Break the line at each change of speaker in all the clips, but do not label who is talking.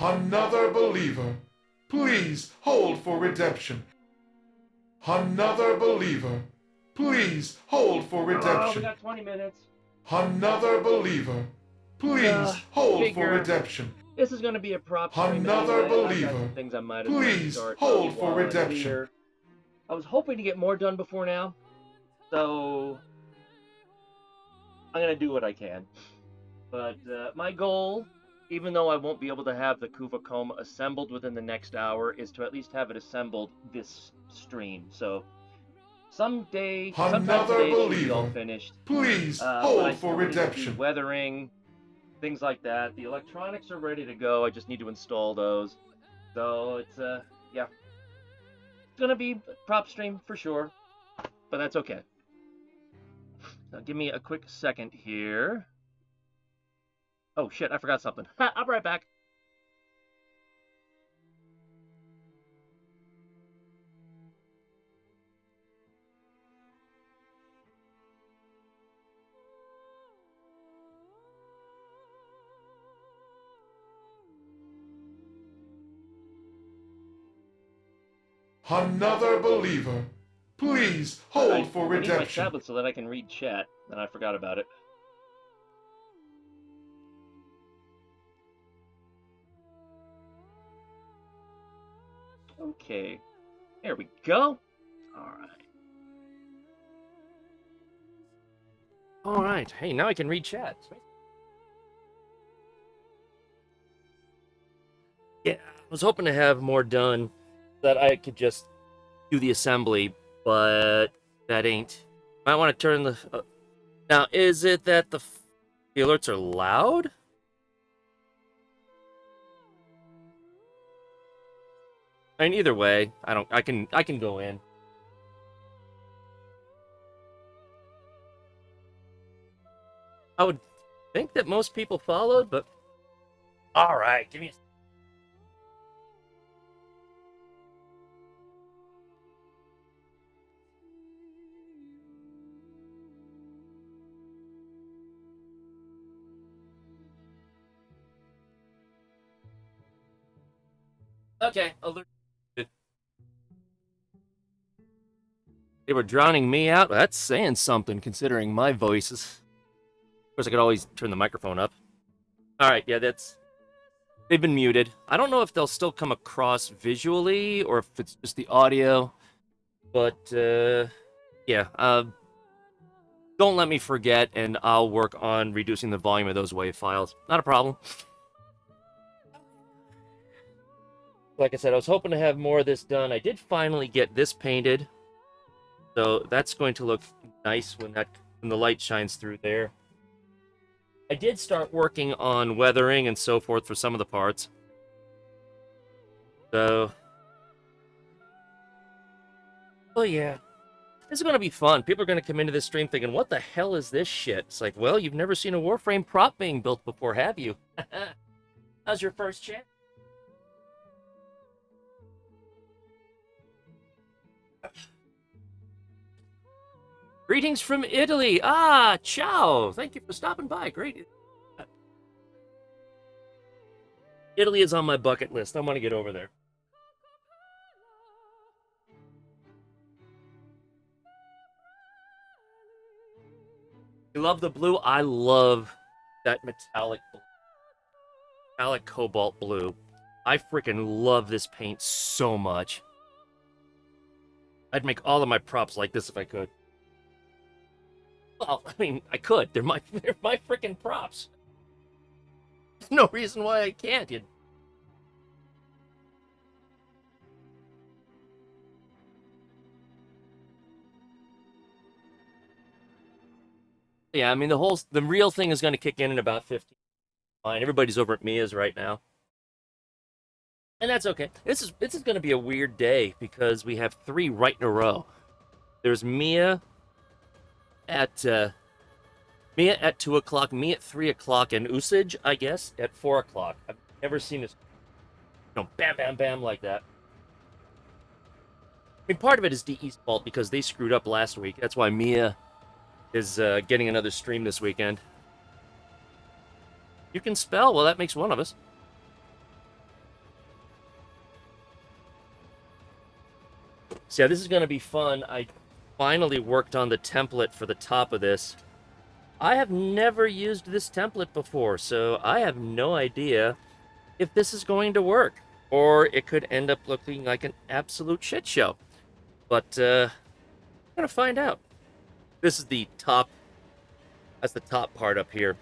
Another believer. Please hold for redemption. Another believer. Please hold for
Oh, we
redemption.
got 20 minutes.
Another believer. Please hold for redemption.
This is going to be a prop stream
Another
anyway. I've got
believer.
some things I might as well
Please
start
hold for
while I'm
redemption.
here. I was hoping to get more done before now, so I'm going to do what I can. But my goal, even though I won't be able to have the Kuva Kohm assembled within the next hour, is to at least have it assembled this stream. So sometime today it should be all finished.
Please hold for
need to
redemption.
do weathering, things like that. The electronics are ready to go. I just need to install those. So it's yeah, it's gonna be a prop stream for sure, but that's okay. Now give me a quick second here. Oh shit, I forgot something. I'll be right back.
Another believer. Please hold for redemption.
I need my tablet so that I can read chat, and I forgot about it. Okay, there we go. All right. Hey, now I can read chat. Yeah, I was hoping to have more done that I could just do the assembly, but that ain't. I want to turn the. Now, is it that the alerts are loud? I mean, either way, I don't. I can go in. I would think that most people followed, but all right, give me a. Okay, alert. They were drowning me out. That's saying something, considering my voices. Of course, I could always turn the microphone up. All right, yeah, that's. They've been muted. I don't know if they'll still come across visually or if it's just the audio. But, yeah. Don't let me forget, and I'll work on reducing the volume of those WAV files. Not a problem. Like I said, I was hoping to have more of this done. I did finally get this painted. So that's going to look nice when the light shines through there. I did start working on weathering and so forth for some of the parts. So, oh yeah, this is going to be fun. People are going to come into this stream thinking, what the hell is this shit? It's like, well, you've never seen a Warframe prop being built before, have you? How's your first chance? Greetings from Italy. Ah, ciao. Thank you for stopping by. Great. Italy is on my bucket list. I want to get over there. You love the blue? I love that metallic cobalt blue. I freaking love this paint so much. I'd make all of my props like this if I could. Well, I mean, I could. They're my freaking props. There's no reason why I can't. Yeah, I mean, the real thing is going to kick in about 15. Fine, everybody's over at Mia's right now. And that's okay. This is going to be a weird day because we have 3 right in a row. There's Mia at 2 o'clock, me at 3 o'clock, and Usage, I guess, at 4 o'clock. I've never seen this, bam, bam, bam like that. I mean, part of it is DE's fault because they screwed up last week. That's why Mia is getting another stream this weekend. You can spell? Well, that makes one of us. So yeah, this is going to be fun. I finally worked on the template for the top of this. I have never used this template before, so I have no idea if this is going to work, or it could end up looking like an absolute shit show. But I'm gonna find out. This is the top. That's the top part up here.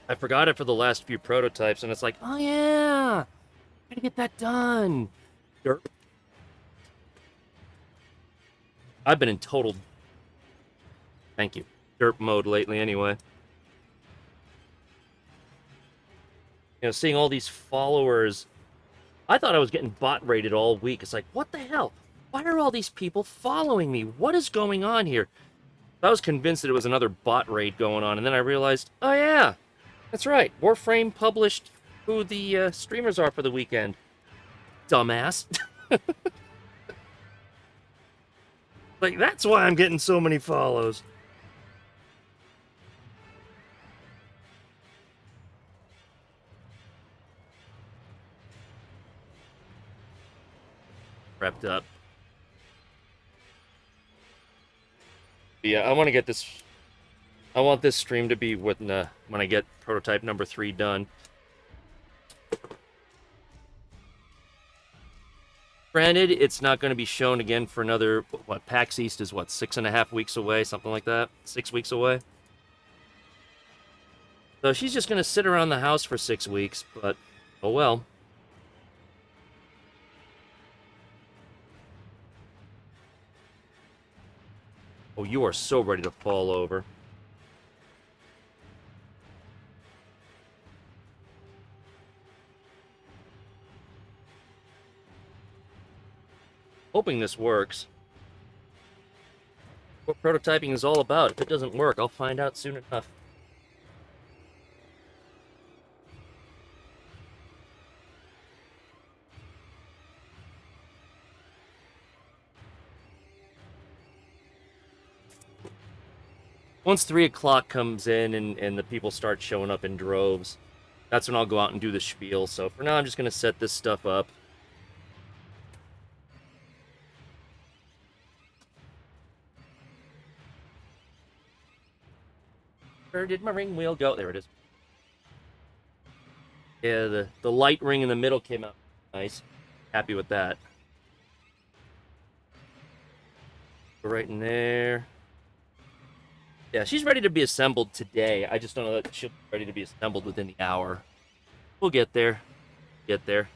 I forgot it for the last few prototypes, and it's like, oh yeah, gotta get that done. Derp. I've been in total, thank you, derp mode lately anyway. You know, seeing all these followers, I thought I was getting bot rated all week. It's like, what the hell? Why are all these people following me? What is going on here? I was convinced that it was another bot raid going on, and then I realized, oh yeah, that's right. Warframe published who the streamers are for the weekend. Dumbass. Like, that's why I'm getting so many follows. Wrapped up. But yeah, I want to get this. I want this stream to be when I get prototype number 3 done. Granted, it's not going to be shown again for another, what, PAX East is, what, 6.5 weeks away, something like that? 6 weeks away? So she's just going to sit around the house for 6 weeks, but oh well. Oh, you are so ready to fall over. Hoping this works. What prototyping is all about. If it doesn't work, I'll find out soon enough. Once 3 o'clock comes in and the people start showing up in droves, that's when I'll go out and do the spiel. So for now, I'm just going to set this stuff up. Where did my ring wheel go? There it is. Yeah, the light ring in the middle came out nice. Happy with that. Go right in there. Yeah, she's ready to be assembled today. I just don't know that she'll be ready to be assembled within the hour. We'll get there. Get there.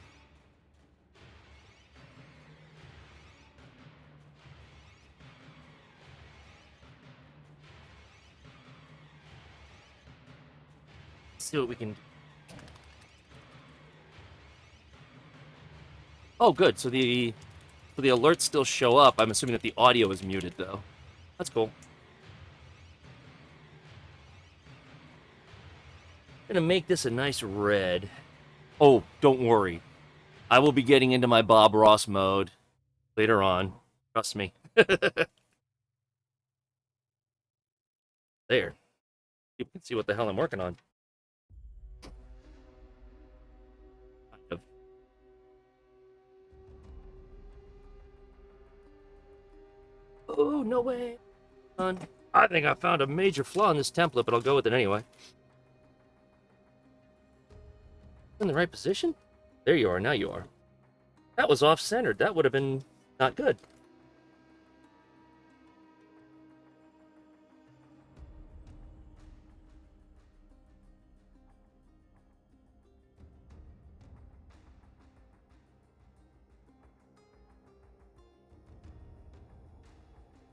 Let's see what we can do. Oh, good. So the alerts still show up. I'm assuming that the audio is muted, though. That's cool. Gonna make this a nice red. Oh, don't worry. I will be getting into my Bob Ross mode later on. Trust me. There. People can see what the hell I'm working on. Kind of. Oh, no way. I think I found a major flaw in this template, but I'll go with it anyway. In the right position? There you are, now you are. That was off-centered. That would have been not good.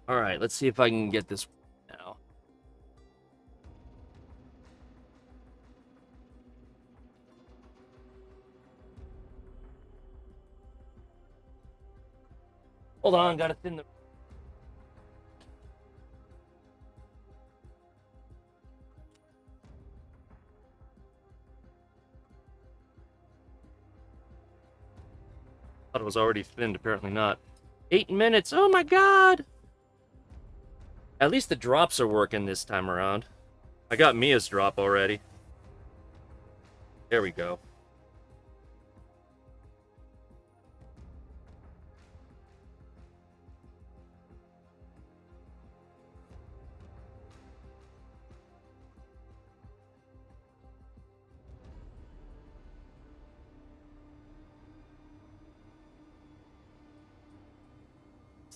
Alright, let's see if I can get this now. Hold on, gotta thin the... Thought it was already thinned, apparently not. 8 minutes, oh my god! At least the drops are working this time around. I got Mia's drop already. There we go.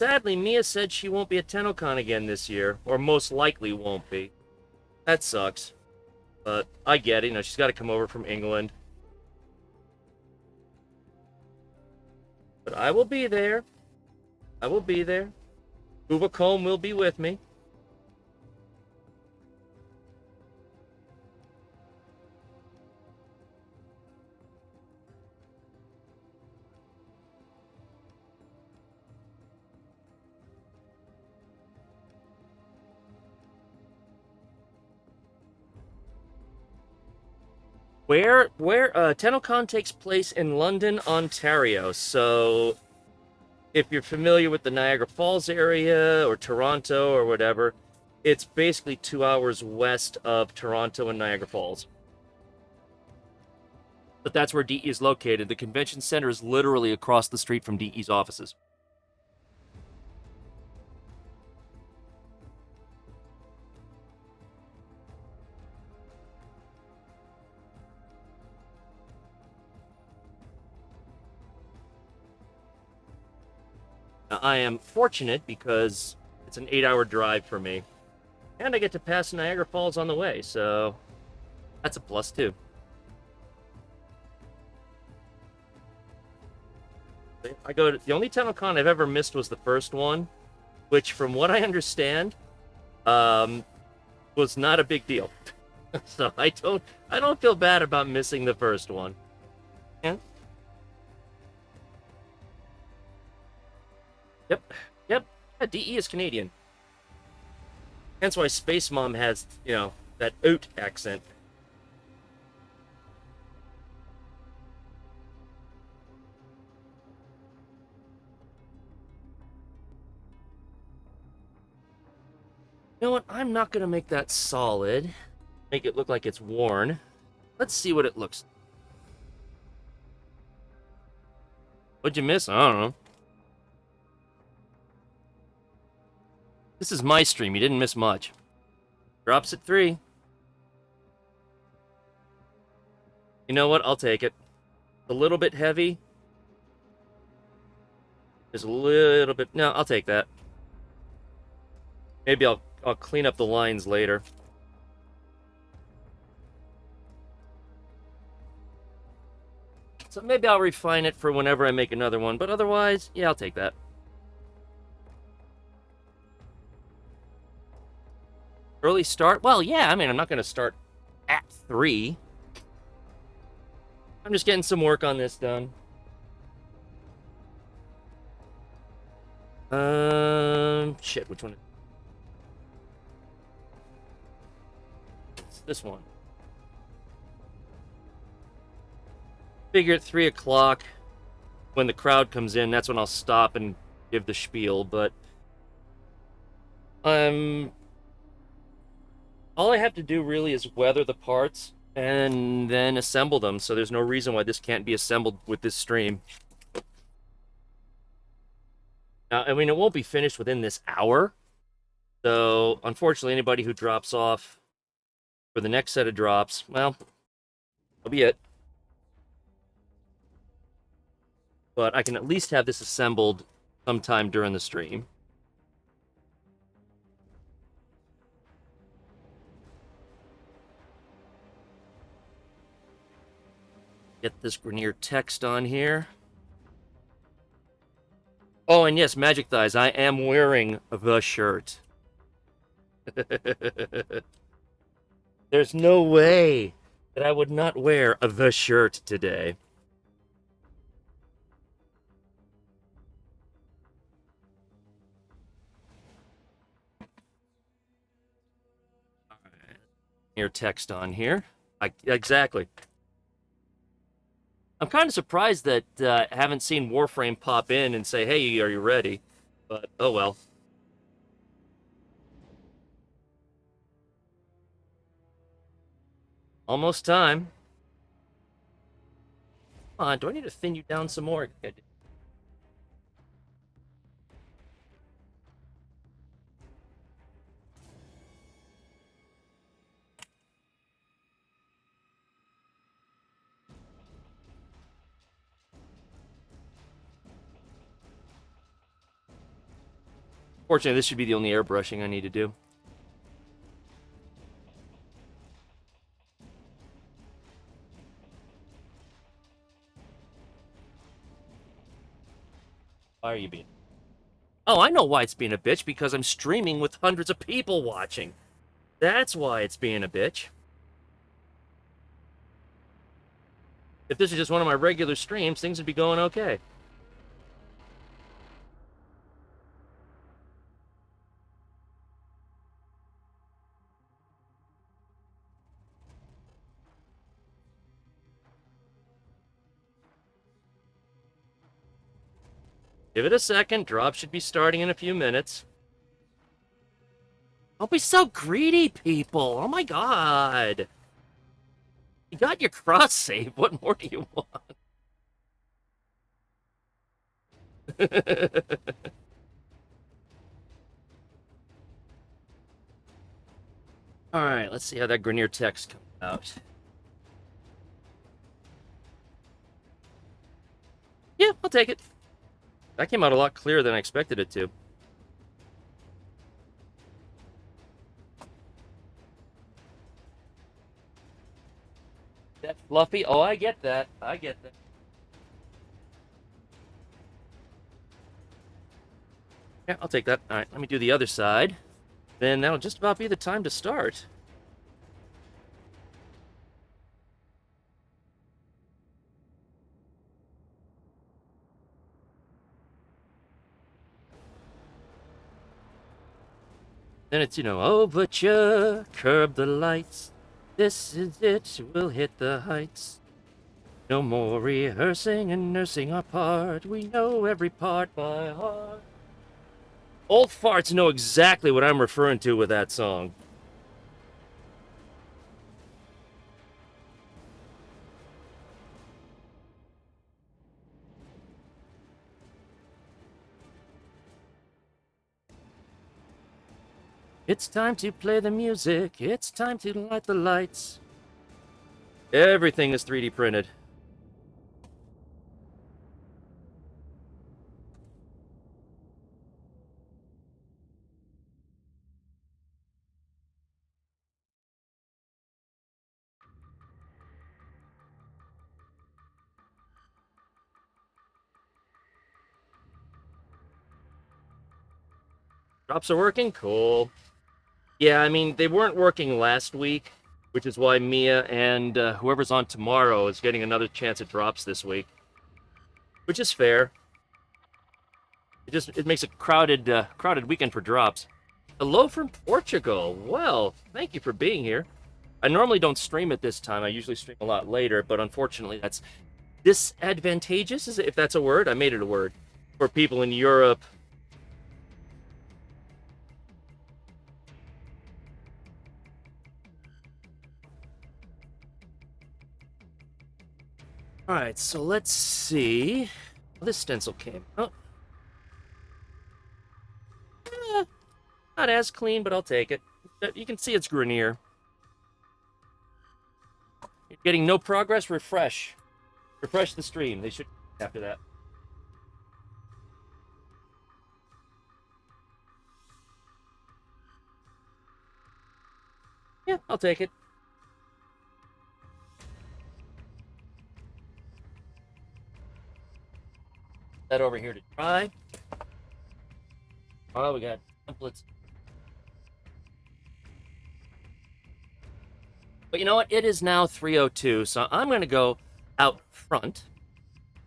Sadly, Mia said she won't be at TennoCon again this year, or most likely won't be. That sucks. But I get it, you know, she's got to come over from England. But I will be there. I will be there. Kuva Kohm will be with me. Where TennoCon takes place in London, Ontario. So if you're familiar with the Niagara Falls area or Toronto or whatever, it's basically 2 hours west of Toronto and Niagara Falls. But that's where DE is located. The convention center is literally across the street from DE's offices. Now, I am fortunate because it's an 8-hour drive for me. And I get to pass Niagara Falls on the way, so that's a plus too. I go to the only TennoCon I've ever missed was the first one, which, from what I understand, was not a big deal. So I don't feel bad about missing the first one. Yeah. Yep. Yeah, DE is Canadian. Hence why Space Mom has, you know, that oat accent. You know what? I'm not going to make that solid. Make it look like it's worn. Let's see what it looks like. What'd you miss? I don't know. This is my stream. You didn't miss much. Drops at 3. You know what? I'll take it. A little bit heavy. There's a little bit... No, I'll take that. Maybe I'll clean up the lines later. So maybe I'll refine it for whenever I make another one. But otherwise, yeah, I'll take that. Early start? Well, yeah, I mean, I'm not going to start at 3. I'm just getting some work on this done. Shit, which one? It's this one. Figure at 3 o'clock, when the crowd comes in, that's when I'll stop and give the spiel, but all I have to do really is weather the parts and then assemble them, so there's no reason why this can't be assembled with this stream. Now, I mean, it won't be finished within this hour, so unfortunately, anybody who drops off for the next set of drops, well, that'll be it. But I can at least have this assembled sometime during the stream. Get this Grenier text on here. Oh, and yes, Magic Thighs, I am wearing the shirt. There's no way that I would not wear the shirt today. Your text on here. Exactly. I'm kind of surprised that I haven't seen Warframe pop in and say, hey, are you ready? But, oh well. Almost time. Come on, do I need to thin you down some more? Fortunately, this should be the only airbrushing I need to do. Why are you being... Oh, I know why it's being a bitch, because I'm streaming with hundreds of people watching. That's why it's being a bitch. If this is just one of my regular streams, things would be going okay. Give it a second. Drop should be starting in a few minutes. Don't be so greedy, people. Oh my god. You got your cross save. What more do you want? Alright, let's see how that Grenier text comes out. Yeah, I'll take it. That came out a lot clearer than I expected it to. That fluffy? Oh, I get that. I get that. Yeah, I'll take that. Alright, let me do the other side. Then that'll just about be the time to start. Then it's, oh, butcher, curb the lights. This is it, we'll hit the heights. No more rehearsing and nursing our part. We know every part by heart. Old farts know exactly what I'm referring to with that song. It's time to play the music. It's time to light the lights. Everything is 3D printed. Drops are working? Cool. Yeah, I mean, they weren't working last week, which is why Mia and whoever's on tomorrow is getting another chance at drops this week. Which is fair. It makes a crowded weekend for drops. Hello from Portugal. Well, thank you for being here. I normally don't stream at this time. I usually stream a lot later, but unfortunately that's disadvantageous, if that's a word. I made it a word. For people in Europe. Alright, so let's see. Well, this stencil came. Oh. Not as clean, but I'll take it. You can see it's Grenier. You're getting no progress? Refresh. Refresh the stream. They should after that. Yeah, I'll take it. That over here to try. Oh, we got templates. But you know what? It is now 3:02, so I'm going to go out front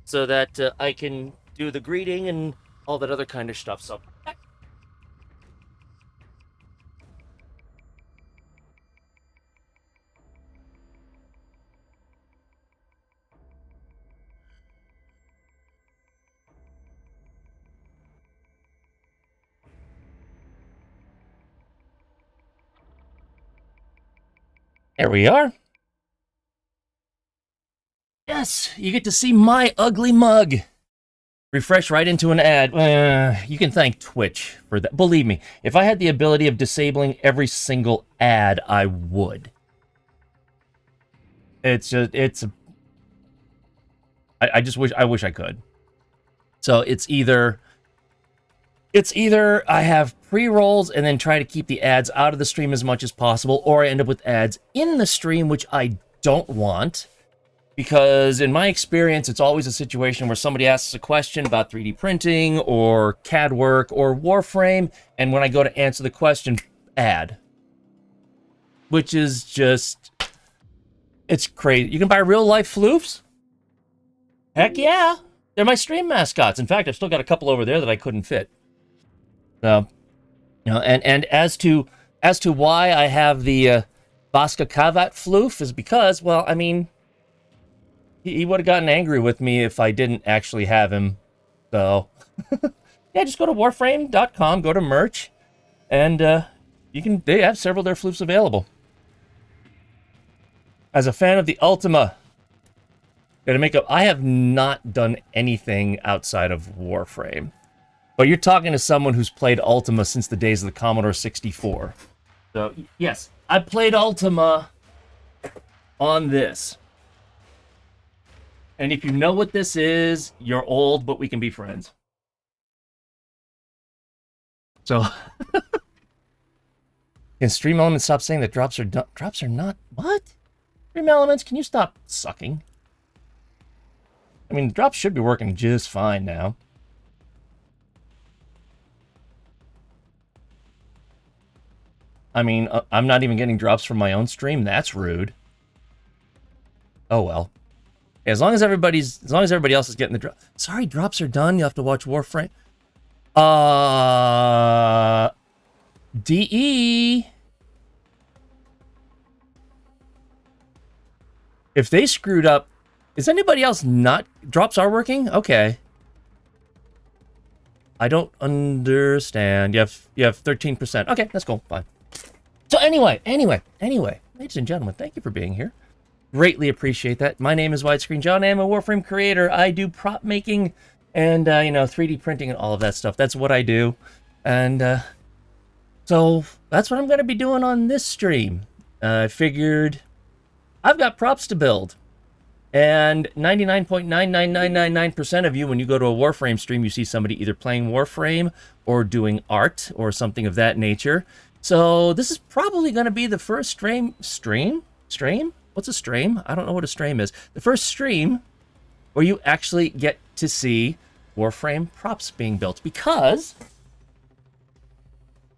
so that I can do the greeting and all that other kind of stuff. So. There we are. Yes, you get to see my ugly mug. Refresh right into an ad. You can thank Twitch for that. Believe me, if I had the ability of disabling every single ad, I would. I wish I could. So it's either It's either I have pre-rolls and then try to keep the ads out of the stream as much as possible, or I end up with ads in the stream, which I don't want. Because in my experience, it's always a situation where somebody asks a question about 3D printing or CAD work or Warframe, and when I go to answer the question, ad. Which is just... it's crazy. You can buy real-life floofs? Heck yeah! They're my stream mascots. In fact, I've still got a couple over there that I couldn't fit. So, you know, and as to why I have the Vaska Kavat floof is because, well, I mean... he would have gotten angry with me if I didn't actually have him. So, yeah, just go to warframe.com, go to merch, and they have several of their floofs available. As a fan of the Ultima, I have not done anything outside of Warframe. But you're talking to someone who's played Ultima since the days of the Commodore 64. So, yes, I played Ultima on this. And if you know what this is, you're old, but we can be friends. So, can Stream Elements stop saying that drops are not? What? Stream Elements, can you stop sucking? I mean, drops should be working just fine now. I mean, I'm not even getting drops from my own stream. That's rude. Oh well. As long as everybody else is getting the drop. Sorry, drops are done. You have to watch Warframe. DE. If they screwed up, is anybody else not? Drops are working? Okay. I don't understand. You have 13%. Okay, that's cool. Fine. So anyway, ladies and gentlemen, thank you for being here. Greatly appreciate that. My name is Widescreen John. I am a Warframe creator. I do prop making and, 3D printing and all of that stuff. That's what I do. And so that's what I'm going to be doing on this stream. I figured I've got props to build. And 99.99999% of you, when you go to a Warframe stream, you see somebody either playing Warframe or doing art or something of that nature. So this is probably going to be the first stream? What's a stream? I don't know what a stream is. The first stream where you actually get to see Warframe props being built. Because,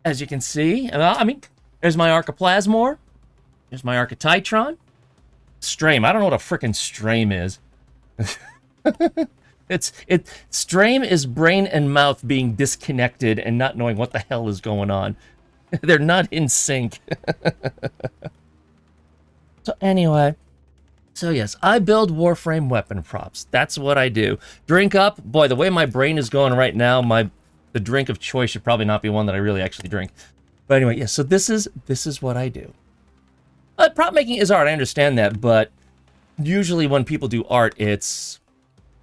as you can see, there's my Archiplasmor. There's my Archititron. Strain. I don't know what a frickin' strain is. Strain is brain and mouth being disconnected and not knowing what the hell is going on. They're not in sync. So anyway, yes, I build Warframe weapon props. That's what I do. Drink up. Boy, the way my brain is going right now, the drink of choice should probably not be one that I really actually drink. But anyway, yeah, so this is what I do. Prop making is art, I understand that, but usually when people do art, it's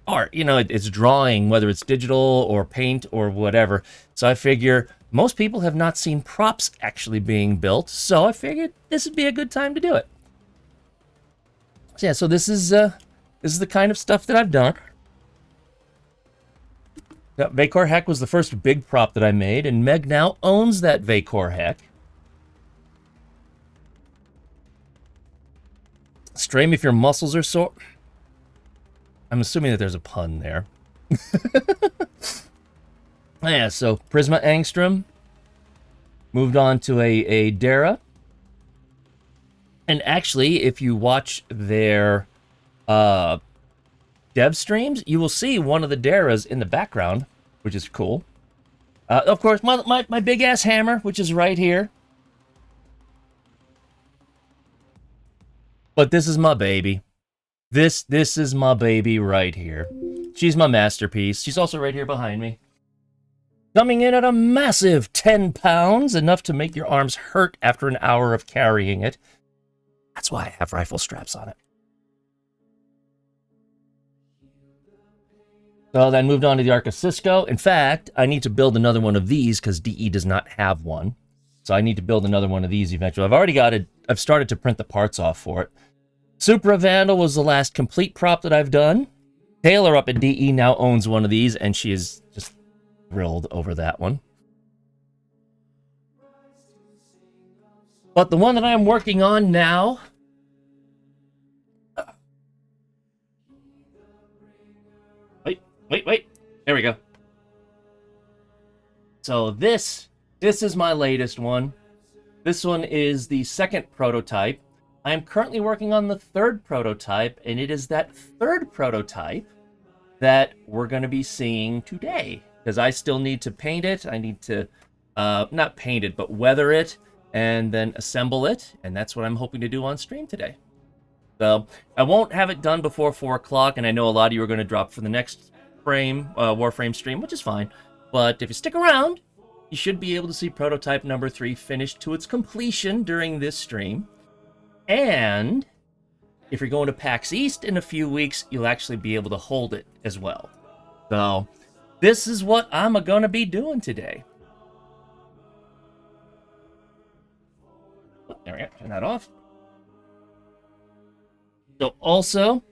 art. It's drawing, whether it's digital or paint or whatever. So I figure most people have not seen props actually being built, so I figured this would be a good time to do it. So yeah, so this is the kind of stuff that I've done. Now, Vacor Heck was the first big prop that I made, and Meg now owns that Vacor Heck. Stream if your muscles are sore. I'm assuming that there's a pun there. Yeah, so Prisma Angstrom moved on to a Dara. And actually, if you watch their dev streams, you will see one of the Daras in the background, which is cool. Of course, my big-ass hammer, which is right here. But this is my baby. This is my baby right here. She's my masterpiece. She's also right here behind me. Coming in at a massive 10 pounds, enough to make your arms hurt after an hour of carrying it. That's why I have rifle straps on it. So then moved on to the Arca Cisco. In fact, I need to build another one of these because DE does not have one. So I need to build another one of these eventually. I've already got it. I've started to print the parts off for it. Supra Vandal was the last complete prop that I've done. Taylor up at DE now owns one of these, and she is just thrilled over that one. But the one that I'm working on now... Wait. There we go. So this is my latest one. This one is the second prototype. I am currently working on the third prototype, and it is that third prototype that we're going to be seeing today. Because I still need to paint it. I need to, not paint it, but weather it, and then assemble it. And that's what I'm hoping to do on stream today. So I won't have it done before 4 o'clock, and I know a lot of you are going to drop for the next Warframe stream, which is fine. But if you stick around, you should be able to see prototype number 3 finished to its completion during this stream. And if you're going to PAX East in a few weeks, you'll actually be able to hold it as well. So this is what I'm going to be doing today. Oh, there we go. Turn that off. So also,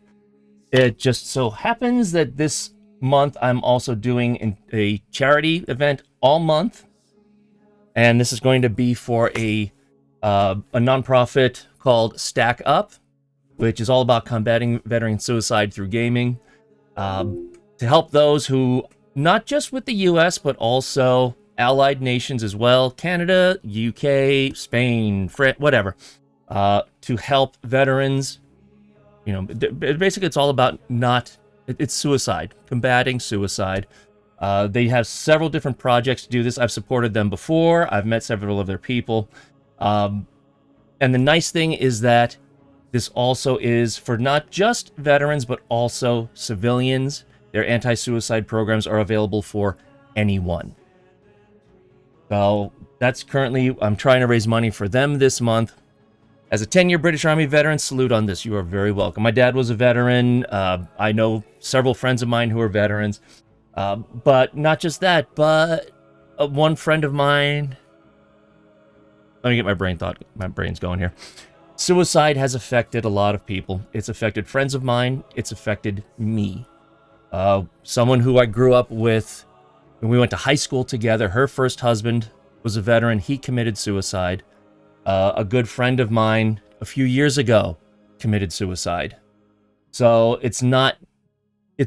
it just so happens that this month I'm also doing a charity event all month, and this is going to be for a nonprofit called Stack Up, which is all about combating veteran suicide through gaming, to help those who, not just with the US, but also allied nations as well, Canada, UK, Spain, France, whatever, to help veterans. You know, basically it's all about it's suicide, combating suicide. They have several different projects to do this. I've supported them before. I've met several of their people. And the nice thing is that this also is for not just veterans, but also civilians. Their anti-suicide programs are available for anyone. So that's currently, I'm trying to raise money for them this month. As a 10-year British Army veteran, salute on this. You are very welcome. My dad was a veteran. I know several friends of mine who are veterans. But not just that, but one friend of mine... Let me get my brain's going here. Suicide has affected a lot of people. It's affected friends of mine. It's affected me. Someone who I grew up with, when we went to high school together, her first husband was a veteran. He committed suicide. A good friend of mine a few years ago committed suicide. So it's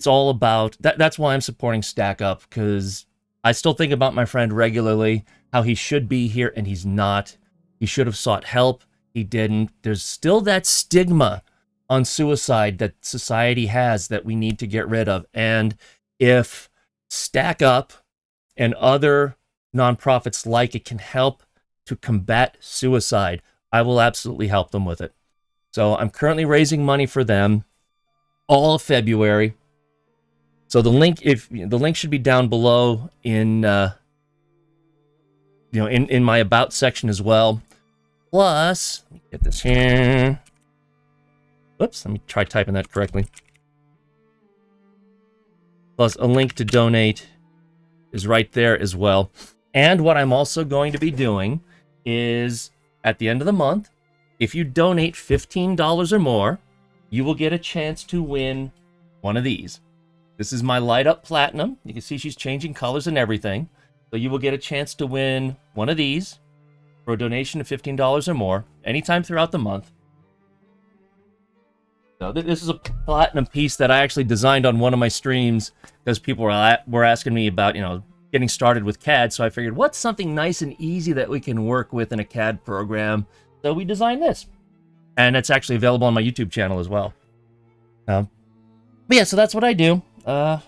all about that's why I'm supporting Stack Up, because I still think about my friend regularly, how he should be here and he's not. He should have sought help. He didn't. There's still that stigma on suicide that society has that we need to get rid of. And if Stack Up and other nonprofits like it can help to combat suicide, I will absolutely help them with it. So I'm currently raising money for them all of February. So the link should be down below in in my about section as well. Plus, let me get this here. Whoops, let me try typing that correctly. Plus a link to donate is right there as well. And what I'm also going to be doing is at the end of the month, if you donate $15 or more, you will get a chance to win one of these. This is my light up platinum. You can see she's changing colors and everything. So you will get a chance to win one of these for a donation of $15 or more anytime throughout the month. So this is a platinum piece that I actually designed on one of my streams because people were asking me about, getting started with CAD. So I figured, what's something nice and easy that we can work with in a CAD program? So we designed this. And it's actually available on my YouTube channel as well. But yeah, so that's what I do. I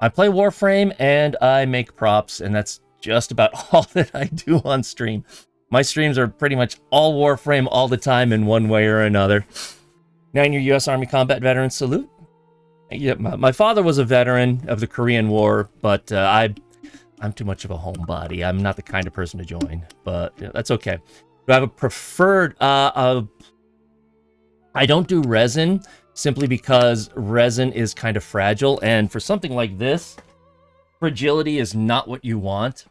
play Warframe and I make props, and that's just about all that I do on stream. My streams are pretty much all Warframe all the time in one way or another. 9-year U.S. Army combat veteran salute. Yeah, my father was a veteran of the Korean War, but I'm too much of a homebody. I'm not the kind of person to join, but that's okay. Do I have a preferred... I don't do resin, simply because resin is kind of fragile, and for something like this, fragility is not what you want.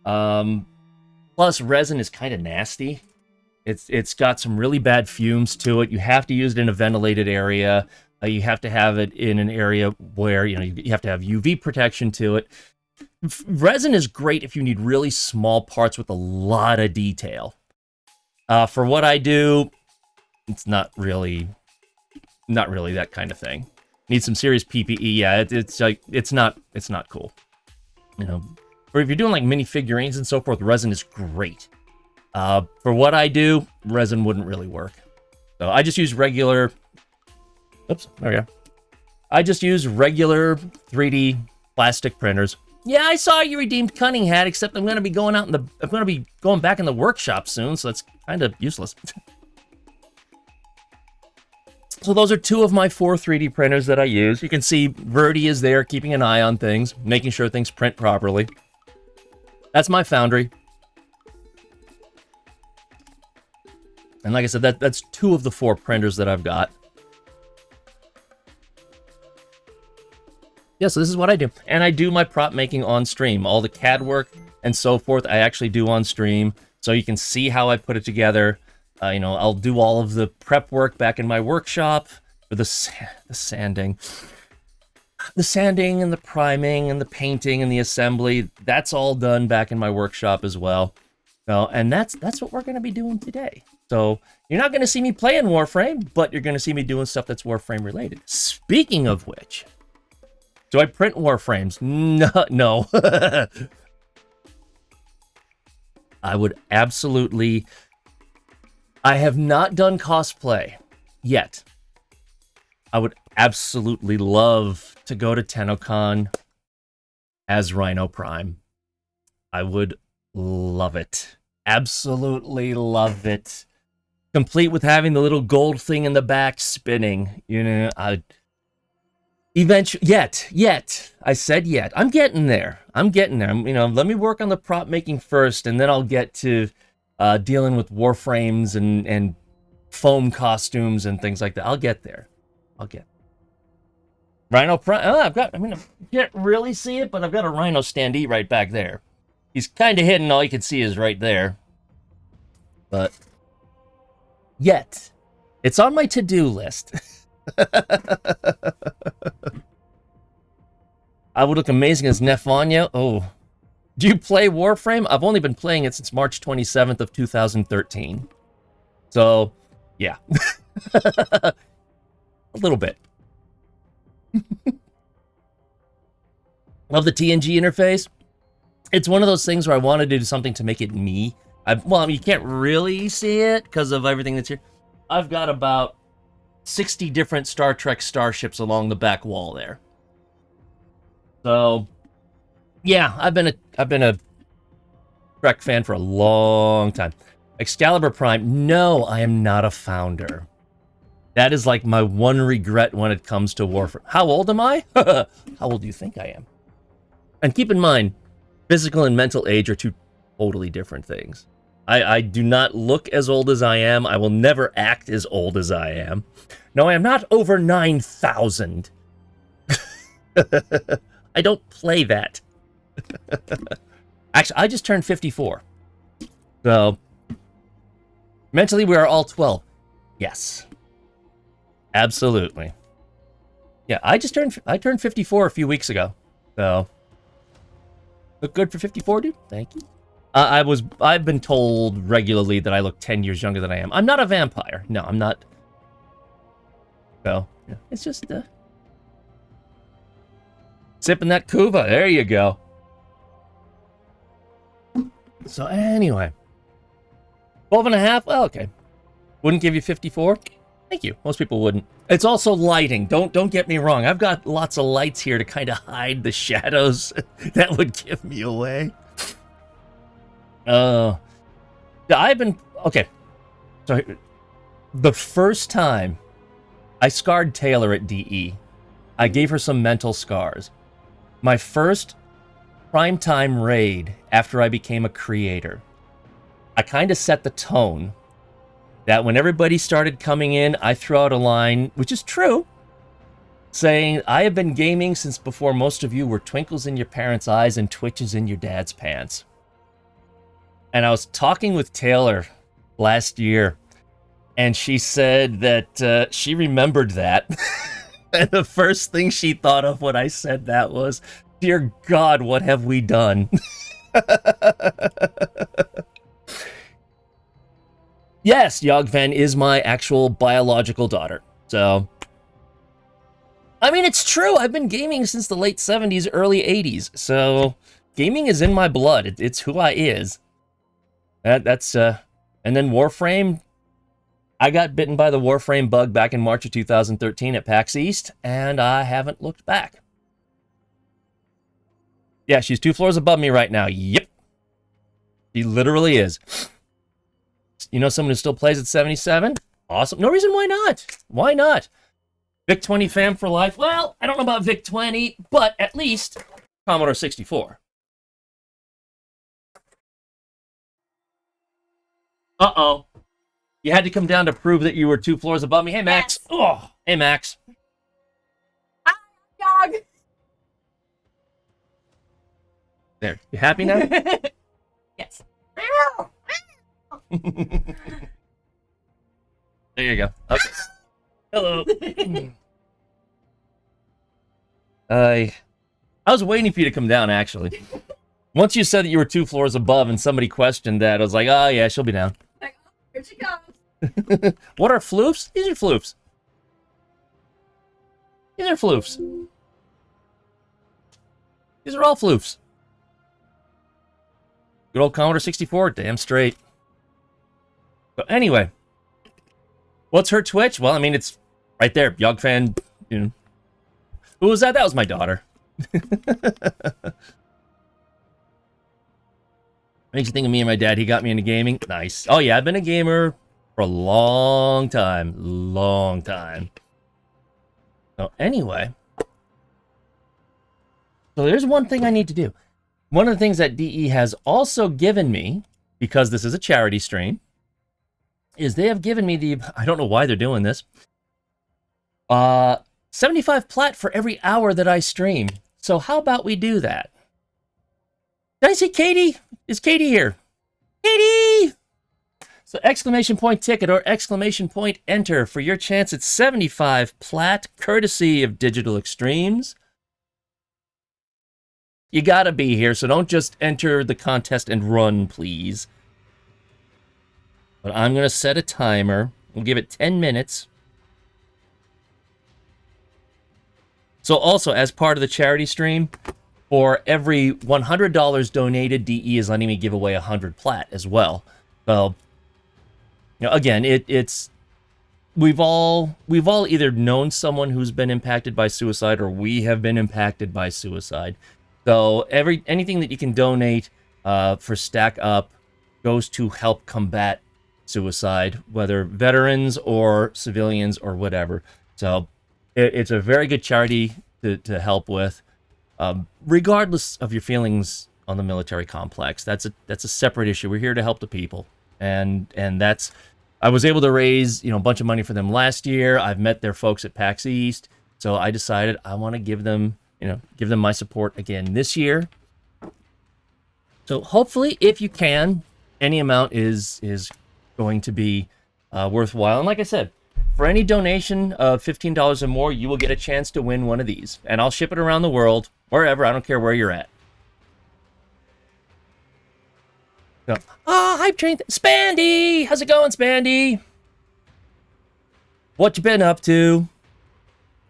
Plus, resin is kind of nasty. It's got some really bad fumes to it. You have to use it in a ventilated area. You have to have it in an area where, you have to have UV protection to it. Resin is great if you need really small parts with a lot of detail. For what I do, it's not really that kind of thing. Need some serious PPE. Yeah, it's not cool. Or if you're doing like mini figurines and so forth, resin is great. For what I do, resin wouldn't really work. So I just use regular. Oops, there we go. I just use regular 3D plastic printers. Yeah, I saw you redeemed Cunning Hat, except I'm going to be going back in the workshop soon, so that's kind of useless. So those are 2 of my 4 3D printers that I use. You can see Verdi is there, keeping an eye on things, making sure things print properly. That's my foundry. And like I said, that's 2 of the 4 printers that I've got. Yeah, so this is what I do. And I do my prop making on stream. All the CAD work and so forth, I actually do on stream. So you can see how I put it together. I'll do all of the prep work back in my workshop for the sanding. The sanding and the priming and the painting and the assembly, that's all done back in my workshop as well. And that's what we're going to be doing today. So you're not going to see me playing Warframe, but you're going to see me doing stuff that's Warframe related. Speaking of which, do I print Warframes? No. I would absolutely. I have not done cosplay yet. I would absolutely love to go to TennoCon as Rhino Prime. I would love it. Absolutely love it. Complete with having the little gold thing in the back spinning. Eventually, yet. I said yet. I'm getting there. Let me work on the prop making first, and then I'll get to dealing with Warframes and foam costumes and things like that. I'll get there. Rhino Prime. I can't really see it, but I've got a Rhino standee right back there. He's kind of hidden. All you can see is right there. But yet, it's on my to-do list. I would look amazing as Nefanya. Oh. Do you play Warframe? I've only been playing it since March 27th of 2013. So, yeah. A little bit. Love the TNG interface. It's one of those things where I wanted to do something to make it me. You can't really see it because of everything that's here. I've got about 60 different Star Trek starships along the back wall there. So, yeah, I've been a Trek fan for a long time. Excalibur Prime, no, I am not a founder. That is like my one regret when it comes to Warframe. How old am I? How old do you think I am? And keep in mind, physical and mental age are 2 totally different things. I do not look as old as I am. I will never act as old as I am. No, I am not over 9,000. I don't play that. Actually, I just turned 54. So, mentally, we are all 12. Yes. Absolutely. Yeah, I turned 54 a few weeks ago. So, look good for 54, dude? Thank you. I've been told regularly that I look 10 years younger than I am. I'm not a vampire. No, I'm not. So, yeah, it's just, sipping that Kuva. There you go. So, anyway. 12 and a half? Well, okay. Wouldn't give you 54? Thank you. Most people wouldn't. It's also lighting. Don't get me wrong. I've got lots of lights here to kind of hide the shadows that would give me away. Okay. So, the first time I scarred Taylor at DE, I gave her some mental scars. My first primetime raid after I became a creator, I kind of set the tone that when everybody started coming in, I threw out a line, which is true, saying, I have been gaming since before most of you were twinkles in your parents' eyes and twitches in your dad's pants. And I was talking with Taylor last year, and she said that she remembered that. And the first thing she thought of when I said that was, dear God, what have we done? Yes, Yogven is my actual biological daughter. So, I mean, it's true. I've been gaming since the late 70s, early 80s. So, gaming is in my blood. It's who I is. And then Warframe. I got bitten by the Warframe bug back in March of 2013 at PAX East, and I haven't looked back. Yeah, she's 2 floors above me right now. Yep. She literally is. You know someone who still plays at 77? Awesome. No reason why not. Why not? Vic 20 fam for life. Well, I don't know about Vic 20, but at least Commodore 64. Uh-oh. You had to come down to prove that you were 2 floors above me. Hey, Max.
Yes.
Oh, hey, Max.
Dog.
There. You happy now?
Yes.
There you go. Okay. Hello. I was waiting for you to come down, actually. Once you said that you were 2 floors above and somebody questioned that, I was like, oh, yeah, she'll be down.
Like, oh, here she comes.
What are floofs? These are floofs. These are floofs. These are all floofs. Good old Commodore 64, damn straight. So anyway, what's her Twitch? Well, I mean, it's right there. Yogfan, you know. Who was that? That was my daughter. Makes you think of me and my dad. He got me into gaming. Nice. Oh, yeah, I've been a gamer for a long time. Long time. So anyway. So there's one thing I need to do. One of the things that DE has also given me, because this is a charity stream, is they have given me the, I don't know why they're doing this, 75 plat for every hour that I stream. So how about we do that? Did I see Katie? Is Katie here? Katie! So exclamation point ticket or exclamation point enter for your chance at 75 plat, courtesy of Digital Extremes. You gotta be here, so don't just enter the contest and run, please. But I'm gonna set a timer. We'll give it 10 minutes. So also, as part of the charity stream, for every $100 donated, DE is letting me give away 100 plat as well. So, you know, again, it's we've all either known someone who's been impacted by suicide or we have been impacted by suicide. So anything that you can donate for Stack Up goes to help combat suicide, whether veterans or civilians or whatever. So it's a very good charity to help with, regardless of your feelings on the military complex. That's a separate issue. We're here to help the people, and that's. I was able to raise a bunch of money for them last year. I've met their folks at PAX East, so I decided I want to give them my support again this year. So hopefully, if you can, any amount is going to be worthwhile. And like I said, for any donation of $15 or more, you will get a chance to win one of these. And I'll ship it around the world, wherever. I don't care where you're at. So, Hype Train. Spandy! How's it going, Spandy? What you been up to?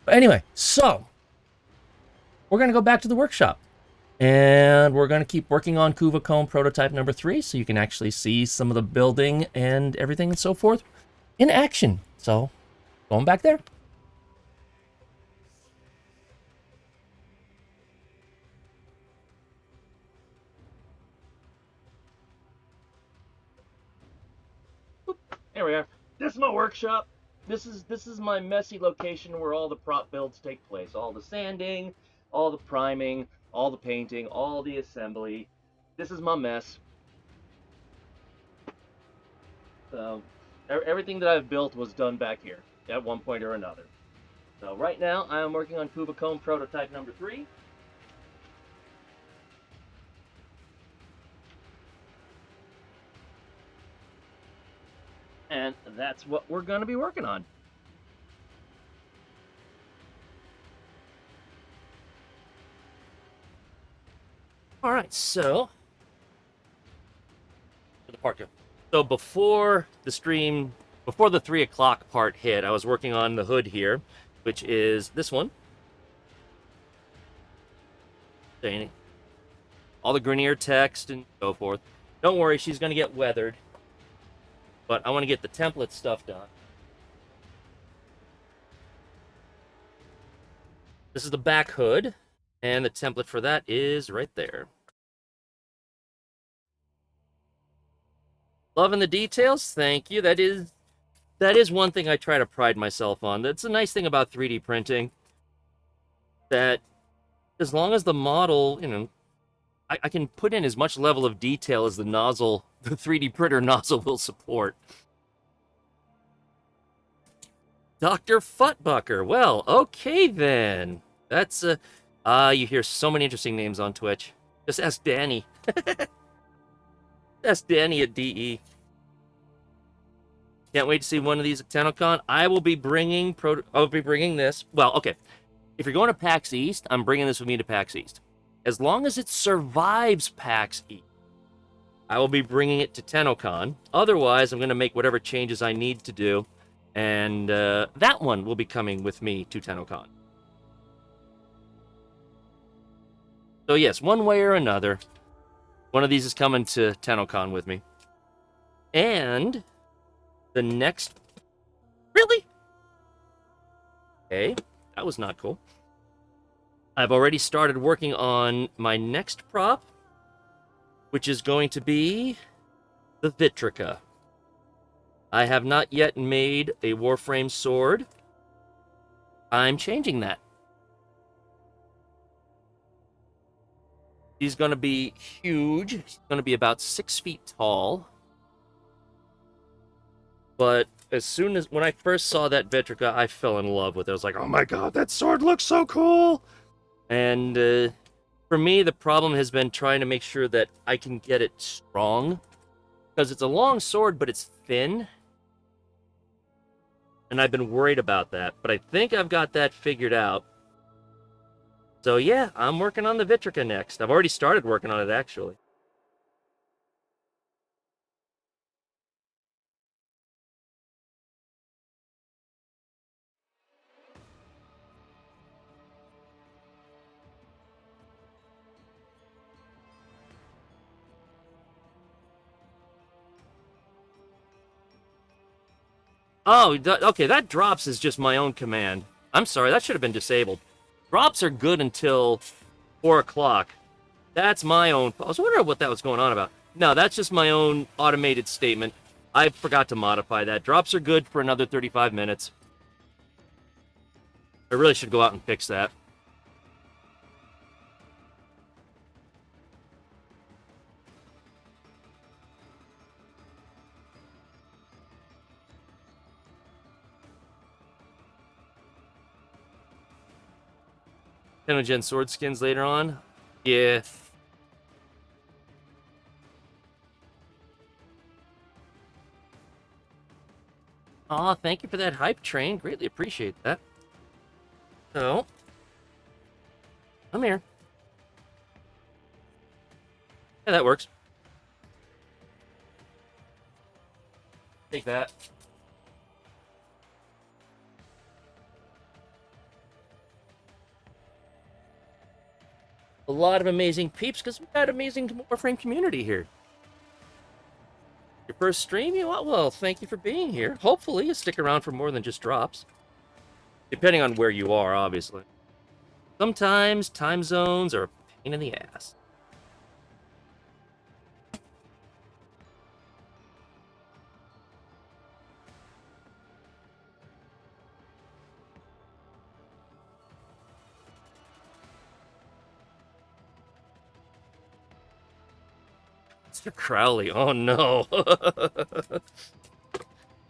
But anyway, so we're going to go back to the workshop. And we're going to keep working on Kuva Kohm prototype number 3, so you can actually see some of the building and everything and so forth in action. So, going back there. There we are. This is my workshop. This is my messy location where all the prop builds take place. All the sanding, all the priming, all the painting, all the assembly. This is my mess. So everything that I've built was done back here at one point or another. So right now I am working on Kuva Kohm prototype number 3. And that's what we're going to be working on. All right, so the part go. So before the stream, before the 3 o'clock part hit, I was working on the hood here, which is this one. All the Grenier text and so forth. Don't worry, she's going to get weathered. But I want to get the template stuff done. This is the back hood, and the template for that is right there. Loving the details? Thank you. That is one thing I try to pride myself on. That's a nice thing about 3D printing. That as long as the model, I can put in as much level of detail as the 3D printer nozzle will support. Dr. Futbucker. Well, okay then. That's you hear so many interesting names on Twitch. Just ask Danny. Ask Danny at DE. Can't wait to see one of these at TennoCon. I will be bringing this. Well, okay. If you're going to PAX East, I'm bringing this with me to PAX East. As long as it survives PAX East, I will be bringing it to TennoCon. Otherwise, I'm going to make whatever changes I need to do, and that one will be coming with me to TennoCon. So yes, one way or another, one of these is coming to TennoCon with me. And the next... Really? Okay, that was not cool. I've already started working on my next prop, which is going to be the Vitrica. I have not yet made a Warframe sword. I'm changing that. He's going to be huge. He's going to be about 6 feet tall. But when I first saw that Vitrica, I fell in love with it. I was like, oh my god, that sword looks so cool! And for me, the problem has been trying to make sure that I can get it strong. Because it's a long sword, but it's thin. And I've been worried about that. But I think I've got that figured out. So yeah, I'm working on the Vitrica next. I've already started working on it, actually. Oh, okay, that drops is just my own command. I'm sorry, that should have been disabled. Drops are good until 4 o'clock. That's my own... I was wondering what that was going on about. No, that's just my own automated statement. I forgot to modify that. Drops are good for another 35 minutes. I really should go out and fix that. Tenogen sword skins later on? Yeah. Aw, thank you for that hype train. Greatly appreciate that. So, I'm here. Yeah, that works. Take that. A lot of amazing peeps because we've got amazing Warframe community here. Your first stream? Well, thank you for being here. Hopefully you stick around for more than just drops. Depending on where you are, obviously. Sometimes time zones are a pain in the ass. Mr. Crowley, oh no.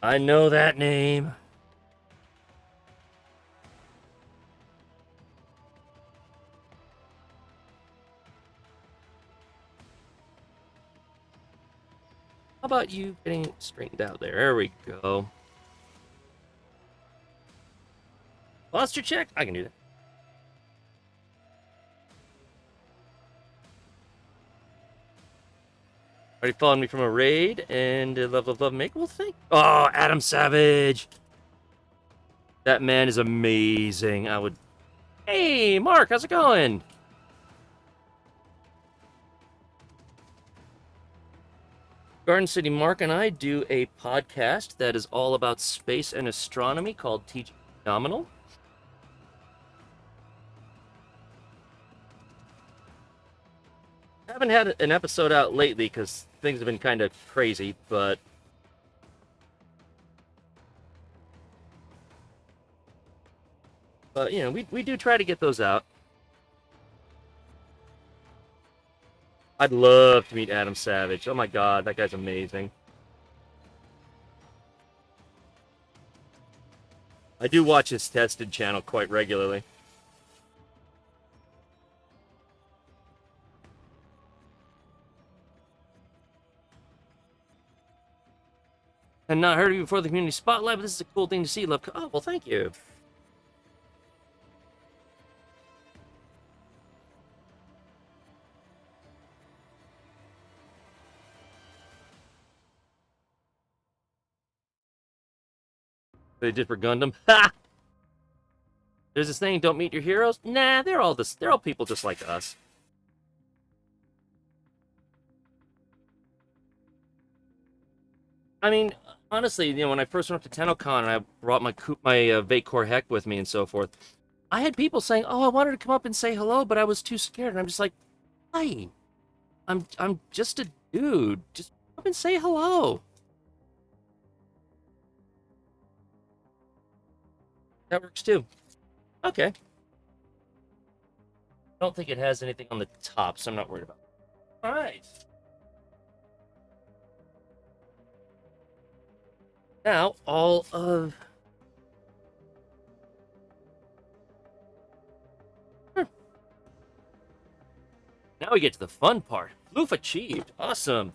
I know that name. How about you getting straightened out there? There we go. Posture check? I can do that. Already followed me from a raid and love make. Well, thank. Oh, Adam Savage. That man is amazing. I would. Hey, Mark, how's it going? Garden City Mark and I do a podcast that is all about space and astronomy called Teaching Phenomenal. I haven't had an episode out lately because things have been kind of crazy, but you know, we do try to get those out. I'd love to meet Adam Savage. Oh my god, that guy's amazing. I do watch his tested channel quite regularly. And not heard of you before the community spotlight, but this is a cool thing to see. Love. Oh, well, thank you. They did for Gundam. Ha! There's this thing, don't meet your heroes. Nah, they're all people just like us. I mean, honestly, you know, when I first went up to TennoCon and I brought my Vacor Heck with me and so forth, I had people saying, "Oh, I wanted to come up and say hello, but I was too scared." And I'm just like, "Hi, I'm just a dude. Just come up and say hello." That works too. Okay. I don't think it has anything on the top, so I'm not worried about it. All right. Now, all of... Now we get to the fun part. Floof achieved. Awesome.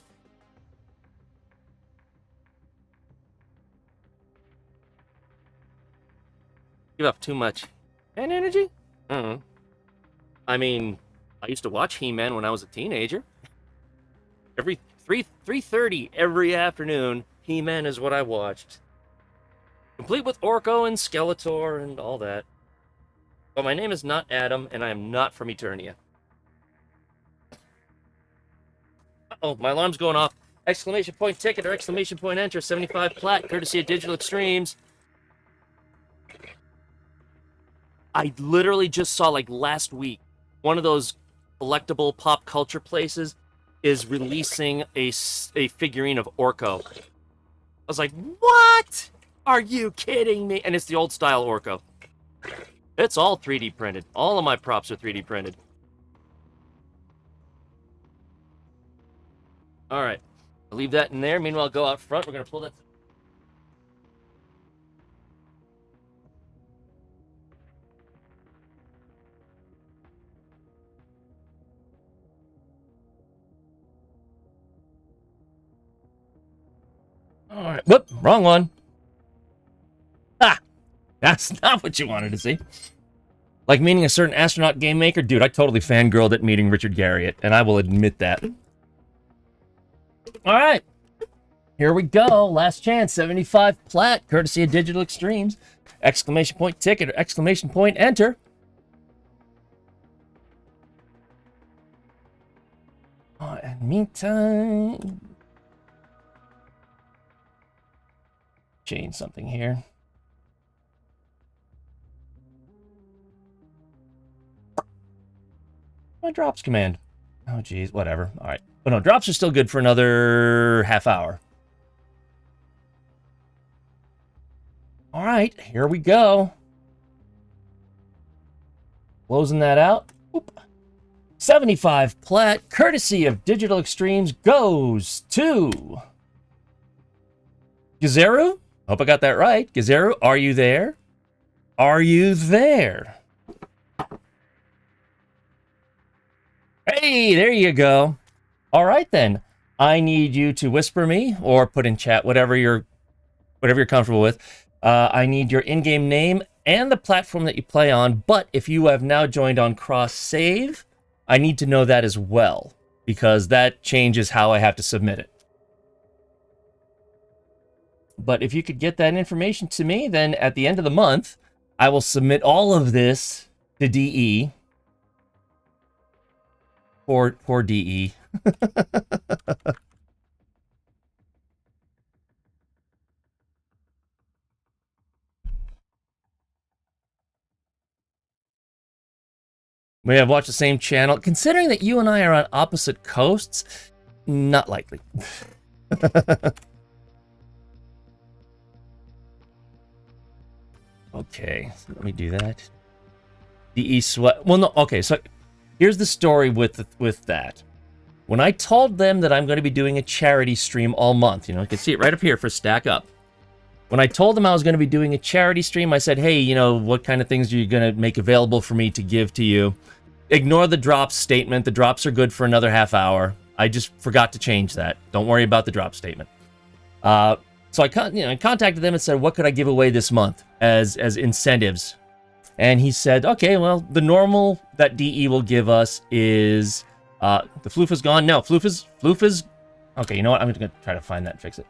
Give up too much. And energy? I mean, I used to watch He-Man when I was a teenager. Every 3:30 every afternoon, He-Man is what I watched. Complete with Orko and Skeletor and all that. But my name is not Adam, and I am not from Eternia. Uh-oh, my alarm's going off. Exclamation point ticket or exclamation point enter, 75 plat, courtesy of Digital Extremes. I literally just saw, like, last week, one of those collectible pop culture places is releasing a figurine of Orko. I was like, what? Are you kidding me? And it's the old style Orko. It's all 3D printed. All of my props are 3D printed. All right. I'll leave that in there. Meanwhile, go out front. We're going to pull that... All right. Whoop, wrong one. Ah, that's not what you wanted to see. Like meeting a certain astronaut game maker? Dude, I totally fangirled at meeting Richard Garriott, and I will admit that. All right. Here we go. Last chance. 75 plat, courtesy of Digital Extremes. Exclamation point ticket or exclamation point enter. And meantime... change something here. My drops command. Oh, geez, whatever. All right. But no, drops are still good for another half hour. All right, here we go. Closing that out. Oop. 75 plat, courtesy of Digital Extremes, goes to... Gizeru? Hope I got that right. Gizeru, are you there? Are you there? Hey, there you go. All right, then. I need you to whisper me or put in chat, whatever you're comfortable with. I need your in-game name and the platform that you play on, but if you have now joined on cross-save, I need to know that as well. because that changes how I have to submit it. But if you could get that information to me, then at the end of the month, I will submit all of this to DE. Poor DE. We have watched the same channel. Considering that you and I are on opposite coasts, not likely. Okay, so let me do that. DE sweat. Well, no. Okay, so here's the story with that. When I told them that I'm going to be doing a charity stream all month, you know, you can see it right up here for Stack Up. When I told them I was going to be doing a charity stream, I said, hey, you know, what kind of things are you going to make available for me to give to you? Ignore the drops statement. The drops are good for another half hour. I just forgot to change that. Don't worry about the drop statement. So I contacted them and said, what could I give away this month as incentives? And he said, okay, well, the normal that DE will give us is, the floof is gone. No, floof is, okay, you know what? I'm going to try to find that and fix it.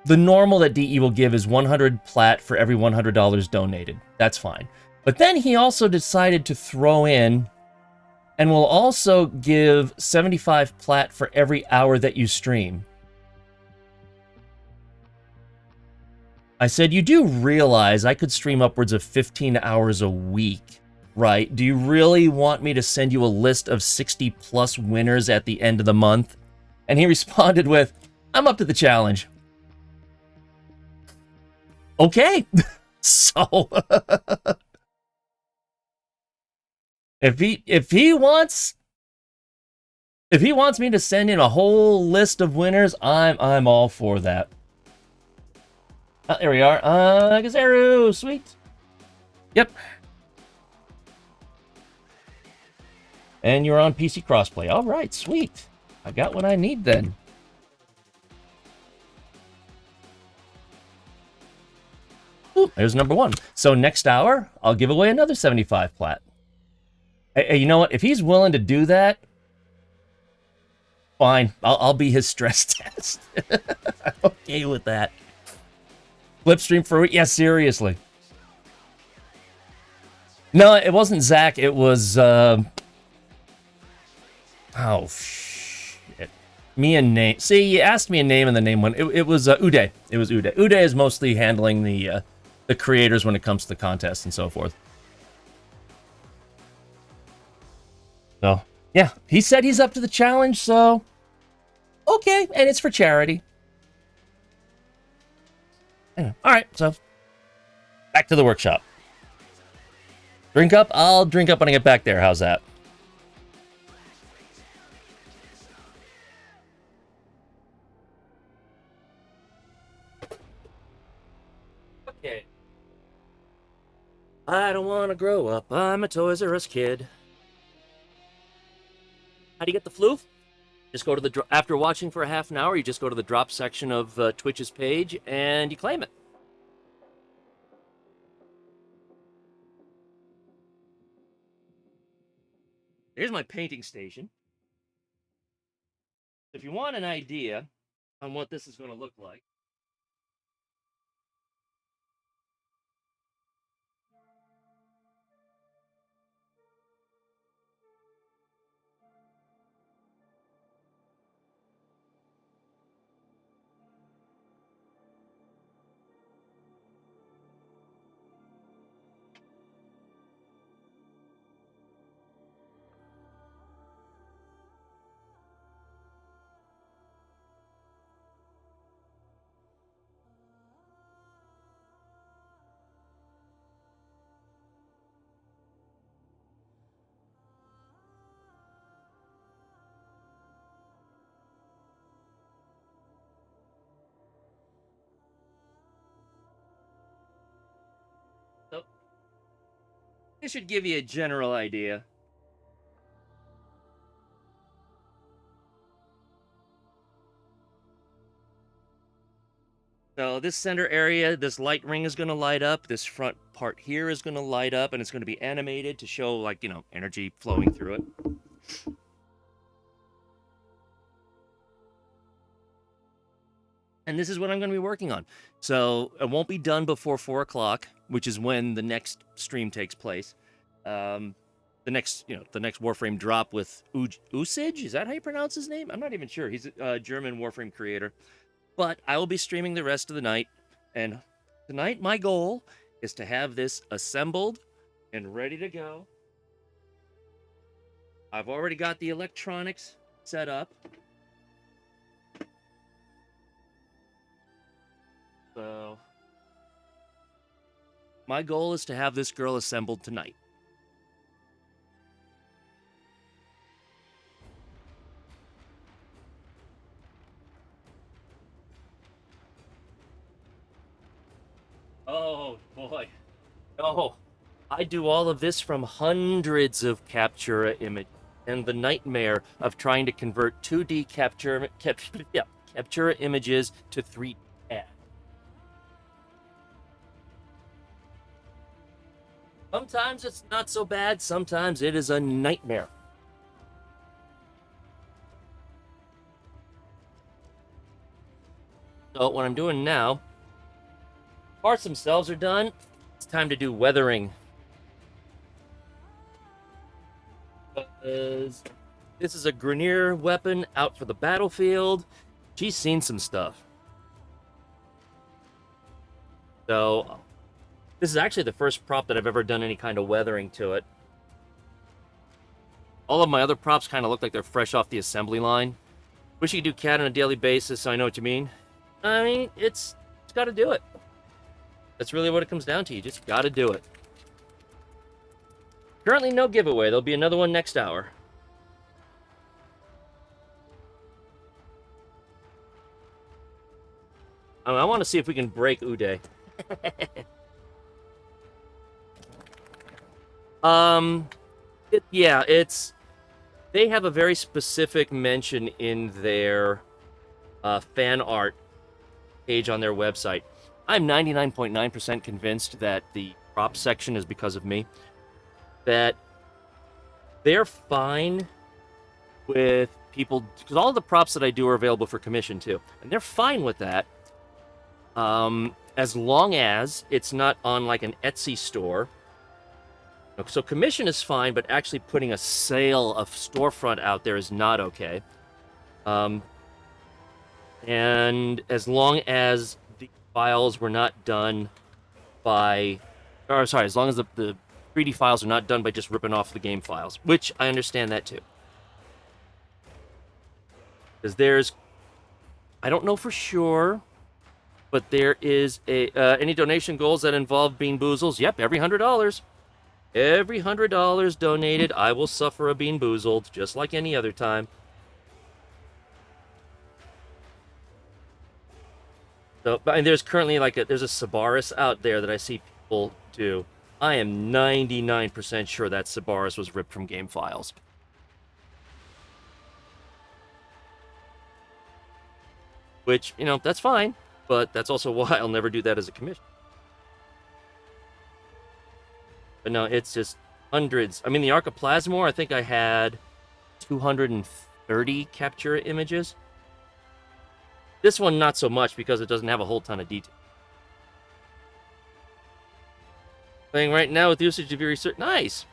The normal that DE will give is 100 plat for every $100 donated. That's fine. But then he also decided to throw in, and will also give 75 plat for every hour that you stream. I said, you do realize I could stream upwards of 15 hours a week, right? Do you really want me to send you a list of 60 plus winners at the end of the month? And he responded with, I'm up to the challenge. Okay. So if he wants me to send in a whole list of winners, I'm all for that. There we are. Gazaru, sweet. Yep. And you're on PC crossplay. All right, sweet. I got what I need then. Ooh, there's number one. So next hour, I'll give away another 75 plat. Hey, you know what? If he's willing to do that, fine. I'll be his stress test. I'm okay with that. Flipstream for a week? Yeah, seriously. No, it wasn't Zach. It was, oh, shit. Me and name. See, you asked me a name and the name one. It was Uday. It was Uday. Uday is mostly handling the creators when it comes to the contest and so forth. So, yeah. He said he's up to the challenge, so... Okay, and it's for charity. Anyway, alright, so... Back to the workshop. Drink up? I'll drink up when I get back there. How's that? Okay. I don't want to grow up. I'm a Toys R Us kid. How do you get the floof? Just go to the... After watching for a half an hour, you just go to the drop section of Twitch's page, and you claim it. Here's my painting station. If you want an idea on what this is going to look like, so this should give you a general idea. So this center area, this light ring is going to light up. This front part here is going to light up, and it's going to be animated to show, like, you know, energy flowing through it. And this is what I'm going to be working on. So it won't be done before 4 o'clock, which is when the next stream takes place. The next Warframe drop with Usage. Is that how you pronounce his name? I'm not even sure. He's a German Warframe creator. But I will be streaming the rest of the night. And tonight, my goal is to have this assembled and ready to go. I've already got the electronics set up. So, my goal is to have this girl assembled tonight. Oh, boy. Oh, I do all of this from hundreds of Captura images, and the nightmare of trying to convert 2D Captura images to 3D. Sometimes it's not so bad, sometimes it is a nightmare. So what I'm doing now, parts themselves are done, it's time to do weathering. Because this is a Grenier weapon out for the battlefield. She's seen some stuff. So this is actually the first prop that I've ever done any kind of weathering to it. All of my other props kind of look like they're fresh off the assembly line. Wish you could do CAD on a daily basis, so I know what you mean. I mean, it's got to do it. That's really what it comes down to. You just got to do it. Currently no giveaway. There'll be another one next hour. I want to see if we can break Uday. They have a very specific mention in their fan art page on their website. I'm 99.9% convinced that the prop section is because of me. That they're fine with people, because all of the props that I do are available for commission too, and they're fine with that, as long as it's not on like an Etsy store. So commission is fine, but actually putting a sale of storefront out there is not okay. And as long as the files were not done by, as long as the 3D files are not done by just ripping off the game files, which I understand that too. Because I don't know for sure, but there is any donation goals that involve Bean Boozles. Yep, every $100. Every $100 donated, I will suffer a Bean Boozled, just like any other time. So, and there's currently there's a Sabaris out there that I see people do. I am 99% sure that Sabaris was ripped from game files. Which, that's fine, but that's also why I'll never do that as a commission. But no, it's just hundreds. I mean, the Arc of Plasmor, I think I had 230 Captura images. This one, not so much, because it doesn't have a whole ton of detail. Playing right now with usage of your research. Nice!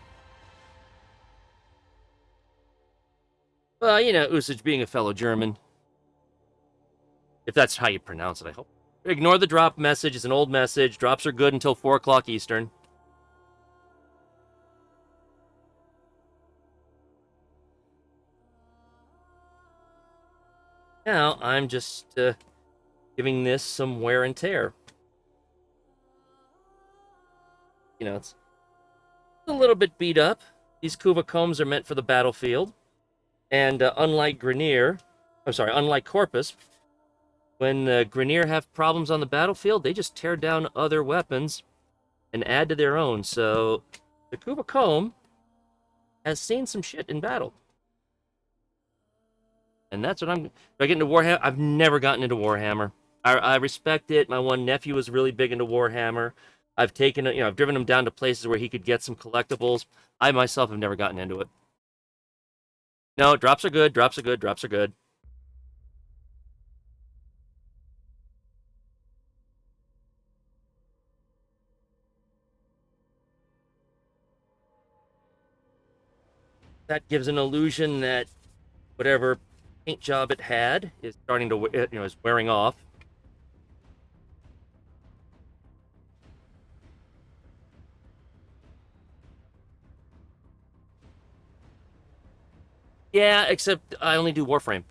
Well, Usage being a fellow German. If that's how you pronounce it, I hope. Ignore the drop message. It's an old message. Drops are good until 4 o'clock Eastern. Now, I'm just giving this some wear and tear. It's a little bit beat up. These Kuva Kohms are meant for the battlefield. And unlike Corpus, when Grenier have problems on the battlefield, they just tear down other weapons and add to their own. So, the Kuva Kohm has seen some shit in battle. And that's what do I get into Warhammer? I've never gotten into Warhammer. I respect it. My one nephew was really big into Warhammer. I've driven him down to places where he could get some collectibles. I myself have never gotten into it. No, drops are good, drops are good, drops are good. that gives an illusion that whatever paint job it had is starting to, is wearing off. Yeah, except I only do Warframe.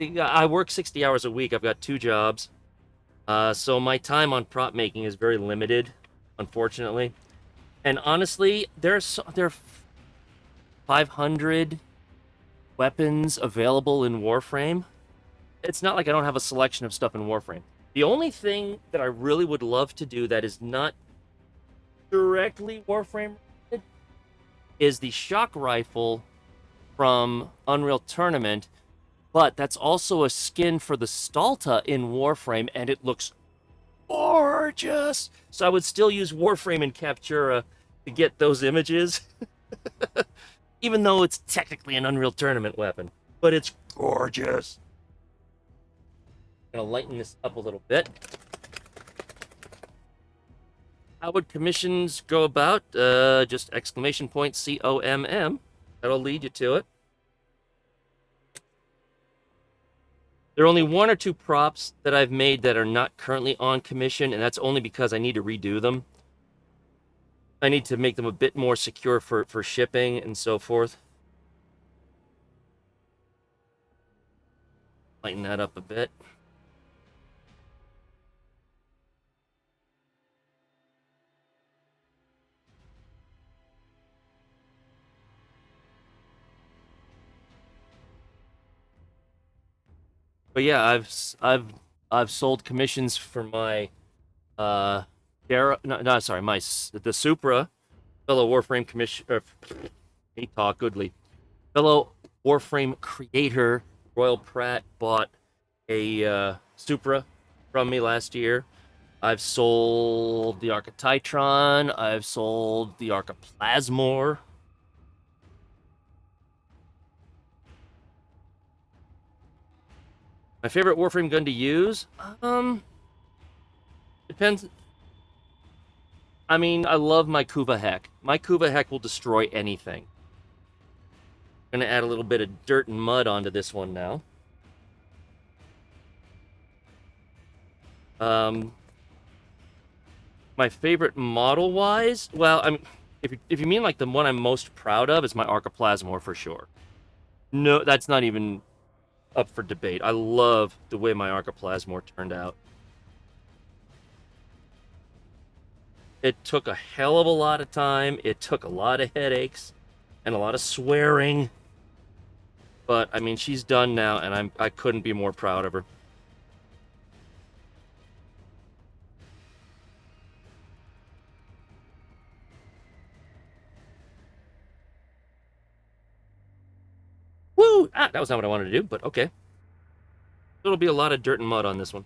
I work 60 hours a week. I've got 2 jobs. So my time on prop making is very limited, unfortunately. And honestly, there are 500 weapons available in Warframe. It's not like I don't have a selection of stuff in Warframe. The only thing that I really would love to do that is not directly Warframe related is the shock rifle from Unreal Tournament, but that's also a skin for the Stalta in Warframe, and it looks gorgeous. So I would still use Warframe and Captura to get those images, even though it's technically an Unreal Tournament weapon, but it's gorgeous. I'm gonna lighten this up a little bit. How would commissions go about? Just exclamation point COMM. That'll lead you to it. There are only 1 or 2 props that I've made that are not currently on commission, and that's only because I need to redo them. I need to make them a bit more secure for shipping and so forth. Lighten that up a bit. But yeah, I've sold commissions for my the Supra fellow Warframe commission. He talk goodly. Fellow Warframe creator Royal Pratt bought a Supra from me last year. I've sold the Arca Titron. I've sold the Arca Plasmor. My favorite Warframe gun to use? Depends. I mean, I love my Kuva Heck. My Kuva Heck will destroy anything. I'm gonna add a little bit of dirt and mud onto this one now. My favorite model-wise? Well, I mean, if you mean like the one I'm most proud of, it's my Arca Plasmor for sure. No, that's not even up for debate. I love the way my Arca Plasmor turned out. It took a hell of a lot of time. It took a lot of headaches and a lot of swearing. But I mean, she's done now, and I couldn't be more proud of her. Woo! Ah, that was not what I wanted to do, but okay. There'll be a lot of dirt and mud on this one.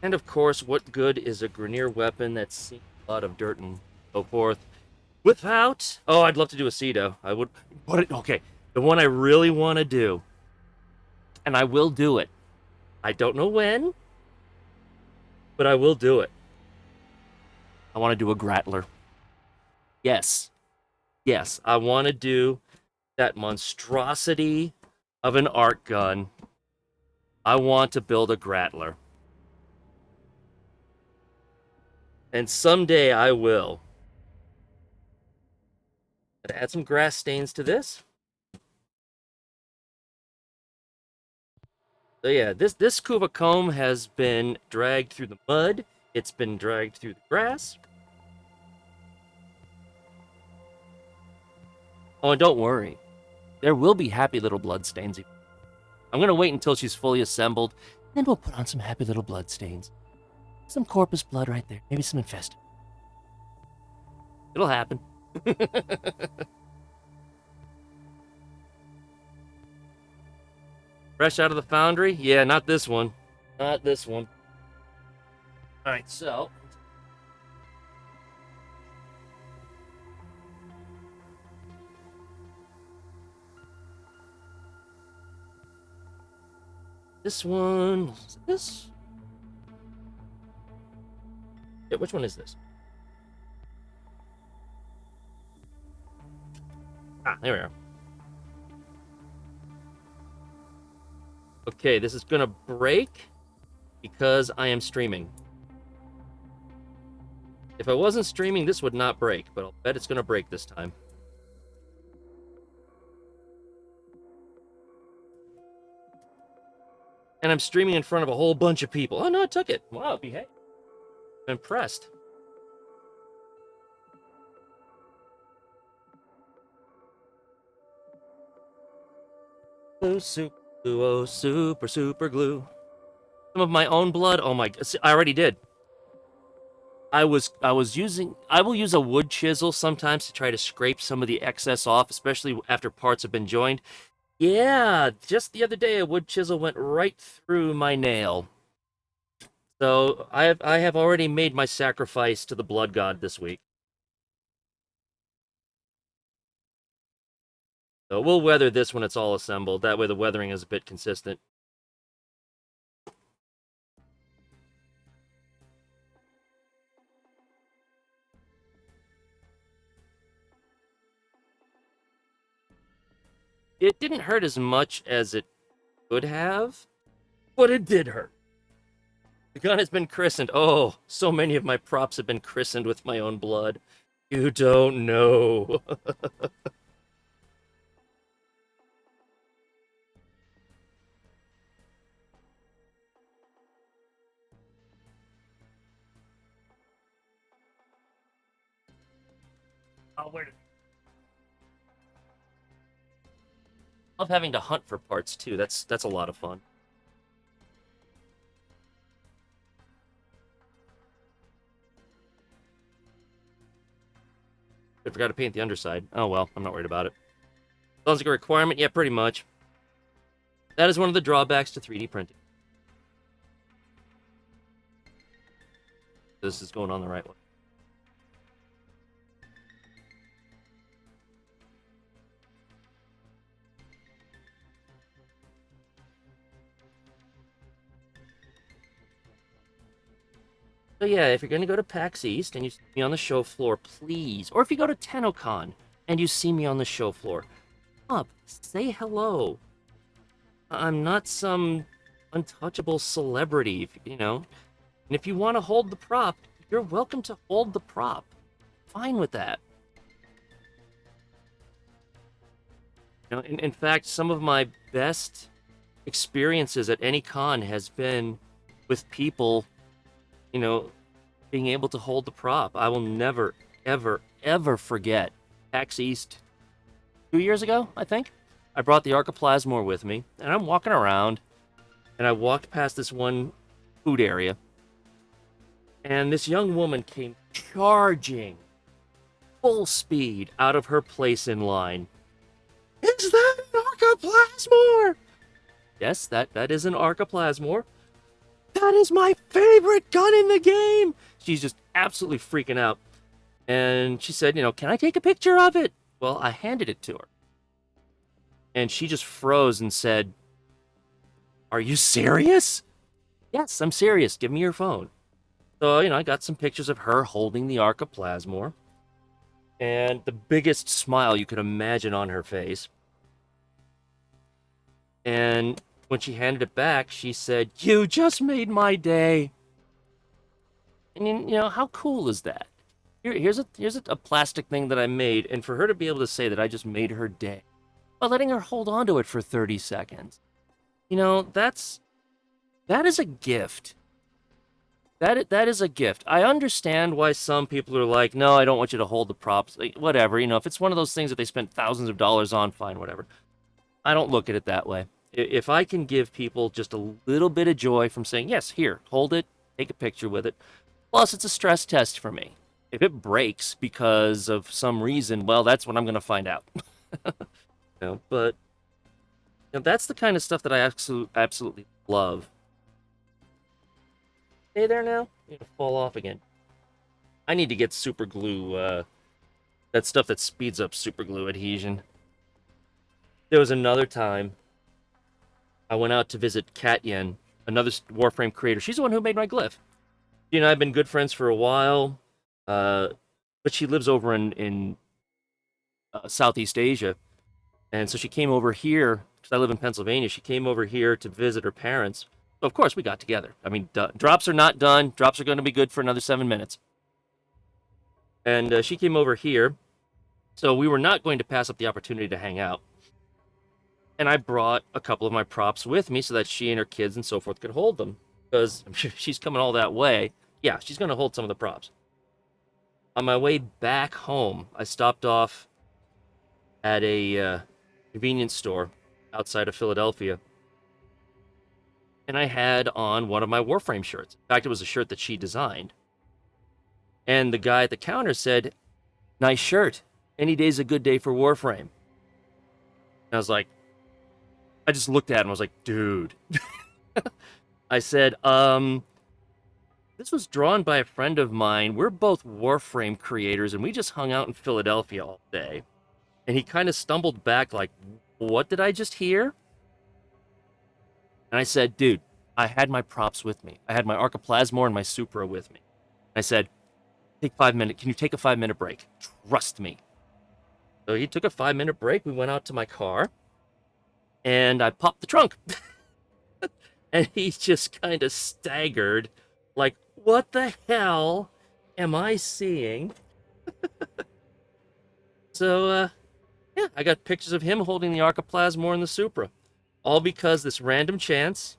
And of course, what good is a Grineer weapon that's seen a lot of dirt and so forth? Without... Oh, I'd love to do a Cedo. I would... Okay, the one I really want to do, and I will do it. I don't know when, but I will do it. I want to do a Grattler. Yes. Yes, I want to do that monstrosity of an art gun. I want to build a Grattler. And someday I will. Add some grass stains to this. So yeah, this Kuva Kohm has been dragged through the mud. It's been dragged through the grass. Oh, and don't worry. There will be happy little bloodstains. I'm going to wait until she's fully assembled, then we'll put on some happy little bloodstains. Some corpus blood right there. Maybe some infested. It'll happen. Fresh out of the foundry? Yeah, not this one. Not this one. Alright, so... This one. Is it this? Yeah, which one is this? Ah, there we are. Okay, this is gonna break because I am streaming. If I wasn't streaming, this would not break, but I'll bet it's gonna break this time. And I'm streaming in front of a whole bunch of people. Oh no, it took it. Wow, behave. I'm impressed. Glue, super glue, oh, super glue. Some of my own blood. Oh my! I already did. I will use a wood chisel sometimes to try to scrape some of the excess off, especially after parts have been joined. Yeah, just the other day a wood chisel went right through my nail. So I have already made my sacrifice to the blood god this week. So we'll weather this when it's all assembled. That way the weathering is a bit consistent. It didn't hurt as much as it could have, but it did hurt. The gun has been christened. Oh, so many of my props have been christened with my own blood. You don't know. Oh, where did... Love having to hunt for parts too. That's a lot of fun. I forgot to paint the underside. Oh well, I'm not worried about it. Sounds like a requirement. Yeah, pretty much. That is one of the drawbacks to 3D printing. This is going on the right way. So yeah, if you're going to go to PAX East and you see me on the show floor, please, or if you go to TennoCon and you see me on the show floor, up, say hello. I'm not some untouchable celebrity, you know. And if you want to hold the prop, you're welcome to hold the prop. Fine with that. You know, in fact, some of my best experiences at any con has been with people, you know, being able to hold the prop. I will never, ever, ever forget PAX East 2 years ago, I think. I brought the Archiplasmor with me, and I'm walking around, and I walked past this one food area, and this young woman came charging full speed out of her place in line. Is that an Archiplasmor? Yes, that is an Archiplasmor. That is my favorite gun in the game! She's just absolutely freaking out. And she said, you know, can I take a picture of it? Well, I handed it to her. And she just froze and said, are you serious? Yes, I'm serious. Give me your phone. So, you know, I got some pictures of her holding the Archiplasmor. And the biggest smile you could imagine on her face. And when she handed it back, she said, you just made my day. And you know, how cool is that? Here's a plastic thing that I made, and for her to be able to say that I just made her day by letting her hold on to it for 30 seconds. You know, that is a gift. That is a gift. I understand why some people are like, no, I don't want you to hold the props. Like, whatever, you know, if it's one of those things that they spent thousands of dollars on, fine, whatever. I don't look at it that way. If I can give people just a little bit of joy from saying, yes, here, hold it, take a picture with it. Plus, it's a stress test for me. If it breaks because of some reason, well, that's when I'm going to find out. You know, but you know, that's the kind of stuff that I absolutely love. Hey there now? You're gonna fall off again. I need to get super glue, that stuff that speeds up super glue adhesion. There was another time I went out to visit Katyen, another Warframe creator. She's the one who made my glyph. She and I have been good friends for a while, but she lives over in Southeast Asia. And so she came over here, because I live in Pennsylvania. She came over here to visit her parents. So of course, we got together. I mean, drops are not done. Drops are going to be good for another 7 minutes. And she came over here. So we were not going to pass up the opportunity to hang out. And I brought a couple of my props with me so that she and her kids and so forth could hold them. Because I'm sure she's coming all that way. Yeah, she's going to hold some of the props. On my way back home, I stopped off at a convenience store outside of Philadelphia. And I had on one of my Warframe shirts. In fact, it was a shirt that she designed. And the guy at the counter said, "Nice shirt. Any day's a good day for Warframe." And I was like, I just looked at him and was like, dude. I said, this was drawn by a friend of mine. We're both Warframe creators, and we just hung out in Philadelphia all day. And he kind of stumbled back like, what did I just hear? And I said, dude, I had my props with me. I had my Archiplasmor and my Supra with me. I said, take 5 minutes. Can you take a 5-minute break? Trust me. So he took a 5-minute break. We went out to my car, and I popped the trunk. And he just kind of staggered, like, what the hell am I seeing? So, yeah, I got pictures of him holding the Archiplasmor and the Supra. All because this random chance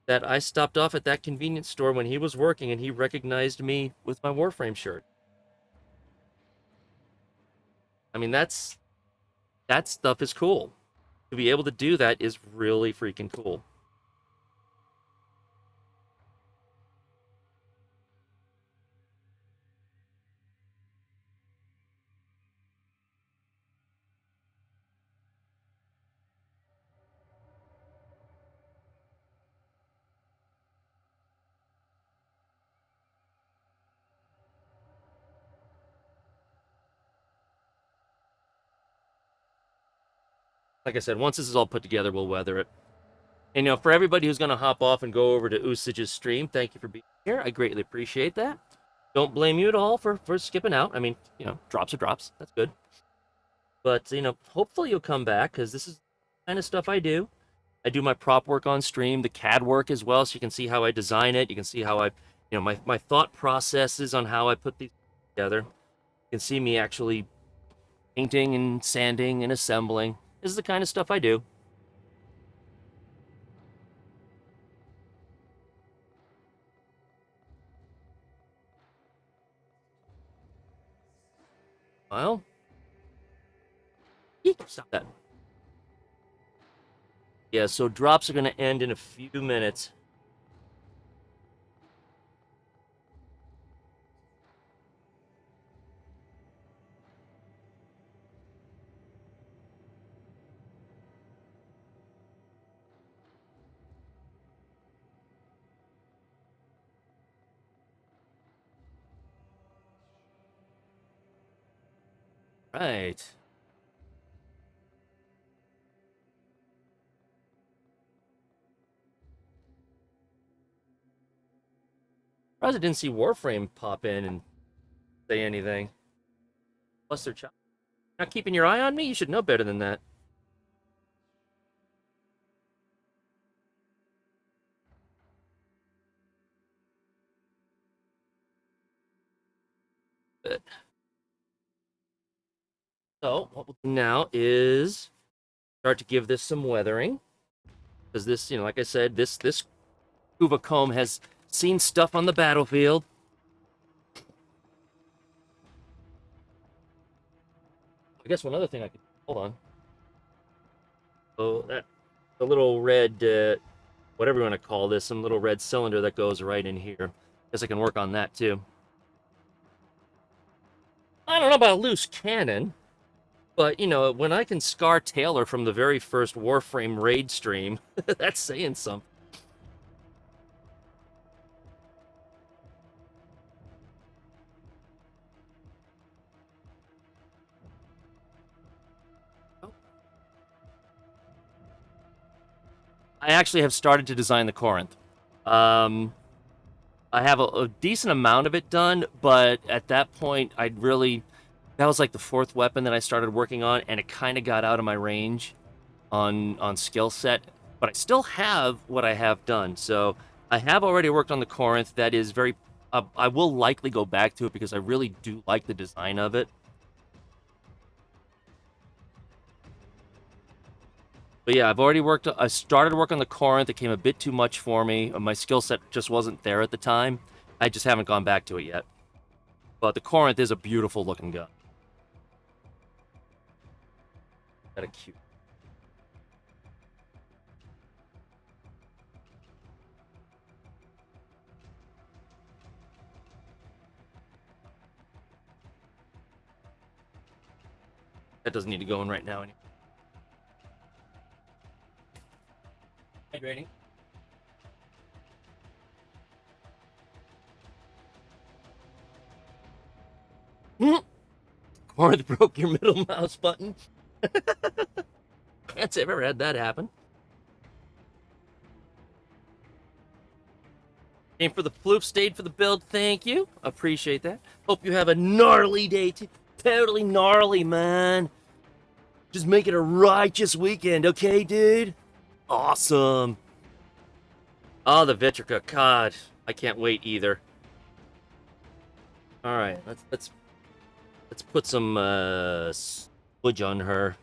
that I stopped off at that convenience store when he was working and he recognized me with my Warframe shirt. I mean, that stuff is cool. To be able to do that is really freaking cool. Like I said, once this is all put together, we'll weather it. And, for everybody who's going to hop off and go over to Usage's stream, thank you for being here. I greatly appreciate that. Don't blame you at all for skipping out. I mean, drops are drops. That's good. But, hopefully you'll come back, because this is the kind of stuff I do. I do my prop work on stream, the CAD work as well, so you can see how I design it. You can see how my thought processes on how I put these together. You can see me actually painting and sanding and assembling. This is the kind of stuff I do. Well, eek, stop that. Yeah, so drops are going to end in a few minutes. Right. I didn't see Warframe pop in and say anything. Plus, they're not keeping your eye on me? You should know better than that. But, so, what we'll do now is start to give this some weathering. Because this, like I said, this Kuva Kohm has seen stuff on the battlefield. I guess one other thing I could... Hold on. So, the little red... whatever you want to call this, some little red cylinder that goes right in here. Guess I can work on that too. I don't know about a loose cannon, but when I can scar Taylor from the very first Warframe raid stream, that's saying something. I actually have started to design the Corinth. I have a decent amount of it done, but at that point, that was like the fourth weapon that I started working on, and it kind of got out of my range on skill set. But I still have what I have done, so I have already worked on the Corinth. That is very. I will likely go back to it because I really do like the design of it. But yeah, I started work on the Corinth. It came a bit too much for me. My skill set just wasn't there at the time. I just haven't gone back to it yet. But the Corinth is a beautiful looking gun. Got a cute. That doesn't need to go in right now anymore. Hydrating. Corinth broke your middle mouse button. Can't say I've ever had that happen. Came for the floof, stayed for the build. Thank you. Appreciate that. Hope you have a gnarly day too. Totally gnarly, man. Just make it a righteous weekend, okay, dude? Awesome. Oh, the Vitrica. God, I can't wait either. All right, let's put some smudge on her.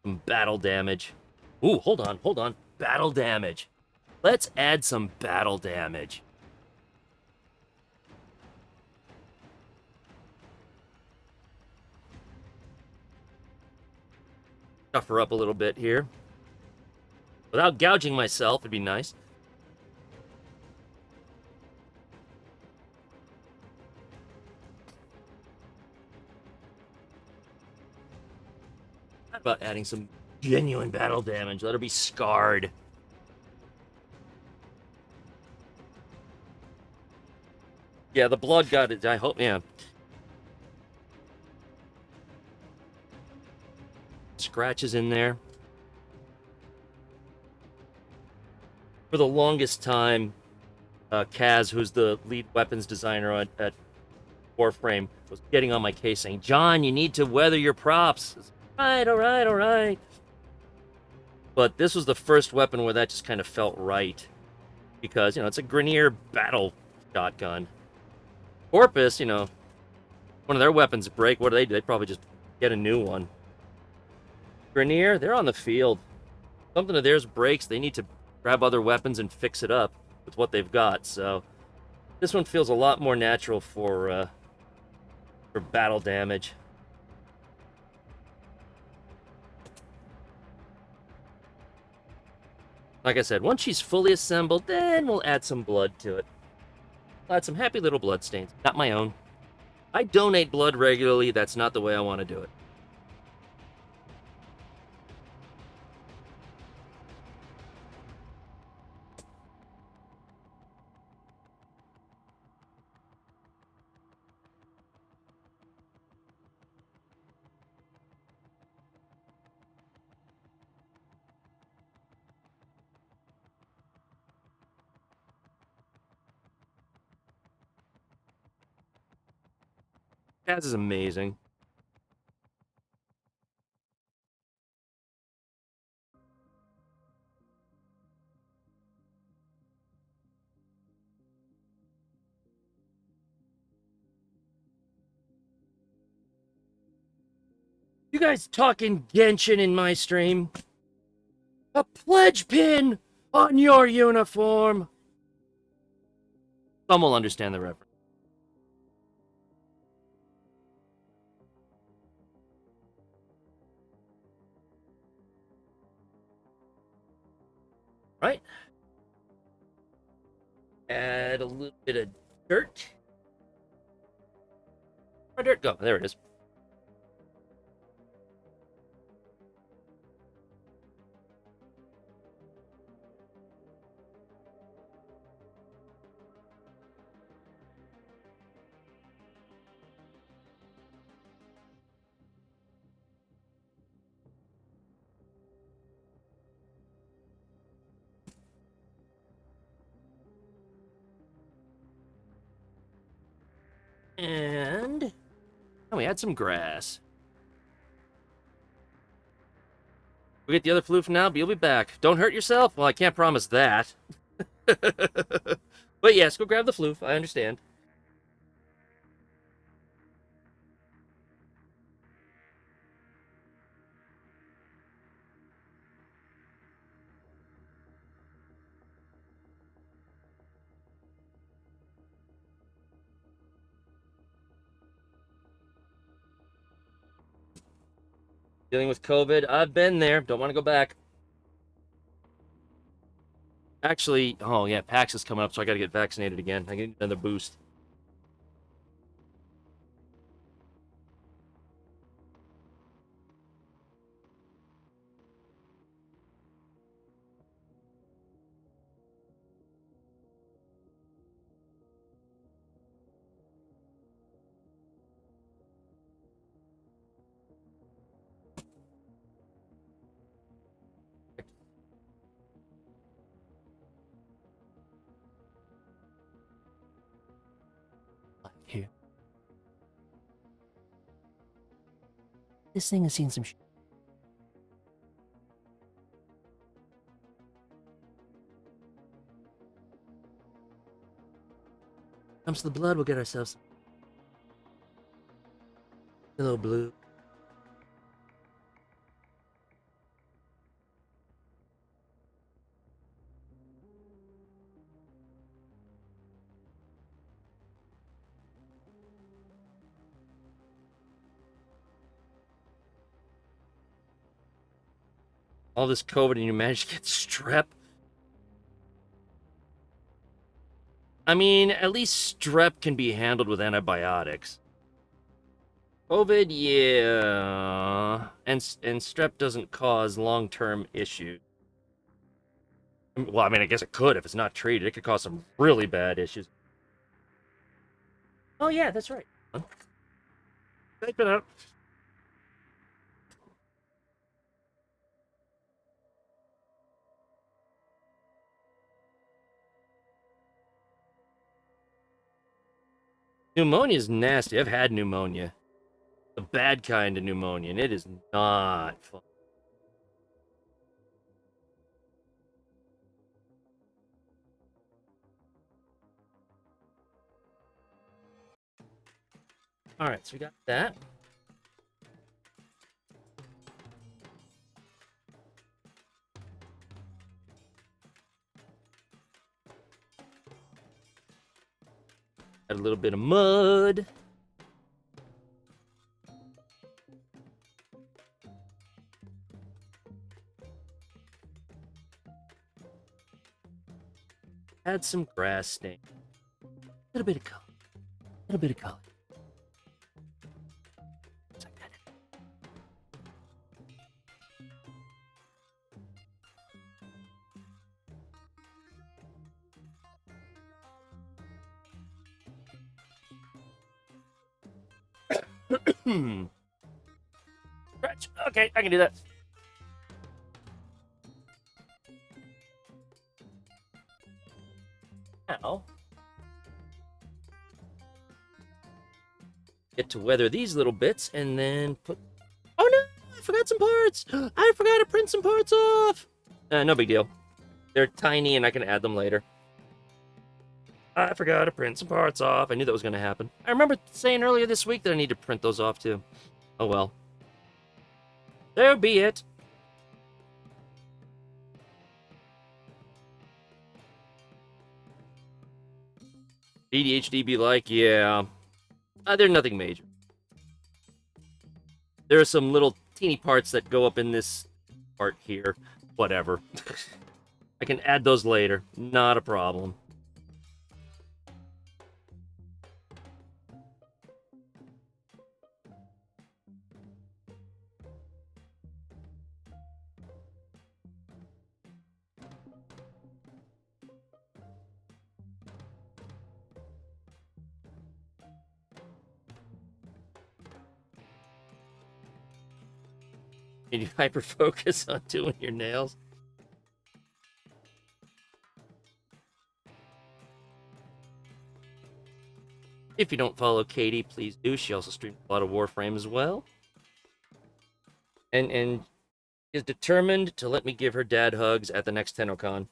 Some battle damage. Ooh, hold on. Battle damage. Let's add some battle damage. Tough her up a little bit here. Without gouging myself, it'd be nice. How about adding some genuine battle damage? Let her be scarred. Yeah, the blood got it. I hope, yeah. Scratches in there. For the longest time, Kaz, who's the lead weapons designer at Warframe, was getting on my case saying, John, you need to weather your props. All right. But this was the first weapon where that just kind of felt right. Because, it's a Grenier battle shotgun. Corpus, one of their weapons break. What do? They probably just get a new one. Grenier, they're on the field. Something of theirs breaks, they need to grab other weapons and fix it up with what they've got. So this one feels a lot more natural for battle damage. Like I said, once she's fully assembled, then we'll add some blood to it. I'll add some happy little blood stains. Not my own. I donate blood regularly. That's not the way I want to do it. Kaz is amazing. You guys talking Genshin in my stream? A pledge pin on your uniform. Some will understand the reference. Right? Add a little bit of dirt. Where'd dirt go? There it is. And we had some grass. We get the other floof now, but you'll be back. Don't hurt yourself? Well, I can't promise that. But yes, go grab the floof. I understand. Dealing with COVID. I've been there. Don't want to go back. Actually, oh yeah, PAX is coming up, so I got to get vaccinated again. I get another boost. Here. This thing has seen some shit. Comes to the blood, we'll get ourselves a little blue. All this COVID and you managed to get strep. I mean, at least strep can be handled with antibiotics. COVID, yeah. And strep doesn't cause long-term issues. Well, I mean, I guess it could if it's not treated. It could cause some really bad issues. Oh, yeah, that's right. Type it out. Pneumonia is nasty. I've had pneumonia. The bad kind of pneumonia, and it is not fun. Alright, so we got that. Add a little bit of mud. Add some grass stain. A little bit of color. A little bit of color. Just like that. Scratch. Okay, I can do that. Now, get to weather these little bits and then put... Oh no! I forgot some parts! I forgot to print some parts off! No big deal. They're tiny and I can add them later. I forgot to print some parts off. I knew that was going to happen. I remember saying earlier this week that I need to print those off too. Oh well. There be it. ADHD be like, yeah. They're nothing major. There are some little teeny parts that go up in this part here. Whatever. I can add those later. Not a problem. Can you hyper focus on doing your nails? If you don't follow Katie, please do. She also streams a lot of Warframe as well. And is determined to let me give her dad hugs at the next TennoCon.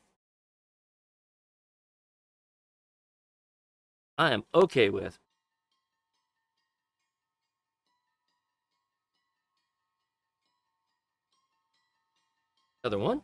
I am okay with. Another one?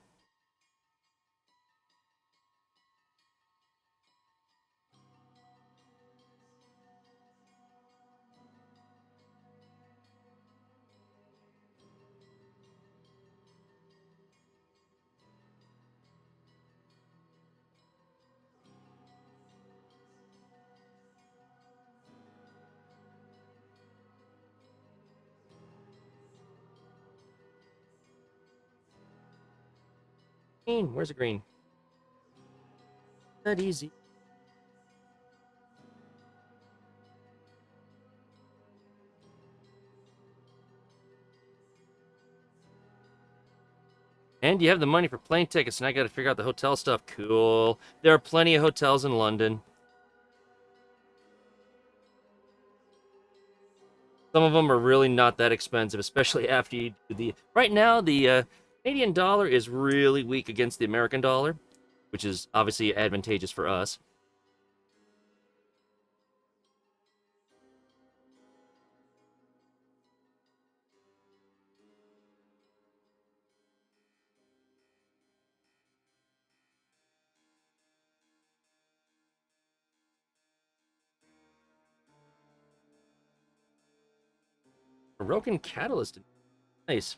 Green. Where's the green? That easy. And you have the money for plane tickets, and I gotta figure out the hotel stuff. Cool. There are plenty of hotels in London. Some of them are really not that expensive, especially after you do the... Right now, the Canadian dollar is really weak against the American dollar, which is obviously advantageous for us. Broken catalyst. Nice.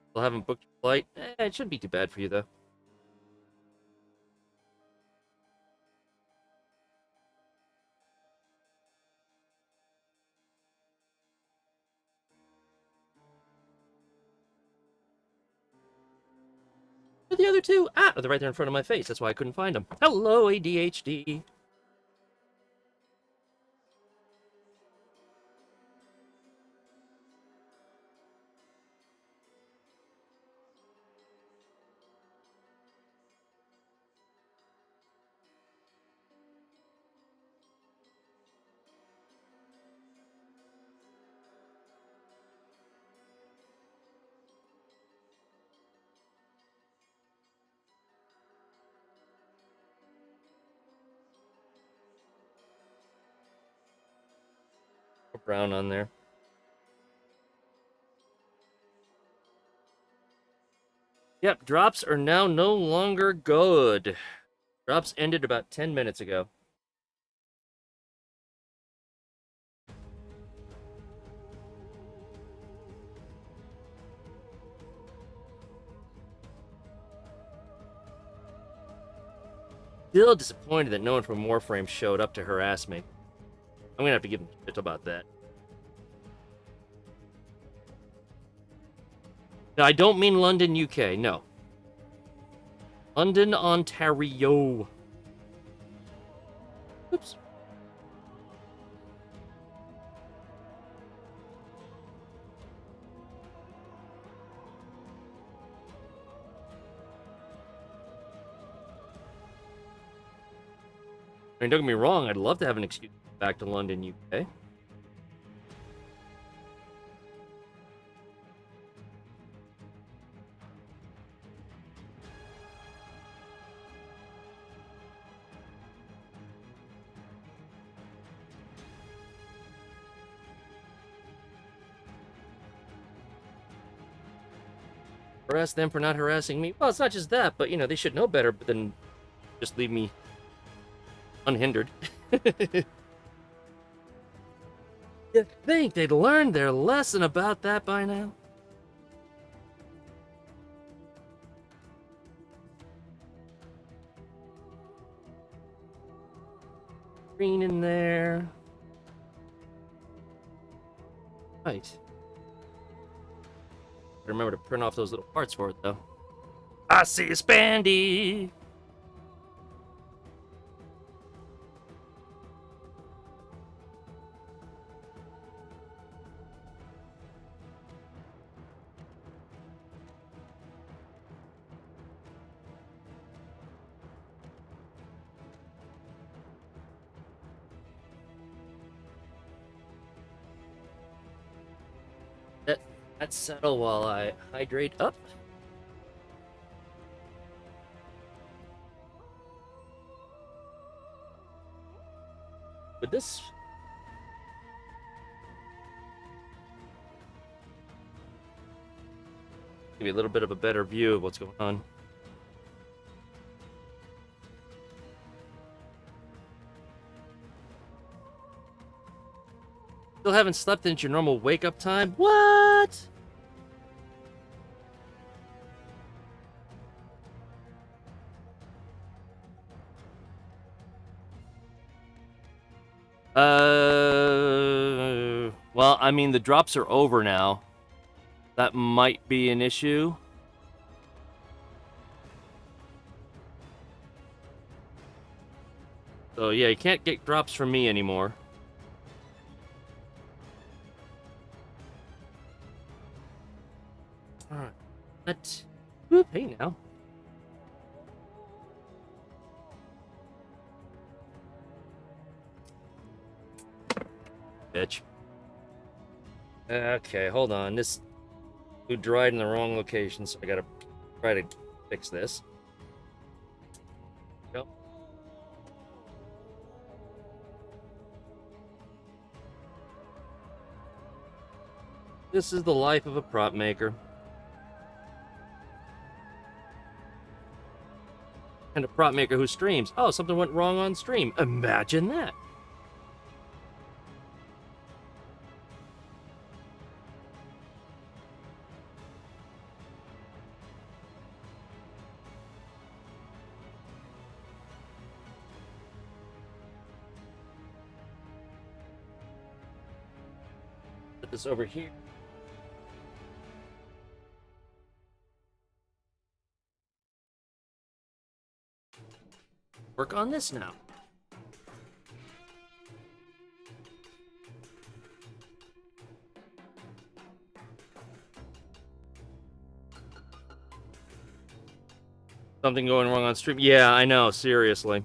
Still haven't booked your flight. It shouldn't be too bad for you, though. But the other two? Ah, they're right there in front of my face. That's why I couldn't find them. Hello, ADHD. Brown on there. Yep, drops are now no longer good. Drops ended about 10 minutes ago. Still disappointed that no one from Warframe showed up to harass me. I'm gonna have to give them shit about that. No, I don't mean London, UK. No. London, Ontario. Oops. I mean, don't get me wrong, I'd love to have an excuse to go back to London, UK. Harass them for not harassing me. Well, it's not just that, but, you know, they should know better than just leave me unhindered. You think they'd learned their lesson about that by now? Green in there. Right. Remember to print off those little parts for it, though. I see a Spandy! Let's settle while I hydrate up. But this... give you a little bit of a better view of what's going on. Still haven't slept into your normal wake-up time? What? Well, I mean, the drops are over now. That might be an issue. So yeah, you can't get drops from me anymore. Alright. What? Whoop, hey now. Bitch. Okay, hold on. This food dried in the wrong location, so I gotta try to fix this. Yep. This is the life of a prop maker. And a prop maker who streams. Oh, something went wrong on stream. Imagine that. Put this over here. Work on this now. Something going wrong on stream? Yeah, I know, seriously.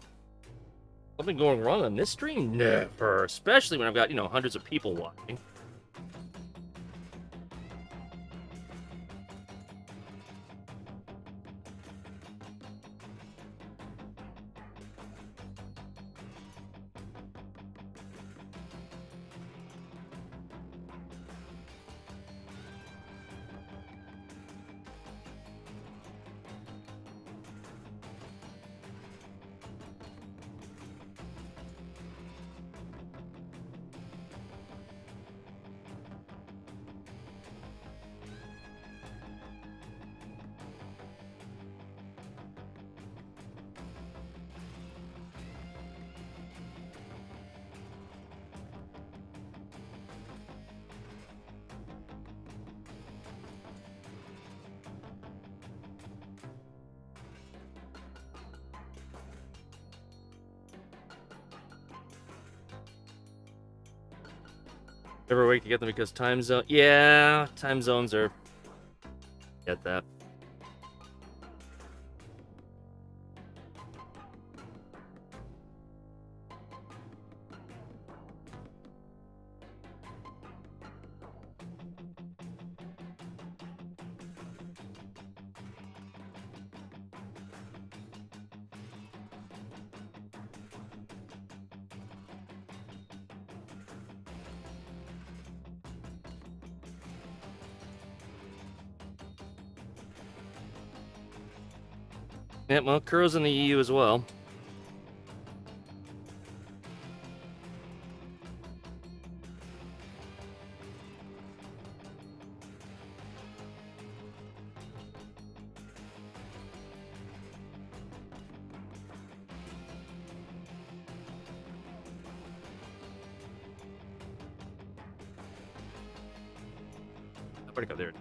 Something going wrong on this stream? Never. Especially when I've got, hundreds of people watching. Every week to get them because time zone. Yeah, time zones are. Get that. Yeah, well, Kuro's in the EU as well. Where'd it go? There.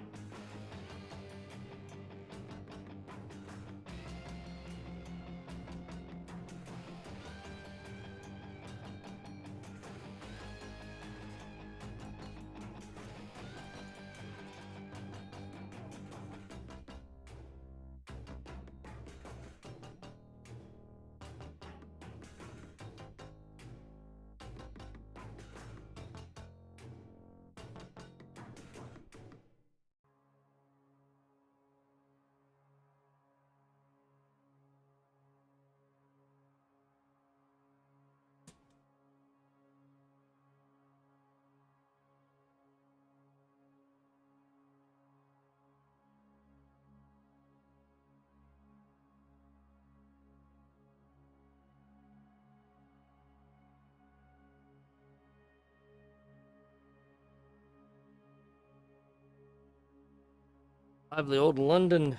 Lively old London.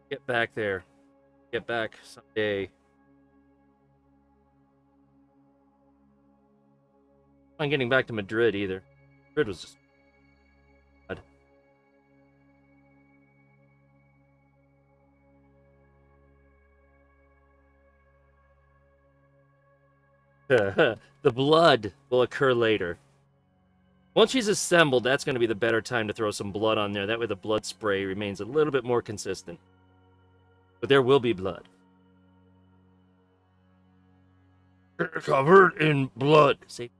Get back there. Get back someday. I'm getting back to Madrid either. Madrid was just bad. The blood will occur later. Once she's assembled, that's going to be the better time to throw some blood on there. That way the blood spray remains a little bit more consistent. But there will be blood. Covered in blood. See?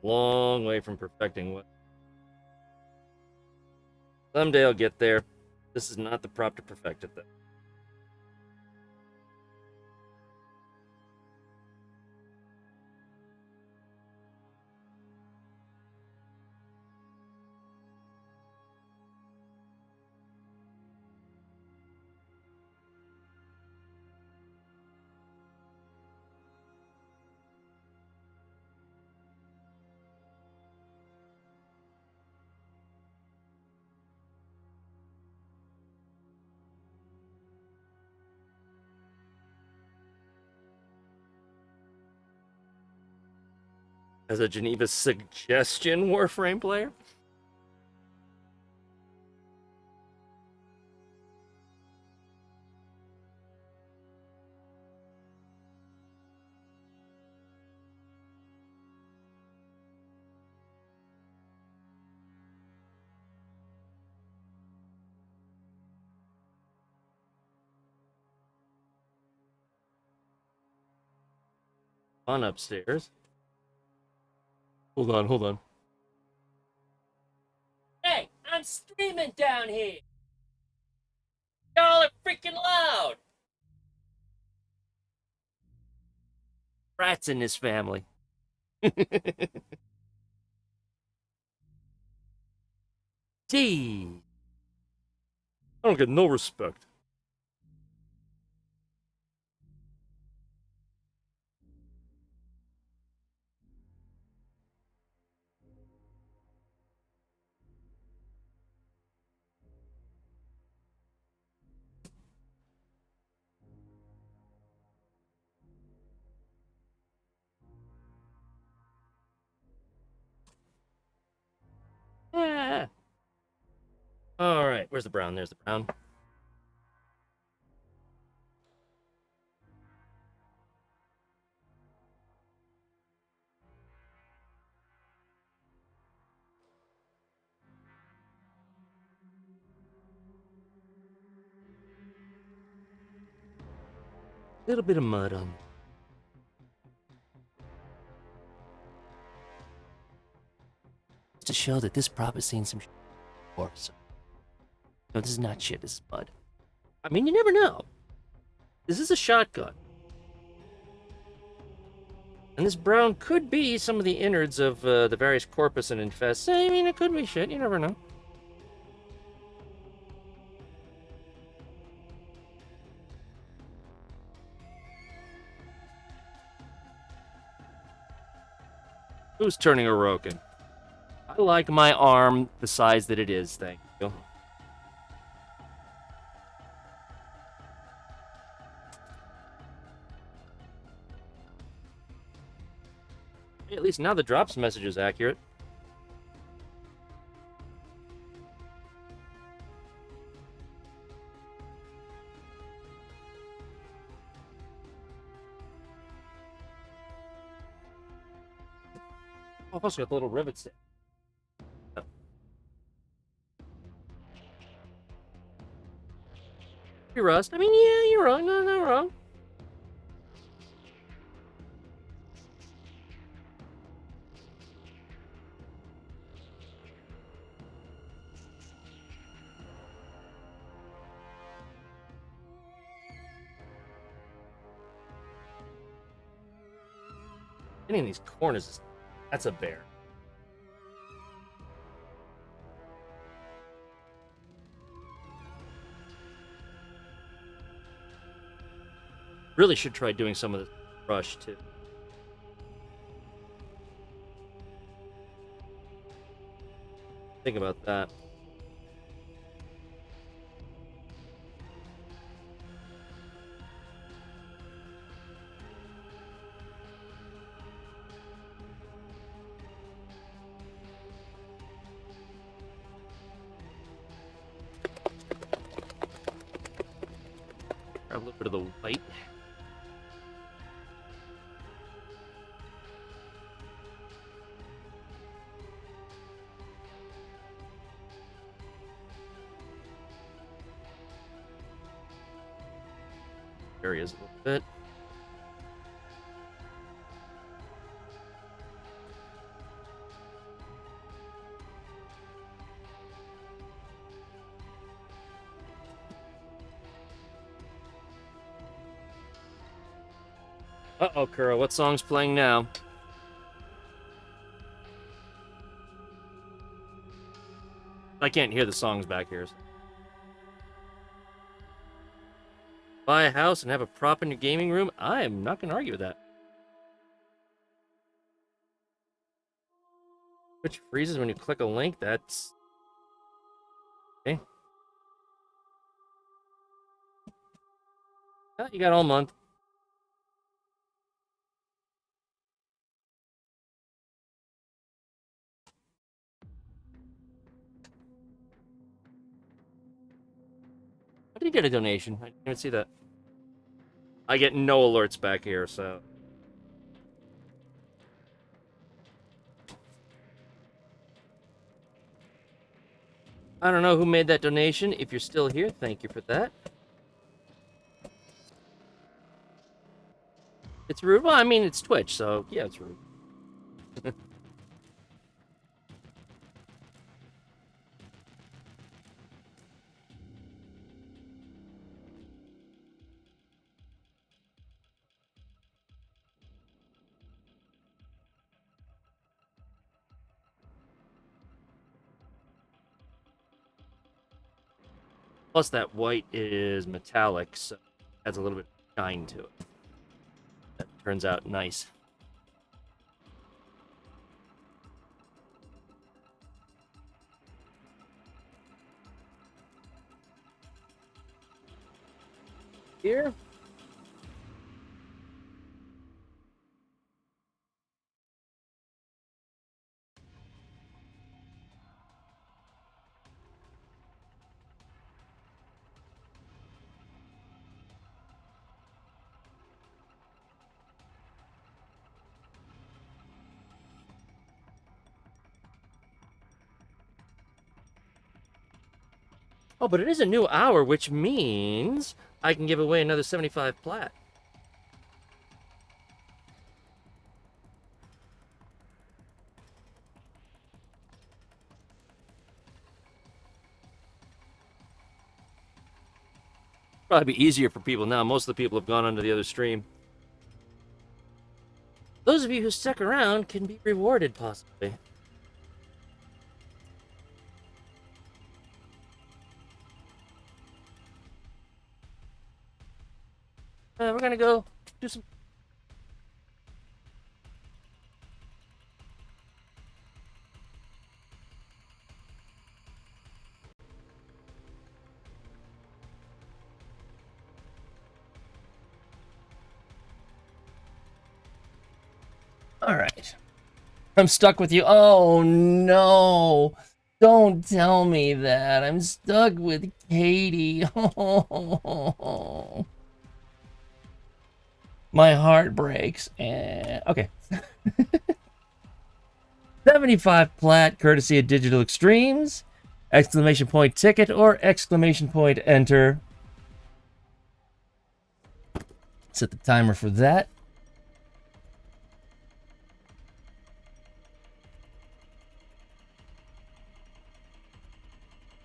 A long way from perfecting what. Someday I'll get there. This is not the prop to perfect it, though. As a Geneva suggestion, Warframe player? On upstairs. Hold on. Hey, I'm streaming down here. Y'all are freaking loud. Rats in this family. Gee. I don't get no respect. Yeah. All right, where's the brown? There's the brown. Little bit of mud on. To show that this prop has seen some shit before. So. No, this is not shit. This is mud. I mean, you never know. This is a shotgun. And this brown could be some of the innards of the various corpus and infest. I mean, it could be shit. You never know. Who's turning a Roken? I like my arm the size that it is, thank you. Hey, at least now the drops message is accurate. Oh, I've also got the little rivets there. rust. I mean, yeah, you're wrong. No, not wrong. Getting these corners is... That's a bear. Really should try doing some of the brush too. Think about that. Grab a little bit of the white. Areas a little bit. Uh-oh, Kuro, what song's playing now? I can't hear the songs back here. So. Buy a house and have a prop in your gaming room? I am not going to argue with that. Twitch freezes when you click a link. That's... Okay. Oh, you got all month. How did you get a donation? I didn't even see that. I get no alerts back here, so... I don't know who made that donation. If you're still here, thank you for that. It's rude? Well, I mean, it's Twitch, so yeah, it's rude. Plus, that white is metallic, so it adds a little bit of shine to it. That turns out nice. Here. Oh, but it is a new hour, which means I can give away another 75 plat. Probably be easier for people now. Most of the people have gone onto the other stream. Those of you who stuck around can be rewarded, possibly. We're gonna go do some... All right. I'm stuck with you. Oh, no. Don't tell me that. I'm stuck with Katie. Oh. My heart breaks. And okay. 75 plat, courtesy of Digital Extremes. Exclamation point ticket or exclamation point enter. Set the timer for that.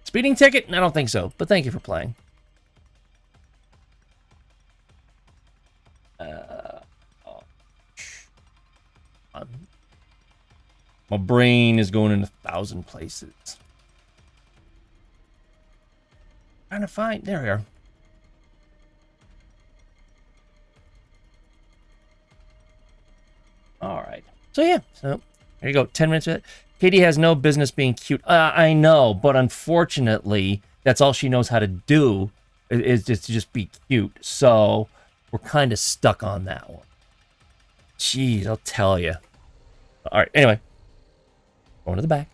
Speeding ticket? I don't think so, but thank you for playing. My brain is going in 1,000 places. Trying to find. There we are. All right. So yeah. So there you go. 10 minutes of it. Katie has no business being cute. I know, but unfortunately, that's all she knows how to do is just be cute. So we're kind of stuck on that one. Jeez, I'll tell you. All right. Anyway, going to the back.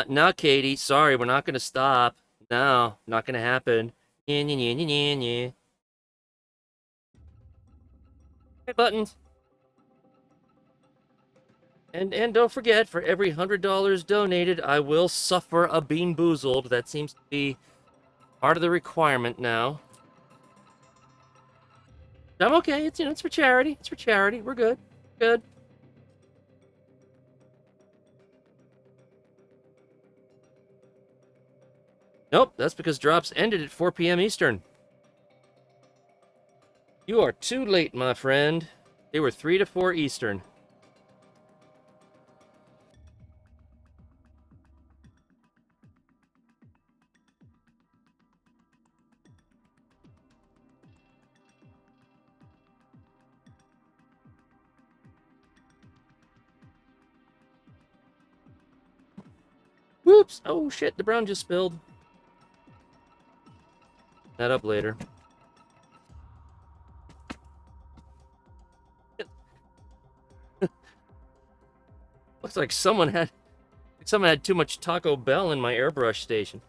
Nah, Katie. Sorry, we're not gonna stop. No, not gonna happen. Hey, buttons. And don't forget, for every $100 donated, I will suffer a bean boozled. That seems to be part of the requirement now. I'm okay. It's it's for charity. It's for charity. We're good. Good. Nope, that's because drops ended at 4 p.m. Eastern. You are too late, my friend. They were 3 to 4 Eastern. Whoops! Oh shit, the brown just spilled. That up later. Looks like someone had too much Taco Bell in my airbrush station.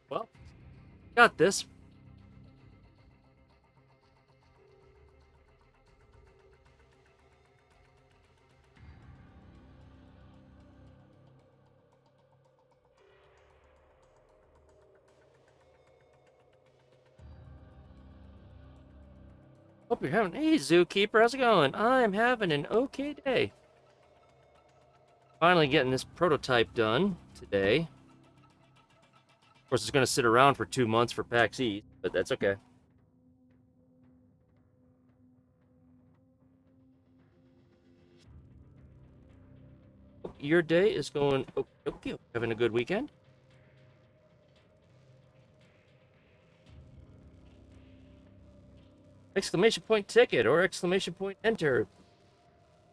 Well, got this. Hope you're having. Hey, Zookeeper, how's it going? I'm having an okay day. Finally getting this prototype done today. Of course, it's going to sit around for 2 months for PAX East, but that's okay. Hope your day is going okay. Having a good weekend. Exclamation point ticket or exclamation point enter.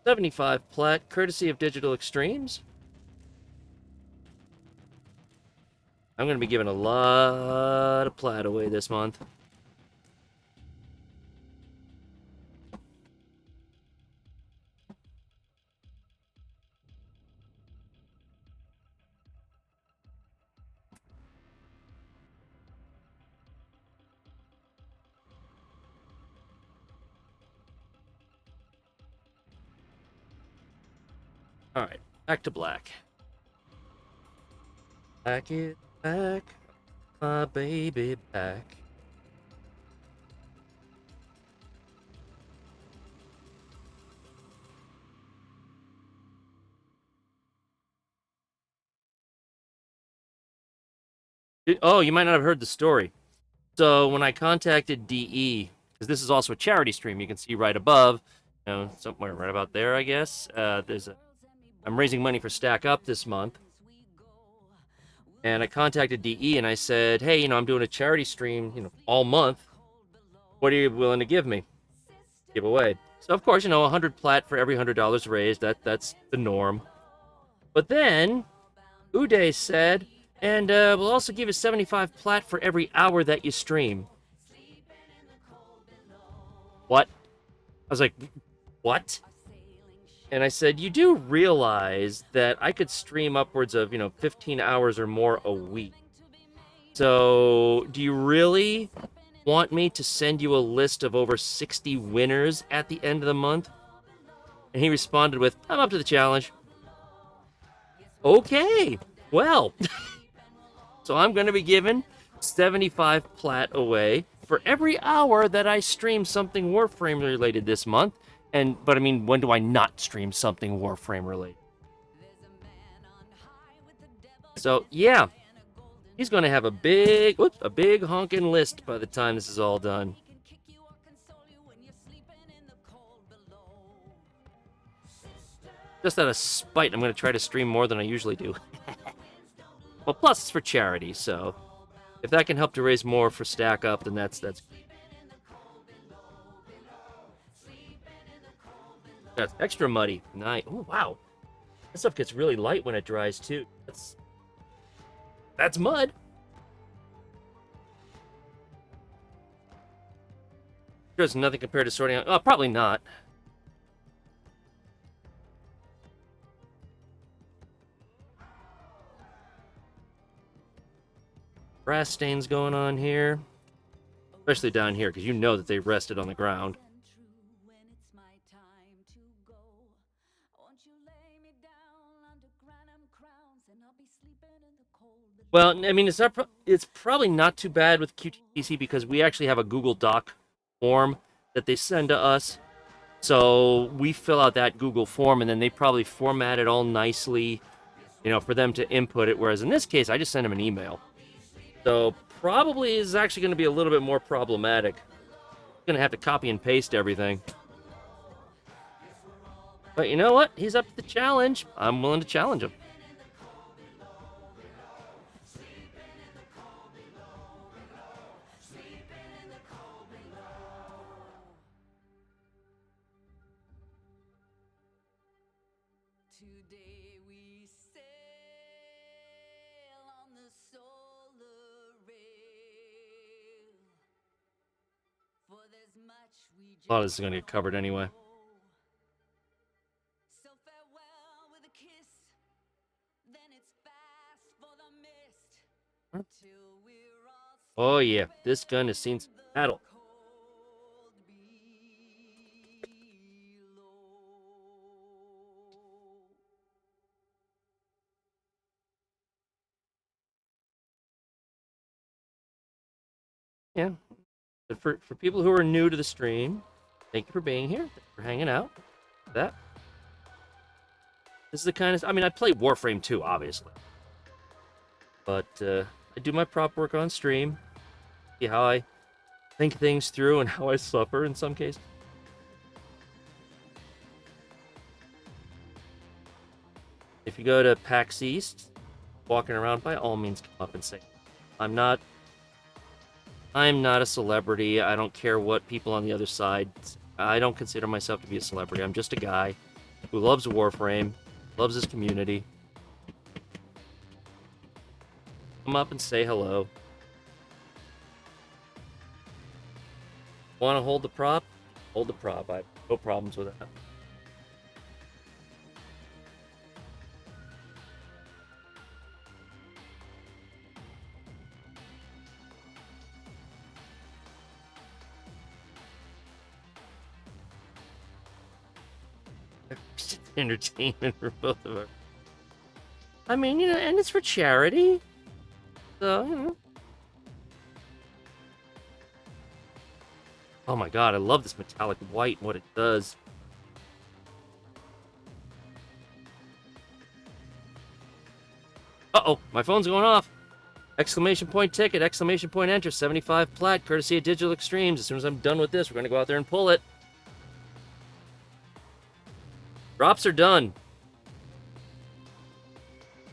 75 plat, courtesy of Digital Extremes. I'm going to be giving a lot of plat away this month. All right, back to black. Back it back, my baby back. Oh, you might not have heard the story. So when I contacted DE, because this is also a charity stream, you can see right above, somewhere right about there, I guess. I'm raising money for Stack Up this month, and I contacted DE and I said, hey, I'm doing a charity stream, all month. What are you willing to give me? Give away. So of course, 100 plat for every $100 raised. That's the norm. But then Uday said, and we'll also give you 75 plat for every hour that you stream. What? I was like, what? And I said, you do realize that I could stream upwards of, 15 hours or more a week. So, do you really want me to send you a list of over 60 winners at the end of the month? And he responded with, I'm up to the challenge. Okay, well, so I'm going to be giving 75 plat away for every hour that I stream something Warframe related this month. But I mean, when do I not stream something Warframe related? So yeah, he's going to have a big honking list by the time this is all done. Just out of spite, I'm going to try to stream more than I usually do. Well, plus it's for charity, so if that can help to raise more for Stack Up, then that's extra muddy. Nice. Oh wow, this stuff gets really light when it dries too. That's mud. There's nothing compared to sorting out. Oh, probably not. Grass stains going on here, especially down here, because that they rested on the ground. Well, I mean, it's probably not too bad with QTC because we actually have a Google Doc form that they send to us. So we fill out that Google form, and then they probably format it all nicely, for them to input it. Whereas in this case, I just send them an email. So probably is actually going to be a little bit more problematic. I'm going to have to copy and paste everything. But you know what? He's up to the challenge. I'm willing to challenge him. A lot of this is going to get covered anyway. Oh yeah, this gun has seen some battle. Yeah. But for people who are new to the stream, thank you for being here. Thank you for hanging out. This is the kind of... I mean, I play Warframe too, obviously. But I do my prop work on stream. See how I think things through and how I suffer in some cases. If you go to PAX East, walking around, by all means come up and say, I'm not a celebrity. I don't care what people on the other side... I don't consider myself to be a celebrity. I'm just a guy who loves Warframe, loves his community. Come up and say hello. Want to hold the prop? Hold the prop. I have no problems with that. Entertainment for both of us. I mean, and it's for charity. So, Oh my god, I love this metallic white and what it does. Uh-oh, my phone's going off. Exclamation point ticket, exclamation point enter, 75 plat, courtesy of Digital Extremes. As soon as I'm done with this, we're going to go out there and pull it. Drops are done.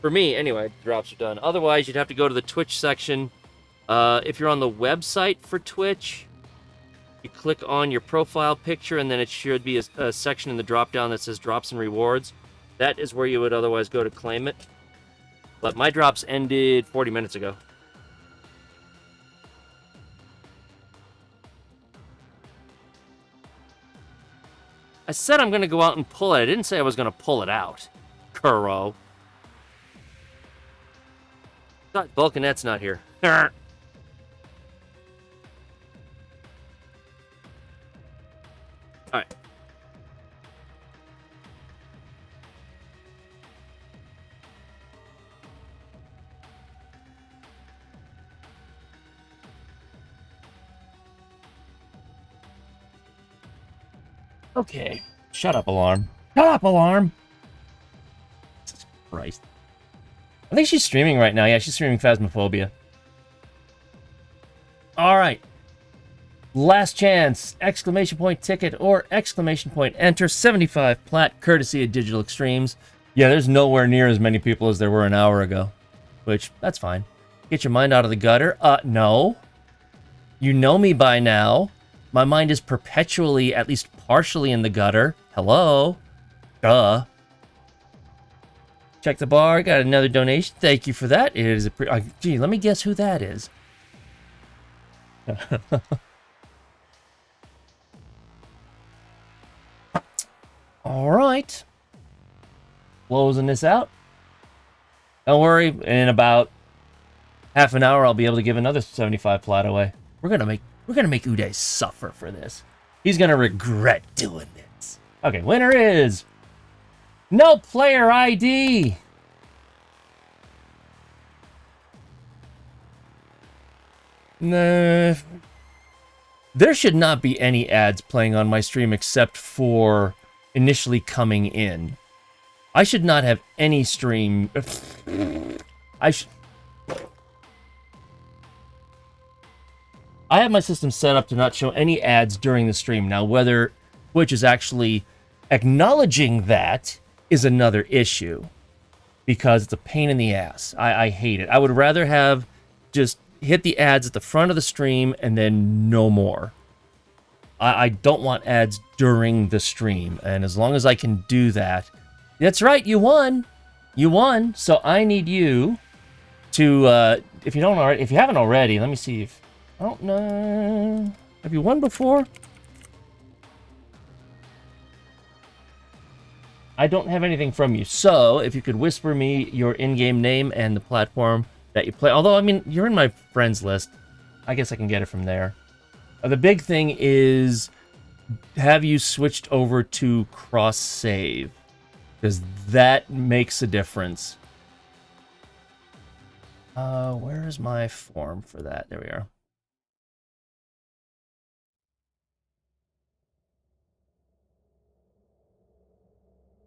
For me, anyway, drops are done. Otherwise, you'd have to go to the Twitch section. If you're on the website for Twitch, you click on your profile picture, and then it should be a section in the drop-down that says Drops and Rewards. That is where you would otherwise go to claim it. But my drops ended 40 minutes ago. I said I'm going to go out and pull it. I didn't say I was going to pull it out. Kuro. Vulcanette's not here. Alright. Okay. Shut up, alarm. Shut up, alarm! Jesus Christ. I think she's streaming right now. Yeah, she's streaming Phasmophobia. Alright. Last chance. Exclamation point ticket or exclamation point enter. 75 plat, courtesy of Digital Extremes. Yeah, there's nowhere near as many people as there were an hour ago. Which, that's fine. Get your mind out of the gutter. No. You know me by now. My mind is perpetually, at least partially in the gutter. Hello? Duh. Check the bar. Got another donation. Thank you for that. It is a gee, let me guess who that is. All right. Closing this out. Don't worry. In about half an hour, I'll be able to give another 75 plat away. We're gonna make Uday suffer for this. He's gonna regret doing this. Okay, winner is no player ID. Nah. There should not be any ads playing on my stream except for initially coming in. I should not have any stream. I have my system set up to not show any ads during the stream. Now, whether Twitch is actually acknowledging that is another issue, because it's a pain in the ass. I hate it. I would rather have just hit the ads at the front of the stream and then no more. I don't want ads during the stream, and as long as I can do that... That's right, you won! You won! So I need you to, if you haven't already, let me see if... I don't know... Have you won before? I don't have anything from you, so if you could whisper me your in-game name and the platform that you play... Although, I mean, you're in my friends list. I guess I can get it from there. The big thing is, have you switched over to cross-save? Because that makes a difference. Where is my form for that? There we are.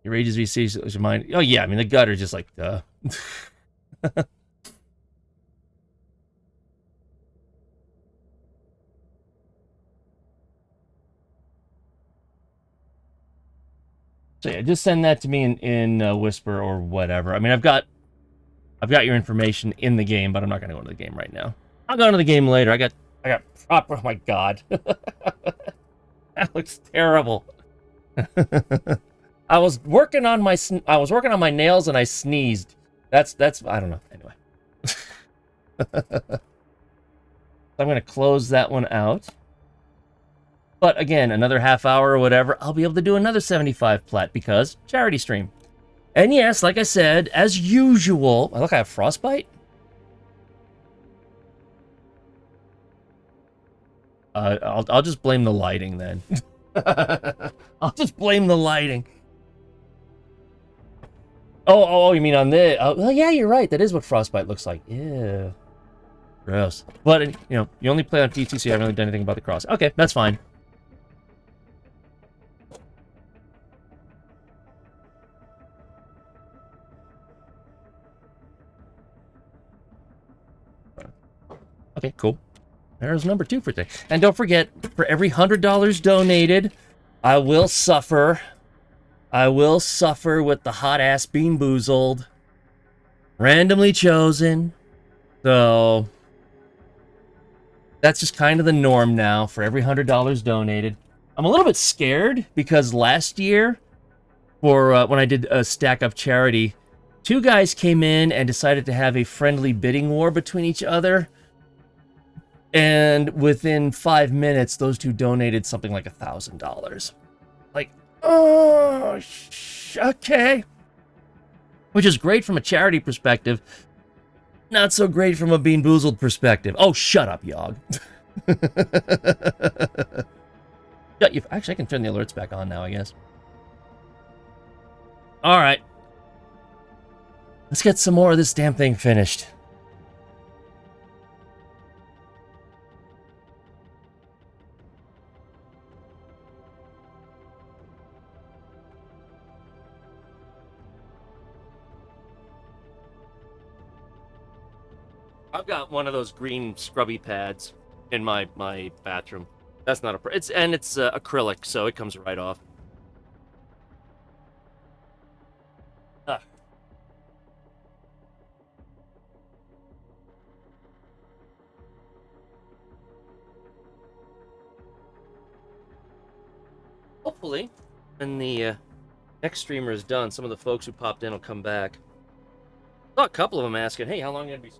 Your ages VC is your mind. Oh, yeah, I mean, the gutter just like, duh. So yeah, just send that to me in Whisper or whatever. I mean, I've got your information in the game, but I'm not gonna go into the game right now. I'll go into the game later. I got proper. Oh my god, that looks terrible. I was working on my nails and I sneezed. That's I don't know. Anyway, I'm gonna close that one out. But again, another half hour or whatever, I'll be able to do another 75 plat because charity stream. And yes, like I said, as usual, look, I have frostbite. I'll just blame the lighting then. I'll just blame the lighting. Oh, you mean on this? Oh, well, yeah, you're right. That is what frostbite looks like. Yeah. Gross. But, you know, you only play on PT, so you haven't really done anything about the cross. Okay, that's fine. Okay, cool. There's number 2 for today. And don't forget, for every $100 donated, I will suffer with the hot-ass Bean Boozled. Randomly chosen. So, that's just kind of the norm now for every $100 donated. I'm a little bit scared because last year, for when I did a Stack Up Charity, 2 guys came in and decided to have a friendly bidding war between each other. And within 5 minutes, those 2 donated something like $1,000. Like, oh, okay. Which is great from a charity perspective. Not so great from a Bean Boozled perspective. Oh, shut up, Yogg. Actually, I can turn the alerts back on now, I guess. Alright. Let's get some more of this damn thing finished. I've got one of those green scrubby pads in my bathroom. That's not a it's acrylic, so it comes right off. Ah. Hopefully, when the next streamer is done, some of the folks who popped in will come back. I saw a couple of them asking, "Hey, how long are you gonna be?"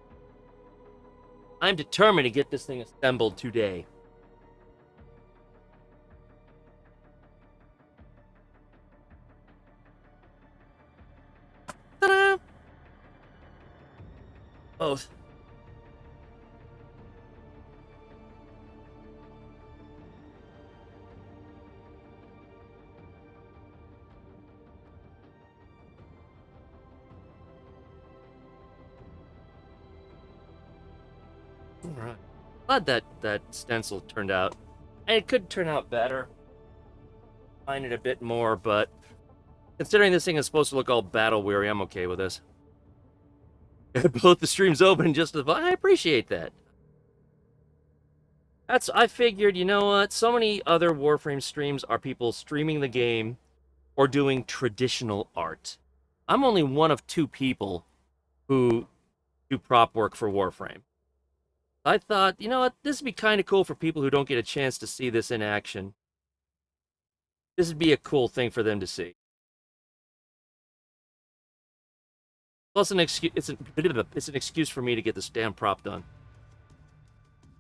I'm determined to get this thing assembled today. Ta-da! Both. Alright. Glad that stencil turned out. And it could turn out better. Find it a bit more, but considering this thing is supposed to look all battle weary, I'm okay with this. Both the streams open just as I appreciate that. I figured, you know what? So many other Warframe streams are people streaming the game or doing traditional art. I'm only one of 2 people who do prop work for Warframe. I thought, you know what? This would be kind of cool for people who don't get a chance to see this in action. This would be a cool thing for them to see. Plus, it's an excuse for me to get this damn prop done.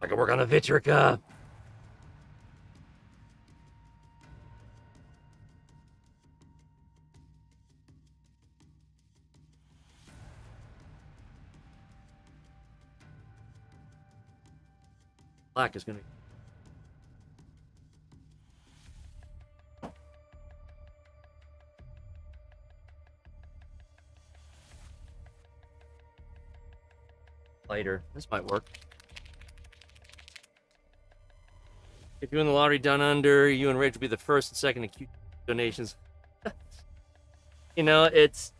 I can work on the Vitrica. Black is gonna. Lighter. This might work. If you win the lottery down under, you and Rage will be the first and second acute donations. You know, it's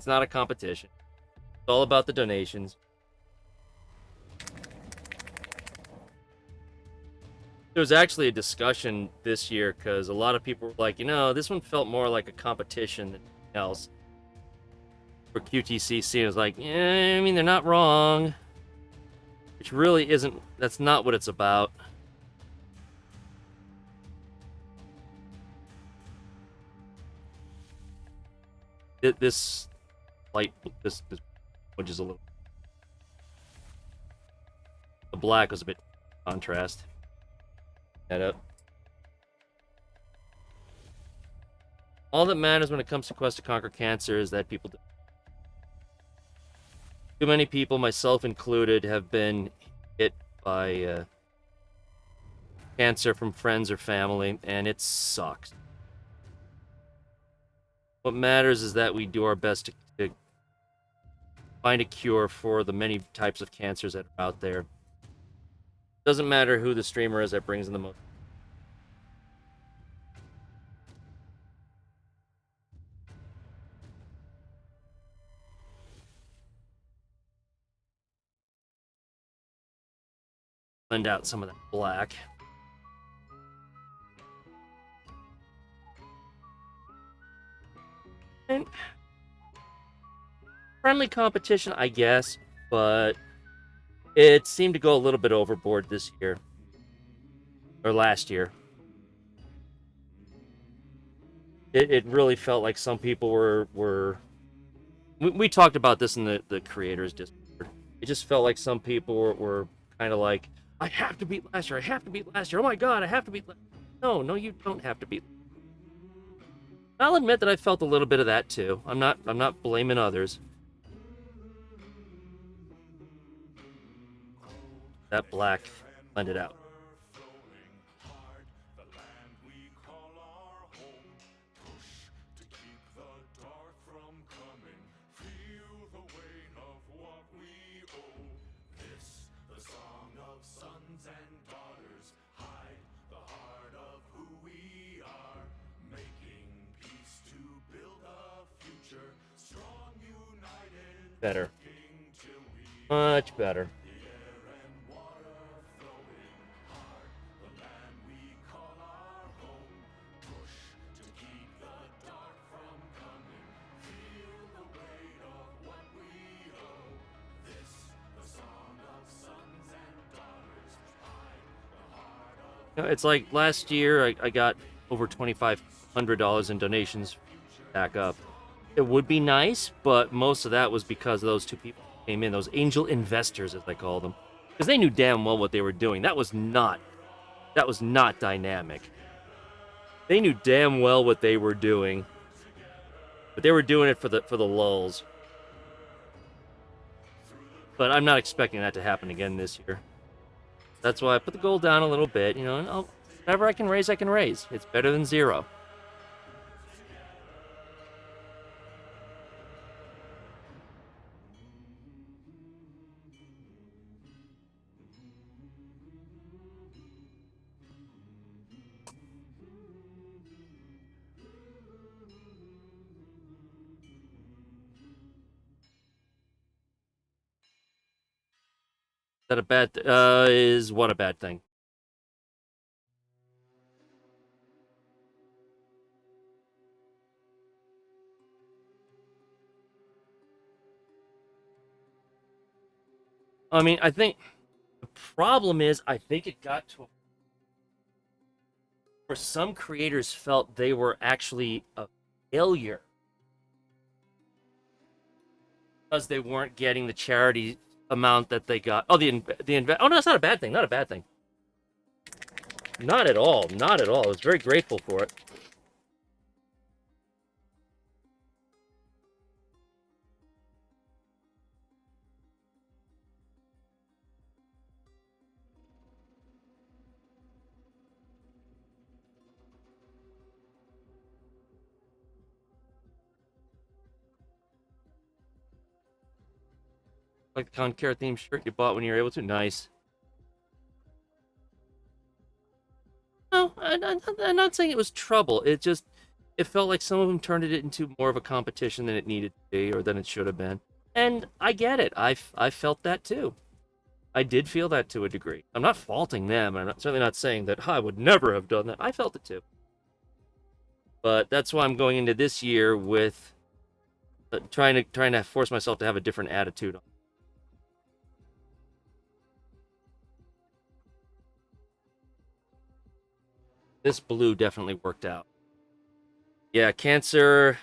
not a competition. It's all about the donations. There was actually a discussion this year because a lot of people were like, you know, this one felt more like a competition than anything else. For QTCC, it was like, yeah, I mean, they're not wrong. Which really isn't, that's not what it's about. This light, this which is a little. The black was a bit contrast. That up. All that matters when it comes to Quest to Conquer Cancer is that people. Too many people, myself included, have been hit by cancer from friends or family, and it sucks. What matters is that we do our best to find a cure for the many types of cancers that are out there. Doesn't matter who the streamer is that brings in the most. blend out some of that black. And friendly competition, I guess, but it seemed to go a little bit overboard this year. Or last year. It really felt like some people were we talked about this in the creators Discord. It just felt like some people were kind of like, I have to beat last year, I have to beat last year, oh my god, I have to beat last year. No, you don't have to beat. I'll admit that I felt a little bit of that too. I'm not blaming others. That black blended out. Better. Much better. It's like last year I got over $2,500 in donations back up. It would be nice, but most of that was because those two people came in, those angel investors, as they call them, because they knew damn well what they were doing. That was not dynamic. They knew damn well what they were doing, but they were doing it for the lulz. But I'm not expecting that to happen again this year. That's why I put the goal down a little bit, you know, and whatever I can raise, I can raise. It's better than zero. Is that a bad is what a bad thing? I mean, I think the problem is, I think it got to a where some creators felt they were actually a failure because they weren't getting the charity amount that they got. Oh, oh no, that's not a bad thing. Not a bad thing. Not at all. Not at all. I was very grateful for it. Like the Conquer theme shirt you bought when you were able to. Nice. No, I'm not saying it was trouble. It felt like some of them turned it into more of a competition than it needed to be, or than it should have been. And I get it. I felt that too. I did feel that to a degree. I'm not faulting them. I'm certainly not saying that I would never have done that. I felt it too. But that's why I'm going into this year with trying to force myself to have a different attitude on. This blue definitely worked out. Yeah, cancer.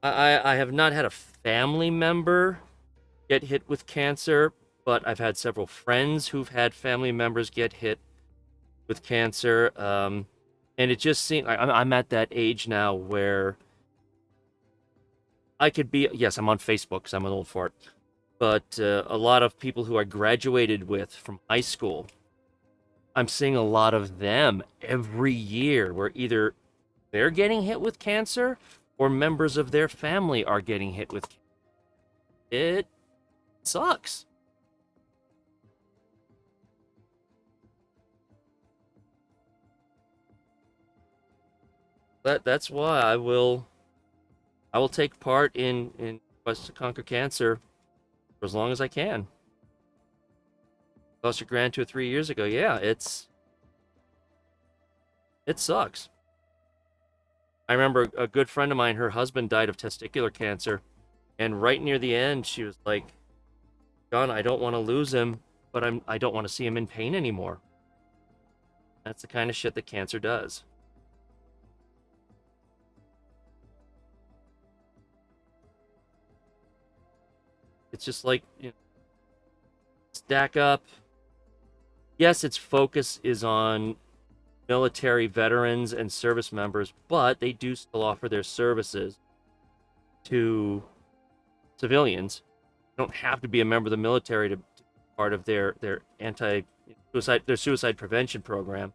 I have not had a family member get hit with cancer, but I've had several friends who've had family members get hit with cancer. And it just seemed like I'm at that age now where I could be. Yes, I'm on Facebook because I'm an old fart. But a lot of people who I graduated with from high school, I'm seeing a lot of them every year where either they're getting hit with cancer or members of their family are getting hit with cancer. It sucks. That's why I will take part in Quest to Conquer Cancer for as long as I can. Lost your grand 2 or 3 years ago. Yeah, it sucks. I remember a good friend of mine, her husband died of testicular cancer, and right near the end, she was like, John, I don't want to lose him, but I don't want to see him in pain anymore. That's the kind of shit that cancer does. It's just like, you know, stack up. Yes, its focus is on military veterans and service members, but they do still offer their services to civilians. You don't have to be a member of the military to be part of their suicide prevention program.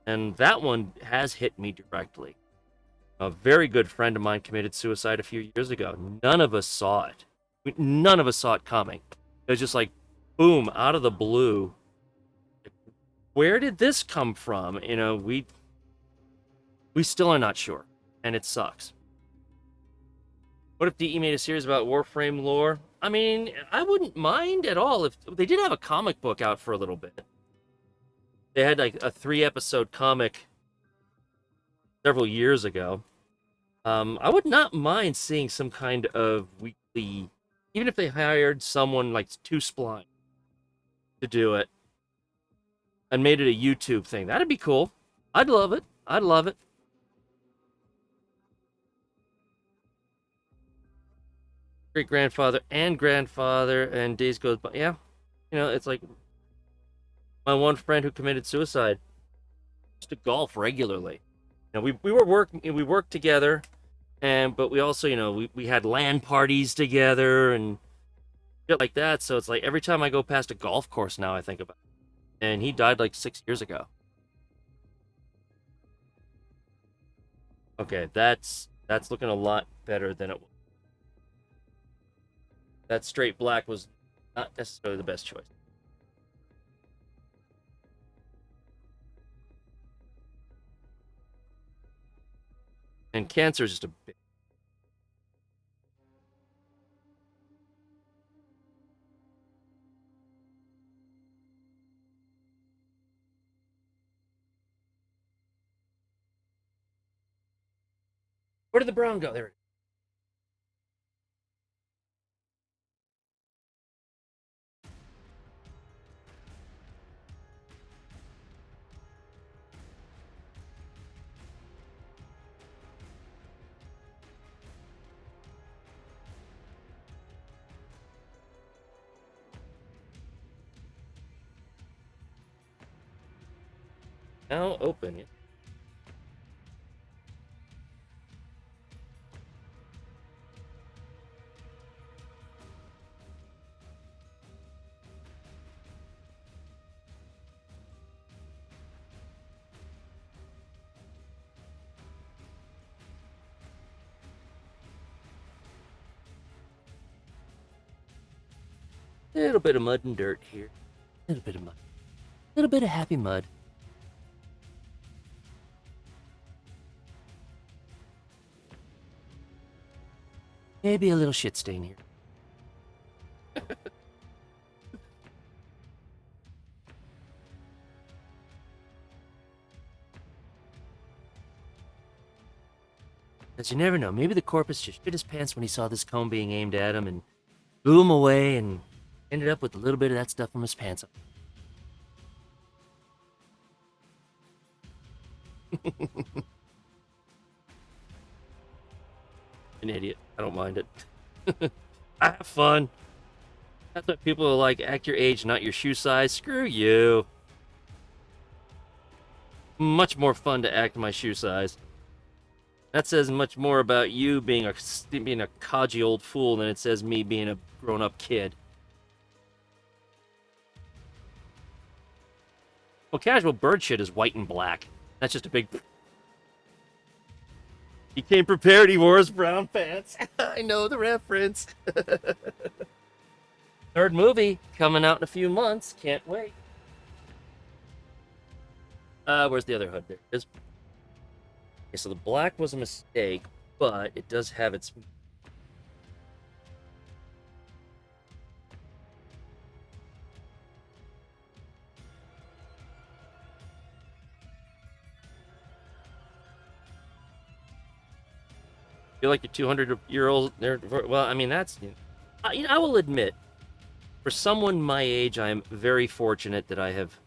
And that one has hit me directly. A very good friend of mine committed suicide a few years ago. None of us saw it. None of us saw it coming. It was just like, boom, out of the blue. Where did this come from? You know, we still are not sure, and it sucks. What if DE made a series about Warframe lore? I mean, I wouldn't mind at all if they did have a comic book out for a little bit. They had like a 3-episode comic several years ago. I would not mind seeing some kind of weekly, even if they hired someone like 2Spline to do it and made it a YouTube thing. That'd be cool. I'd love it. I'd love it. Great grandfather and grandfather, and days goes by. Yeah, you know, it's like my one friend who committed suicide used to golf regularly. You know, we worked together, but we also, you know, we had LAN parties together and shit like that. So it's like every time I go past a golf course now, I think about it. And he died like 6 years ago. Okay, that's looking a lot better than it was. That straight black was not necessarily the best choice. And cancer is just a bit. Where did the brown go? There it is. Now open it. A little bit of mud and dirt here. A little bit of mud. A little bit of happy mud. Maybe a little shit stain here. Because you never know. Maybe the corpus just shit his pants when he saw this comb being aimed at him and blew him away and ended up with a little bit of that stuff from his pants. An idiot. I don't mind it. I have fun. That's what people are like. Act your age, not your shoe size. Screw you. Much more fun to act my shoe size. That says much more about you being a codgy old fool than it says me being a grown-up kid. Well, casual bird shit is white and black. That's just a big... He came prepared, he wore his brown pants. I know the reference. Third movie coming out in a few months. Can't wait. Where's the other hood? There it is. Okay, so the black was a mistake, but it does have its... feel like you're 200-year-old there. Well, I mean, that's, I will admit, for someone my age, I am very fortunate that I have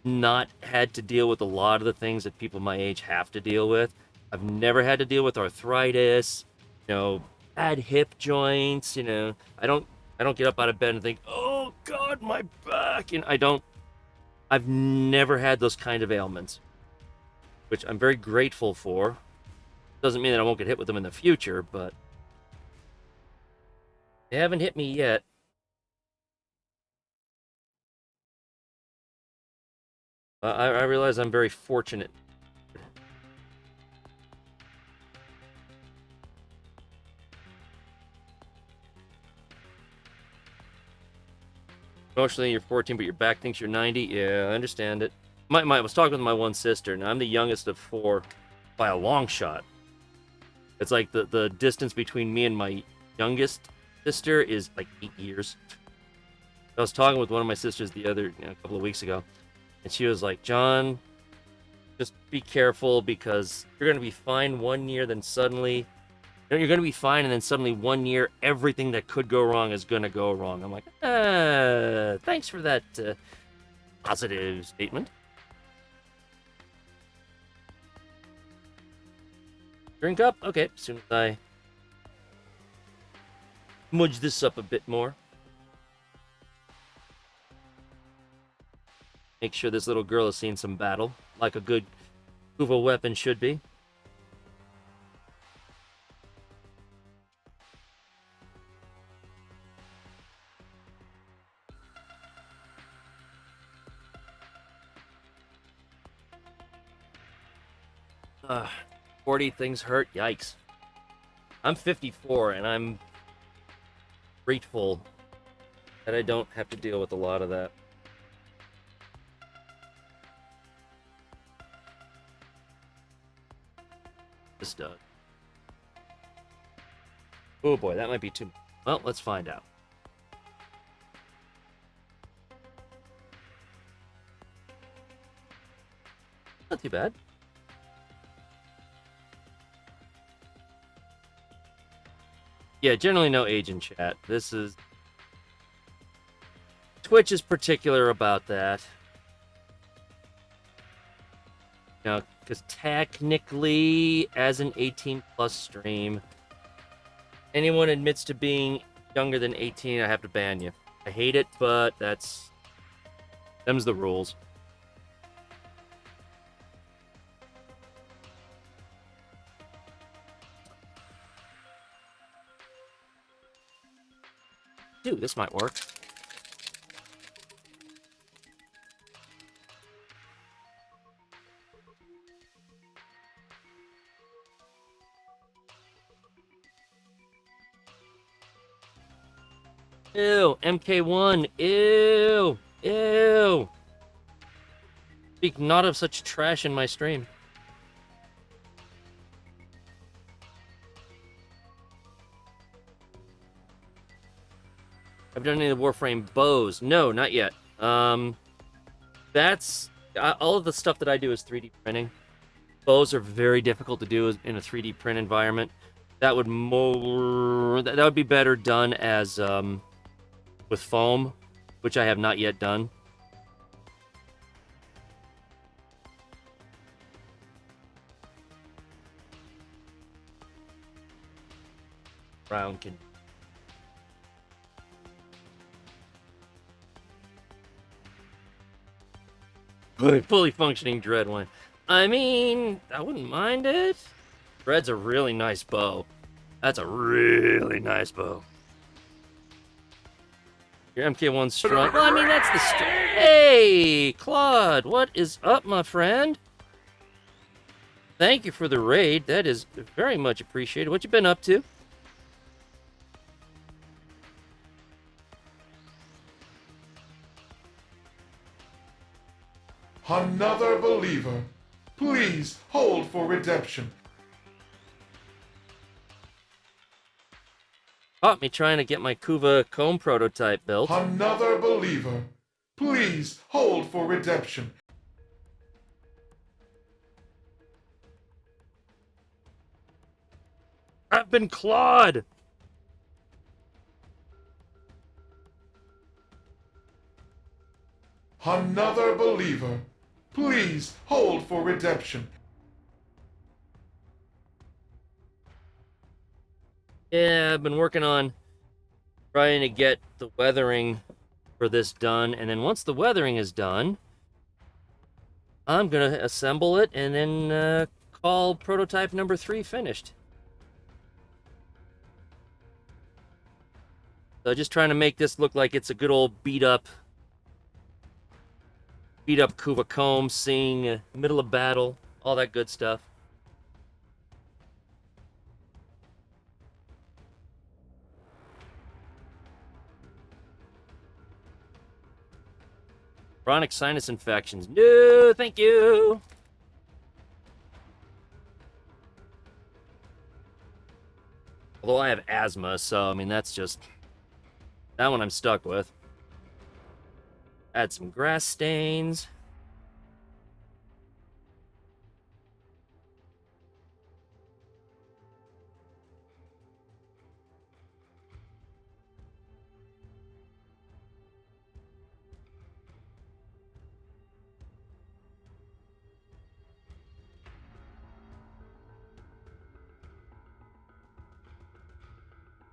not had to deal with a lot of the things that people my age have to deal with. I've never had to deal with arthritis, bad hip joints. I don't get up out of bed and think, oh God, my back. I've never had those kind of ailments, which I'm very grateful for. Doesn't mean that I won't get hit with them in the future, but they haven't hit me yet. I realize I'm very fortunate. Emotionally, you're 14, but your back thinks you're 90. Yeah, I understand it. I was talking with my one sister, and I'm the youngest of 4 by a long shot. It's like the distance between me and my youngest sister is like 8 years. I was talking with one of my sisters a couple of weeks ago, and she was like, John, just be careful because you're going to be fine one year, then suddenly, you're going to be fine, and then suddenly one year, everything that could go wrong is going to go wrong. I'm like, thanks for that positive statement. Drink up? Okay, as soon as I smudge this up a bit more. Make sure this little girl has seen some battle, like a good Kuva weapon should be. 40 things hurt. Yikes. I'm 54, and I'm grateful that I don't have to deal with a lot of that. This does. Oh boy, that might be too much. Well, let's find out. Not too bad. Yeah, generally no age in chat. This is... Twitch is particular about that. Because technically, as an 18-plus stream, anyone admits to being younger than 18, I have to ban you. I hate it, but them's the rules. Dude, this might work. Ew, MK1, ew, ew. Speak not of such trash in my stream. Have you done any of the Warframe bows? No, not yet. That's all of the stuff that I do is 3D printing. Bows are very difficult to do in a 3D print environment. That would be better done as with foam, which I have not yet done. Brown can. Good, fully functioning dread one. I mean, I wouldn't mind it. Dread's a really nice bow. That's a really nice bow. Your MK1's strong. Well, I mean, that's the Hey, Claude, what is up, my friend? Thank you for the raid. That is very much appreciated. What you been up to?
Another believer. Please hold for redemption.
Caught me trying to get my Kuva Kohm prototype built.
Another believer. Please hold for redemption.
I've been clawed!
Another believer. Please hold for redemption.
Yeah, I've been working on trying to get the weathering for this done, and then once the weathering is done, I'm gonna assemble it and then call prototype number 3 finished. So just trying to make this look like it's a good old beat up Kuva Kohm scene, middle of battle, all that good stuff. Chronic sinus infections. No, thank you. Although I have asthma, so I mean that's just that one I'm stuck with. Add some grass stains.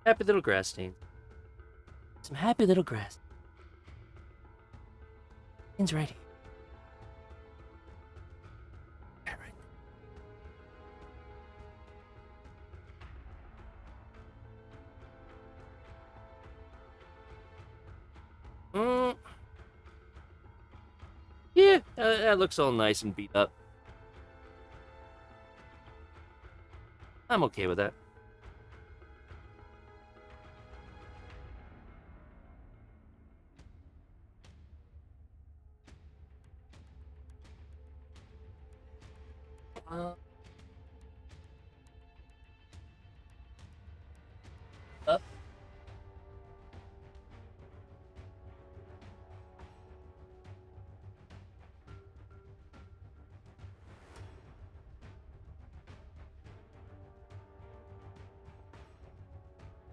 Happy little grass stains. Some happy little grass stains right here. Yeah, that looks all nice and beat up. I'm okay with that. Up.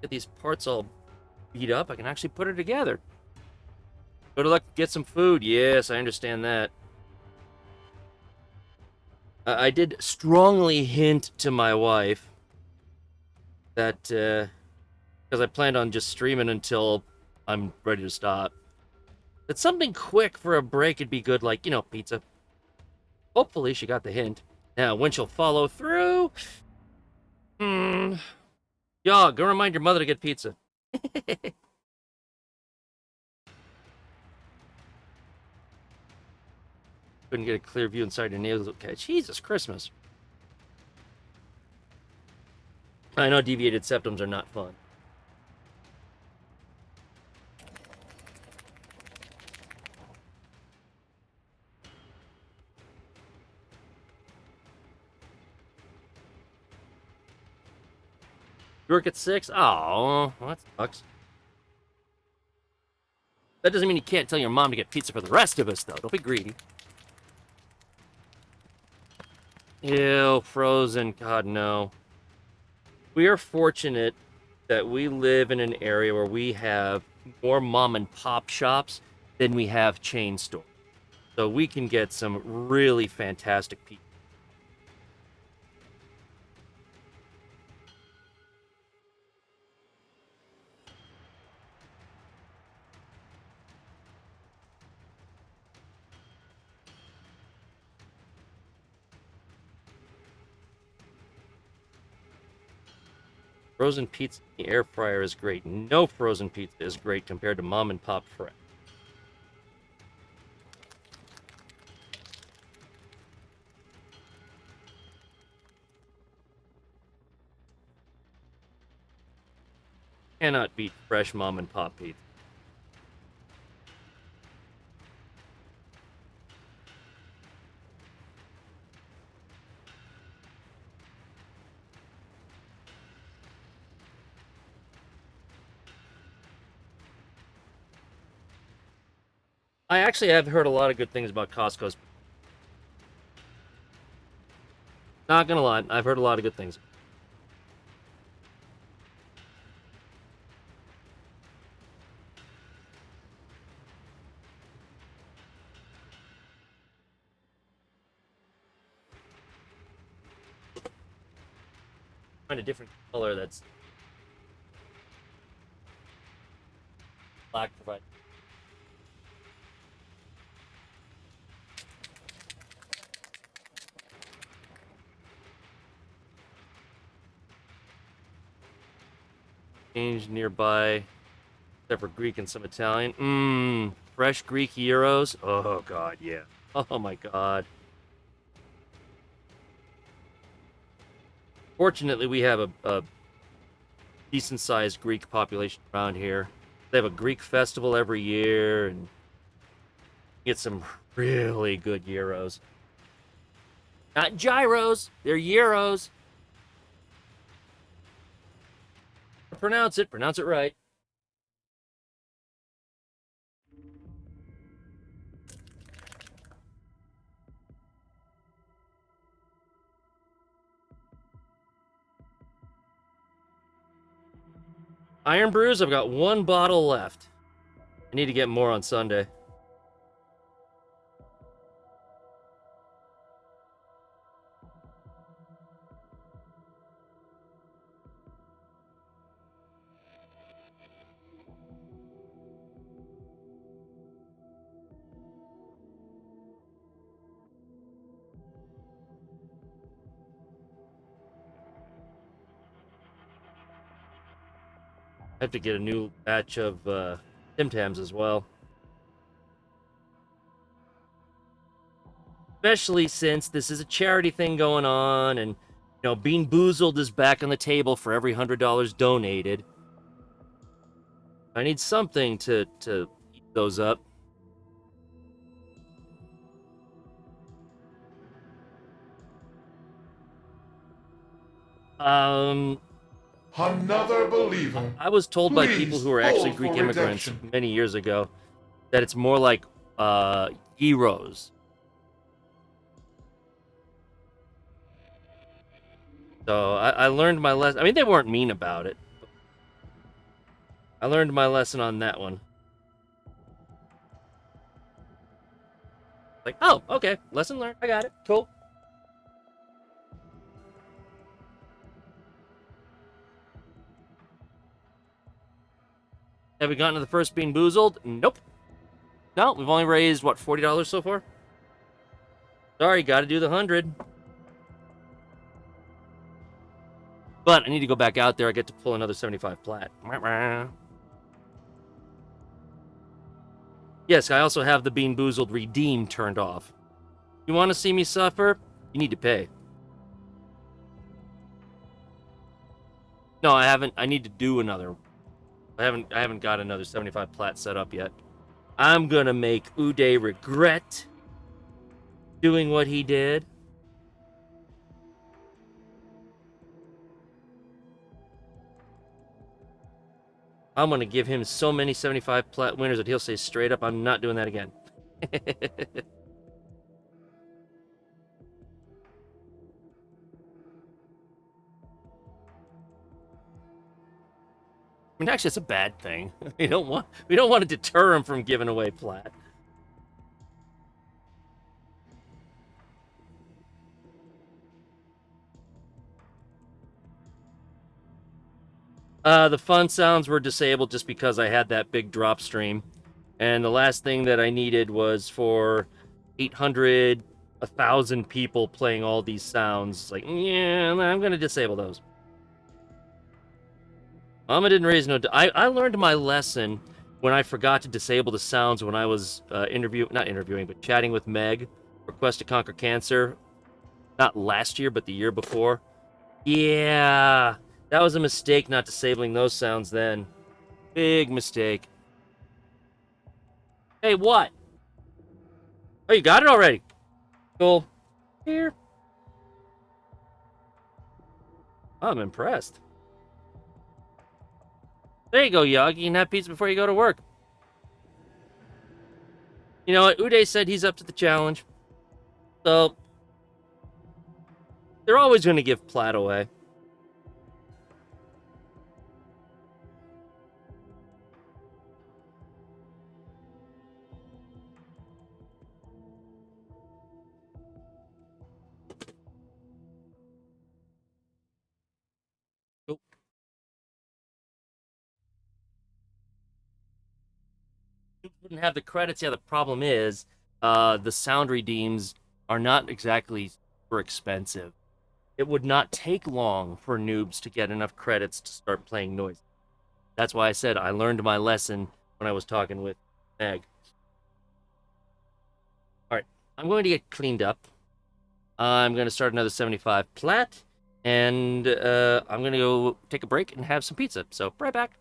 Get these parts all beat up, I can actually put it together. Go to luck, get some food. Yes, I understand that. I did strongly hint to my wife that, because I planned on just streaming until I'm ready to stop, that something quick for a break would be good, like, pizza. Hopefully she got the hint. Now, when she'll follow through... Yeah, go remind your mother to get pizza. Couldn't get a clear view inside your nails. Okay, Jesus Christmas. I know deviated septums are not fun. You work at 6? Oh, well, that sucks. That doesn't mean you can't tell your mom to get pizza for the rest of us, though. Don't be greedy. Ew, frozen. God, no. We are fortunate that we live in an area where we have more mom and pop shops than we have chain stores. So we can get some really fantastic pizza. Frozen pizza in the air fryer is great. No frozen pizza is great compared to mom and pop fresh. Cannot beat fresh mom and pop pizza. I actually have heard a lot of good things about Costco's. Not gonna lie, I've heard a lot of good things. Find a different color that's black provide. Change nearby, except for Greek and some Italian. Fresh Greek gyros. Oh god, yeah. Oh my god. Fortunately, we have a decent-sized Greek population around here. They have a Greek festival every year, and get some really good gyros. Not gyros, they're gyros. Pronounce it right. Iron Brews, I've got one bottle left. I need to get more on Sunday. I have to get a new batch of Tim Tams as well. Especially since this is a charity thing going on, and Bean Boozled is back on the table for every $100 donated. I need something to eat those up.
Another believer.
I was told by people
Please
who are actually
hold
Greek
for
immigrants
redemption.
many years ago that it's more like gyros. So I learned my lesson. I mean, they weren't mean about it. I learned my lesson on that one. Like, oh, okay, lesson learned. I got it. Cool. Have we gotten to the first Bean Boozled? Nope. No, we've only raised, what, $40 so far? Sorry, gotta do the 100. But I need to go back out there. I get to pull another 75 plat. Yes, I also have the Bean Boozled redeem turned off. You want to see me suffer? You need to pay. No, I haven't. I need to do another. I haven't got another 75 plat set up yet. I'm gonna make Uday regret doing what he did. I'm gonna give him so many 75 plat winners that he'll say straight up, I'm not doing that again. I mean, actually, it's a bad thing. We don't want to deter him from giving away plat. The fun sounds were disabled just because I had that big drop stream, and the last thing that I needed was for 800, 1,000 people playing all these sounds. Like, yeah, I'm gonna disable those. Mama didn't raise no. I learned my lesson when I forgot to disable the sounds when I was not interviewing, but chatting with Meg for Quest to Conquer Cancer. Not last year, but the year before. Yeah, that was a mistake not disabling those sounds then. Big mistake. Hey, what? Oh, you got it already. Cool. Here. I'm impressed. There you go, Yog. You can have pizza before you go to work. You know what? Uday said he's up to the challenge. So, they're always going to give plat away. wouldn't have the credits. Yeah, the problem is the sound redeems are not exactly super expensive. It would not take long for noobs to get enough credits to start playing noise. That's why I said I learned my lesson when I was talking with Meg. All right, I'm going to get cleaned up. I'm going to start another 75 plat, and I'm going to go take a break and have some pizza. So, right back.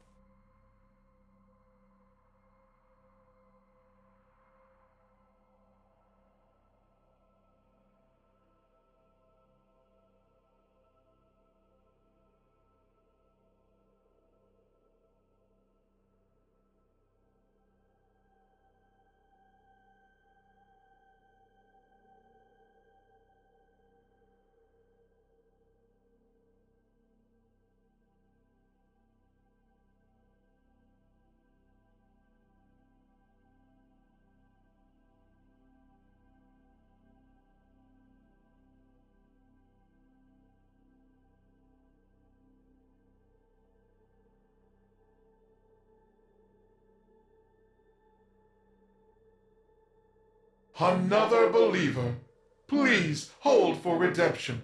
Another believer. Please hold for redemption.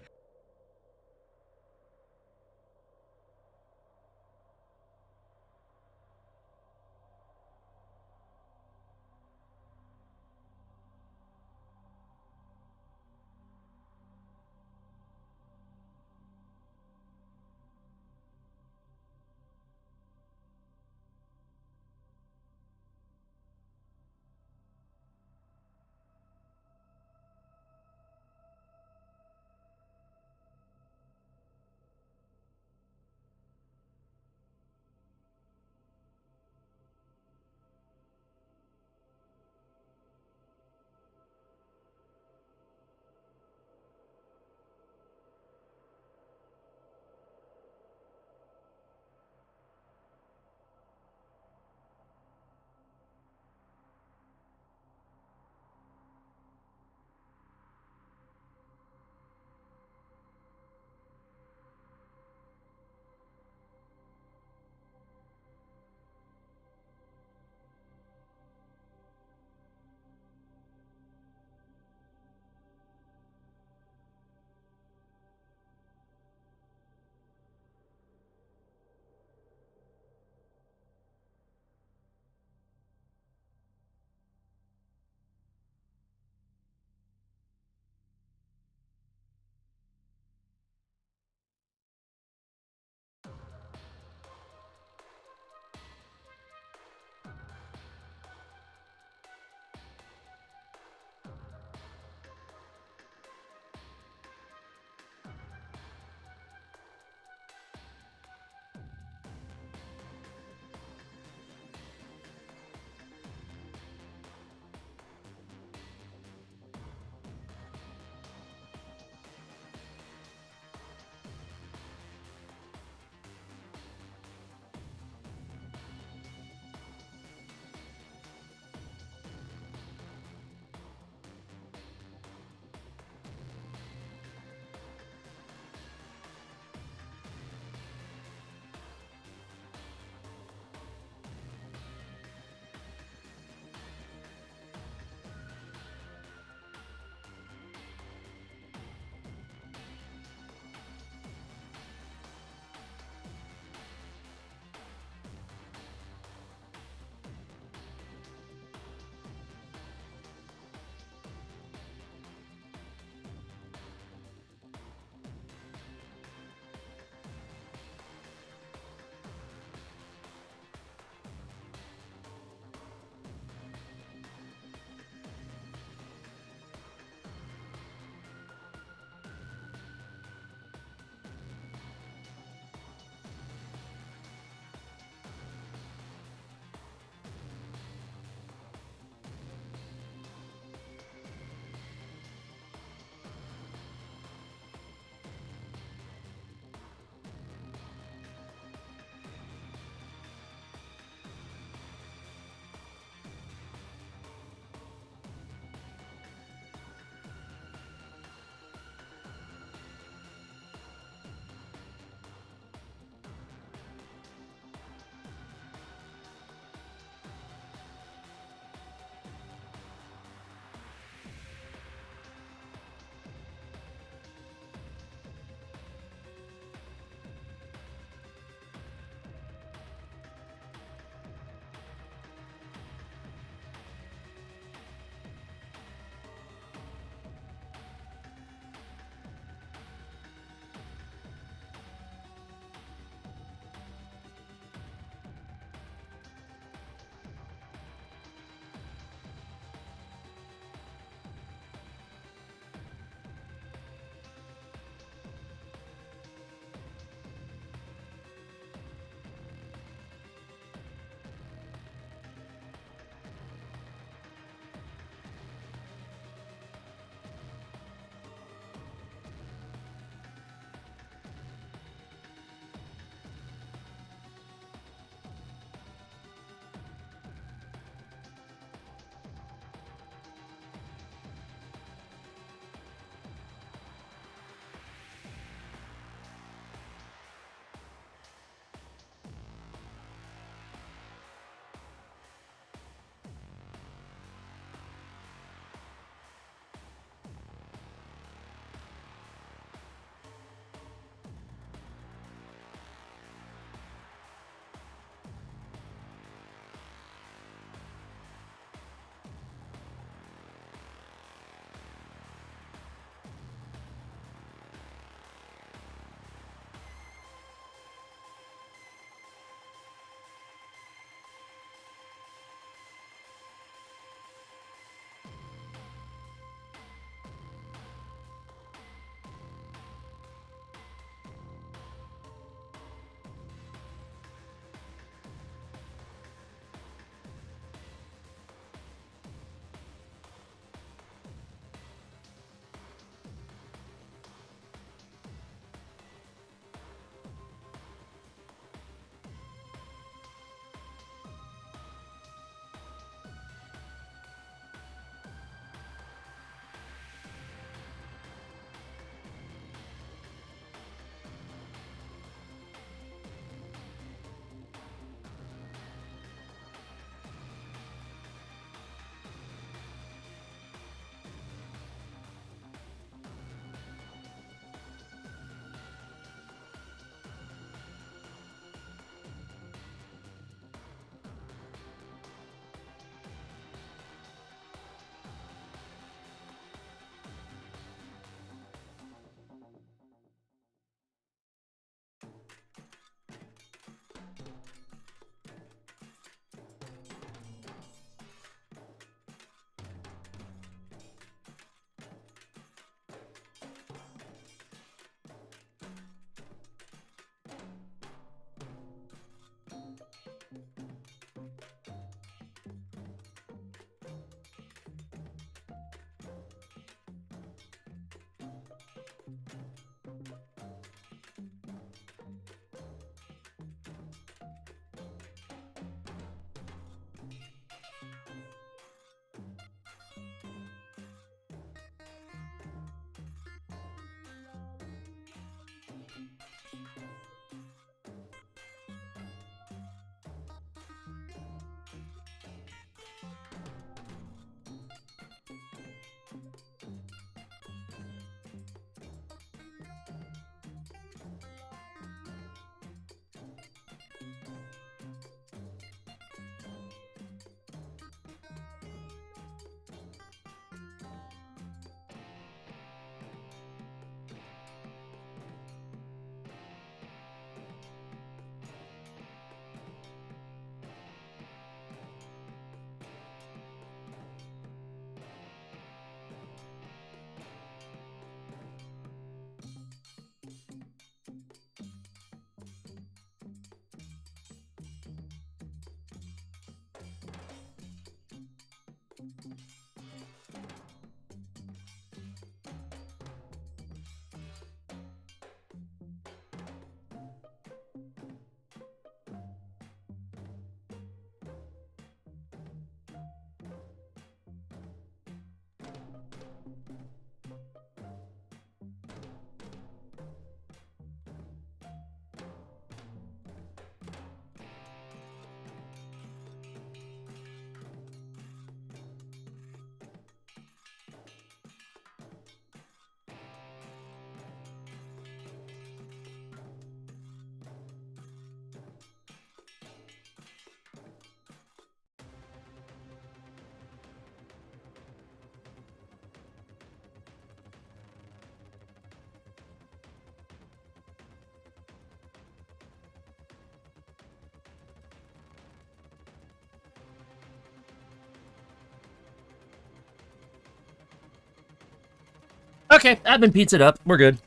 Okay, I've been pizzaed up. We're good.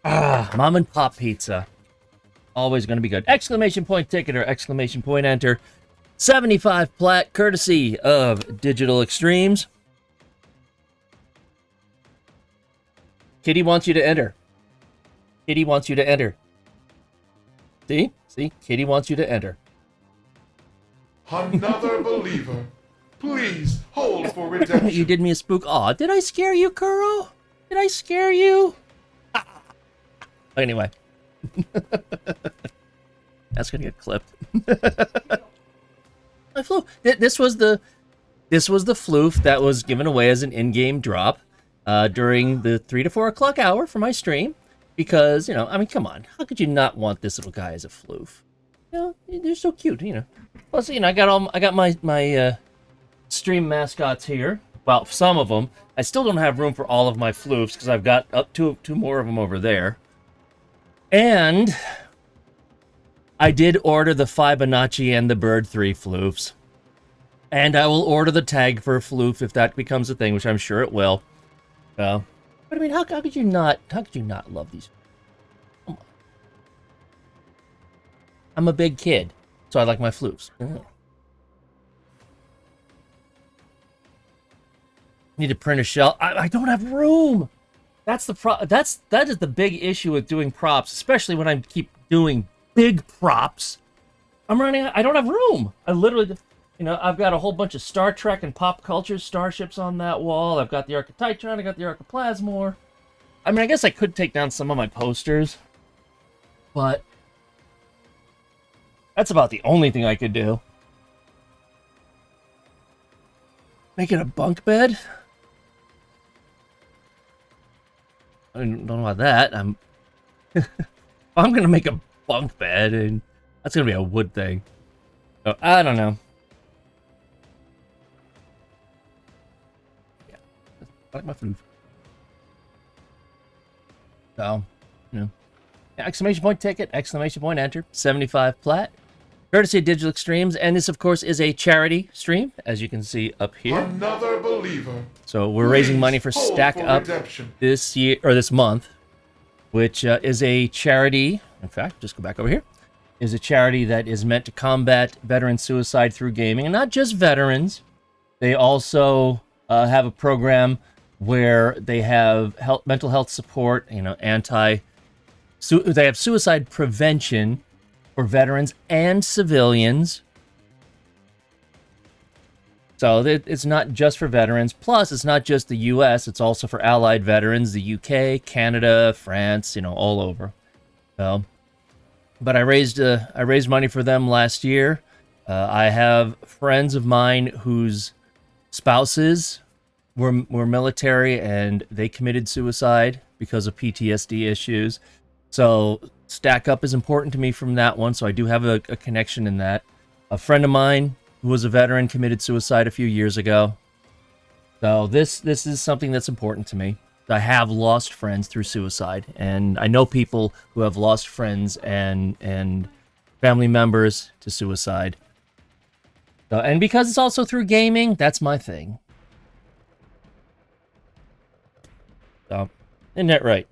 Mom and pop pizza. Always going to be good. Exclamation point ticket or exclamation point enter. 75 plat courtesy of Digital Extremes. Kitty wants you to enter. Kitty wants you to enter. See? See? Kitty wants you to enter.
Another believer. Please hold for redemption.
You did me a spook. Aw, did I scare you, Kuro? Did I scare you? Anyway. That's gonna get clipped. I flew. This was the floof that was given away as an in-game drop during the 3 to 4 o'clock hour for my stream. Because, you know, I mean, come on. How could you not want this little guy as a floof? You know, they're so cute, you know. Plus, you know, I got my stream mascots here. Well, some of them. I still don't have room for all of my floofs because I've got up to two more of them over there. And I did order the Fibonacci and the Bird 3 floofs. And I will order the tag for a floof if that becomes a thing, which I'm sure it will. But I mean, how could you not love these? Come on. I'm a big kid, so I like my floofs. Need to print a shell. I don't have room. That is the big issue with doing props, especially when I keep doing big props. I don't have room. I literally, you know, I've got a whole bunch of Star Trek and pop culture starships on that wall. I've got the Arc of Titron. I got the Arc of Plasmor. I mean, I guess I could take down some of my posters, but that's about the only thing I could do. Make it a bunk bed? I don't know about that. I'm gonna make a bunk bed, and that's gonna be a wood thing. So, I don't know. Yeah, I like my food. So, you know, exclamation point ticket, exclamation point enter, 75 plat, courtesy of Digital Extremes, and this, of course, is a charity stream, as you can see up here.
Another believer.
So we're raising money for
Hold
Stack
for
Up
redemption.
this year or this month, which is a charity. In fact, just go back over here. Is a charity that is meant to combat veteran suicide through gaming, and not just veterans. They also have a program where they have mental health support. You know, they have suicide prevention for veterans and civilians. So it's not just for veterans. Plus, it's not just the U.S. It's also for allied veterans, the U.K., Canada, France, you know, all over. So, but I raised money for them last year. I have friends of mine whose spouses were military and they committed suicide because of PTSD issues. So Stack Up is important to me from that one. So I do have a connection in that. A friend of mine who was a veteran committed suicide a few years ago. So this is something that's important to me. I have lost friends through suicide, and I know people who have lost friends and family members to suicide. So, and because it's also through gaming, that's my thing. So, isn't that right?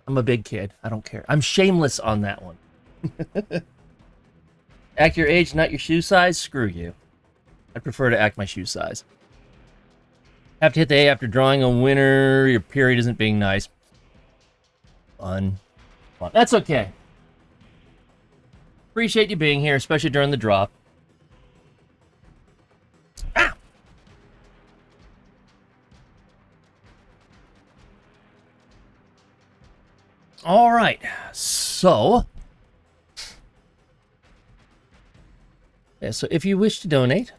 I'm a big kid. I don't care. I'm shameless on that one. Act your age, not your shoe size? Screw you. I prefer to act my shoe size. Have to hit the A after drawing a winner. Your period isn't being nice. Fun. That's okay. Appreciate you being here, especially during the drop. Ah! All right. So... yeah, so if you wish to donate,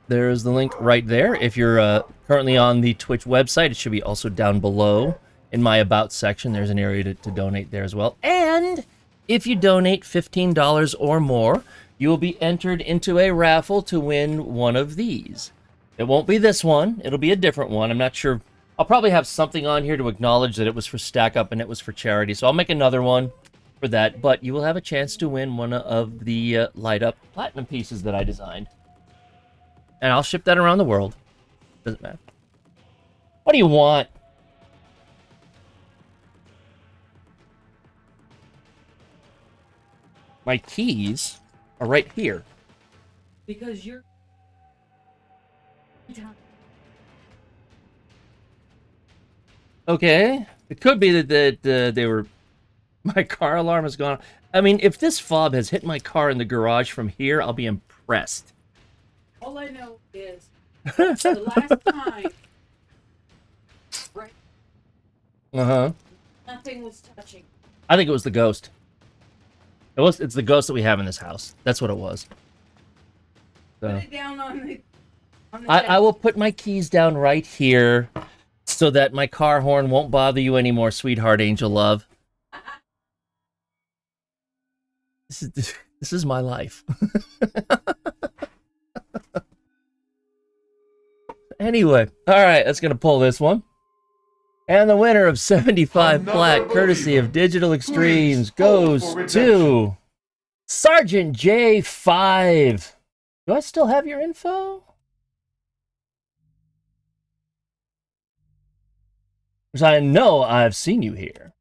there's the link right there. If you're currently on the Twitch website, it should be also down below in my About section. There's an area to donate there as well. And if you donate $15 or more, you will be entered into a raffle to win one of these. It won't be this one. It'll be a different one. I'm not sure. I'll probably have something on here to acknowledge that it was for Stack Up and it was for charity. So I'll make another one for that, but you will have a chance to win one of the light up platinum pieces that I designed. and I'll ship that around the world. Doesn't matter. What do you want? My keys are right here.
Because you're.
Okay. It could be that they were. My car alarm is gone. I mean, if this fob has hit my car in the garage from here, I'll be impressed.
All I know is the last time, right?
Uh-huh.
Nothing was touching.
I think it was the ghost. It's the ghost that we have in this house. That's what it was. So.
Put it down on the.
I will put my keys down right here so that my car horn won't bother you anymore, sweetheart angel love. This is my life. Anyway, all right, that's going to pull this one. And the winner of 75 flat, courtesy of Digital Extremes, goes to Sergeant J5. Do I still have your info? Because I know I've seen you here.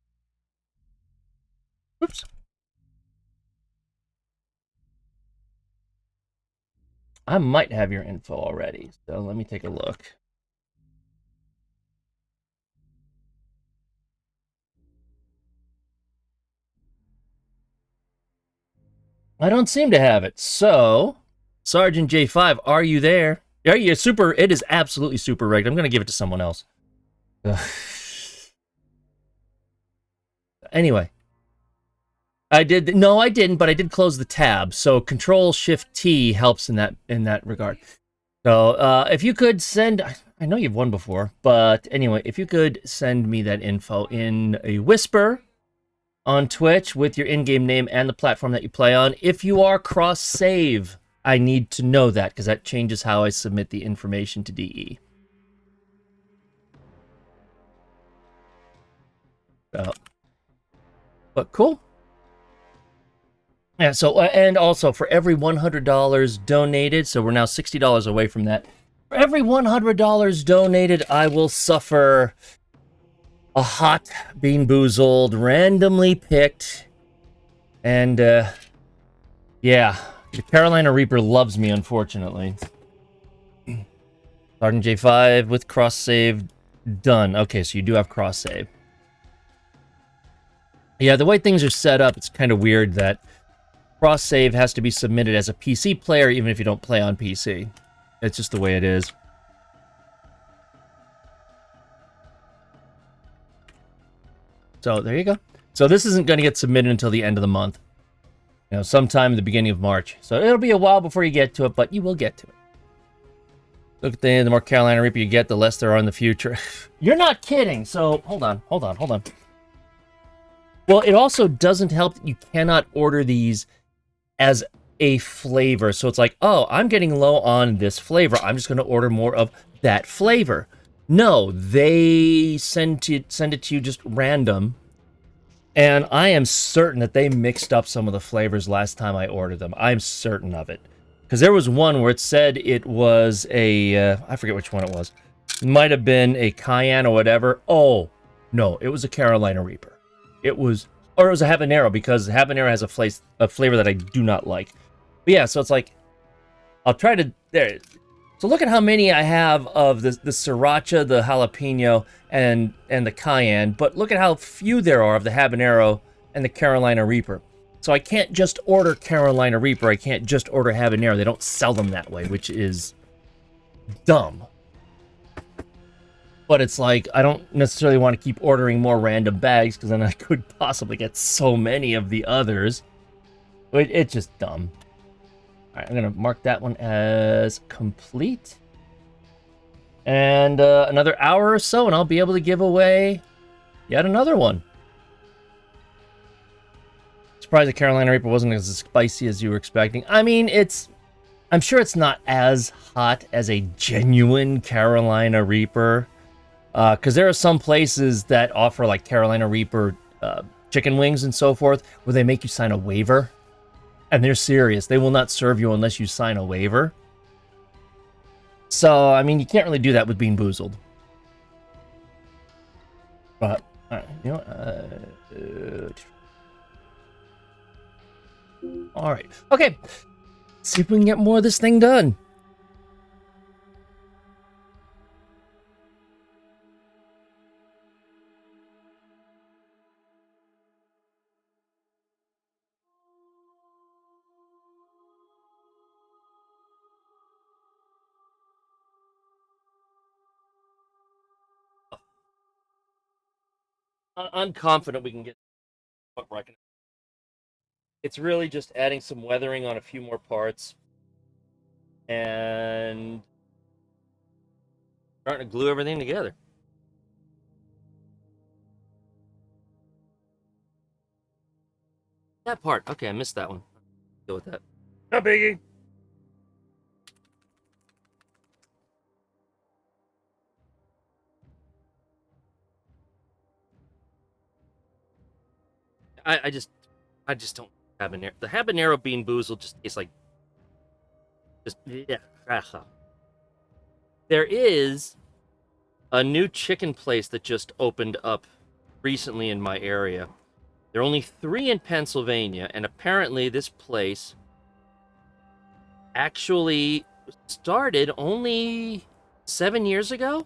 Oops. I might have your info already, so let me take a look. I don't seem to have it. So, Sergeant J5, are you there? Are you super? It is absolutely super rigged. I'm going to give it to someone else. Anyway. I didn't, but I did close the tab. So Control-Shift-T helps in that regard. So if you could send, I know you've won before, but anyway, if you could send me that info in a whisper on Twitch with your in-game name and the platform that you play on. If you are cross-save, I need to know that because that changes how I submit the information to DE. So, but cool. Yeah, so, and also for every $100 donated, so we're now $60 away from that. For every $100 donated, I will suffer a hot, Bean Boozled, randomly picked, and, yeah, the Carolina Reaper loves me, unfortunately. Sergeant J5 with cross-save done. Okay, so you do have cross-save. Yeah, the way things are set up, it's kind of weird that cross-save has to be submitted as a PC player, even if you don't play on PC. It's just the way it is. So, there you go. So, this isn't going to get submitted until the end of the month. You know, sometime in the beginning of March. So, it'll be a while before you get to it, but you will get to it. Look at the more Carolina Reaper you get, the less there are in the future. You're not kidding! So, hold on. Well, it also doesn't help that you cannot order these as a flavor. So it's like, oh, I'm getting low on this flavor. I'm just going to order more of that flavor. No, they send it to you just random. And I am certain that they mixed up some of the flavors last time I ordered them. I'm certain of it. Because there was one where it said it was a, I forget which one it was. It might have been a cayenne or whatever. Oh, no, it was a Carolina Reaper. It was a habanero, because habanero has a flavor that I do not like. But yeah, so it's like, I'll try to, there. So look at how many I have of the sriracha, the jalapeno, and the cayenne, but look at how few there are of the habanero and the Carolina Reaper. So I can't just order Carolina Reaper, I can't just order habanero. They don't sell them that way, which is dumb. But it's like, I don't necessarily want to keep ordering more random bags, because then I could possibly get so many of the others. It's just dumb. Alright, I'm going to mark that one as complete. And another hour or so, and I'll be able to give away yet another one. Surprised the Carolina Reaper wasn't as spicy as you were expecting. I mean, I'm sure it's not as hot as a genuine Carolina Reaper. Because there are some places that offer like Carolina Reaper chicken wings and so forth, where they make you sign a waiver. And they're serious. They will not serve you unless you sign a waiver. So, I mean, you can't really do that with Bean Boozled. But, alright, you know what? Alright, okay. Let's see if we can get more of this thing done. I'm confident we can get right. It's really just adding some weathering on a few more parts and starting to glue everything together. That part. Okay, I missed that one. Deal with that. No biggie. I just don't habanero. The habanero Bean Boozled just tastes like yeah. There is a new chicken place that just opened up recently in my area. There are only 3 in Pennsylvania, and apparently this place actually started only 7 years ago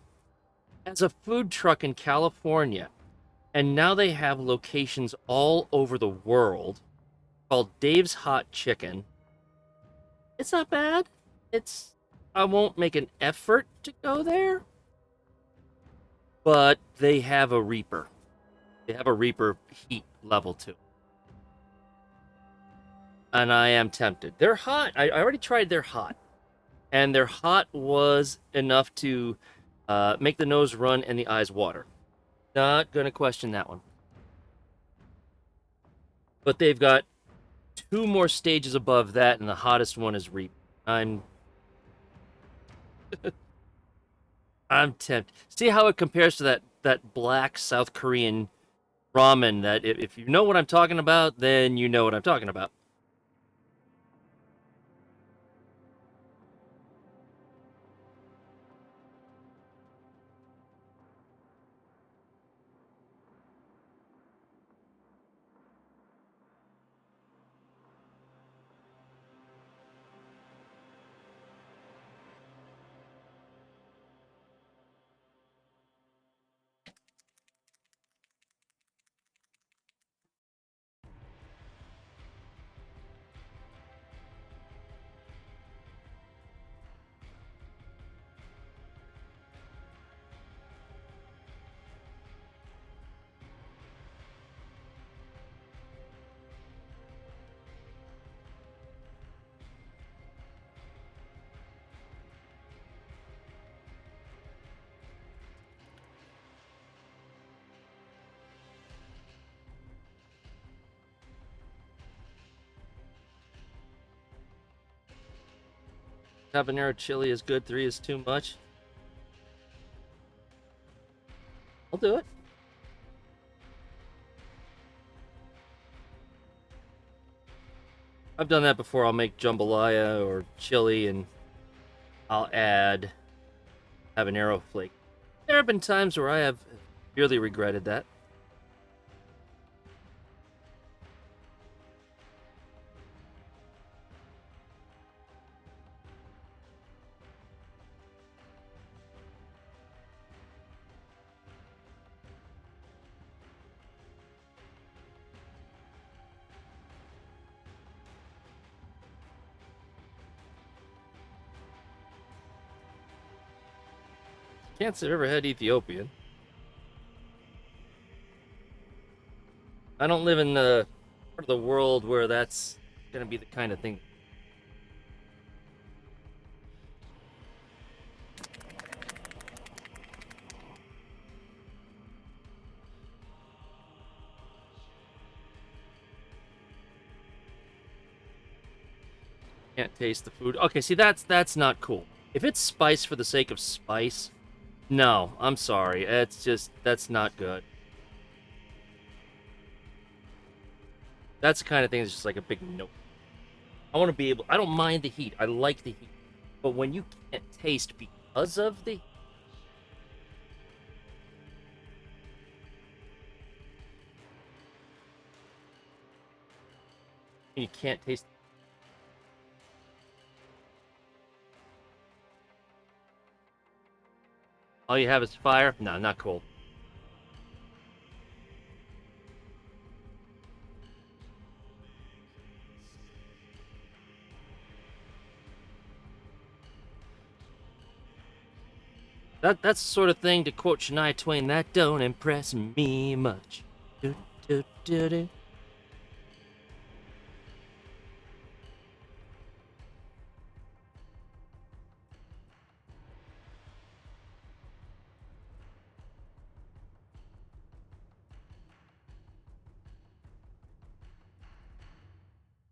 as a food truck in California. And now they have locations all over the world called Dave's Hot Chicken. It's not bad. I won't make an effort to go there, but they have a Reaper. They have a Reaper heat level too. And I am tempted. They're hot. I already tried their hot. And their hot was enough to make the nose run and the eyes water. Not going to question that one. But they've got 2 more stages above that, and the hottest one is Reaper. I'm tempted. See how it compares to that black South Korean ramen that if you know what I'm talking about, then you know what I'm talking about. Habanero chili is good. 3 is too much. I'll do it. I've done that before. I'll make jambalaya or chili, and I'll add habanero flake. There have been times where I have really regretted that. Can't say I've ever had Ethiopian. I don't live in the part of the world where that's gonna be the kind of thing. Can't taste the food. Okay, see that's not cool. If it's spice for the sake of spice, no, I'm sorry. That's not good. That's the kind of thing that's just like a big no. I want to be able. I don't mind the heat. I like the heat, but when you can't taste Because of the... You can't taste... All you have is fire? No, not cool. That's the sort of thing, to quote Shania Twain, that don't impress me much. Do, do, do, do.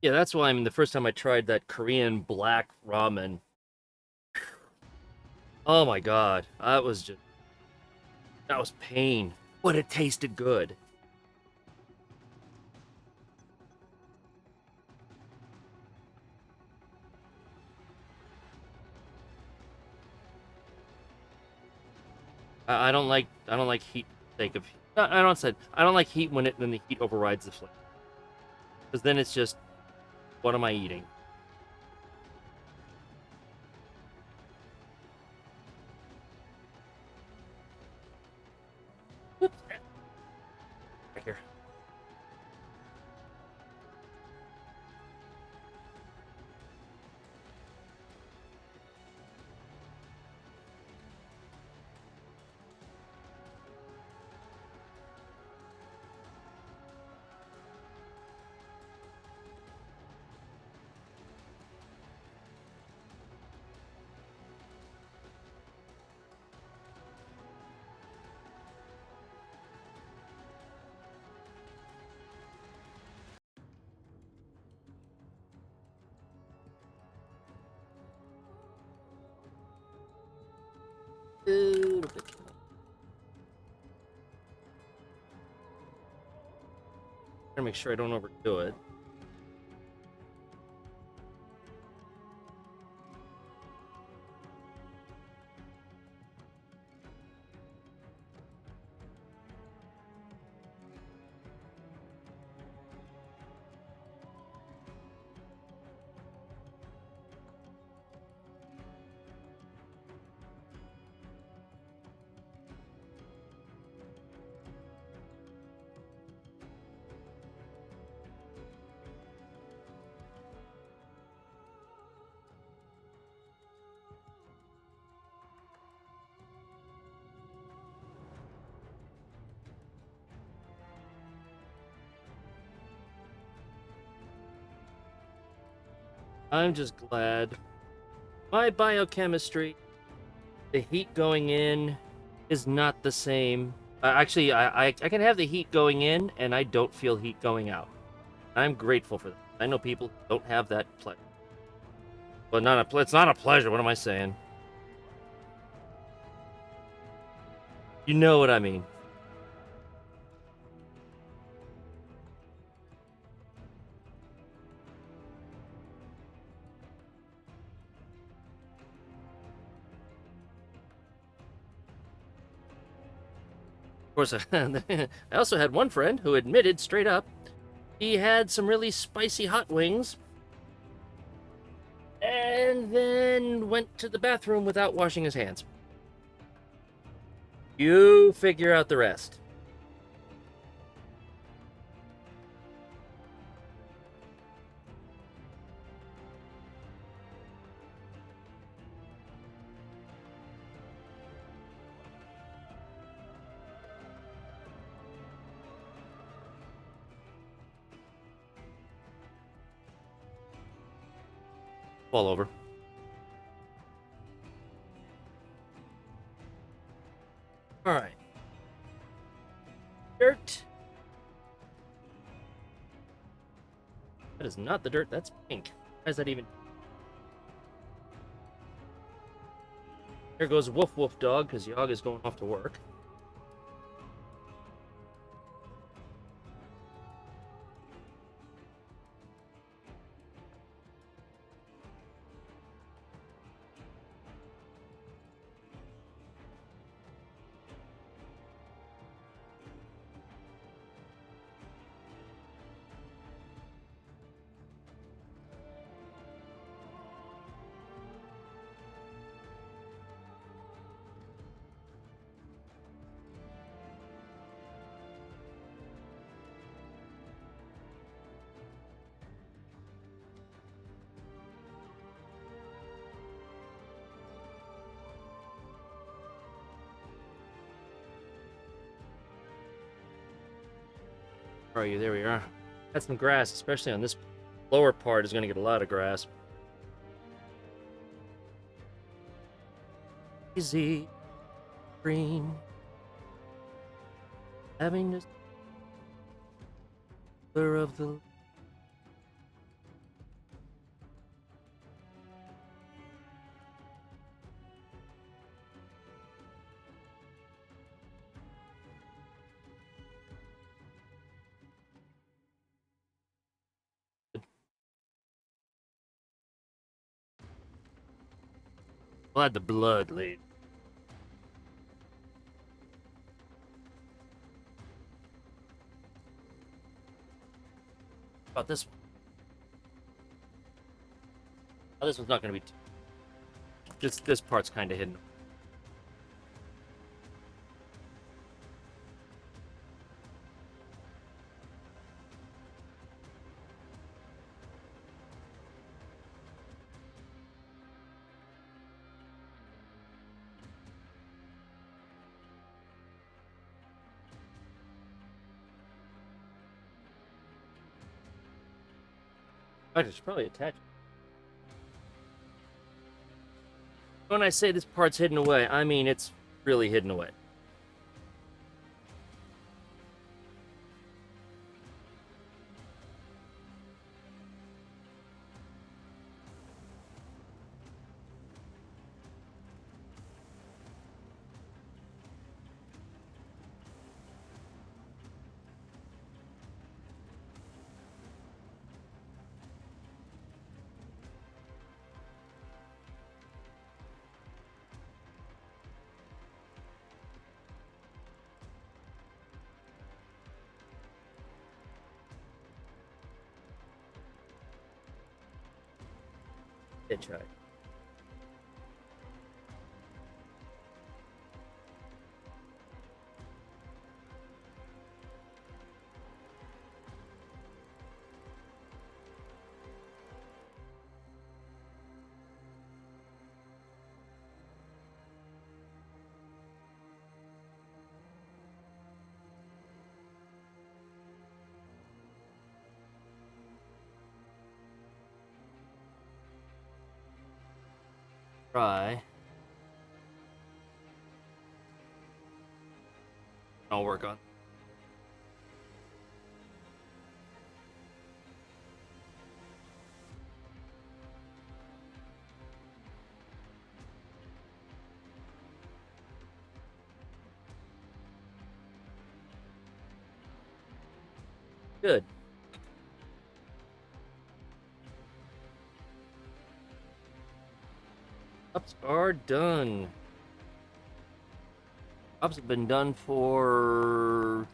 Yeah, that's why, I mean, the first time I tried that Korean black ramen, oh my god, that was pain, but it tasted good. I don't like heat for the sake of, I don't like heat when the heat overrides the flavor. Because then it's just, what am I eating? Whoops. Right here. Little bit. Gotta make sure I don't overdo it. I'm just glad. My biochemistry, the heat going in is not the same. Actually, I can have the heat going in, and I don't feel heat going out. I'm grateful for that. I know people who don't have that pleasure. But it's not a pleasure. What am I saying? You know what I mean. Of course, I also had one friend who admitted straight up he had some really spicy hot wings and then went to the bathroom without washing his hands. You figure out the rest. Fall over. All right. Dirt. That is not the dirt, that's pink. Why is that even? There goes Woof Woof Dog, because Yog is going off to work. are you? There we are. Got some grass, especially on this lower part is going to get a lot of grass. Easy. Green. Having this color of the... Glad the blood lead. About this one. Oh, this one's not going to be... Just this part's kind of hidden. I should probably attach it. When I say this part's hidden away, I mean it's really hidden away. Try. I'll work on. Good. Ups are done. Ups have been done for...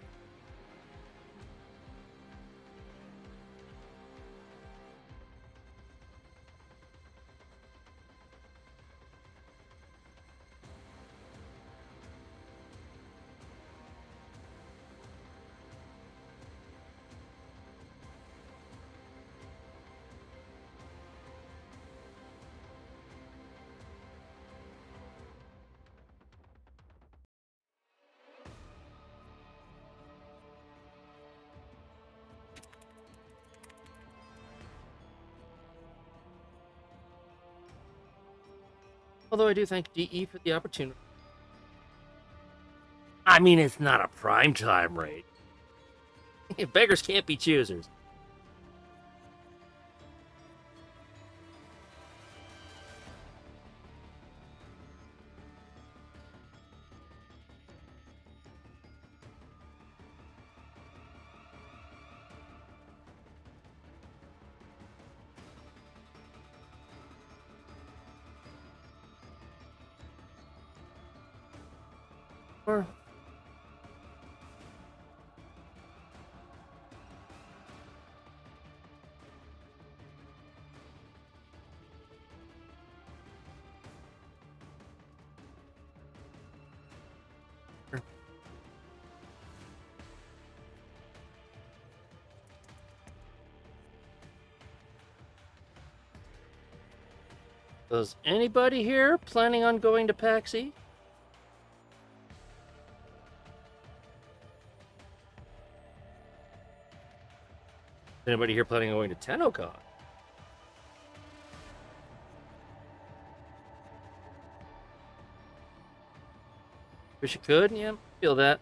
Although I do thank DE for the opportunity. I mean, it's not a prime time raid. Beggars can't be choosers. Or... Is anybody here planning on going to PAX East? Anybody here planning on going to TennoCon? Wish you could, yeah, feel that.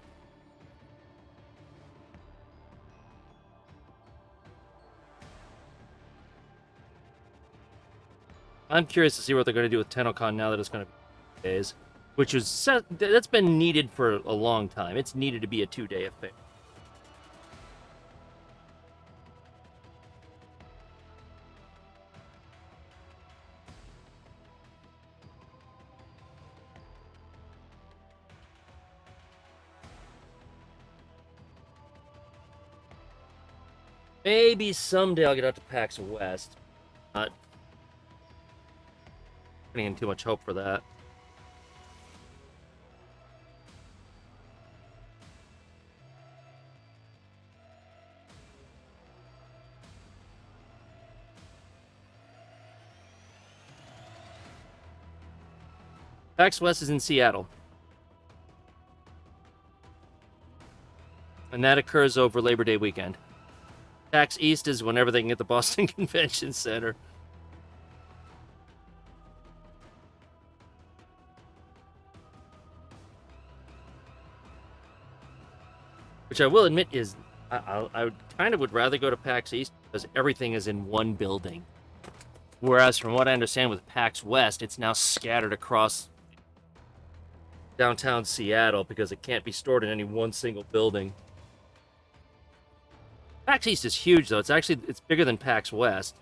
I'm curious to see what they're going to do with TennoCon now that it's going to be 2 days, which is that's been needed for a long time. It's needed to be a 2-day affair. Maybe someday I'll get out to PAX West. Not putting in too much hope for that. PAX West is in Seattle. And that occurs over Labor Day weekend. PAX East is whenever they can get the Boston Convention Center. Which I will admit is, I kind of would rather go to PAX East because everything is in one building. Whereas from what I understand with PAX West, it's now scattered across downtown Seattle because it can't be stored in any one single building. PAX East is huge, though. It's bigger than PAX West.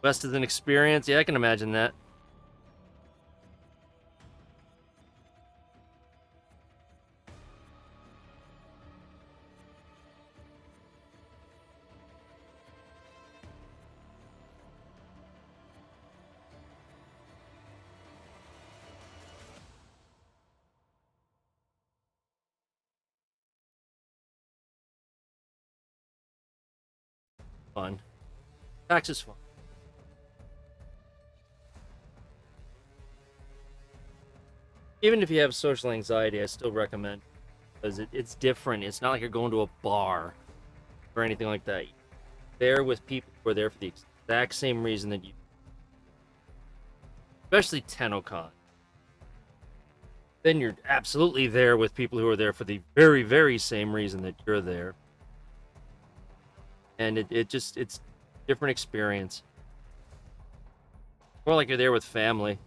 West is an experience. Yeah, I can imagine that. Fun. PAX is fun. Even if you have social anxiety, I still recommend because it's different. It's not like you're going to a bar or anything like that. You're there with people who are there for the exact same reason that you, especially TennoCon. Then you're absolutely there with people who are there for the very, very same reason that you're there. And it's a different experience. More like you're there with family.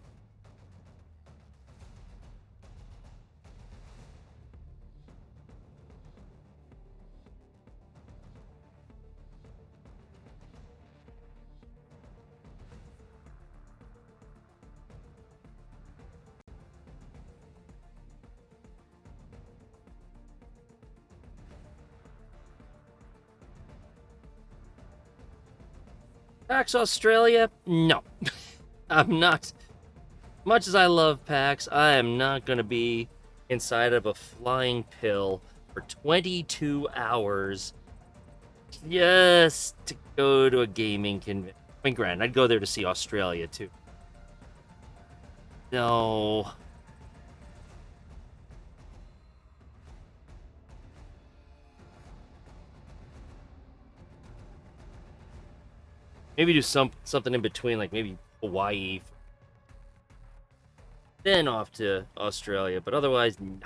PAX Australia? No. I'm not. Much as I love PAX, I am not going to be inside of a flying pill for 22 hours just to go to a gaming convention. I mean, granted, I'd go there to see Australia, too. No. Maybe do something in between, like maybe Hawaii, then off to Australia. But otherwise, no.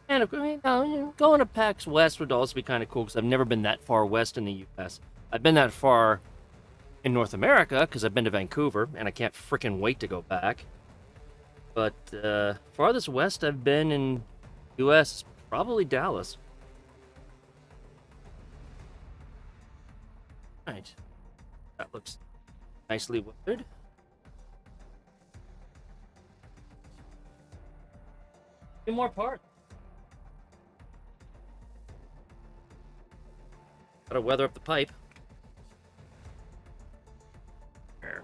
And going to PAX West would also be kind of cool because I've never been that far west in the U.S. I've been that far in North America because I've been to Vancouver, and I can't freaking wait to go back. But farthest west I've been in U.S. is probably Dallas. Right. That looks nicely weathered. Two more parts. Gotta weather up the pipe. There.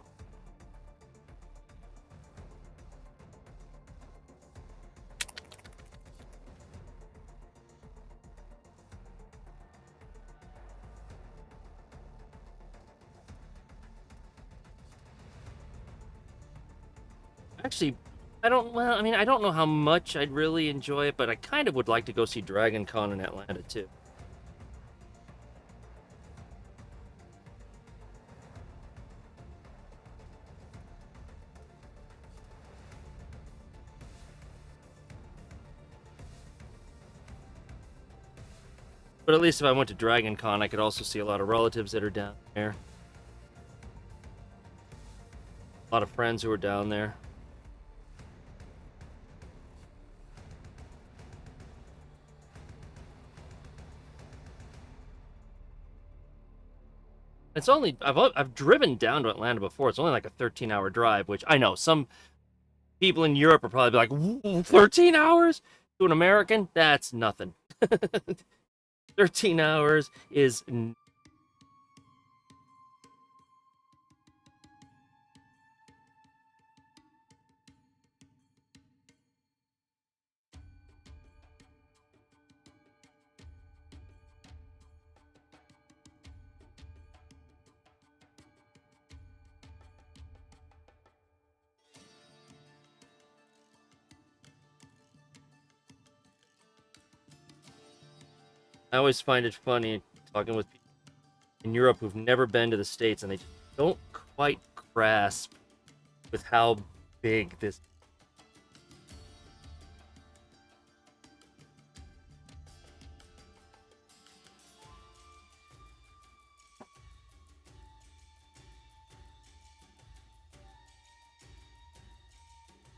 Actually, I don't. Well, I mean, I don't know how much I'd really enjoy it, but I kind of would like to go see Dragon Con in Atlanta too. But at least if I went to Dragon Con, I could also see a lot of relatives that are down there. A lot of friends who are down there. It's only I've driven down to Atlanta before. It's only like a 13-hour drive, which I know some people in Europe are probably like, 13 hours to an American? That's nothing. 13 hours is. I always find it funny talking with people in Europe who've never been to the States and they just don't quite grasp with how big this.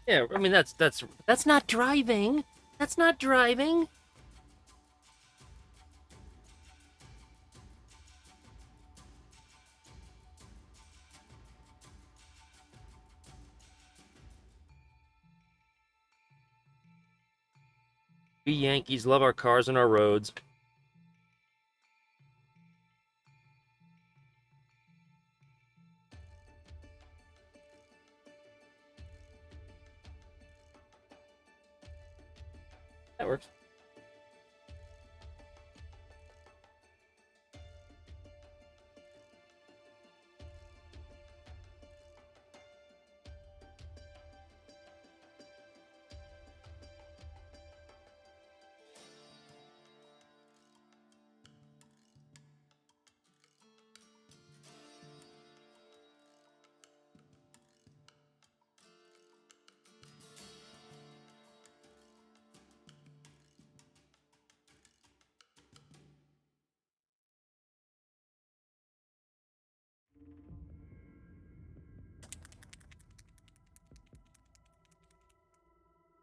Yeah, I mean that's not driving. That's not driving. We Yankees love our cars and our roads. That works.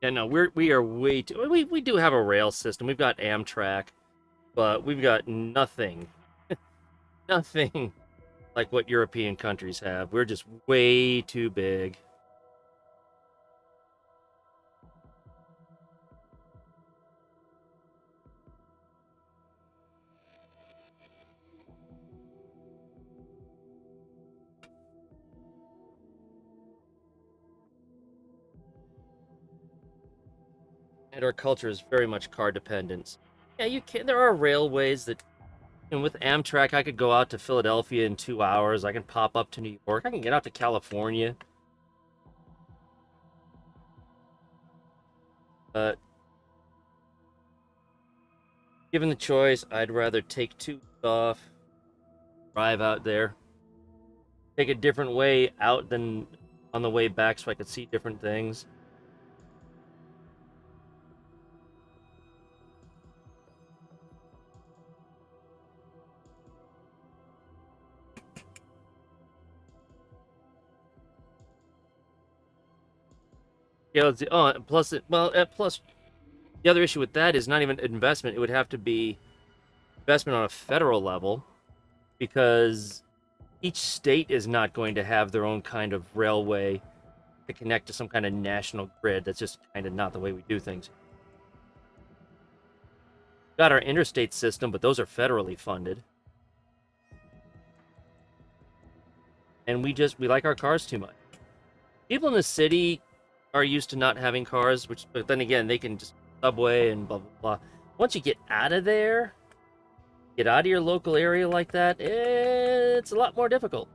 Yeah, no, we are way too. We do have a rail system. We've got Amtrak, but we've got nothing, nothing like what European countries have. We're just way too big. And our culture is very much car dependent. Yeah, you can. There are railways that, with Amtrak, I could go out to Philadelphia in 2 hours. I can pop up to New York. I can get out to California. But given the choice, I'd rather take 2 weeks off, drive out there, take a different way out than on the way back, so I could see different things. Yeah, plus plus the other issue with that is not even investment. It would have to be investment on a federal level because each state is not going to have their own kind of railway to connect to some kind of national grid. That's just kind of not the way we do things. Got our interstate system, but those are federally funded. And we like our cars too much. People in the city are used to not having cars, but then again, they can just subway and blah, blah, blah. Once you get out of there, get out of your local area like that, it's a lot more difficult.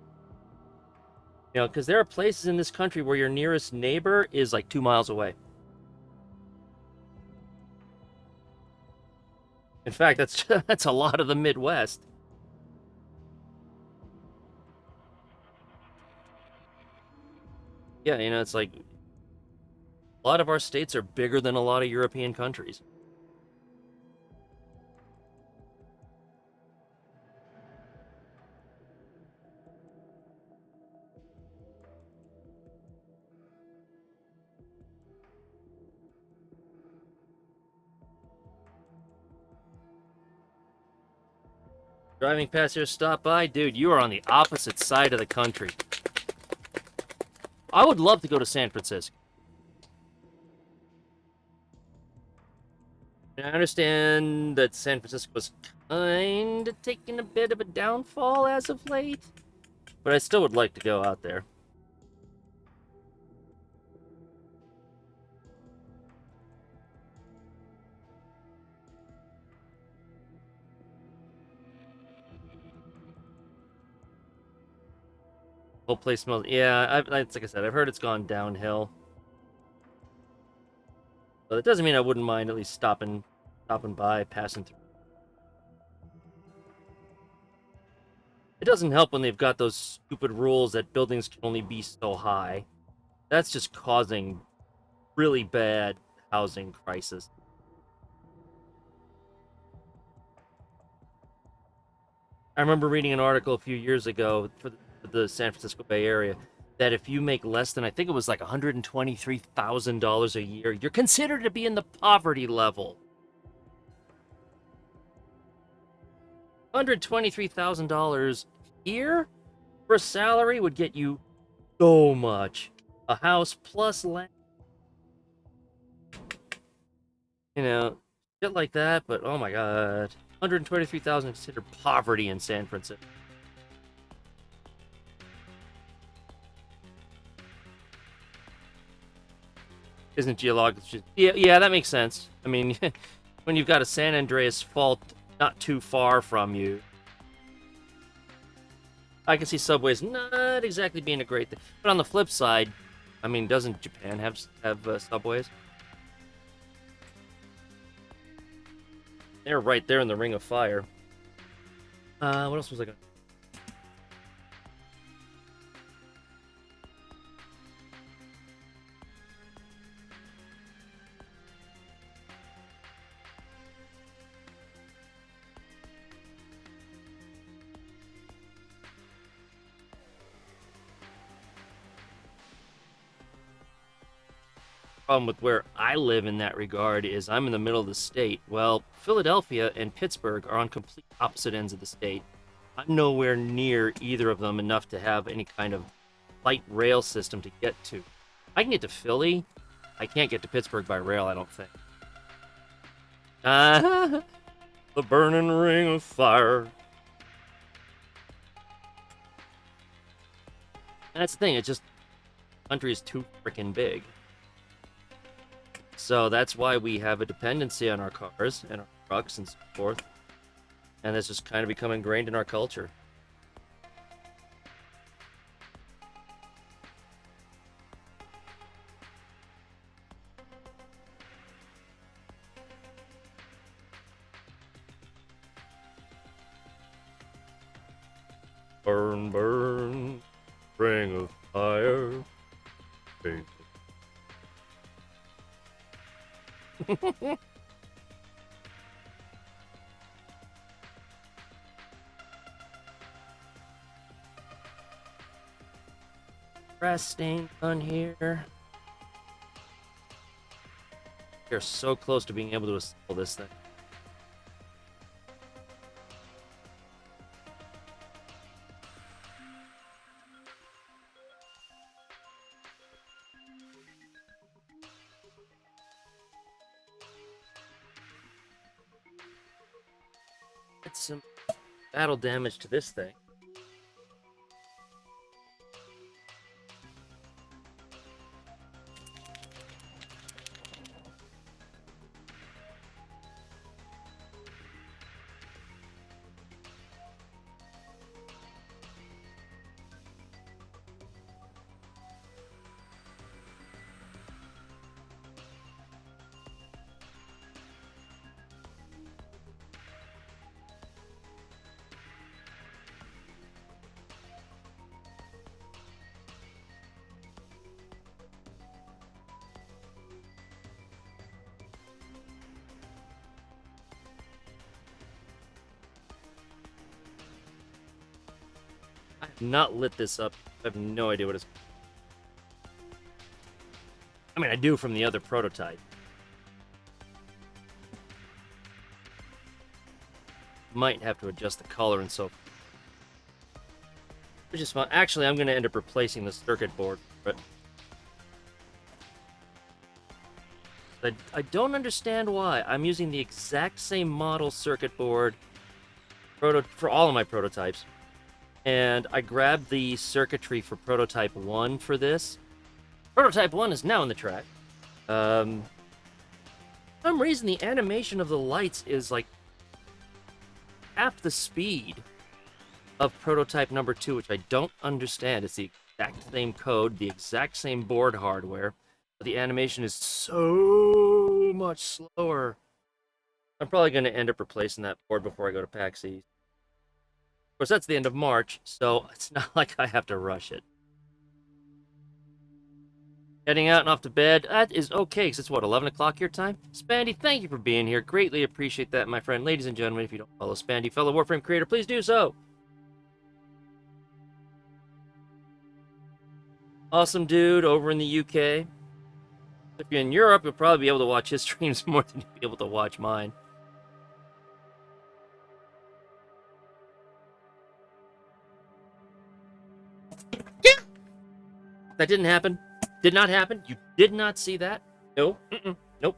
You know, because there are places in this country where your nearest neighbor is like 2 miles away. In fact, that's a lot of the Midwest. Yeah, you know, it's like a lot of our states are bigger than a lot of European countries. Driving past your stop by, dude, you are on the opposite side of the country. I would love to go to San Francisco. I understand that San Francisco was kind of taking a bit of a downfall as of late, but I still would like to go out there. Whole place smells. Yeah, like I said, I've heard it's gone downhill. But it doesn't mean I wouldn't mind at least stopping by, passing through. It doesn't help when they've got those stupid rules that buildings can only be so high. That's just causing really bad housing crisis. I remember reading an article a few years ago for the San Francisco Bay Area that if you make less than, I think it was like $123,000 a year, you're considered to be in the poverty level. $123,000 here for a salary would get you so much. A house plus land. You know, shit like that, but oh my god. 123,000 considered poverty in San Francisco. Isn't geological? Yeah, that makes sense. I mean, when you've got a San Andreas fault not too far from you, I can see subways not exactly being a great thing. But on the flip side, I mean, doesn't Japan have subways? They're right there in the Ring of Fire. What else was I gonna? Problem with where I live in that regard is I'm in the middle of the state. Well, Philadelphia and Pittsburgh are on complete opposite ends of the state. I'm nowhere near either of them enough to have any kind of light rail system to get to. I can get to Philly. I can't get to Pittsburgh by rail, I don't think. The burning ring of fire. That's the thing, it's just the country is too freaking big. So that's why we have a dependency on our cars and our trucks and so forth. And that's just kind of become ingrained in our culture. Burn, burn, ring of fire. Grass stain on here. are so close to being able to assemble this thing. Get some battle damage to this thing. I have not lit this up. I have no idea what it's... I mean, I do from the other prototype. Might have to adjust the color and so forth. Which is fine. Actually, I'm going to end up replacing the circuit board. But I don't understand why. I'm using the exact same model circuit board for all of my prototypes. And I grabbed the circuitry for Prototype 1 for this. Prototype 1 is now in the track. For some reason, the animation of the lights is like half the speed of Prototype number 2, which I don't understand. It's the exact same code, the exact same board hardware, but the animation is so much slower. I'm probably going to end up replacing that board before I go to PAX East. Of course, that's the end of March, so it's not like I have to rush it. Heading out and off to bed, that is okay, because it's what, 11 o'clock your time? Spandy, thank you for being here. Greatly appreciate that, my friend. Ladies and gentlemen, if you don't follow Spandy, fellow Warframe creator, please do so. Awesome dude over in the UK. If you're in Europe, you'll probably be able to watch his streams more than you'll be able to watch mine. That didn't happen. Did not happen. You did not see that. No. Nope.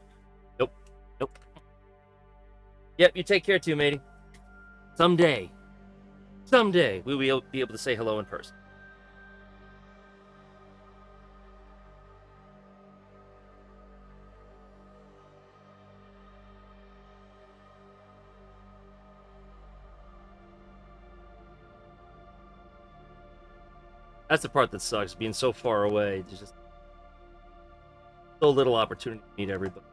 Nope. Nope. Yep, you take care too, matey. Someday, we will be able to say hello in person. That's the part that sucks, being so far away. There's just so little opportunity to meet everybody.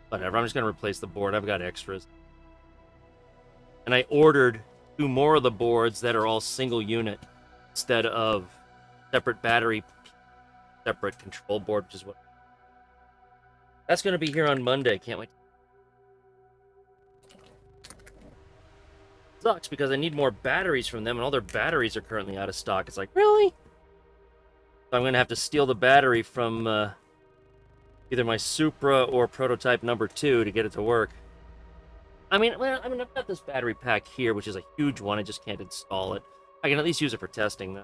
Whatever, I'm just going to replace the board. I've got extras. And I ordered 2 more of the boards that are all single unit instead of separate battery, separate control board, which is what... That's going to be here on Monday. Can't wait. Sucks because I need more batteries from them, and all their batteries are currently out of stock. It's like, really? So I'm going to have to steal the battery from either my Supra or Prototype number 2 to get it to work. I mean, I've got this battery pack here, which is a huge one. I just can't install it. I can at least use it for testing, though.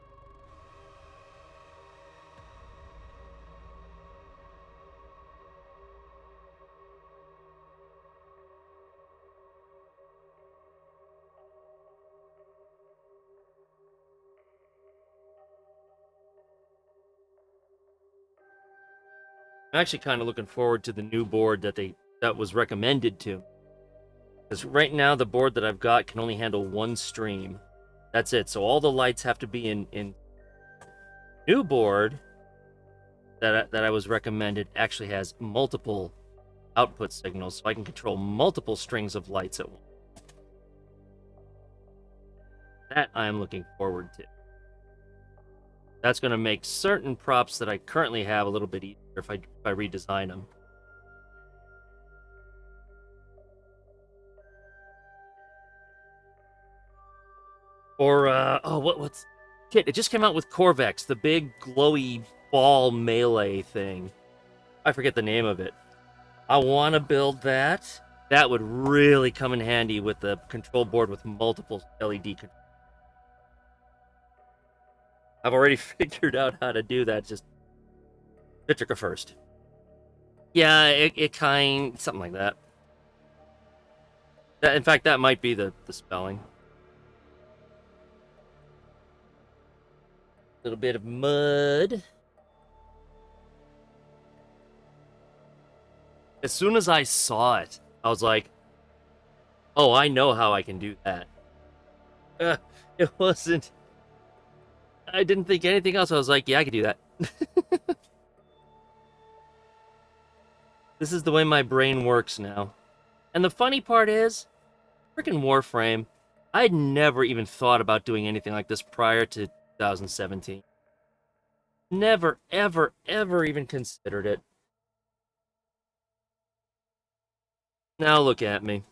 I'm actually kind of looking forward to the new board that was recommended to. Because right now, the board that I've got can only handle 1 stream. That's it. So all the lights have to be in new board that I was recommended actually has multiple output signals, so I can control multiple strings of lights at once. That I am looking forward to. That's going to make certain props that I currently have a little bit easier if I redesign them. Or, what's... Shit, it just came out with Corvex, the big glowy ball melee thing. I forget the name of it. I want to build that. That would really come in handy with the control board with multiple LED controls. I've already figured out how to do that, just Citrica first. Yeah, it kind... something like that. In fact, that might be the spelling. Little bit of mud. As soon as I saw it, I was like, oh, I know how I can do that. It wasn't... I didn't think anything else. I was like, yeah, I could do that. This is the way my brain works now. And the funny part is, freaking Warframe, I'd never even thought about doing anything like this prior to 2017. Never, ever, ever even considered it. Now look at me. It's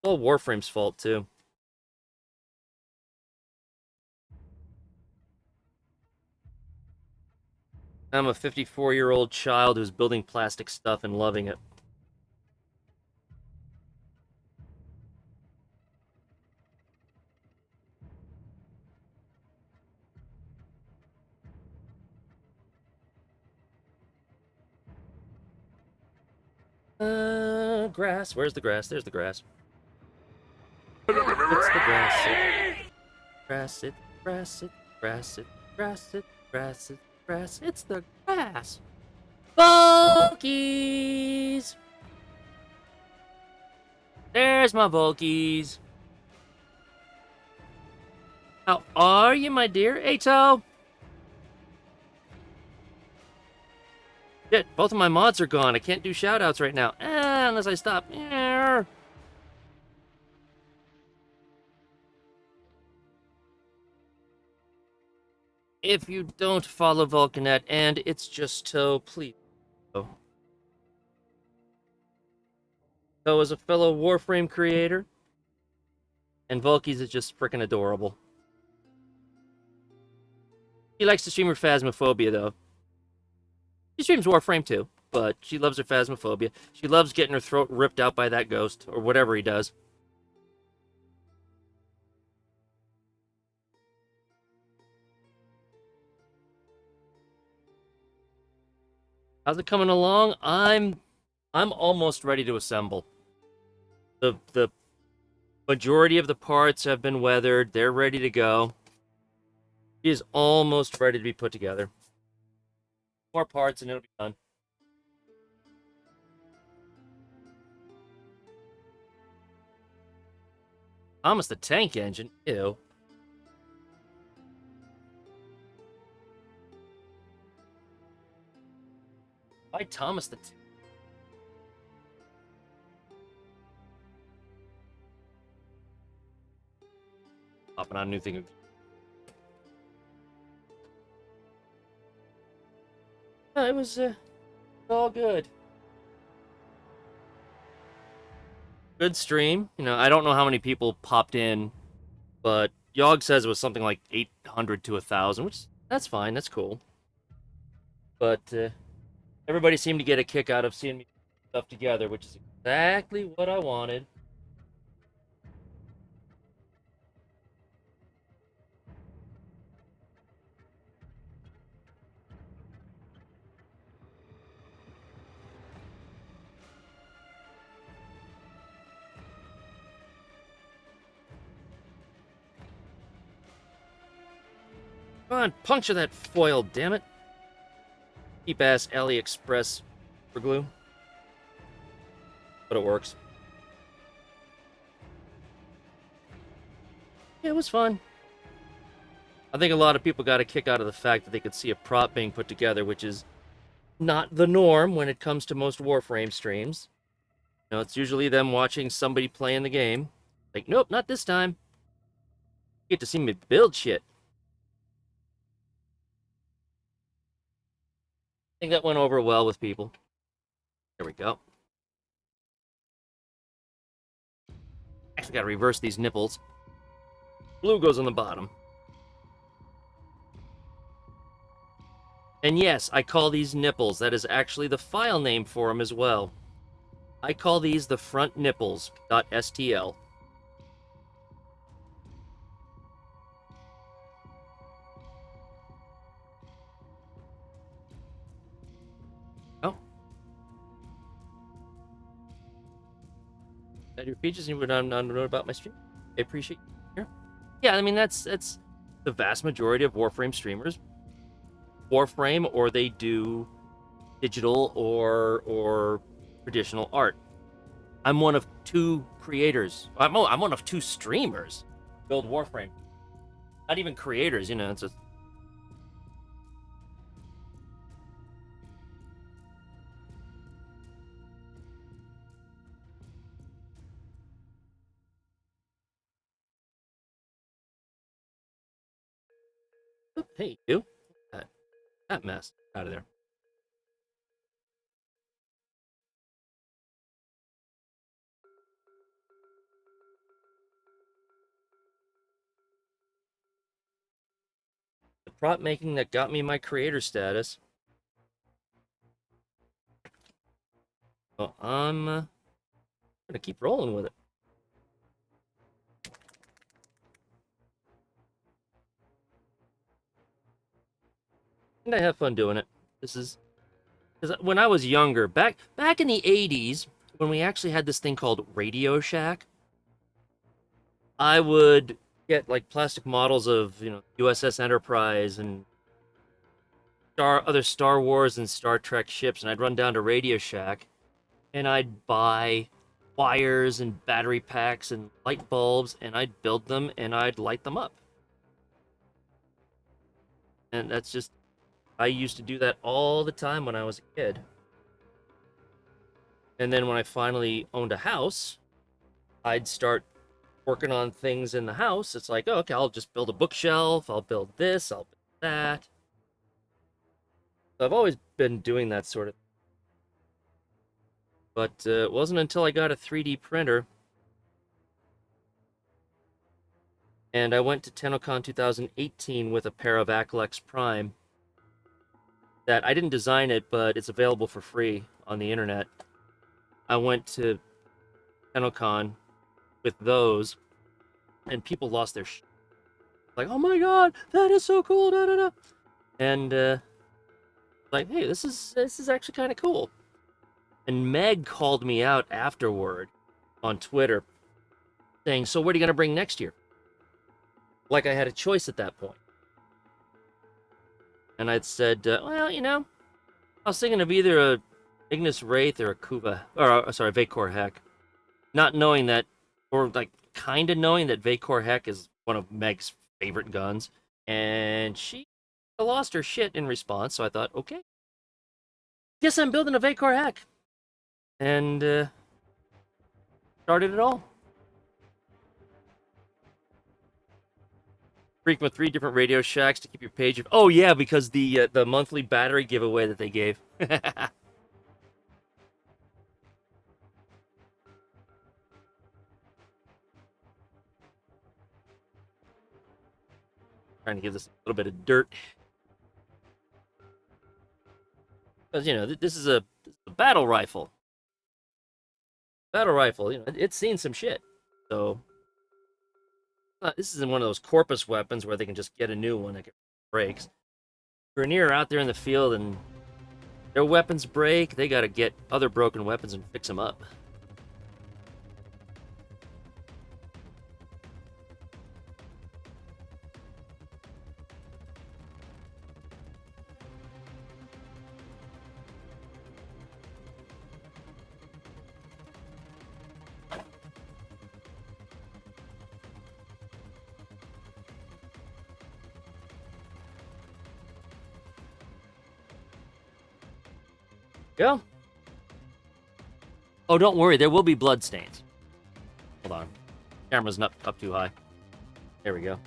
all Warframe's fault, too. I'm a 54-year-old child who's building plastic stuff and loving it. Grass. Where's the grass? There's the grass. It's the grass. Grass, it, grass, it, grass, it, grass, it, grass, it, grass. It's the grass. Volkies! There's my Volkies. How are you, my dear? Ato! Shit, both of my mods are gone. I can't do shoutouts right now. Unless I stop. If you don't follow Vulcanet and it's just so, please go. So as a fellow Warframe creator, and Volkies is just freaking adorable. She likes to stream her Phasmophobia, though. She streams Warframe, too, but she loves her Phasmophobia. She loves getting her throat ripped out by that ghost, or whatever he does. How's it coming along? I'm almost ready to assemble. The majority of the parts have been weathered. They're ready to go. She is almost ready to be put together. More parts and it'll be done. Thomas the Tank Engine? Ew. Why Thomas the Tank? Hopping on a new thing. No, it was all good. Good stream. You know, I don't know how many people popped in, but Yogg says it was something like 800 to 1,000, which that's fine. That's cool. But everybody seemed to get a kick out of seeing me put stuff together, which is exactly what I wanted. Come on, puncture that foil, damn it. Cheap ass AliExpress for glue. But it works. Yeah, it was fun. I think a lot of people got a kick out of the fact that they could see a prop being put together, which is not the norm when it comes to most Warframe streams. You know, it's usually them watching somebody playing the game. Like, nope, not this time. You get to see me build shit. I think that went over well with people. There we go. Actually, gotta reverse these nipples. Blue goes on the bottom. And yes, I call these nipples. That is actually the file name for them as well. I call these the front nipples.stl. Oh. That your features and you would not know about my stream. I appreciate you here. Yeah, I mean that's the vast majority of Warframe streamers. Warframe, or they do digital or traditional art. I'm one of 2 creators. I'm one of 2 streamers. Build Warframe. Not even creators, you know. It's just. Oh, hey, you. That mess out of there. The prop making that got me my creator status. Well, I'm gonna keep rolling with it. And I have fun doing it. This is because when I was younger, back in the '80s, when we actually had this thing called Radio Shack, I would get like plastic models of USS Enterprise and other Star Wars and Star Trek ships, and I'd run down to Radio Shack, and I'd buy wires and battery packs and light bulbs, and I'd build them and I'd light them up. And that's just, I used to do that all the time when I was a kid. And then when I finally owned a house, I'd start working on things in the house. It's like, oh, okay, I'll just build a bookshelf, I'll build this, I'll build that. So I've always been doing that sort of thing. But it wasn't until I got a 3D printer and I went to TennoCon 2018 with a pair of Aclex Prime that I didn't design it, but it's available for free on the internet. I went to TennoCon with those, and people lost their shit. Like, oh my god, that is so cool, da da da. And like, hey, this is actually kind of cool. And Meg called me out afterward on Twitter, saying, "So what are you gonna bring next year?" Like I had a choice at that point. And I'd said, well, I was thinking of either a Ignis Wraith or a Kuva, or sorry, Vacor Heck. Not knowing that, or like kind of knowing that Vacor Heck is one of Meg's favorite guns. And she lost her shit in response, so I thought, okay, guess I'm building a Vacor Heck. And started it all. Frequent 3 different Radio Shacks to keep your page of. Oh yeah, because the monthly battery giveaway that they gave. Trying to give this a little bit of dirt. Because, this is a battle rifle. Battle rifle, it's seen some shit. So, this isn't one of those corpus weapons where they can just get a new one that breaks. Grenier are out there in the field and their weapons break, they gotta get other broken weapons and fix them up. Go. Oh, don't worry, there will be blood stains. Hold on. Camera's not up too high. There we go.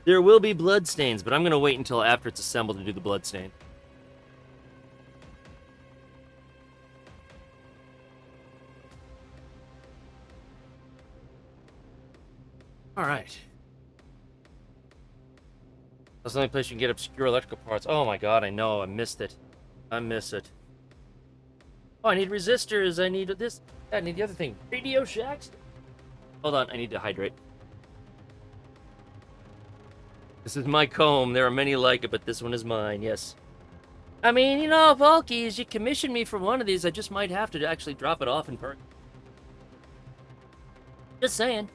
There will be blood stains, but I'm going to wait until after it's assembled to do the blood stain. Alright. That's the only place you can get obscure electrical parts. Oh my god, I know, I missed it. I miss it. Oh, I need resistors, I need this. I need the other thing. Radio Shacks? Hold on, I need to hydrate. This is my comb. There are many like it, but this one is mine, yes. I mean, you know, Volkies, you commissioned me for one of these. I just might have to actually drop it off in person. Just saying.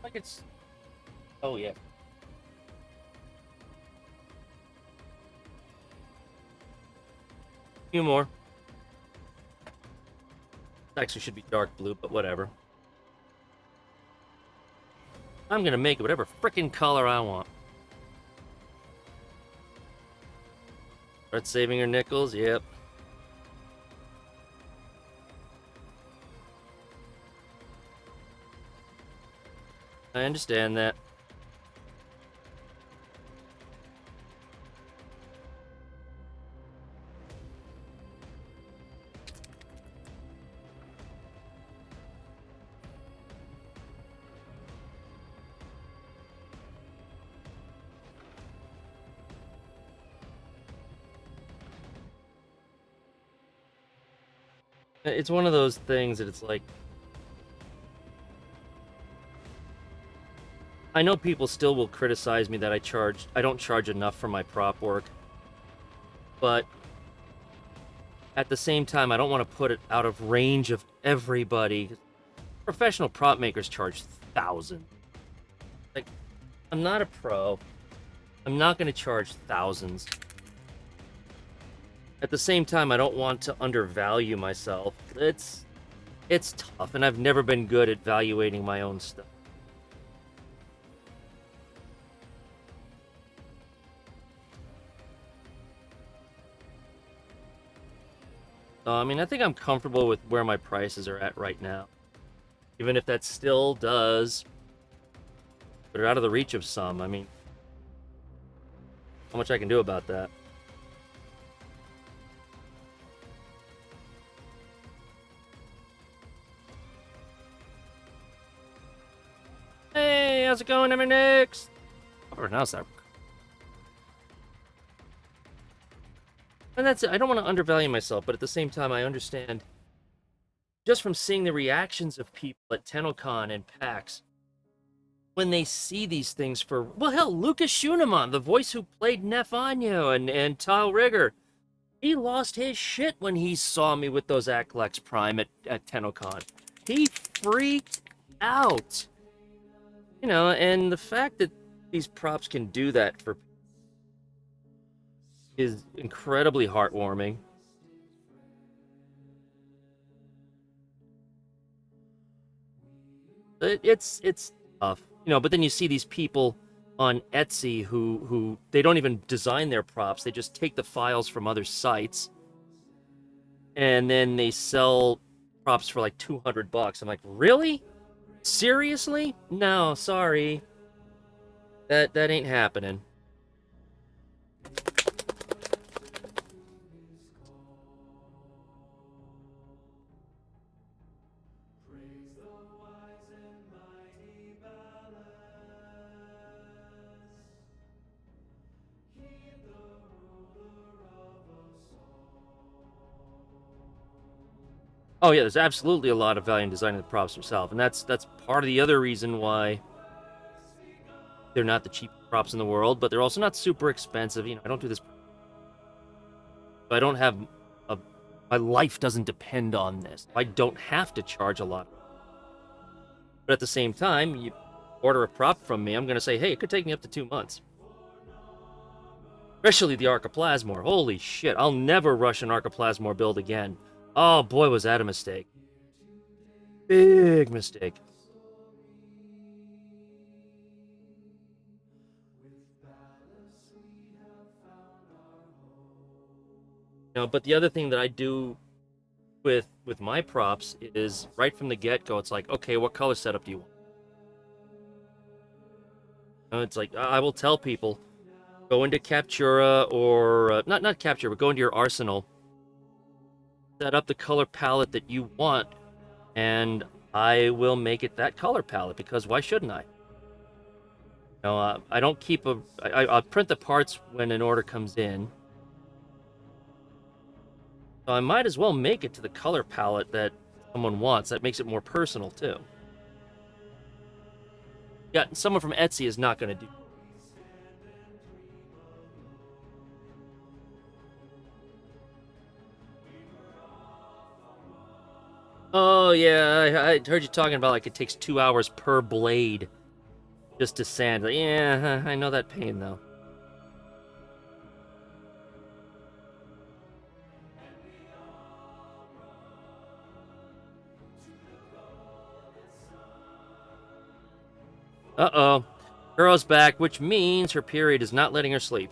Like it's... Oh, yeah. Few more. Actually should be dark blue, but whatever. I'm gonna make it whatever frickin' color I want. Start saving your nickels, yep. I understand that. It's one of those things that it's like... I know people still will criticize me that I don't charge enough for my prop work. But at the same time, I don't want to put it out of range of everybody. Professional prop makers charge thousands. Like, I'm not a pro. I'm not going to charge thousands. At the same time, I don't want to undervalue myself. It's tough, and I've never been good at valuating my own stuff. I mean, I think I'm comfortable with where my prices are at right now. Even if that still does put it out of the reach of some. I mean, how much I can do about that. Hey, how's it going, MNX? I'll pronounce that. And that's it. I don't want to undervalue myself, but at the same time, I understand just from seeing the reactions of people at TennoCon and PAX when they see these things for, well, hell, Lucas Schunemann, the voice who played Nefanyo and Tile Rigger, he lost his shit when he saw me with those Aklex Prime at TennoCon. He freaked out. You know, and the fact that these props can do that for is incredibly heartwarming. It's tough, you know. But then you see these people on Etsy who they don't even design their props; they just take the files from other sites, and then they sell props for like $200. I'm like, really? Seriously? No, sorry. That ain't happening. Oh yeah, there's absolutely a lot of value in designing the props yourself, and that's part of the other reason why they're not the cheapest props in the world, but they're also not super expensive. You know, I don't do this. I don't have my life doesn't depend on this. I don't have to charge a lot. But at the same time, you order a prop from me, I'm going to say, hey, it could take me up to 2 months. Especially the Archiplasmor. Holy shit, I'll never rush an Archiplasmor build again. Oh boy, was that a mistake. Big mistake. You know, but the other thing that I do with my props is right from the get-go, it's like, okay, what color setup do you want? It's like, I will tell people, go into Captura, or not Captura, but go into your arsenal, set up the color palette that you want, and I will make it that color palette, because why shouldn't I? I don't keep I'll print the parts when an order comes in. So I might as well make it to the color palette that someone wants. That makes it more personal, too. Yeah, someone from Etsy is not going to do. Oh, yeah, I heard you talking about, like, it takes 2 hours per blade just to sand. Like, yeah, I know that pain, though. Uh-oh. Girl's back, which means her period is not letting her sleep.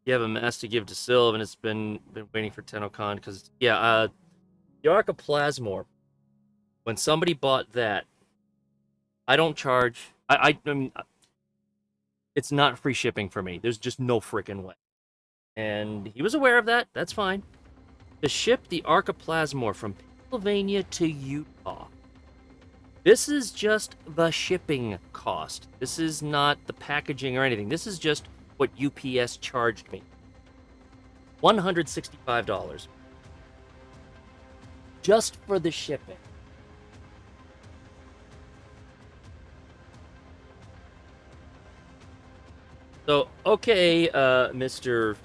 You have a mess to give to Sylv, and it's been waiting for TennoCon, because, yeah, the Arc of Plasmor, when somebody bought that, I don't charge... I mean, it's not free shipping for me. There's just no freaking way. And he was aware of that. That's fine. To ship the Arc of Plasmor from Pennsylvania to Utah, this is just the shipping cost. This is not the packaging or anything. This is just what UPS charged me. $165. Just for the shipping. So, okay, Mr.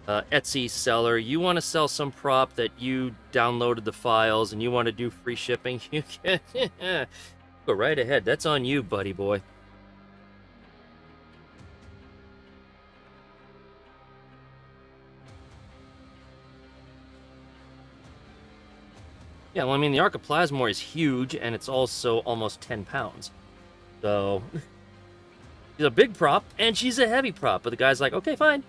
Etsy seller, you want to sell some prop that you downloaded the files and you want to do free shipping, you can go right ahead. That's on you, buddy boy. Yeah, well, I mean, the Arc of Plasmor is huge, and it's also almost 10 pounds. So, she's a big prop, and she's a heavy prop. But the guy's like, okay, fine.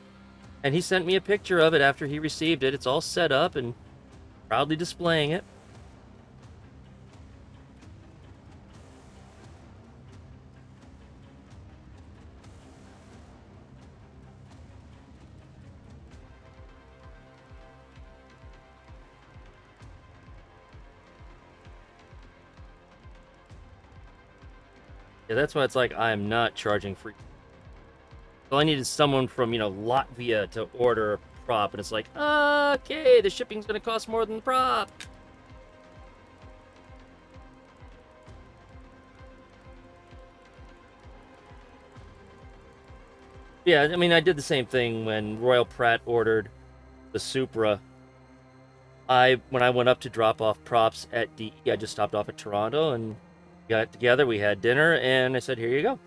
And he sent me a picture of it after he received it. It's all set up and proudly displaying it. Yeah, that's why it's like, I am not charging free. All I needed someone from, Latvia to order a prop, and it's like, okay, the shipping's gonna cost more than the prop. Yeah, I mean, I did the same thing when Royal Pratt ordered the Supra. When I went up to drop off props at DE, I just stopped off at Toronto and got together. We had dinner, and I said, here you go.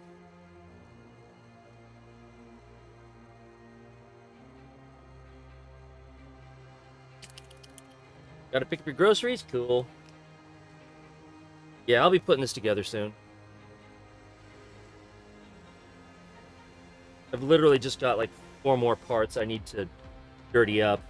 Gotta pick up your groceries? Cool. Yeah, I'll be putting this together soon. I've literally just got like 4 more parts I need to dirty up.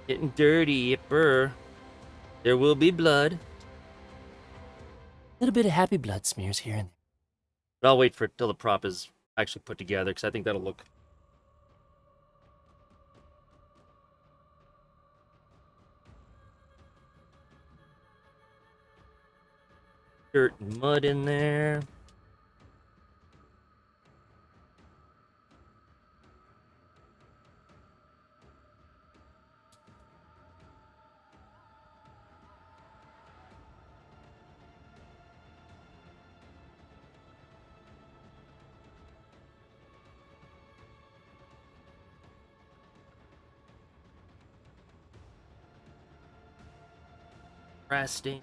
Getting dirty, yipper. There will be blood. A little bit of happy blood smears here and there. But I'll wait for till the prop is actually put together, because I think that'll look... dirt and mud in there. Interesting.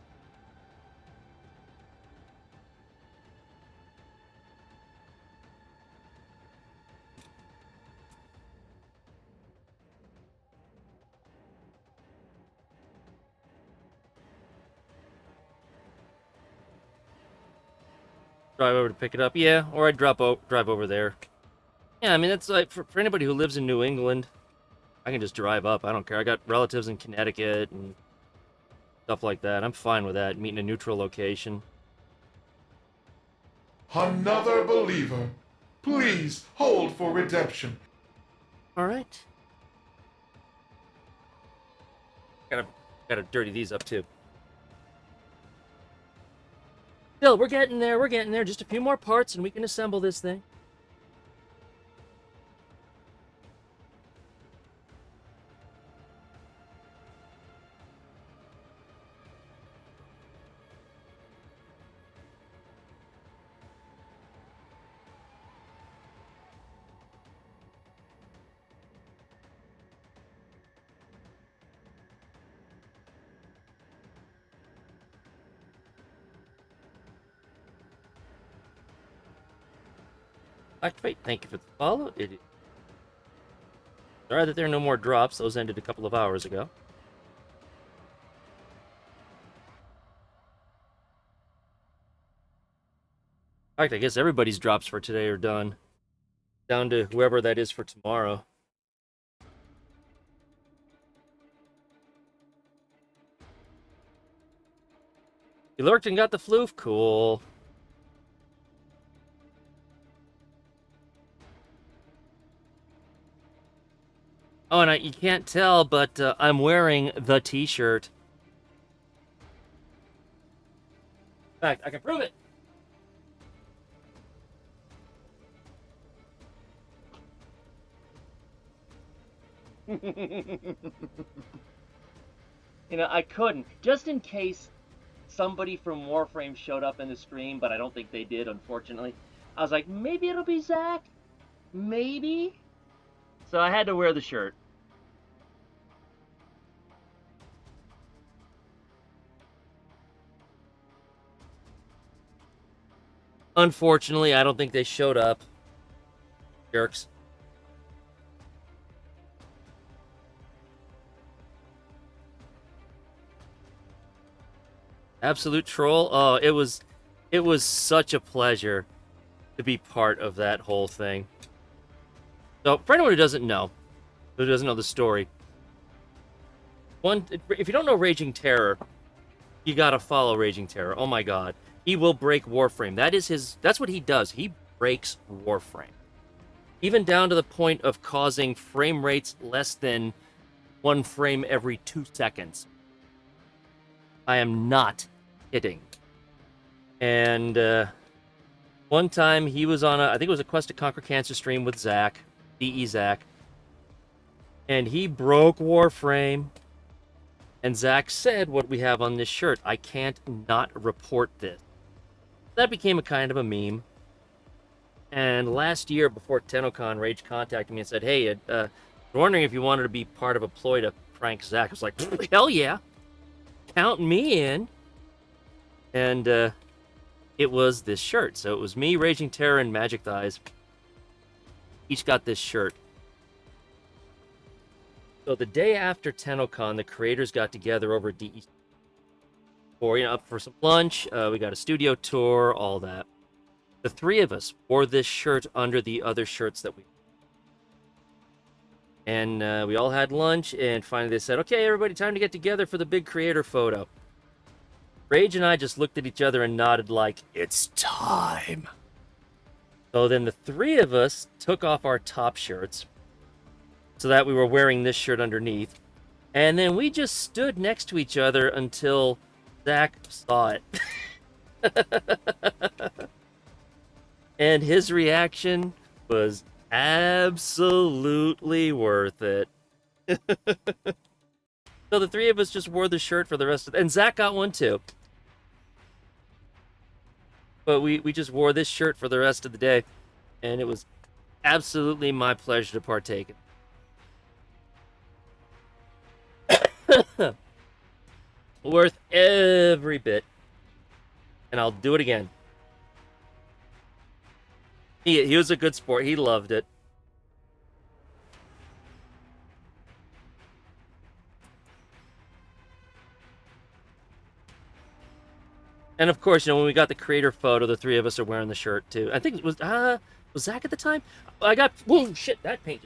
Drive over to pick it up, yeah, or I'd drive over there. Yeah, I mean that's like for anybody who lives in New England, I can just drive up. I don't care. I got relatives in Connecticut and stuff like that. I'm fine with that. Meeting a neutral location.
Another believer. Please hold for redemption.
All right. Gotta dirty these up too. Still, we're getting there. We're getting there. Just a few more parts, and we can assemble this thing. Activate. Thank you for the follow. Sorry that there are no more drops. Those ended a couple of hours ago. In fact, I guess everybody's drops for today are done. Down to whoever that is for tomorrow. You lurked and got the floof? Cool. Oh, and you can't tell, but I'm wearing the t-shirt. In fact, I can prove it. You know, I couldn't. Just in case somebody from Warframe showed up in the stream, but I don't think they did, unfortunately. I was like, maybe it'll be Zach? Maybe? So I had to wear the shirt. Unfortunately, I don't think they showed up. Jerks. Absolute troll. Oh, it was such a pleasure to be part of that whole thing. So, for anyone who doesn't know the story, if you don't know Raging Terror, you gotta follow Raging Terror. Oh my god. He will break Warframe. That's what he does. He breaks Warframe. Even down to the point of causing frame rates less than 1 frame every 2 seconds. I am not kidding. And one time he was on I think it was a Quest to Conquer Cancer stream with Zach, DE Zach. And he broke Warframe. And Zach said what we have on this shirt. I can't not report this. That became a kind of a meme. And last year, before TennoCon, Rage contacted me and said, hey, I'm wondering if you wanted to be part of a ploy to prank Zach. I was like, hell yeah. Count me in. And it was this shirt. So it was me, Raging Terror, and Magic Thighs. Each got this shirt. So the day after TennoCon, the creators got together over at DE for, up for some lunch. We got a studio tour, all that. The 3 of us wore this shirt under the other shirts that we. And we all had lunch, and finally they said, okay, everybody, time to get together for the big creator photo. Rage and I just looked at each other and nodded like, it's time. So then the 3 of us took off our top shirts so that we were wearing this shirt underneath. And then we just stood next to each other until Zach saw it. And his reaction was absolutely worth it. So the 3 of us just wore the shirt for the rest of and Zach got one too. But we just wore this shirt for the rest of the day. And it was absolutely my pleasure to partake in. Worth every bit. And I'll do it again. He was a good sport. He loved it. And of course, when we got the creator photo, the three of us are wearing the shirt too. I think it was Zach at the time? Whoa, shit, that paint.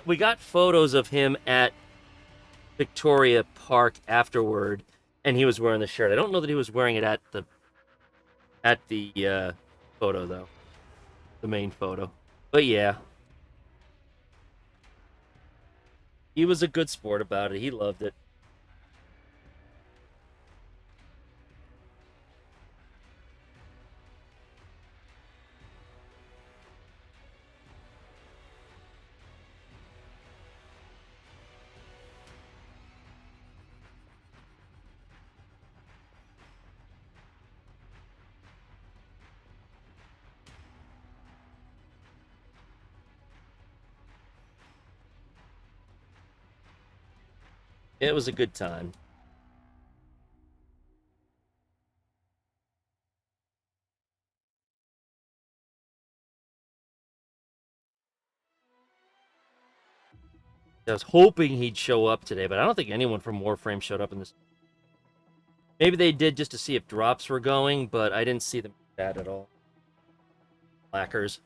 We got photos of him at Victoria Park afterward, and he was wearing the shirt. I don't know that he was wearing it at the photo though, the main photo. But yeah, he was a good sport about it. He loved it. It was a good time. I was hoping he'd show up today, but I don't think anyone from Warframe showed up in this. Maybe they did just to see if drops were going, but I didn't see them that at all. Blackers.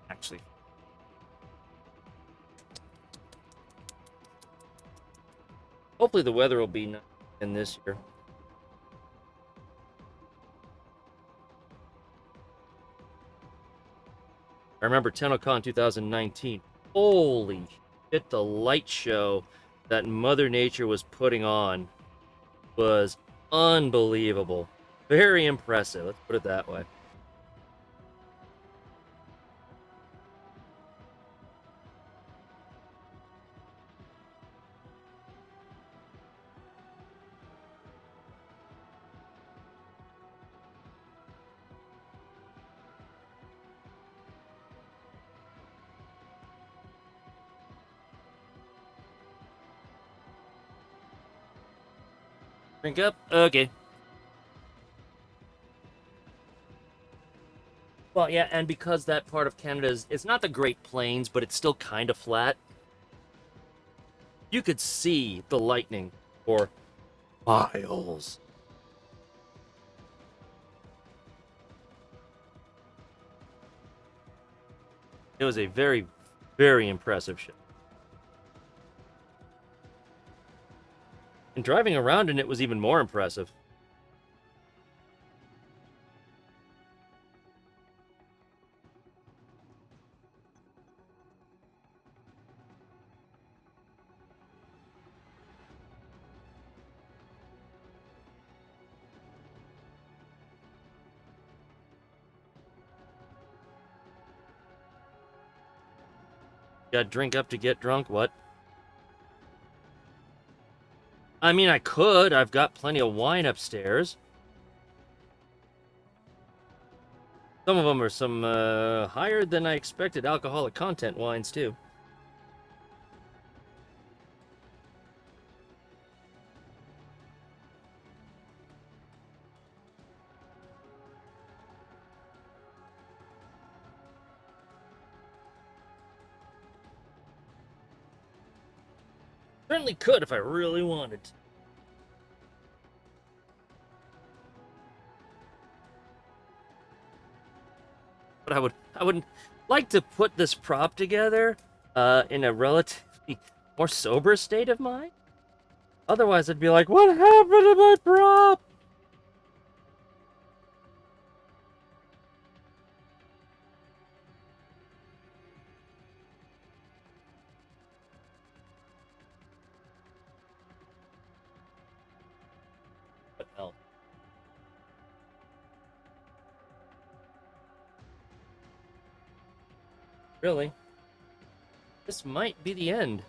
Actually. Hopefully the weather will be nice in this year. I remember TennoCon 2019. Holy shit, the light show that Mother Nature was putting on was unbelievable. Very impressive, let's put it that way. Drink up? Okay. Well, yeah, and because that part of Canada it's not the Great Plains, but it's still kind of flat, you could see the lightning for miles. It was a very, very impressive show. And driving around in it was even more impressive. Got drink up to get drunk? What? I mean, I could. I've got plenty of wine upstairs. Some of them are some higher than I expected alcoholic content wines, too. Certainly could if I really wanted to. But I would like to put this prop together in a relatively more sober state of mind. Otherwise, I'd be like, what happened to my prop? really. This might be the end.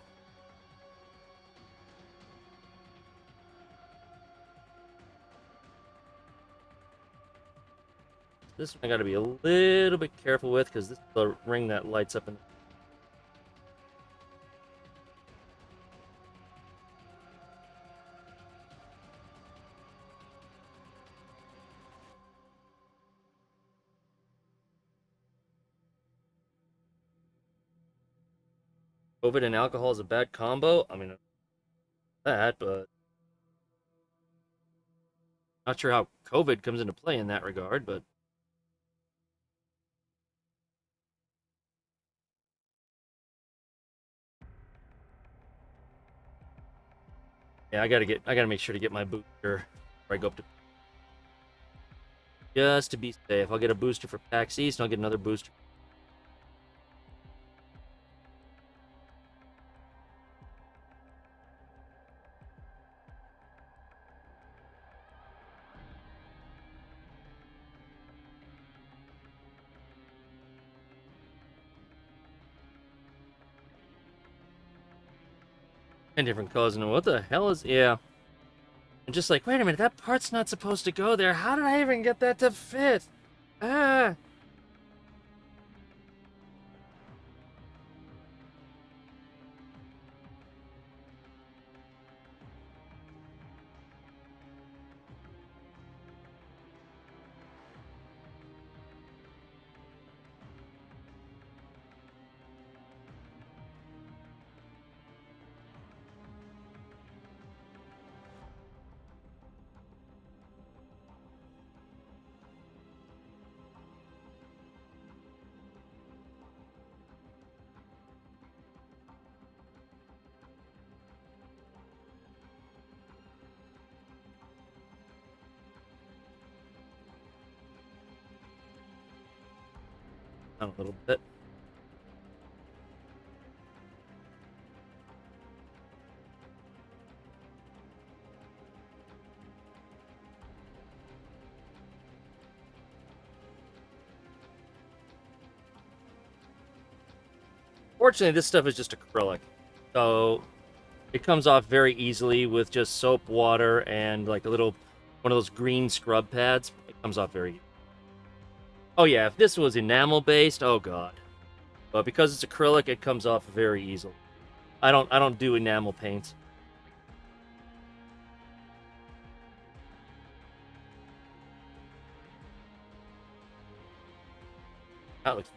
This one I gotta be a little bit careful with, because this is the ring that lights up in the... COVID and alcohol is a bad combo. I mean, that, but not sure how COVID comes into play in that regard, but yeah, I gotta make sure to get my booster before I go up to, just to be safe. I'll get a booster for PAX East, and I'll get another booster. And different colors, and what the hell is... Yeah. I'm just like, wait a minute, that part's not supposed to go there. How did I even get that to fit? Ah. Down a little bit. Fortunately, this stuff is just acrylic, so it comes off very easily with just soap, water, and like a little one of those green scrub pads. It comes off very easy. Oh yeah, if this was enamel based, oh god. But because it's acrylic, it comes off very easily. I don't do enamel paints. That looks...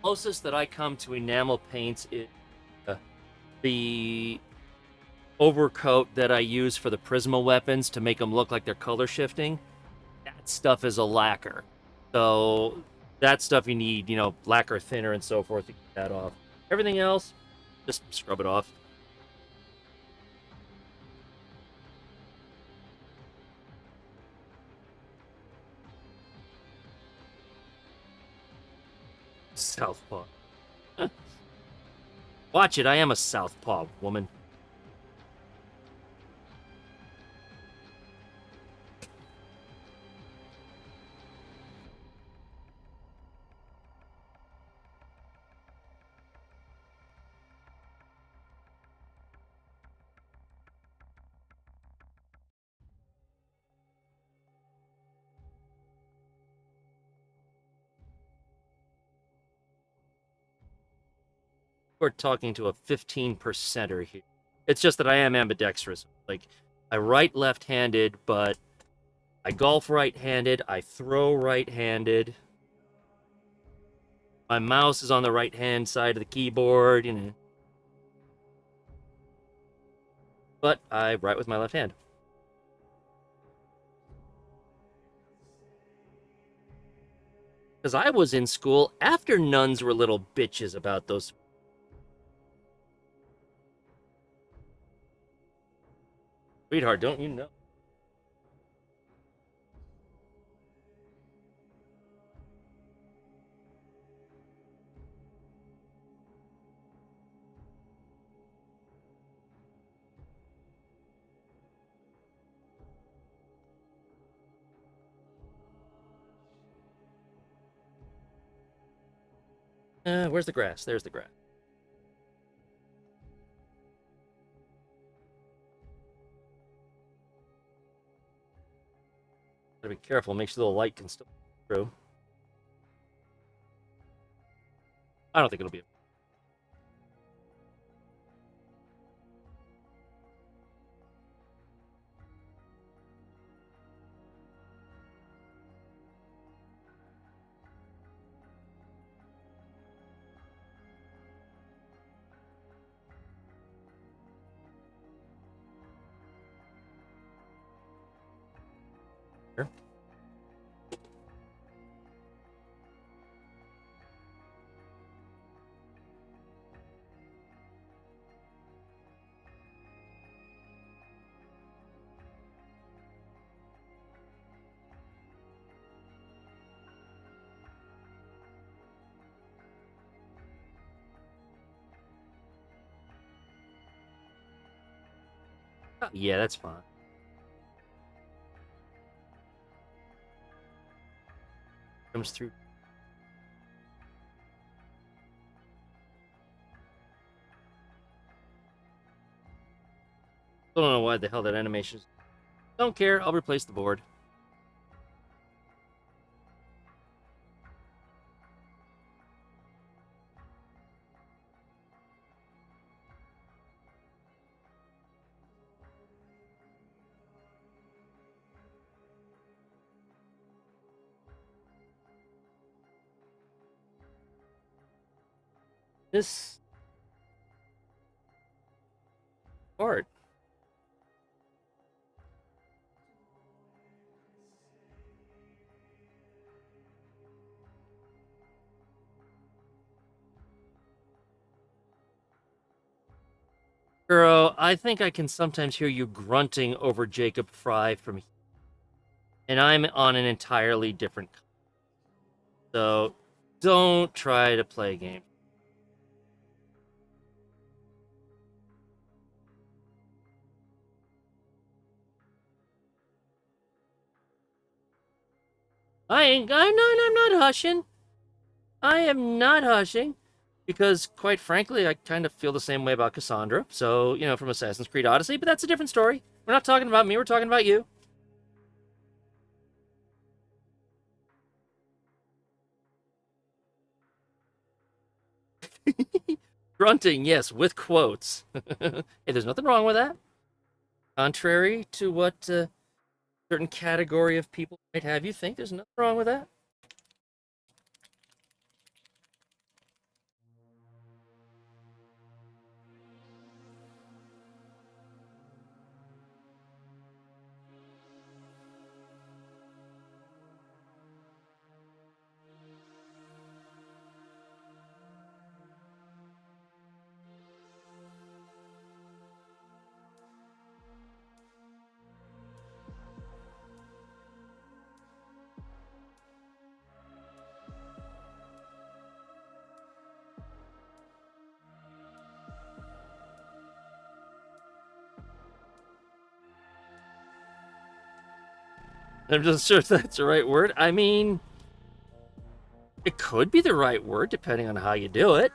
Closest that I come to enamel paints is the overcoat that I use for the Prisma weapons to make them look like they're color shifting. That stuff is a lacquer. So that stuff you need, lacquer thinner and so forth to get that off. Everything else, just scrub it off. Southpaw. Watch it, I am a southpaw, woman. We're talking to a 15%er here. It's just that I am ambidextrous. Like, I write left-handed, but I golf right-handed, I throw right-handed. My mouse is on the right-hand side of the keyboard, But I write with my left hand. Because I was in school after nuns were little bitches about those. Sweetheart, don't you know? Where's the grass? There's the grass. Gotta be careful. Make sure the light can still go through. I don't think it'll be. Sure. Yeah, that's fine. Comes through. Don't know why the hell that animation is. Don't care. I'll replace the board. This part. Girl, I think I can sometimes hear you grunting over Jacob Fry from here. And I'm on an entirely different. So don't try to play a game. I'm not hushing. I am not hushing. Because, quite frankly, I kind of feel the same way about Cassandra. So, you know, from Assassin's Creed Odyssey, but that's a different story. We're not talking about me, we're talking about you. Grunting, yes, with quotes. Hey, there's nothing wrong with that. Contrary to what a certain category of people might have you think, there's nothing wrong with that. I'm just sure if that's the right word. I mean, it could be the right word depending on how you do it.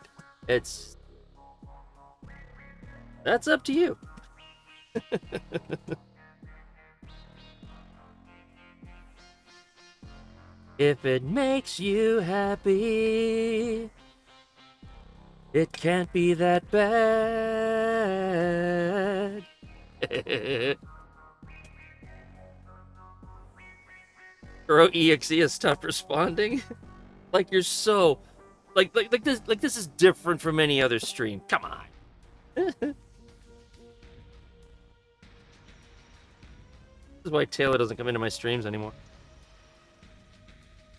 That's up to you. If it makes you happy, it can't be that bad. Bro, EXE is tough responding. Like you're so like this is different from any other stream. Come on. This is why Taylor doesn't come into my streams anymore.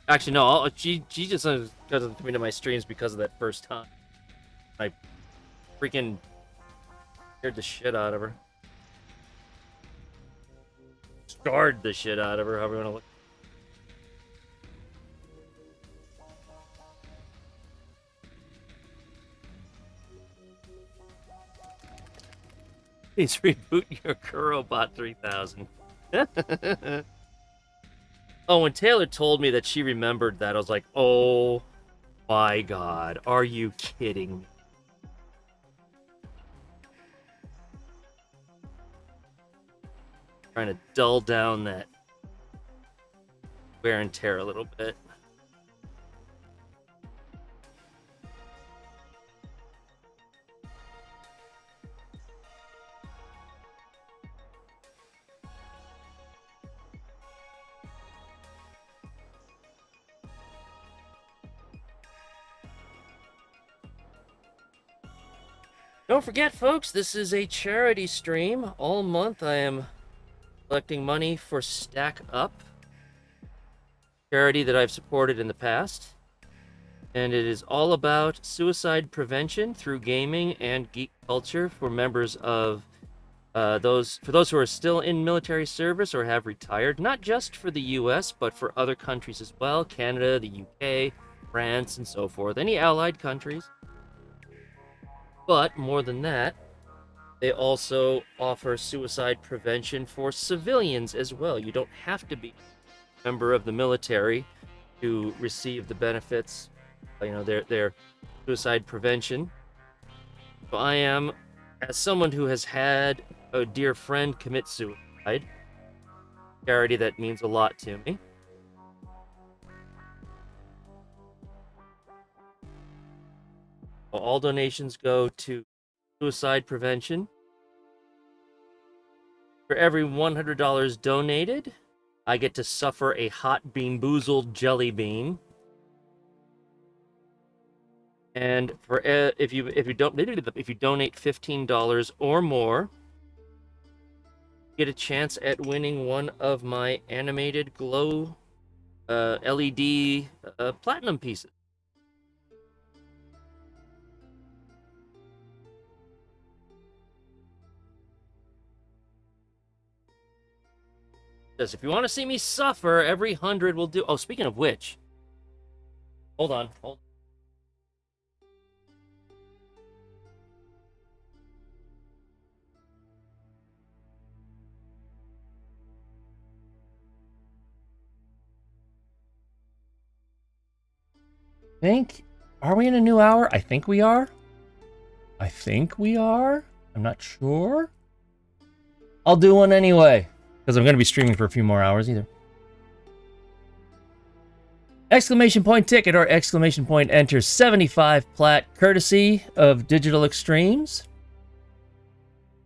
Actually, no, she just doesn't come into my streams because of that first time. I freaking scared the shit out of her. Scarred the shit out of her, however you want to look. Please reboot your Kurobot 3000. Oh, when Taylor told me that she remembered that, I was like, oh my god, are you kidding me? Trying to dull down that wear and tear a little bit. Don't forget, folks, this is a charity stream. All month I am collecting money for Stack Up, charity that I've supported in the past. And it is all about suicide prevention through gaming and geek culture for members of those who are still in military service or have retired, not just for the US, but for other countries as well, Canada, the UK, France, and so forth, any allied countries. But more than that, they also offer suicide prevention for civilians as well. You don't have to be a member of the military to receive the benefits, their suicide prevention. So I am, as someone who has had a dear friend commit suicide, charity that means a lot to me. All donations go to suicide prevention. For every $100 donated, I get to suffer a hot bean boozled jelly bean. And for if you donate $15 or more, you get a chance at winning one of my animated glow LED platinum pieces. If you want to see me suffer, every 100 will do. Oh, speaking of which, hold on. Are we in a new hour? I think we are. I'm not sure. I'll do one anyway, because I'm going to be streaming for a few more hours either. Exclamation point ticket or exclamation point enter 75 plat courtesy of Digital Extremes.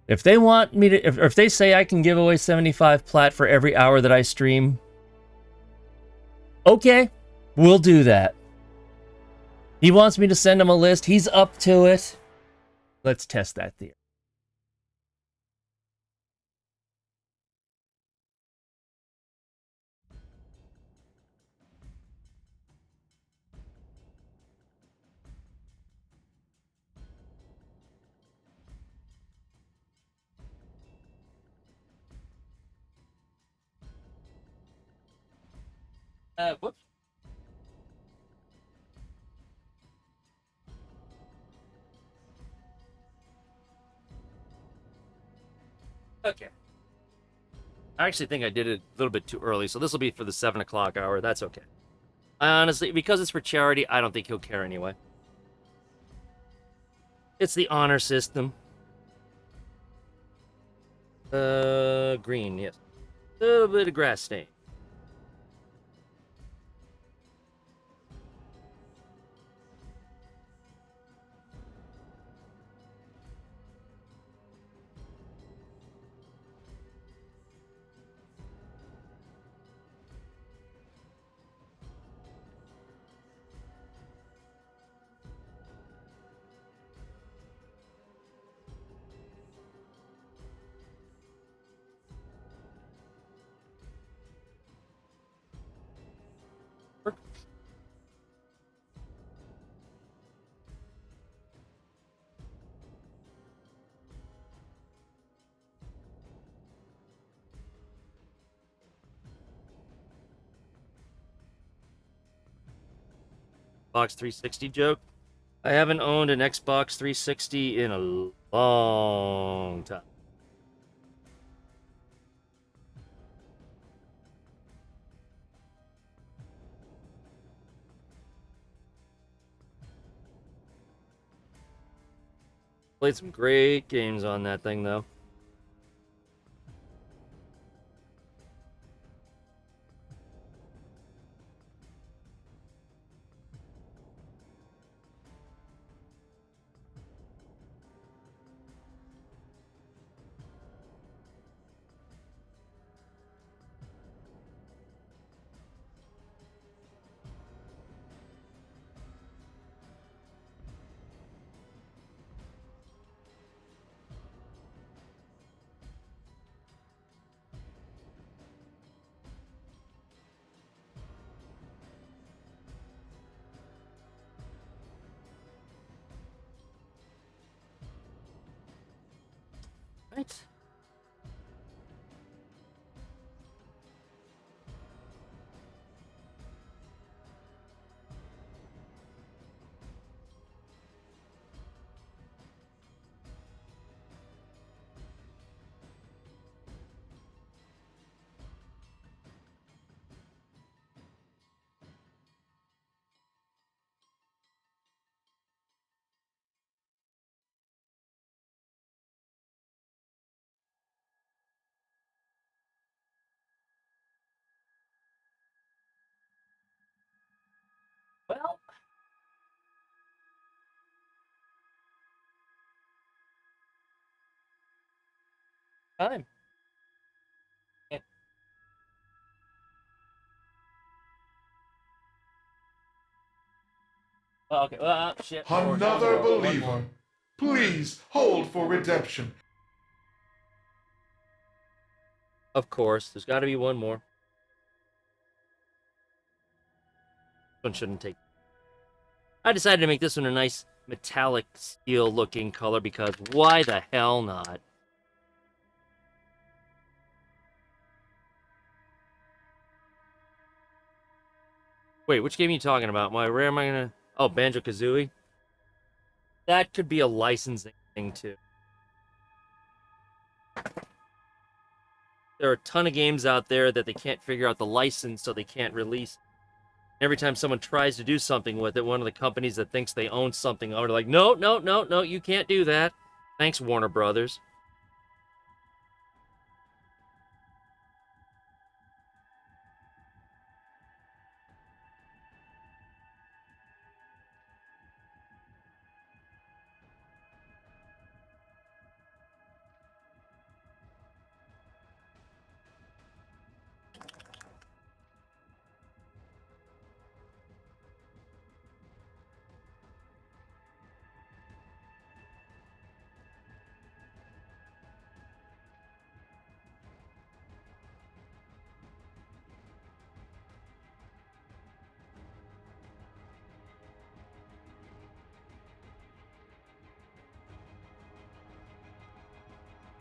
If they want me to, if they say I can give away 75 plat for every hour that I stream, okay, we'll do that. He wants me to send him a list. He's up to it. Let's test that theory. Whoops. Okay. I actually think I did it a little bit too early, so this will be for the 7 o'clock hour. That's okay. Honestly, because it's for charity, I don't think he'll care anyway. It's the honor system. Green, yes. A little bit of grass stain. Xbox 360 joke. I haven't owned an Xbox 360 in a long time. Played some great games on that thing, though. Right. Well, time. Yeah. Oh, okay. Well, shit.
Another
One more.
believer. Please hold for redemption.
Of course, there's got to be one more. One shouldn't take. I decided to make this one a nice metallic steel looking color because why the hell not? Wait, which game are you talking about? Where am I gonna? Oh, Banjo-Kazooie? That could be a licensing thing too. There are a ton of games out there that they can't figure out the license, so they can't release. Every time someone tries to do something with it, one of the companies that thinks they own something are like, no, no, no, no, you can't do that. Thanks, Warner Brothers.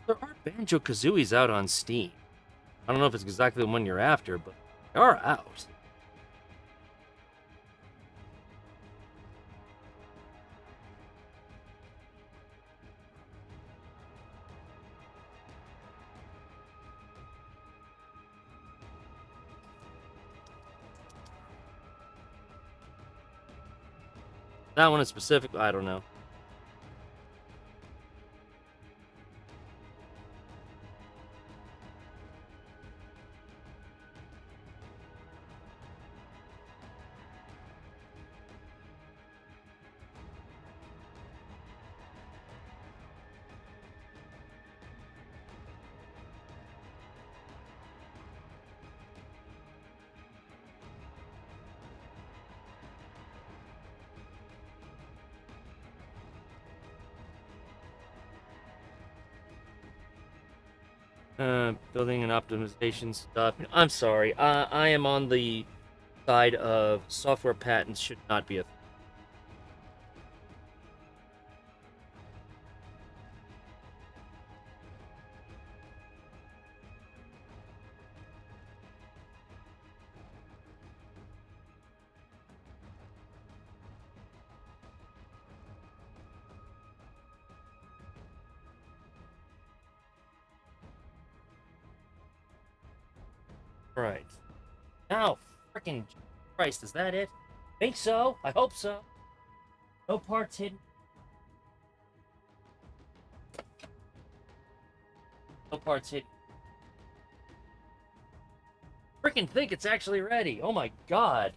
There are Banjo-Kazooies out on Steam. I don't know if it's exactly the one you're after, but they are out. That one is specific, I don't know. Building and optimization stuff. I'm sorry. I am on the side of software patents should not be a. Right. Now, freaking Christ, is that it? Think so? I hope so. No parts hidden. No parts hit. Freaking think it's actually ready. Oh my god.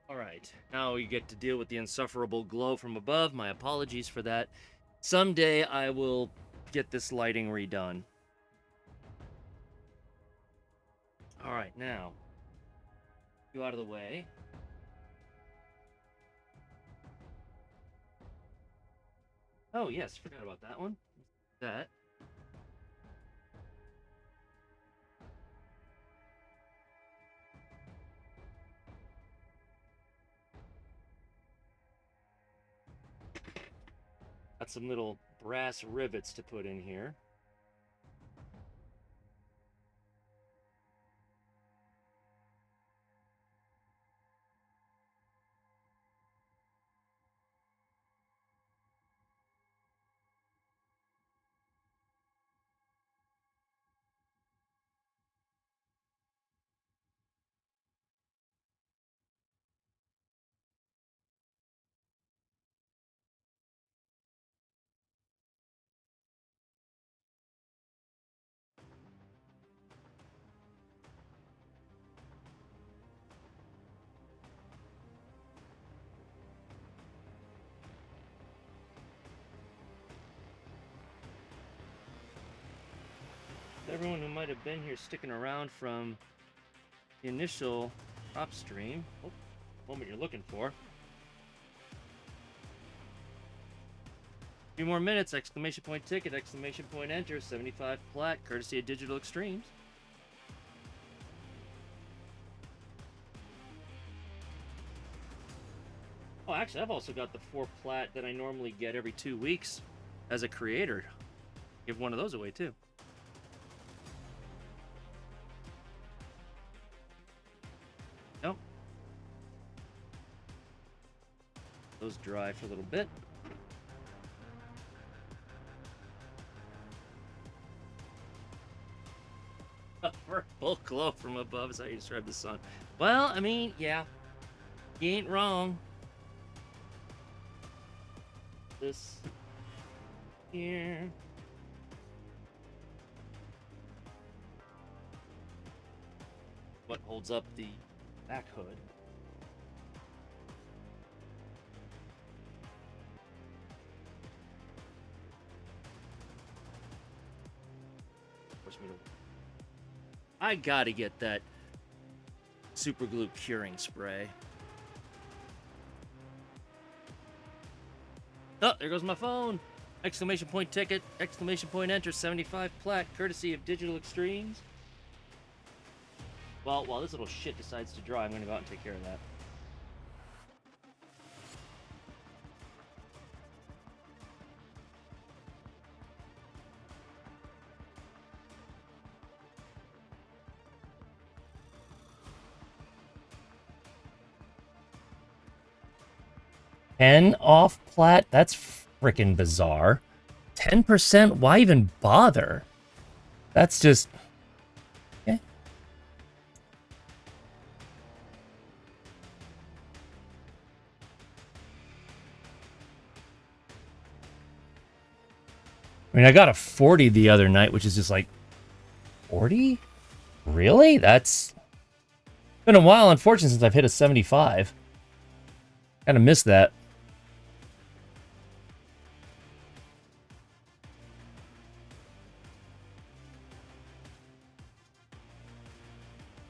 Alright, now we get to deal with the insufferable glow from above. My apologies for that. Someday I will get this lighting redone. Alright, now. You out of the way. Oh, yes, forgot about that one. That. Got some little brass rivets to put in here. Everyone who might have been here sticking around from the initial prop stream. Oh, moment you're looking for. Few more minutes, exclamation point ticket, exclamation point enter, 75 plat, courtesy of Digital Extremes. Oh, actually, I've also got the 4 plat that I normally get every 2 weeks as a creator. Give one of those away, too. Nope. Those dry for a little bit. Full glow from above is how you describe the sun. Well, I mean, yeah. You ain't wrong. This here. What holds up the back hood. Push me to... I gotta get that super glue curing spray. Oh, there goes my phone. Exclamation point ticket, exclamation point enter, 75 plat, courtesy of Digital Extremes. Well, while this little shit decides to dry, I'm gonna go out and take care of that. Off plat? That's freaking bizarre. 10%? Why even bother? That's just... Okay. I mean, I got a 40 the other night, which is just like... 40? Really? That's... been a while, unfortunately, since I've hit a 75. Kinda missed that.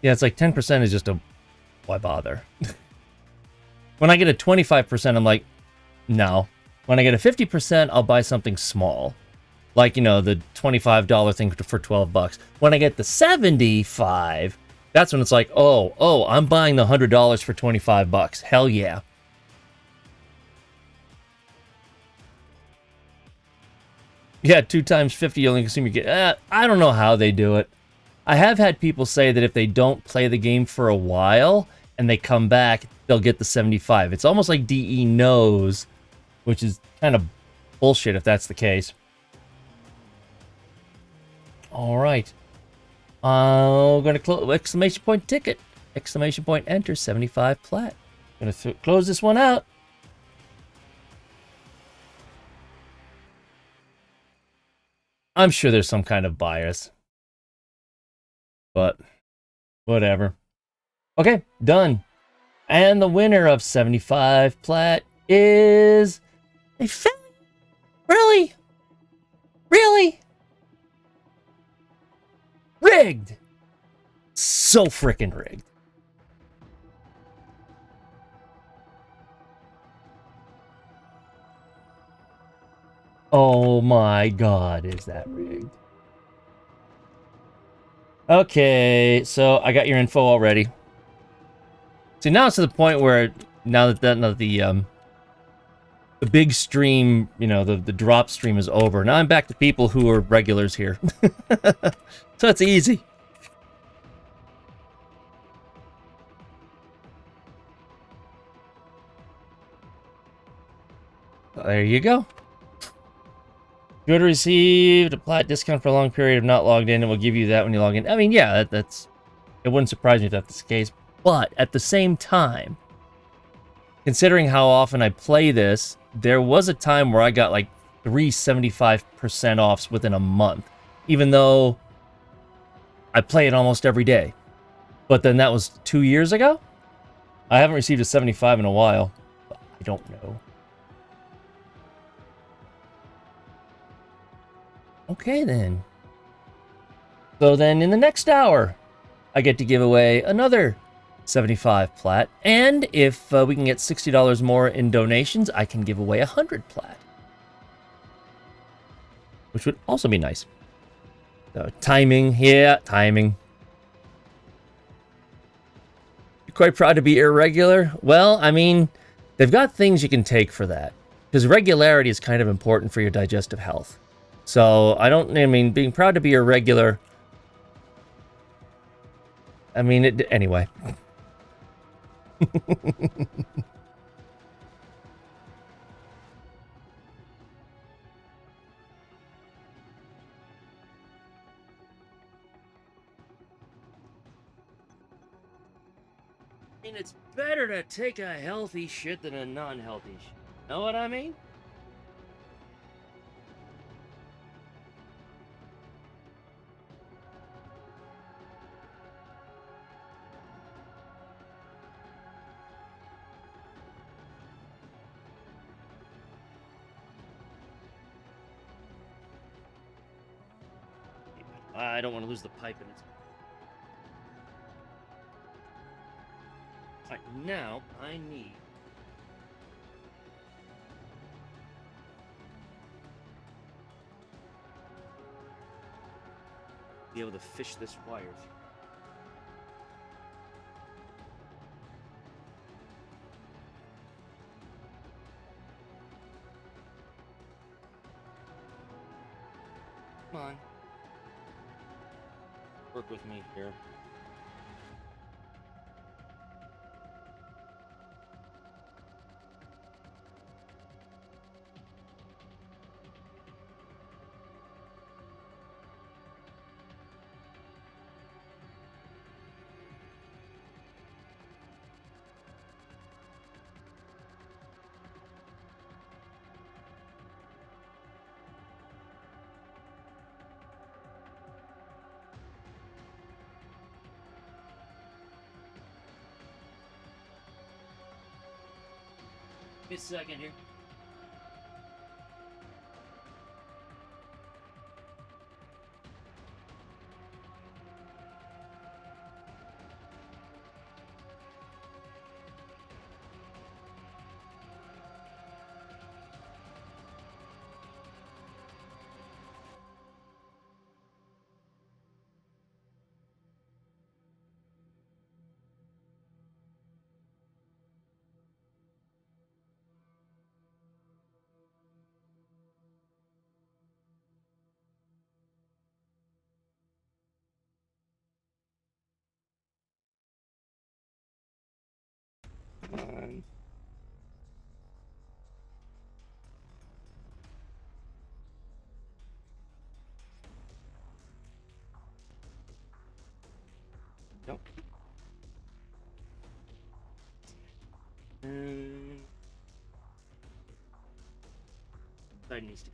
Yeah, it's like 10% is just a... why bother? When I get a 25%, I'm like, no. When I get a 50%, I'll buy something small. Like, you know, the $25 thing for 12 bucks. When I get the 75, that's when it's like, oh, I'm buying the $100 for 25 bucks. Hell yeah. Yeah, 2 times 50, you only consume your get. I don't know how they do it. I have had people say that if they don't play the game for a while and they come back, they'll get the 75. It's almost like DE knows, which is kind of bullshit if that's the case. All right. I'm gonna close exclamation point ticket, exclamation point enter 75 plat. Gonna close this one out. I'm sure there's some kind of bias, but whatever. Okay, done. And the winner of 75 plat is a really, really rigged. So freaking rigged. Oh my god, is that rigged? Okay, so I got your info already. See, now it's to the point where now that the big stream, you know, the drop stream is over. Now I'm back to people who are regulars here. So it's easy. There you go. If you would receive a plat discount for a long period of not logged in, it will give you that when you log in. I mean, yeah, that's... It wouldn't surprise me if that's the case. But at the same time, considering how often I play this, there was a time where I got like 375% offs within a month. Even though I play it almost every day. But then that was 2 years ago? I haven't received a 75 in a while. I don't know. Okay, then. So then in the next hour, I get to give away another 75 plat. And if we can get $60 more in donations, I can give away 100 plat. Which would also be nice. So timing, yeah, timing. You're quite proud to be irregular? Well, I mean, they've got things you can take for that. Because regularity is kind of important for your digestive health. So, I mean, being proud to be irregular... I mean, anyway. I mean, it's better to take a healthy shit than a non-healthy shit. Know what I mean? I don't want to lose the pipe in its... Alright, now I need... be able to fish this wire. Come on. Work with me here. Give me a second here. Come on. That needs to.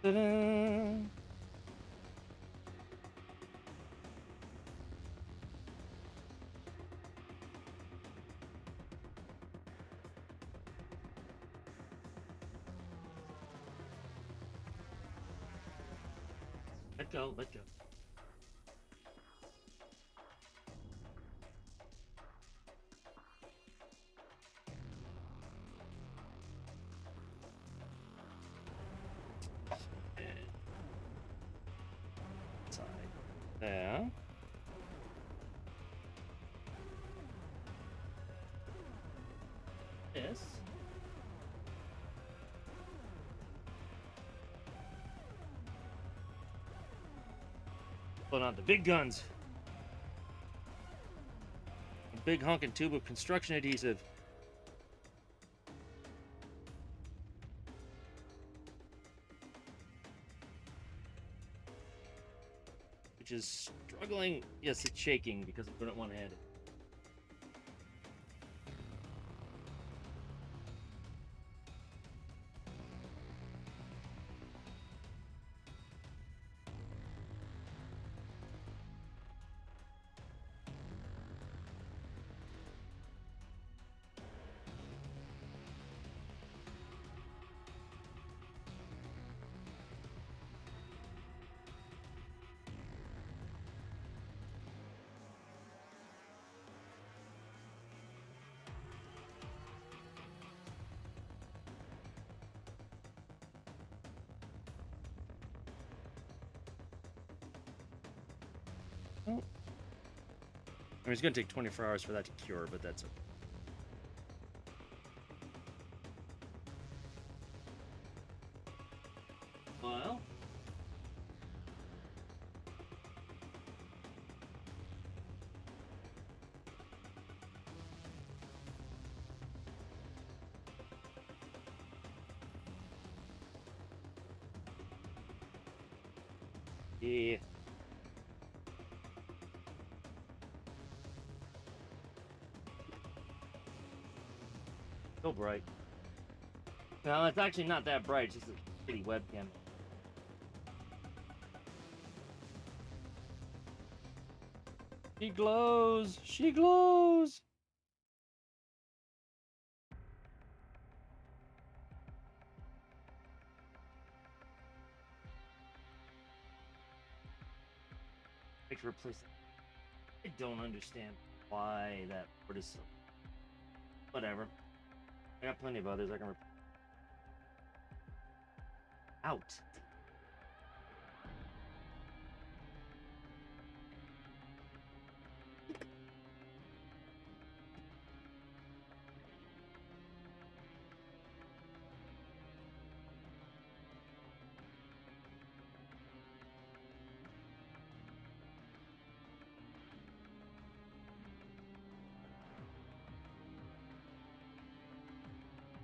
Ta-da! Let go, let go. Side. There. This. Pulling out the big guns. A big honking tube of construction adhesive. Which is struggling. Yes, it's shaking because I don't want to hit it. Oh. I mean, it's going to take 24 hours for that to cure, but that's okay. Well. Yeah. So bright. No, it's actually not that bright. It's just a shitty webcam. She glows. She glows. I could replace it. I don't understand why that word is so. Whatever. I got plenty of others I can out.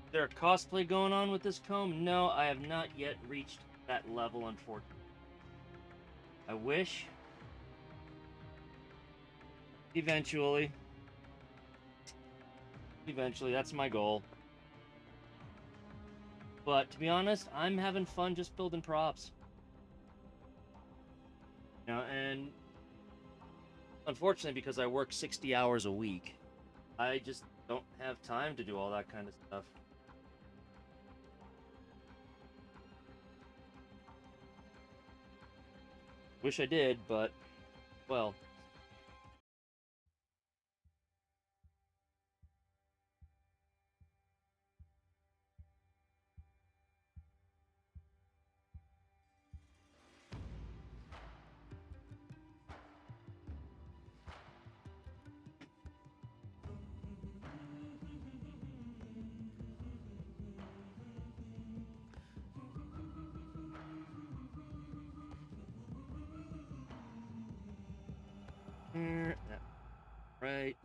Is there a cosplay going on with this comb? No, I have not yet reached that level, unfortunately. I wish. Eventually. Eventually, that's my goal. But to be honest, I'm having fun just building props. You know, and unfortunately, because I work 60 hours a week, I just don't have time to do all that kind of stuff. Wish I did, but, well. right.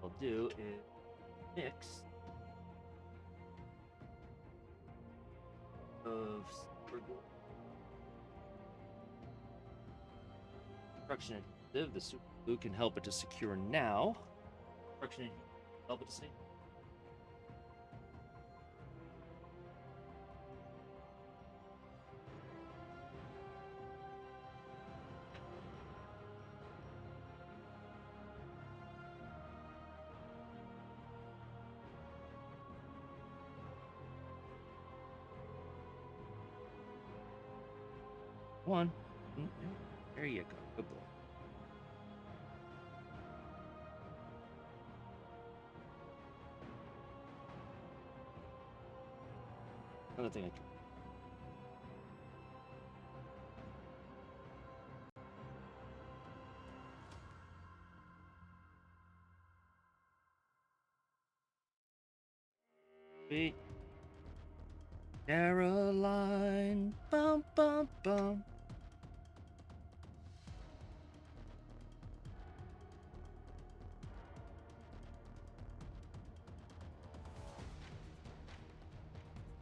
What I'll do is mix of super glue. Construction adhesive. The super glue can help it to secure now. Construction adhesive help it to stay. One. There you go. Good boy. Another thing I can. Sweet. Caroline. Bum, bum, bum.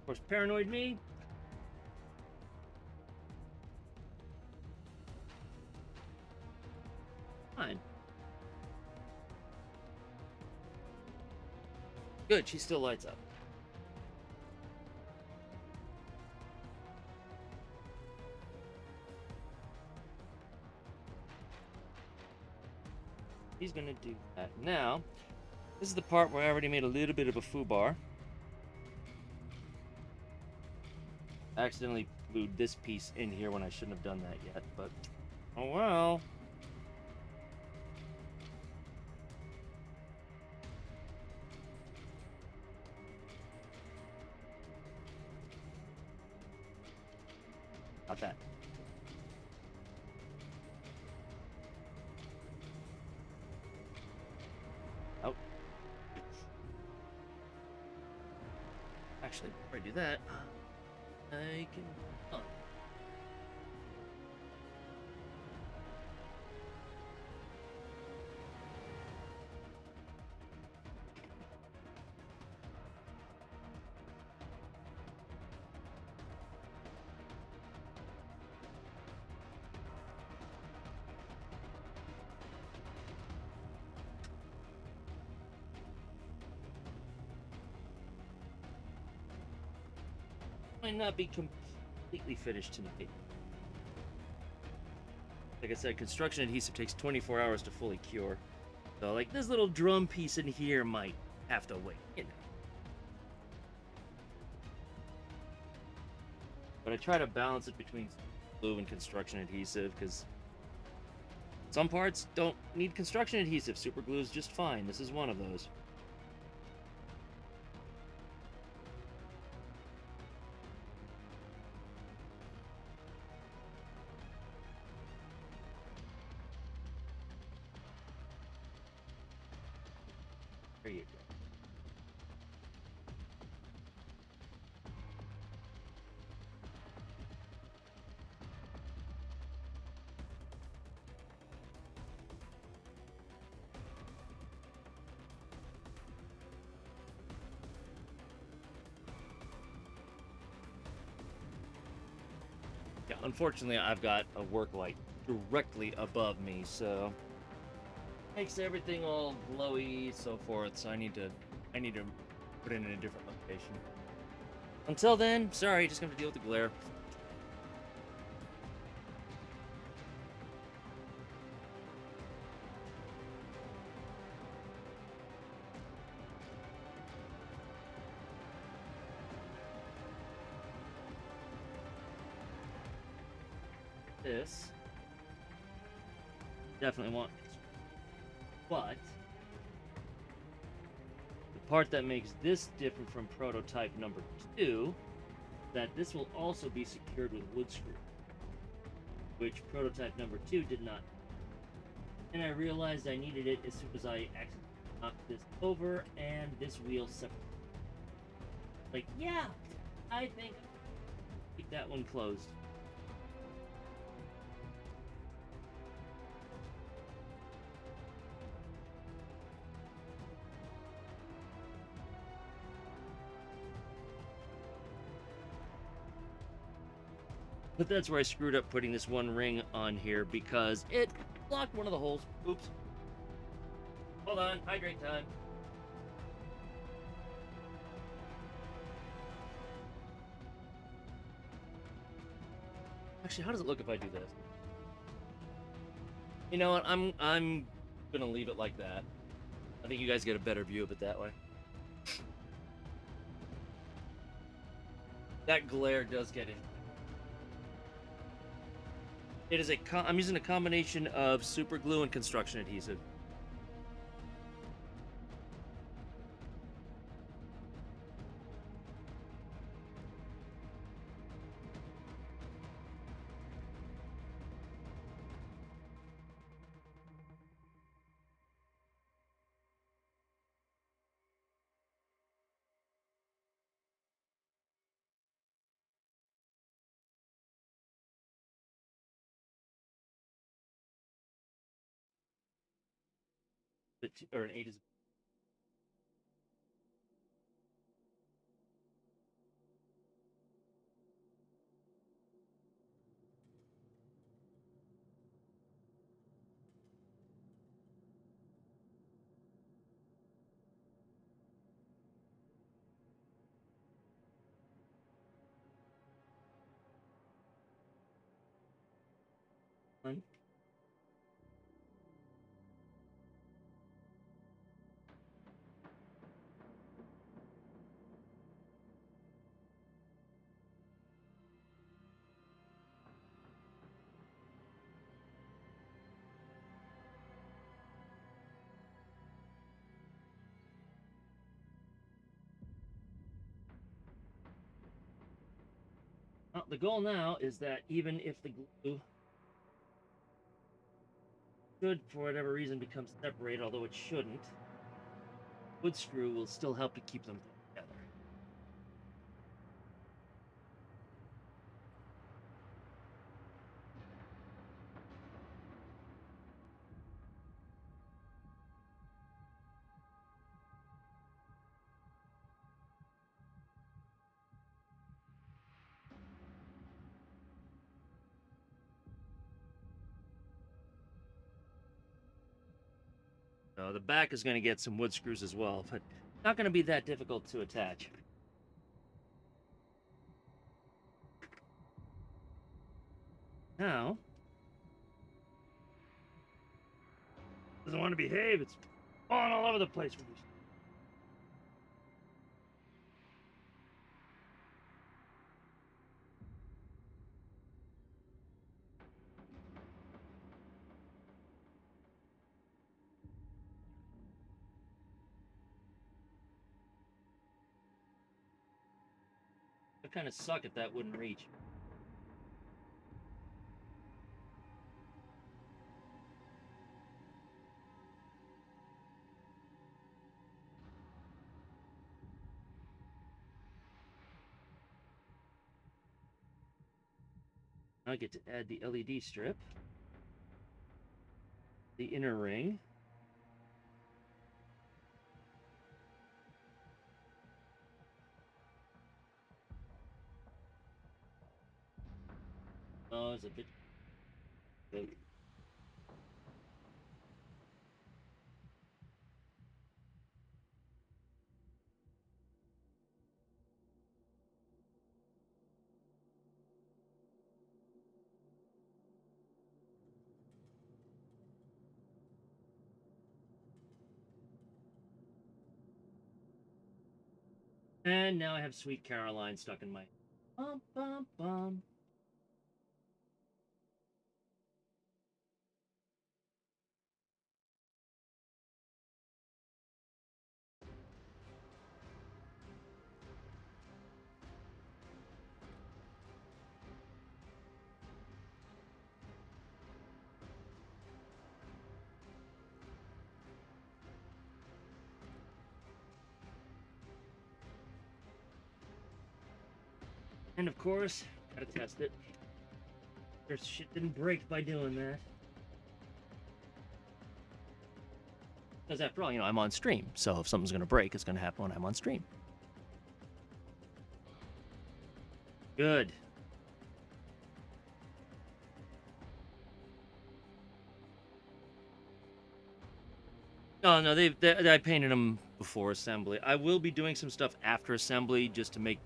Of course, paranoid me. Fine. Good, she still lights up. He's gonna do that. Now, this is the part where I already made a little bit of a foobar. I accidentally glued this piece in here when I shouldn't have done that yet, but oh well. Not that. Oh. Actually, before I do that, I can. Oh. Might not be completely finished tonight. Like I said, construction adhesive takes 24 hours to fully cure. So, like, this little drum piece in here might have to wait, you know. But I try to balance it between glue and construction adhesive, because some parts don't need construction adhesive. Super glue is just fine. This is one of those. There you go. Yeah, unfortunately, I've got a work light directly above me, so makes everything all glowy, so forth. So I need to put it in a different location. Until then, sorry, just gonna have to deal with the glare. This definitely want, but the part that makes this different from prototype number 2, that this will also be secured with wood screw, which prototype number 2 did not. And I realized I needed it as soon as I accidentally knocked this over and this wheel separated. Like, yeah, I think keep that one closed. But that's where I screwed up putting this one ring on here because it blocked one of the holes. Oops. Hold on, hydrate time. Actually, how does it look if I do this? You know what? I'm gonna leave it like that. I think you guys get a better view of it that way. That glare does get in. It is I'm using a combination of super glue and construction adhesive. Or an 8 is. One. Well, the goal now is that even if the glue should, for whatever reason, become separated, although it shouldn't, wood screw will still help to keep them together. The back is going to get some wood screws as well, but not going to be that difficult to attach. Now, doesn't want to behave. It's falling all over the place. I kind of suck if that wouldn't reach. I get to add the LED strip, the inner ring, oh, it's a bit big. And now I have Sweet Caroline stuck in my bum bum bum. And of course, gotta test it. There's shit didn't break by doing that. Because after all, I'm on stream, so if something's gonna break, it's gonna happen when I'm on stream. Good. Oh no, I painted them before assembly. I will be doing some stuff after assembly just to make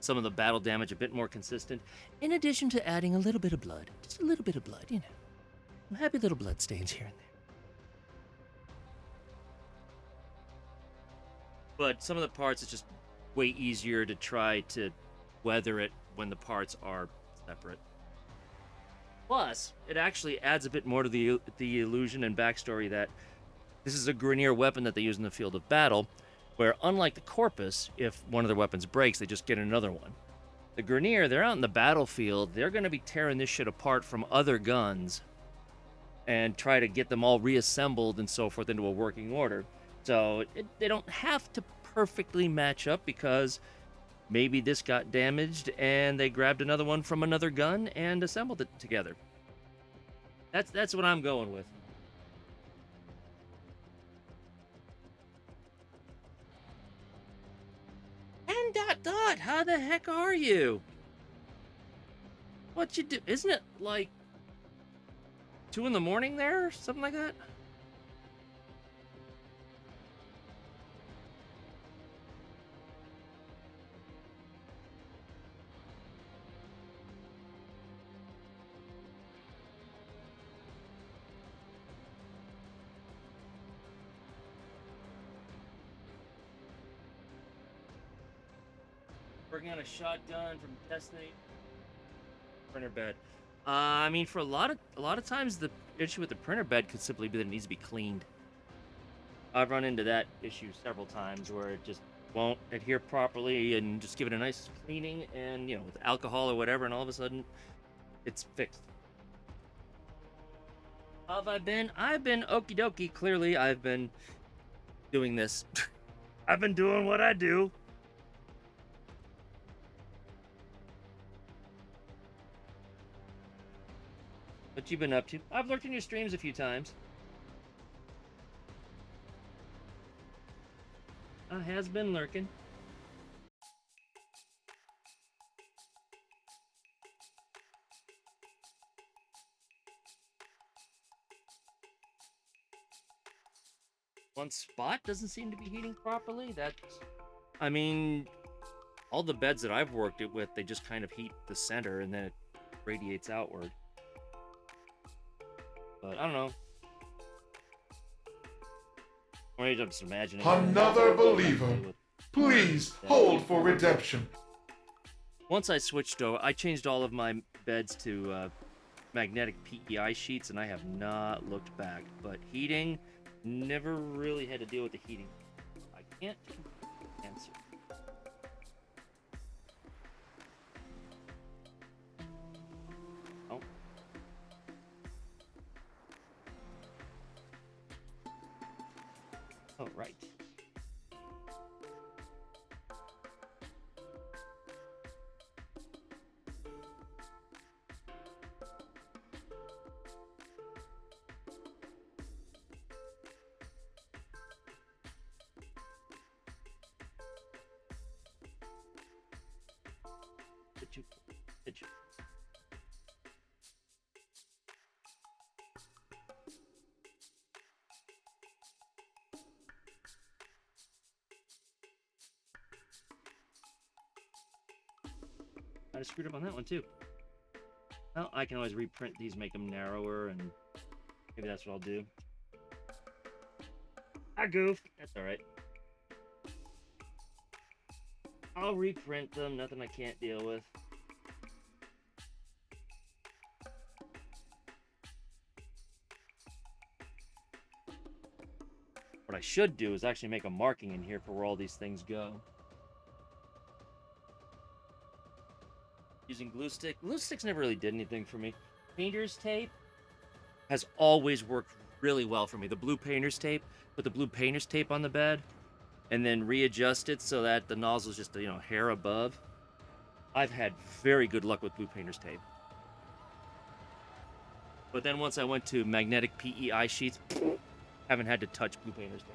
some of the battle damage a bit more consistent. In addition to adding a little bit of blood, just a little bit of blood, Some happy little blood stains here and there. But some of the parts, it's just way easier to try to weather it when the parts are separate. Plus, it actually adds a bit more to the illusion and backstory that this is a Grineer weapon that they use in the field of battle, where unlike the Corpus, if one of their weapons breaks, they just get another one. The Grineer, they're out in the battlefield, they're going to be tearing this shit apart from other guns and try to get them all reassembled and so forth into a working order. So they don't have to perfectly match up because maybe this got damaged and they grabbed another one from another gun and assembled it together. That's what I'm going with. And ... how the heck are you? What you do? Isn't it like 2 in the morning there or something like that? Working on a shotgun from Destiny. Printer bed. I mean, for a lot of times, the issue with the printer bed could simply be that it needs to be cleaned. I've run into that issue several times where it just won't adhere properly, and just give it a nice cleaning, and with alcohol or whatever, and all of a sudden, it's fixed. How have I been? I've been okie dokie. Clearly, I've been doing this. I've been doing what I do. What you been up to? I've lurked in your streams a few times. I has been lurking. One spot doesn't seem to be heating properly. I mean, all the beds that I've worked it with, they just kind of heat the center and then it radiates outward. But I don't know. Or I'm just imagining.
Another believer. Please hold for redemption.
Once I switched over, I changed all of my beds to magnetic PEI sheets, and I have not looked back. But heating, never really had to deal with the heating. I can't answer. Oh. Oh, right. Did you? I screwed up on that one too. Well, I can always reprint these, make them narrower, and maybe that's what I'll do. I goofed. That's alright. I'll reprint them, nothing I can't deal with. What I should do is actually make a marking in here for where all these things go. Using glue stick. Glue sticks never really did anything for me. Painter's tape has always worked really well for me. The blue painter's tape, put the blue painter's tape on the bed, and then readjust it so that the nozzle's just a hair above. I've had very good luck with blue painter's tape. But then once I went to magnetic PEI sheets, haven't had to touch blue painter's tape.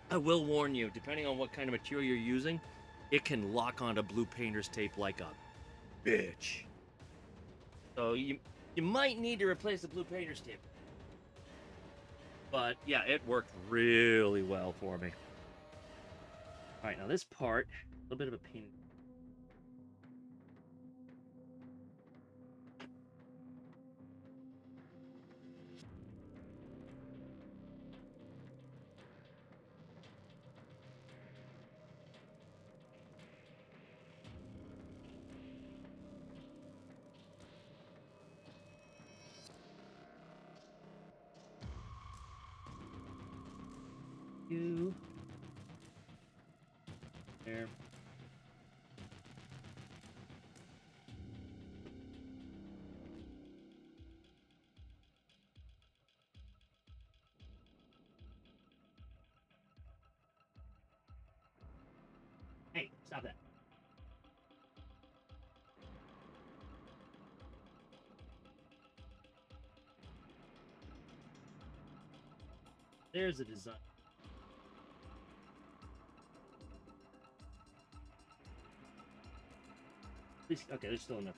I will warn you, depending on what kind of material you're using, it can lock onto blue painter's tape like a bitch. So you might need to replace the blue painter's tape. But yeah, it worked really well for me. All right, now this part, a little bit of a pain. You there. Hey, stop that. There's a design. Okay, there's still enough.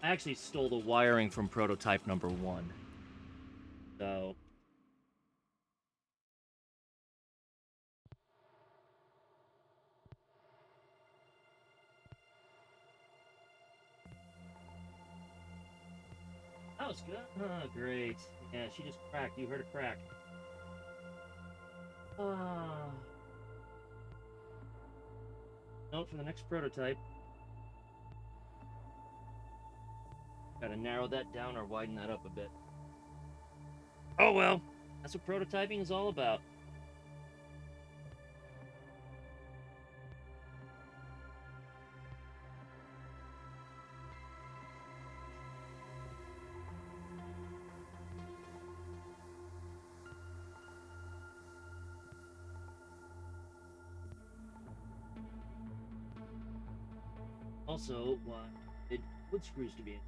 I actually stole the wiring from prototype number 1. So... that was good. Oh, great. Yeah, she just cracked. You heard a crack. Note for the next prototype. Gotta narrow that down or widen that up a bit. Oh well, that's what prototyping is all about. Also, why did wood screws to be in?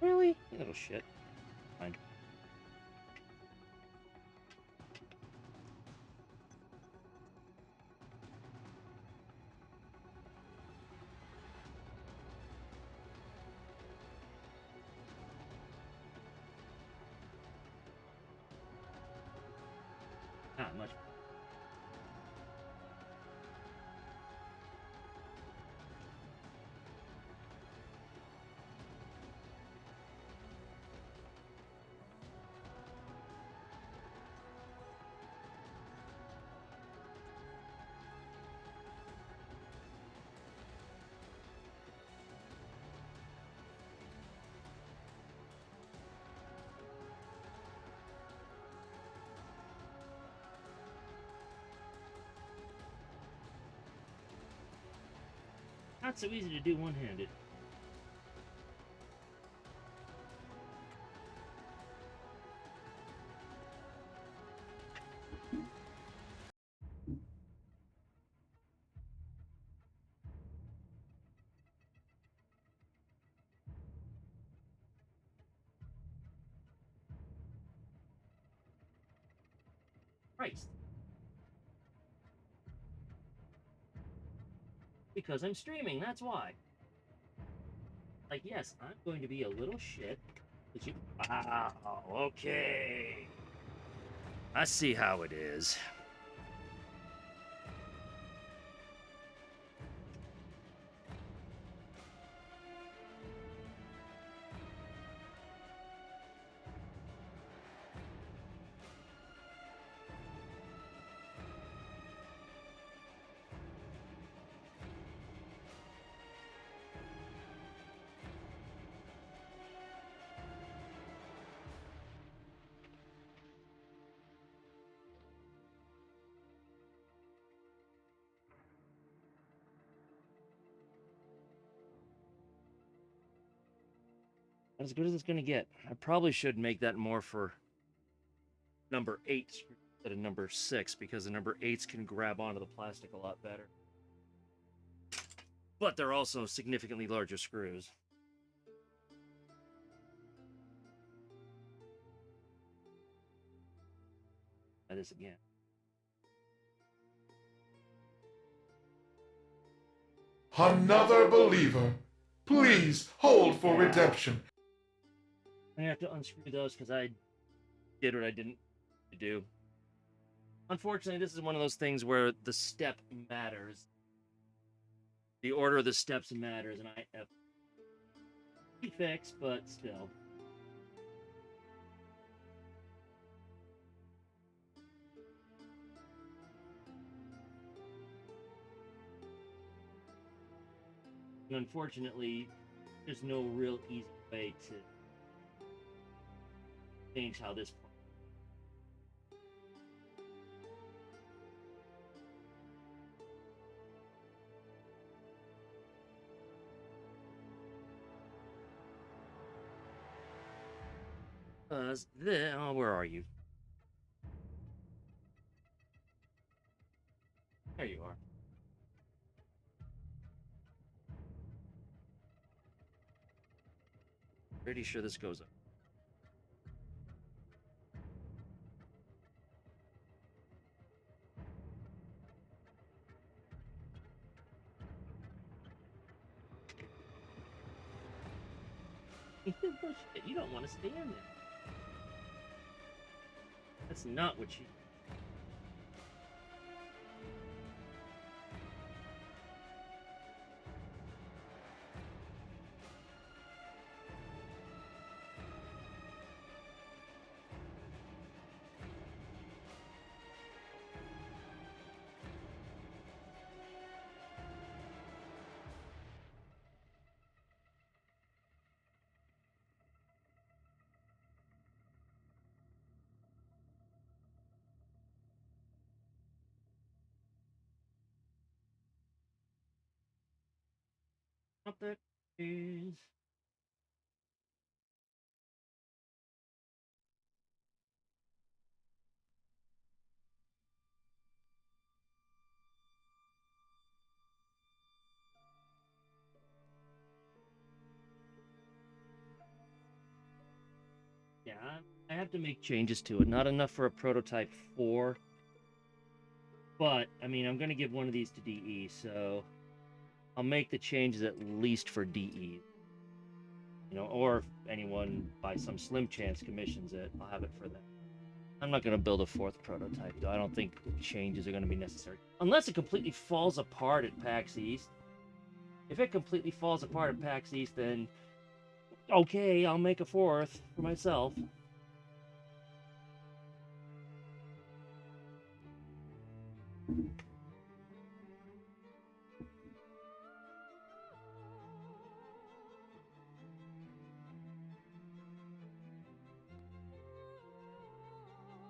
Really? You little shit. Fine. Not much. Not so easy to do one-handed. Christ. Because I'm streaming, that's why. Like, yes, I'm going to be a little shit. But you... Wow, okay. I see how it is. As good as it's gonna get. I probably should make that more for number 8 instead of number 6, because the number 8s can grab onto the plastic a lot better. But they're also significantly larger screws. That is again.
Another believer. Please hold for redemption.
I have to unscrew those because I did what I didn't do. Unfortunately, this is one of those things where the step matters. The order of the steps matters, and I have to fix, but still. And unfortunately, there's no real easy way to change how this. Oh, where are you? There you are. Pretty sure this goes up. Bullshit, you don't want to stay in there. That's not what you... What that is... Yeah, I have to make changes to it. Not enough for a prototype 4. But, I mean, I'm going to give one of these to DE, so I'll make the changes at least for DE. You know, or if anyone, by some slim chance, commissions it, I'll have it for them. I'm not going to build a 4th prototype, though. I don't think changes are going to be necessary. Unless it completely falls apart at PAX East. If it completely falls apart at PAX East, then okay, I'll make a 4th for myself.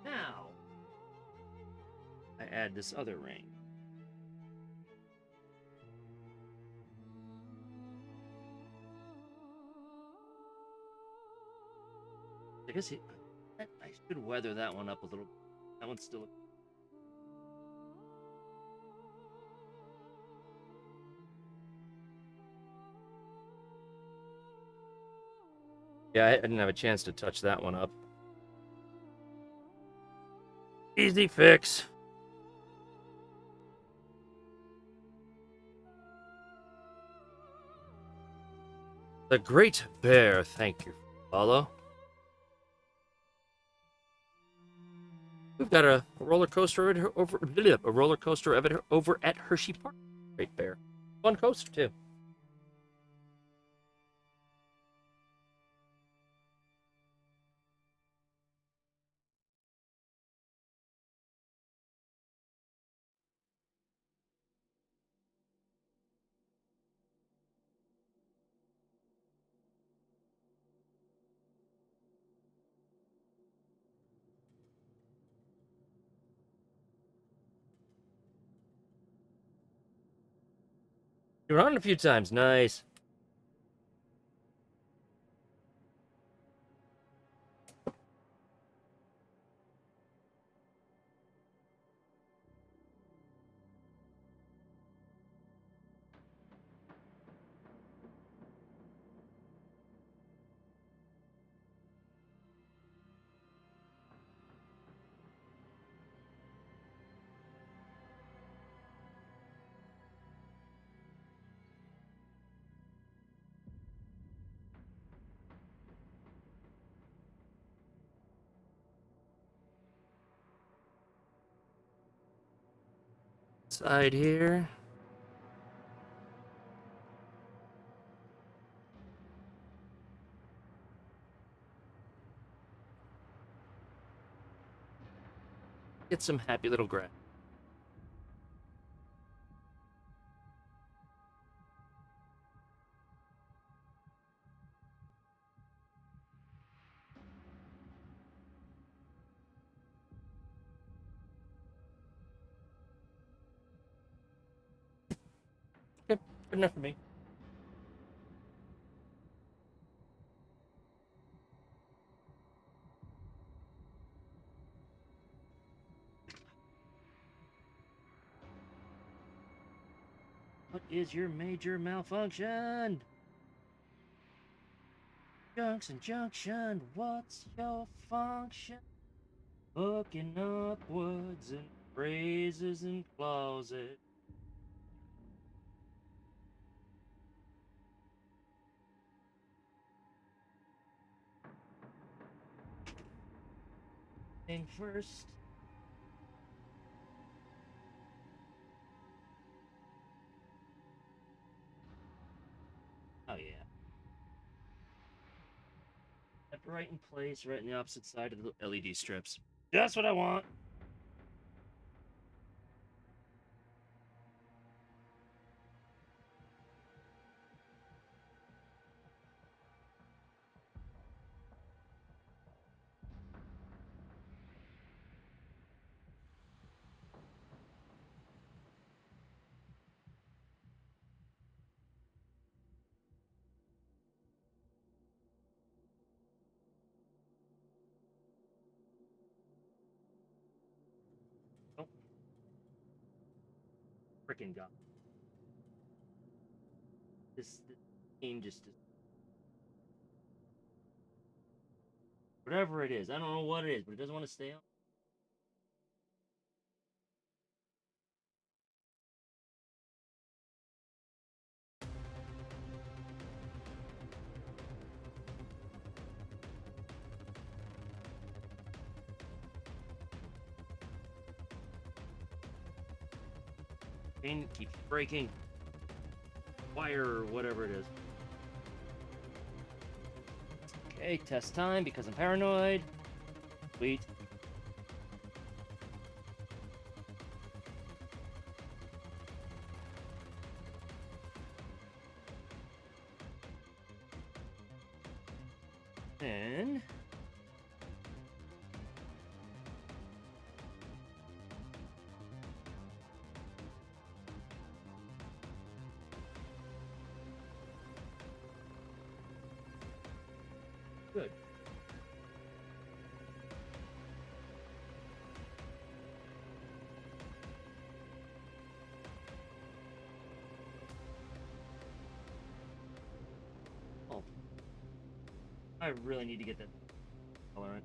Now, I add this other ring. I guess I should weather that one up a little. That one's still... Yeah, I didn't have a chance to touch that one up. Easy fix. The Great Bear, thank you, follow. We've got a roller coaster over at Hershey Park. Great Bear, fun coaster too. You're on it a few times, nice. Side here. Get some happy little grass. Okay, good enough for me. What is your major malfunction? Junction, junction, what's your function? Hooking up woods and phrases and closet. Thing first. Oh yeah. Kept right in place, right in the opposite side of the LED strips. That's what I want. Oh, freaking god. This game just is. Whatever it is, I don't know what it is, but it doesn't want to stay on. Chain keeps breaking. Wire or whatever it is. Okay, test time because I'm paranoid. Sweet. And good. Oh. I really need to get that color in.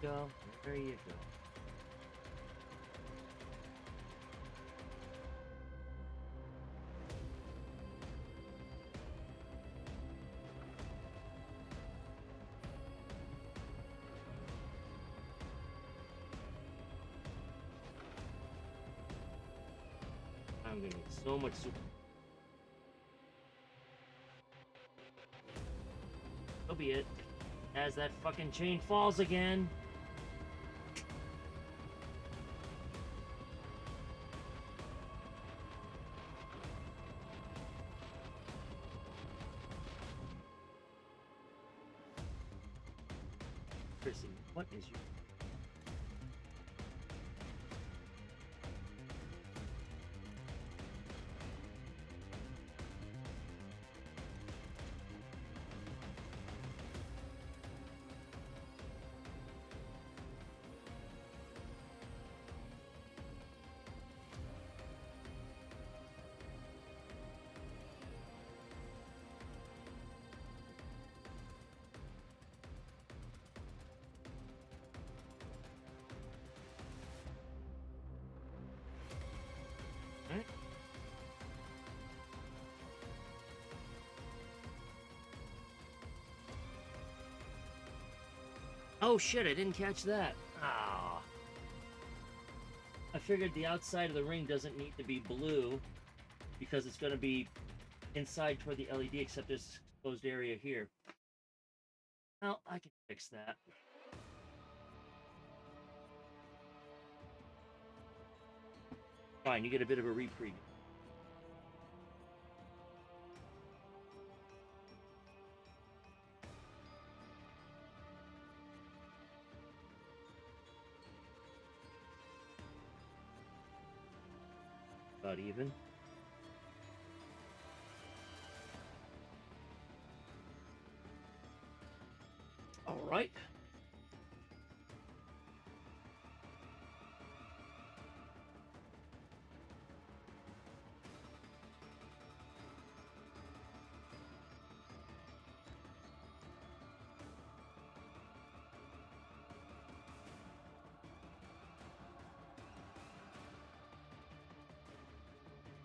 go. There you go. I'm gonna need so much super. So be it. As that fucking chain falls again. Chrissy, what is your... Alright. Oh shit, I didn't catch that. Ah. I figured the outside of the ring doesn't need to be blue because it's going to be inside toward the LED, except this exposed area here. Well, I can fix that. Fine, you get a bit of a reprieve. About even. All right.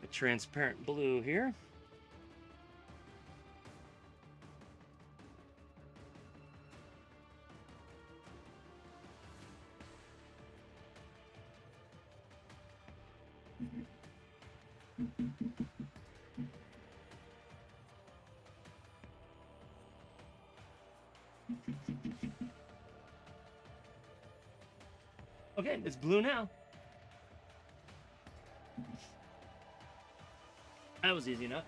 A transparent blue here. Okay, it's blue now. That was easy enough.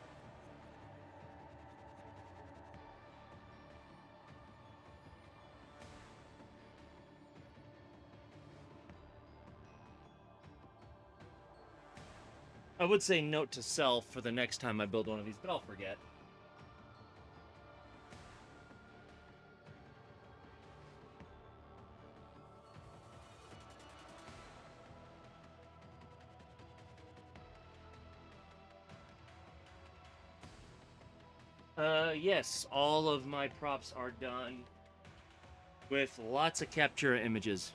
I would say note to self for the next time I build one of these, but I'll forget. Yes, all of my props are done with lots of capture images.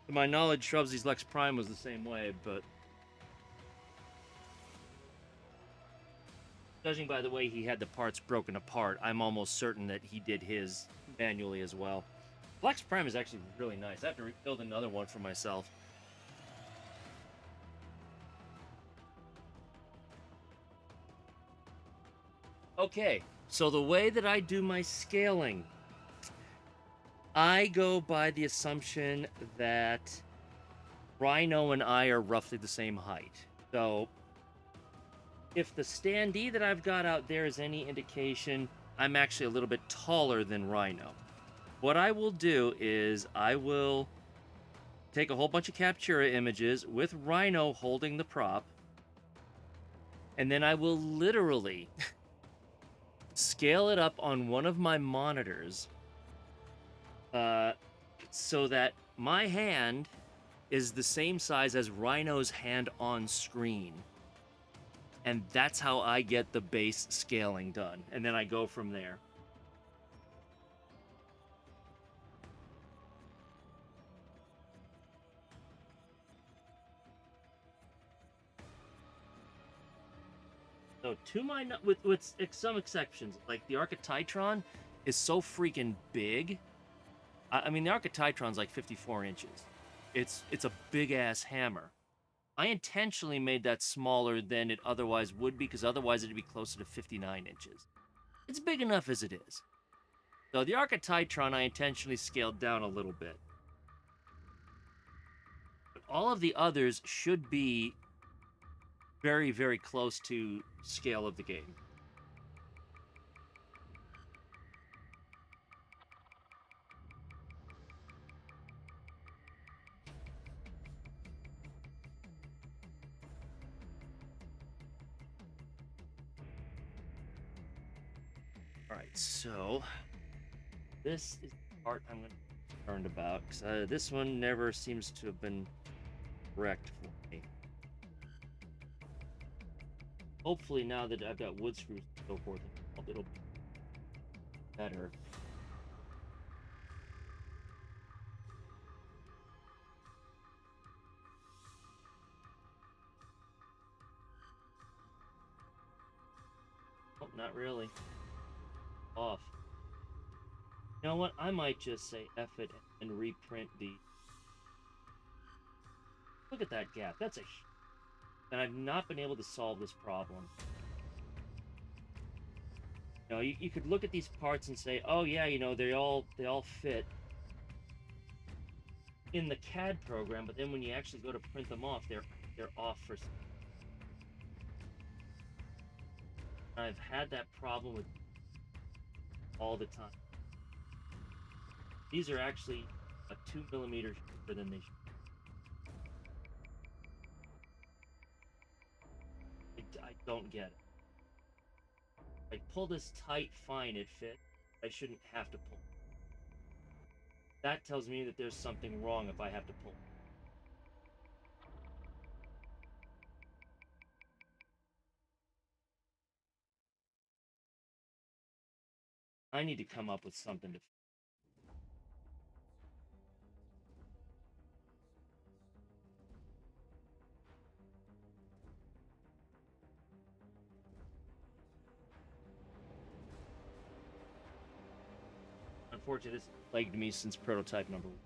To my knowledge, Shrubsy's Lex Prime was the same way, but judging by the way he had the parts broken apart, I'm almost certain that he did his manually as well. Lex Prime is actually really nice. I have to build another one for myself. Okay, so the way that I do my scaling, I go by the assumption that Rhino and I are roughly the same height. So if the standee that I've got out there is any indication, I'm actually a little bit taller than Rhino. What I will do is I will take a whole bunch of Captura images with Rhino holding the prop, and then I will literally scale it up on one of my monitors so that my hand is the same size as Rhino's hand on screen. And that's how I get the base scaling done. And then I go from there. So to my with some exceptions, like the Archititron is so freaking big. I mean, the Archititron's like 54 inches. It's a big ass hammer. I intentionally made that smaller than it otherwise would be, because otherwise it'd be closer to 59 inches. It's big enough as it is. So the Archititron I intentionally scaled down a little bit. But all of the others should be very, very close to scale of the game. Alright, so this is the part I'm going to be concerned about, because this one never seems to have been correct for me. Hopefully now that I've got wood screws and so forth, it'll be better. Oh, not really. Off. You know what? I might just say F it and reprint the... Look at that gap. That's a... And I've not been able to solve this problem. You know, you could look at these parts and say, oh yeah, you know, they all fit in the CAD program, but then when you actually go to print them off, they're off for... I've had that problem with all the time. These are actually a 2 millimeters shorter than they should. I don't get it. I pull this tight, fine, it fits. I shouldn't have to pull. That tells me that there's something wrong if I have to pull. I need to come up with something to... Unfortunately, this plagued me since prototype number 1.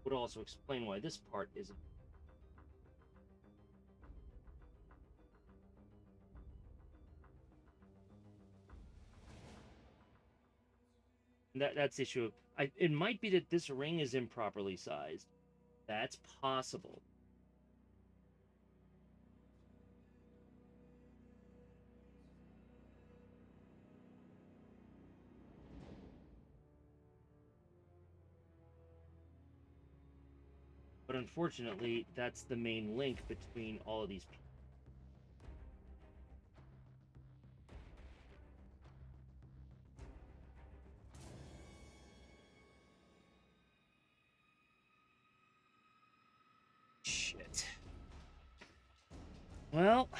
Would also explain why this part isn't. That's the issue. It might be that this ring is improperly sized. That's possible. But unfortunately, that's the main link between all of these people. Shit. Well...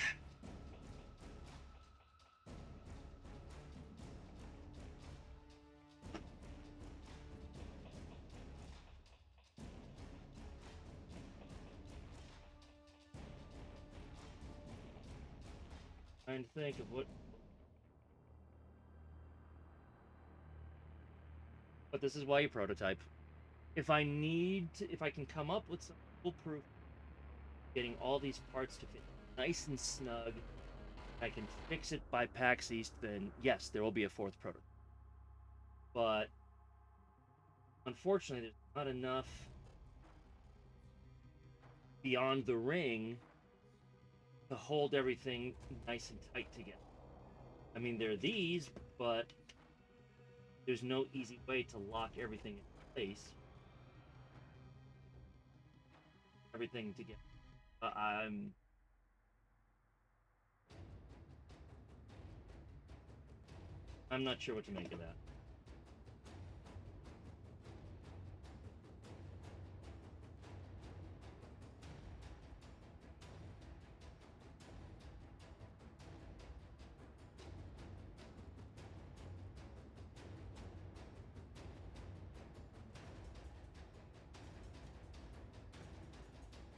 Trying to think of what... But this is why you prototype. If I can come up with some foolproof, getting all these parts to fit nice and snug, I can fix it by PAX East, then yes, there will be a 4th prototype. But unfortunately, there's not enough beyond the ring to hold everything nice and tight together. I mean, there are these, but there's no easy way to lock everything in place. Everything together. I'm... I'm not sure what to make of that.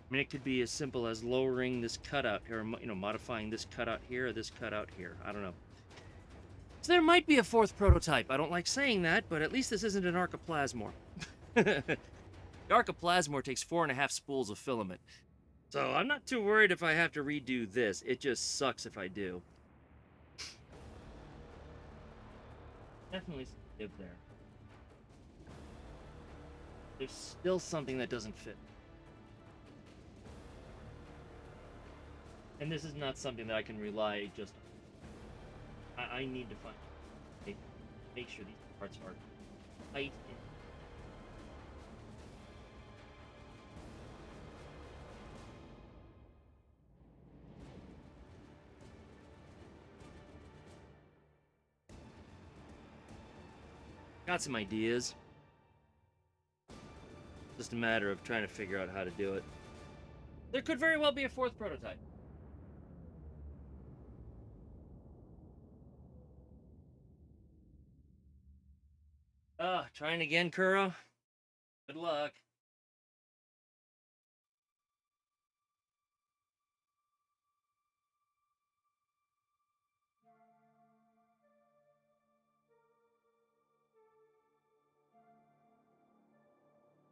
I mean, it could be as simple as lowering this cutout here, you know, modifying this cutout here or this cutout here. I don't know. So there might be a fourth prototype. I don't like saying that, but at least this isn't an Archiplasmor. The Archiplasmor takes 4.5 spools of filament. So I'm not too worried if I have to redo this. It just sucks if I do. Definitely live there. There's still something that doesn't fit. And this is not something that I can rely just on. I need to make sure these parts are tight. Got some ideas. Just a matter of trying to figure out how to do it. There could very well be a fourth prototype. Trying again, Kuro? Good luck.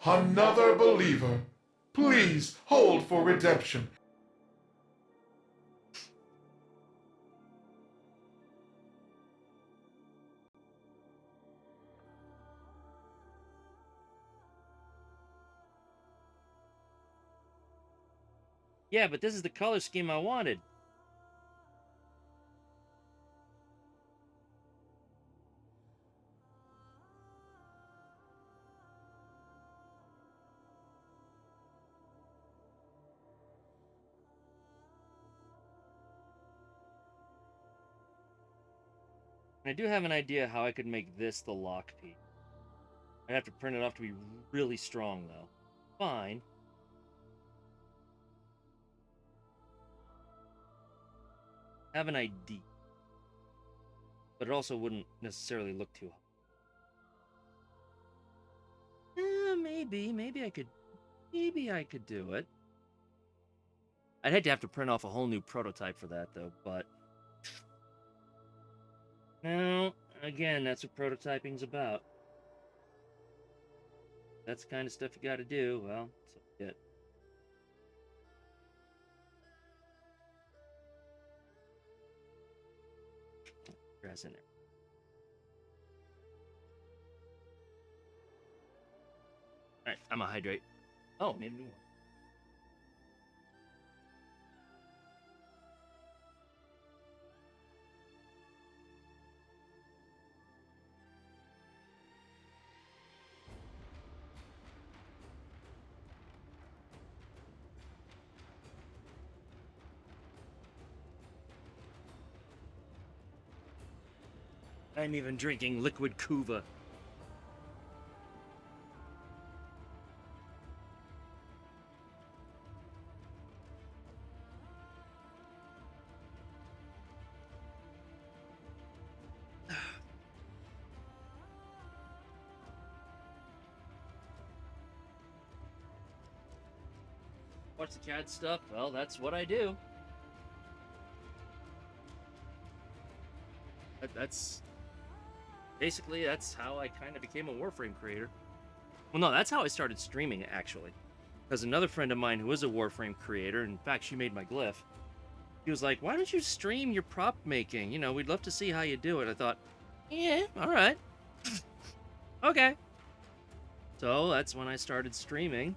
Another believer. Please hold for redemption.
Yeah, but this is the color scheme I wanted. I do have an idea how I could make this the lock piece. I'd have to print it off to be really strong, though. Fine. Have an idea. But it also wouldn't necessarily look too hot. Maybe I could do it. I'd hate to have to print off a whole new prototype for that, though, but... No, again, that's what prototyping's about. That's the kind of stuff you gotta do, well, so be it. Grass in there. Alright, I'm gonna hydrate. Oh, maybe more. I'm even drinking liquid Kuva. Watch the CAD stuff? Well, that's what I do. That's how I kind of became a Warframe creator. Well, no, that's how I started streaming, actually. Because another friend of mine who is a Warframe creator, in fact, she made my glyph, he was like, why don't you stream your prop making? You know, we'd love to see how you do it. I thought, yeah, all right. Okay. So that's when I started streaming.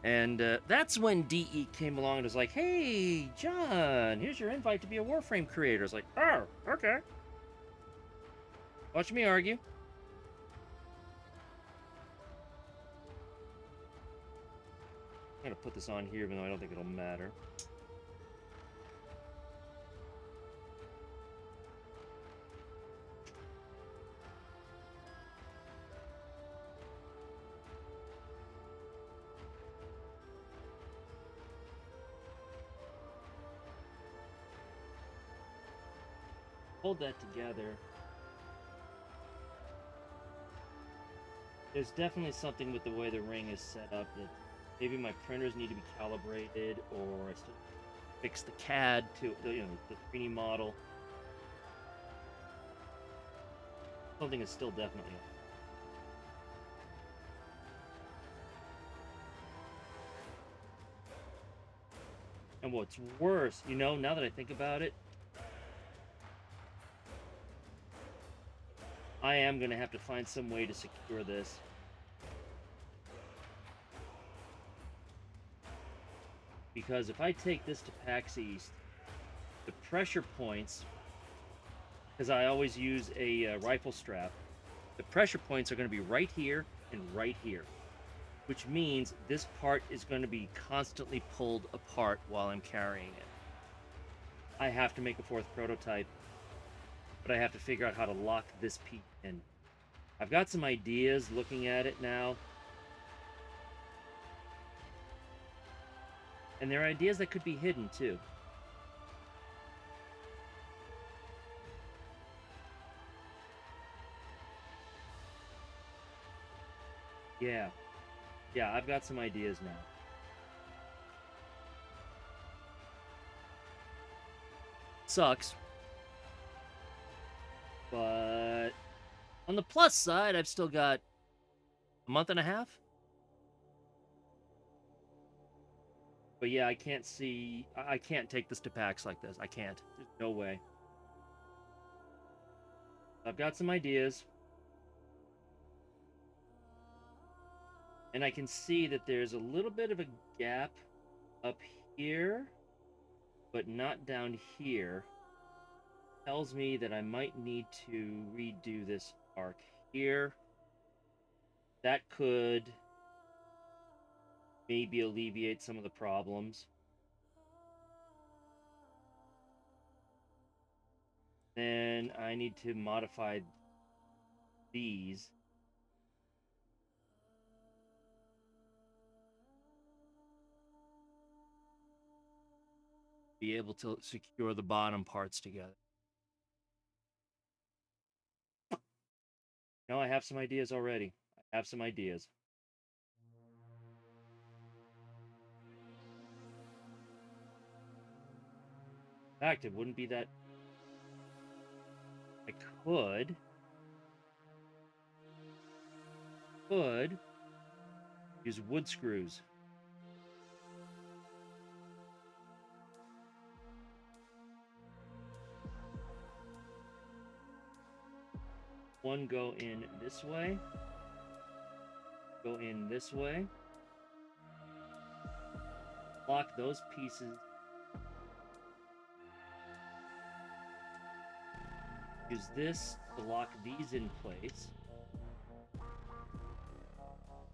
And that's when DE came along and was like, hey, John, here's your invite to be a Warframe creator. I was like, oh, okay. Watch me argue. I'm gonna put this on here, even though I don't think it'll matter. hold that together. There's definitely something with the way the ring is set up that maybe my printers need to be calibrated, or I still fix the CAD to the 3D model. Something is still definitely up. And what's worse, now that I think about it, I am going to have to find some way to secure this. Because if I take this to PAX East, the pressure points, because I always use a rifle strap, the pressure points are going to be right here and right here. Which means this part is going to be constantly pulled apart while I'm carrying it. I have to make a 4th prototype, but I have to figure out how to lock this piece in. I've got some ideas looking at it now. And there are ideas that could be hidden too. Yeah. Yeah, I've got some ideas now. Sucks. But on the plus side, I've still got a month and a half. But yeah, I can't take this to PAX like this. I can't. There's no way. I've got some ideas. And I can see that there's a little bit of a gap up here, but not down here. Tells me that I might need to redo this arc here. That could maybe alleviate some of the problems. Then I need to modify these. Be able to secure the bottom parts together. No, I have some ideas already. I have some ideas. In fact, it wouldn't be that... I could use wood screws. One go in this way. Go in this way. Lock those pieces. Use this to lock these in place.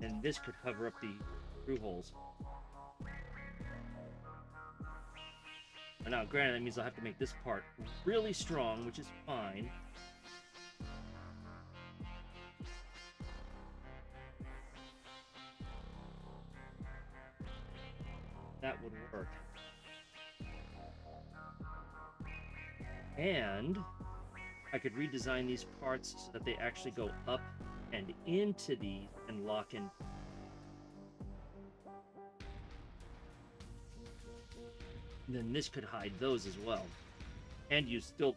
And this could cover up the screw holes. Now, granted, that means I'll have to make this part really strong, which is fine. That would work. And I could redesign these parts so that they actually go up and into these and lock in. And then this could hide those as well. And you still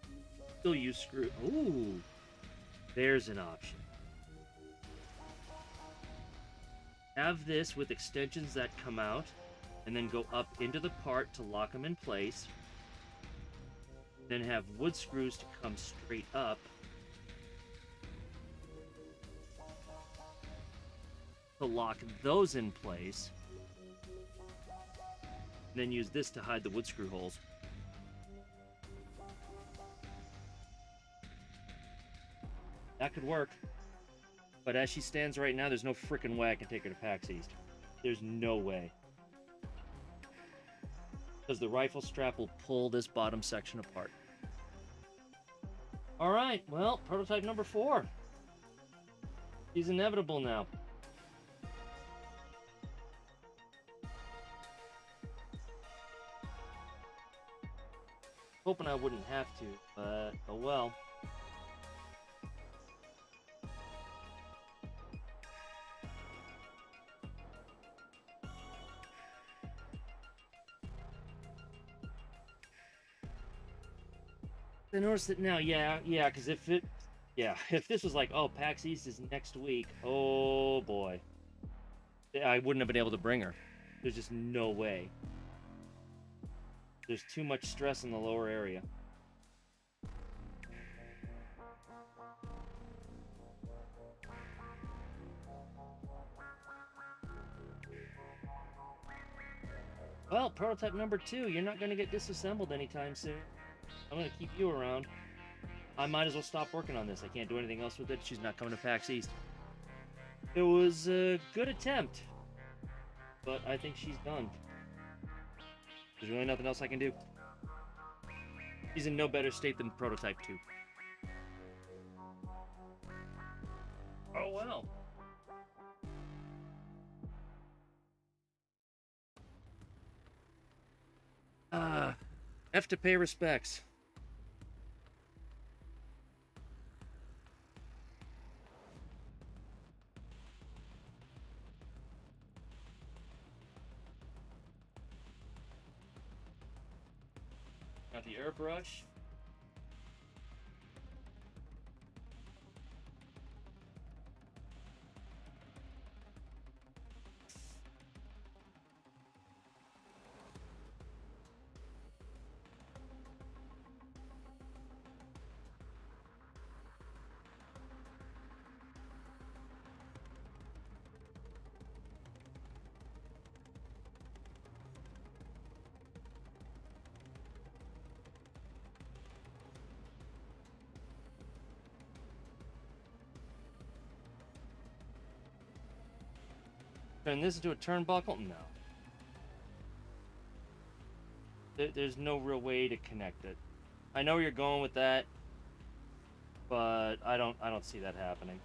use screw. Ooh, there's an option. Have this with extensions that come out and then go up into the part to lock them in place. Then have wood screws to come straight up. To lock those in place. And then use this to hide the wood screw holes. That could work. But as she stands right now, there's no frickin' way I can take her to PAX East. There's no way. Because the rifle strap will pull this bottom section apart. Alright, well, prototype number 4. He's inevitable now. hoping I wouldn't have to, but oh well. I noticed it now, yeah, because if if this was like, oh, PAX East is next week, oh boy, I wouldn't have been able to bring her. There's just no way. There's too much stress in the lower area. Well, prototype number 2, you're not going to get disassembled anytime soon. I'm going to keep you around. I might as well stop working on this. I can't do anything else with it. She's not coming to PAX East. It was a good attempt, but I think she's done. There's really nothing else I can do. She's in no better state than prototype 2. Oh well. Have to pay respects. Got the airbrush. Turn this into a turnbuckle? No. There's no real way to connect it. I know where you're going with that, but I don't see that happening.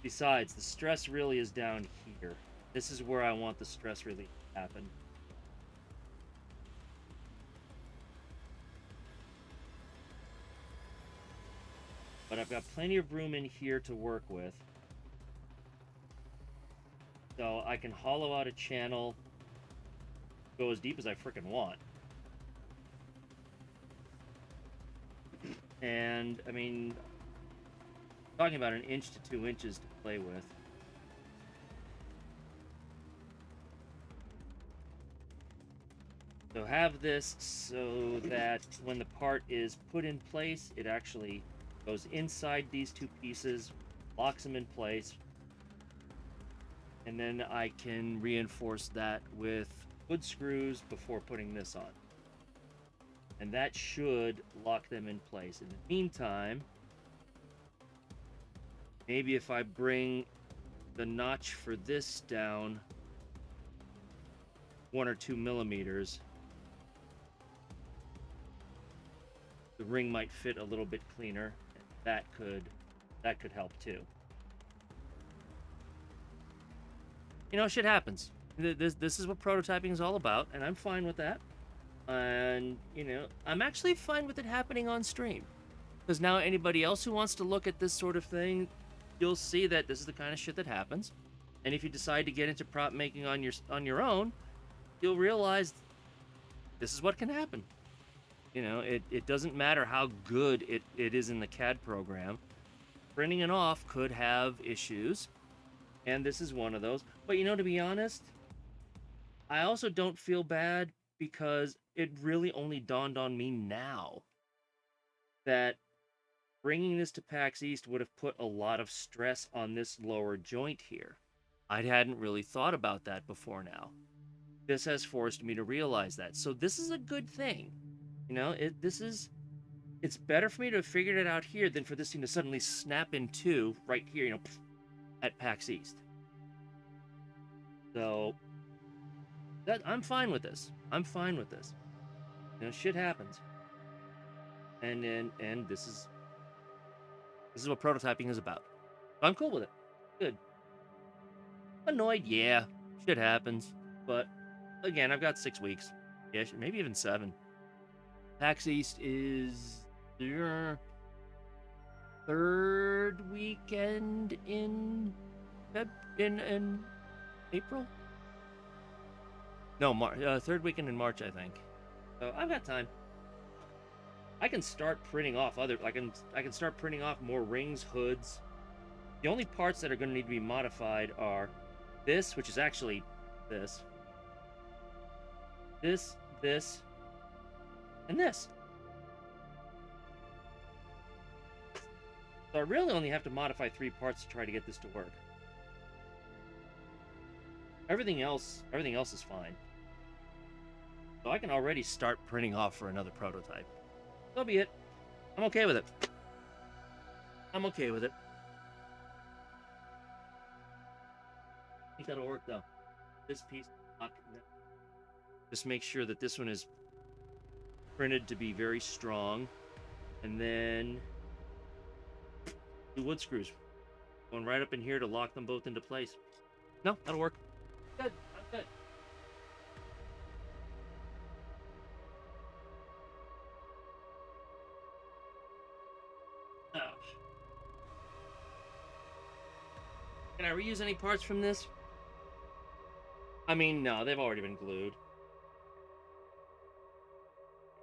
Besides, the stress really is down here. This is where I want the stress really to happen. But I've got plenty of room in here to work with. So I can hollow out a channel, go as deep as I frickin' want. And, I mean, talking about 1 inch to 2 inches to play with. So have this so that when the part is put in place, it actually goes inside these 2 pieces, locks them in place, and then I can reinforce that with wood screws before putting this on. And that should lock them in place. In the meantime, maybe if I bring the notch for this down 1 or 2 millimeters, the ring might fit a little bit cleaner. That could help too. You know, shit happens. This is what prototyping is all about, and I'm fine with that. And, you know, I'm actually fine with it happening on stream. Because now anybody else who wants to look at this sort of thing, you'll see that this is the kind of shit that happens. And if you decide to get into prop making on your own, you'll realize this is what can happen. You know, it doesn't matter how good it is in the CAD program. Printing it off could have issues, and this is one of those. But, you know, to be honest, I also don't feel bad because it really only dawned on me now that bringing this to PAX East would have put a lot of stress on this lower joint here. I hadn't really thought about that before now. This has forced me to realize that. So this is a good thing. You know, it's better for me to have figured it out here than for this thing to suddenly snap in 2 right here, you know, at PAX East. So I'm fine with this. I'm fine with this. You know, shit happens. And this is what prototyping is about. I'm cool with it. Good. Annoyed, yeah. Shit happens. But again, I've got 6 weeks. Yeah, maybe even 7. PAX East is the third weekend in in April? No, third weekend in March, I think. So I've got time. I can start printing off I can start printing off more rings, hoods. The only parts that are going to need to be modified are this, which is actually this, this, and this. So I really only have to modify 3 parts to try to get this to work. Everything else is fine. So I can already start printing off for another prototype. So be it. I'm okay with it. I'm okay with it. I think that'll work though. This piece, just make sure that this one is printed to be very strong, and then 2 wood screws going right up in here to lock them both into place. No, that'll work. Good. I'm good. Oh. Can I reuse any parts from this? I mean, no, they've already been glued.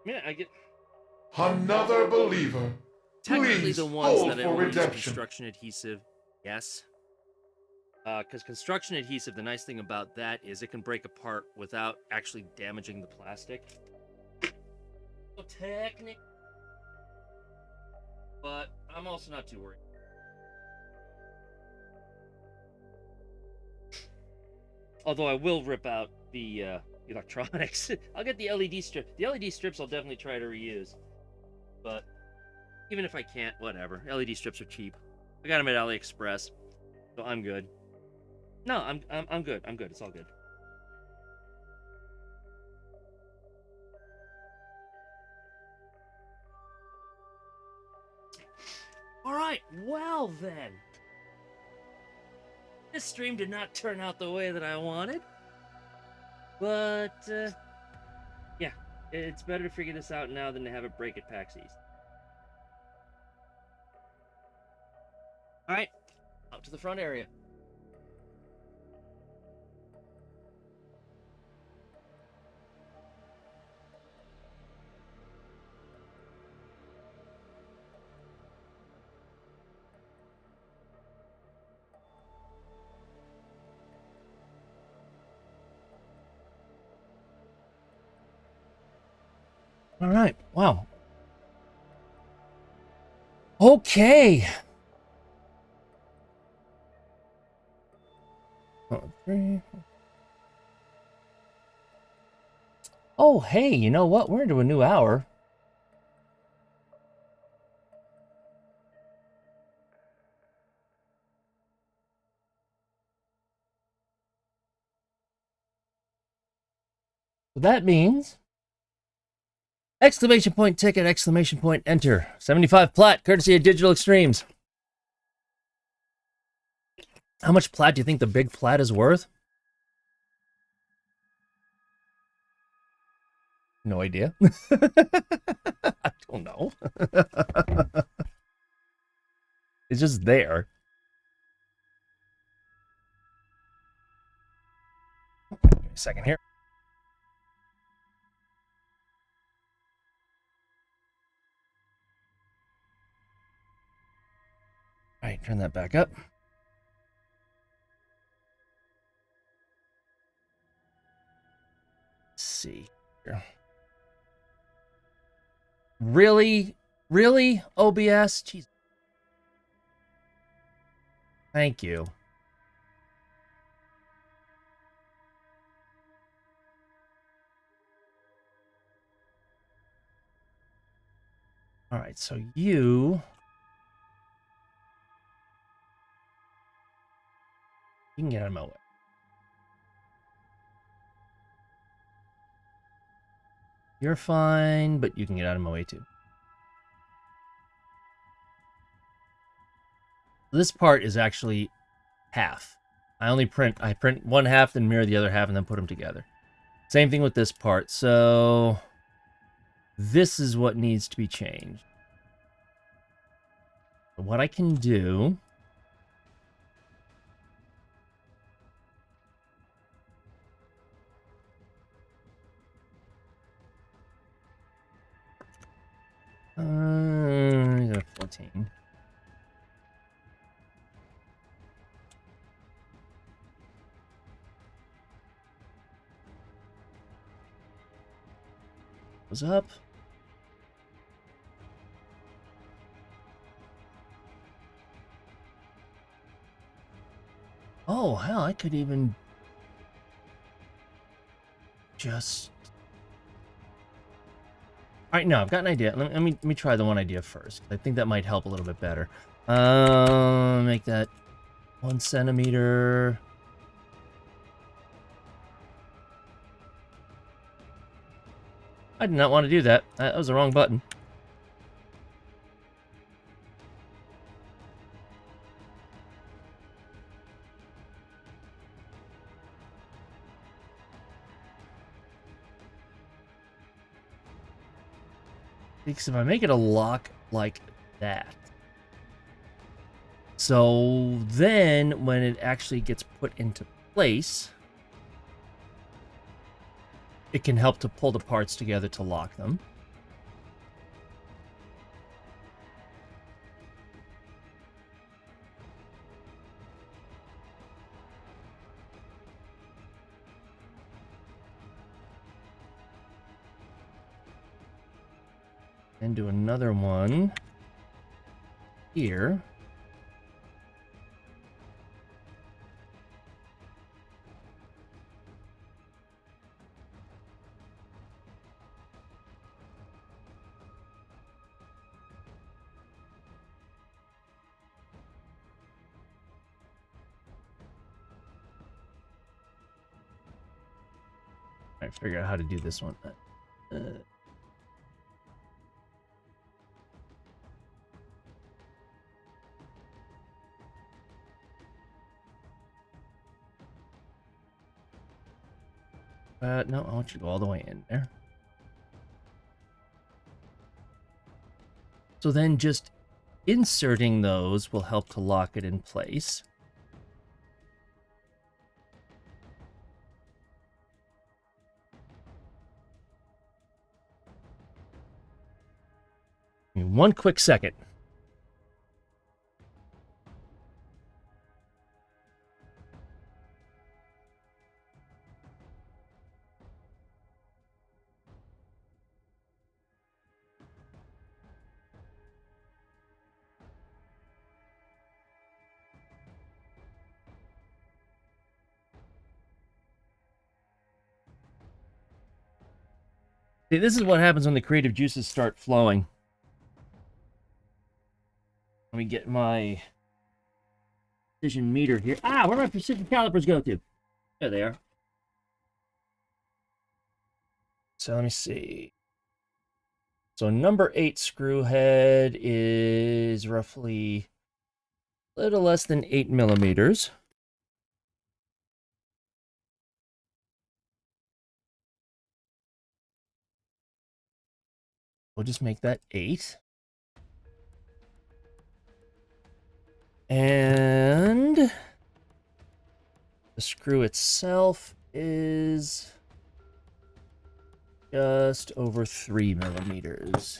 Yeah, I get.
Another believer.
Technically,
Please
the ones
hold
that I
for
will use
redemption.
construction adhesive, yes. Because construction adhesive, the nice thing about that is it can break apart without actually damaging the plastic. So technically, but I'm also not too worried. Although I will rip out the electronics. I'll get the LED strip. The LED strips I'll definitely try to reuse. But even if I can't, whatever. LED strips are cheap. I got them at AliExpress, so I'm good. No, I'm good. I'm good. It's all good. All right. Well then, this stream did not turn out the way that I wanted, but yeah, it's better to figure this out now than to have it break at PAX East. All right, out to the front area. All right. Wow. Okay. Oh, hey, you know what? We're into a new hour. So that means exclamation point ticket, exclamation point enter. 75 plat, courtesy of Digital Extremes. How much plat do you think the big plat is worth? No idea. I don't know. It's just there. Give me a second here. All right, turn that back up. Let's see here. Really? Really? OBS? Jeez. Thank you. All right, so you can get out of my way. You're fine, but you can get out of my way too. This part is actually half. I print one half, then mirror the other half, and then put them together. Same thing with this part. So this is what needs to be changed. So what I can do... he's at 14. Goes up. Oh, hell, I could even just... Alright, no, I've got an idea. Let me try the one idea first. I think that might help a little bit better. Make that 1 centimeter. I did not want to do that. That was the wrong button. Because if I make it a lock like that, so then when it actually gets put into place, it can help to pull the parts together to lock them. And do another one here. I figure out how to do this one. No, I want you to go all the way in there. So then just inserting those will help to lock it in place. Give me 1 quick second. See, this is what happens when the creative juices start flowing. Let me get my precision meter here. Ah, where do my precision calipers go to? There they are. So let me see. So number 8 screw head is roughly a little less than 8 millimeters. We'll just make that 8. And the screw itself is just over 3 millimeters.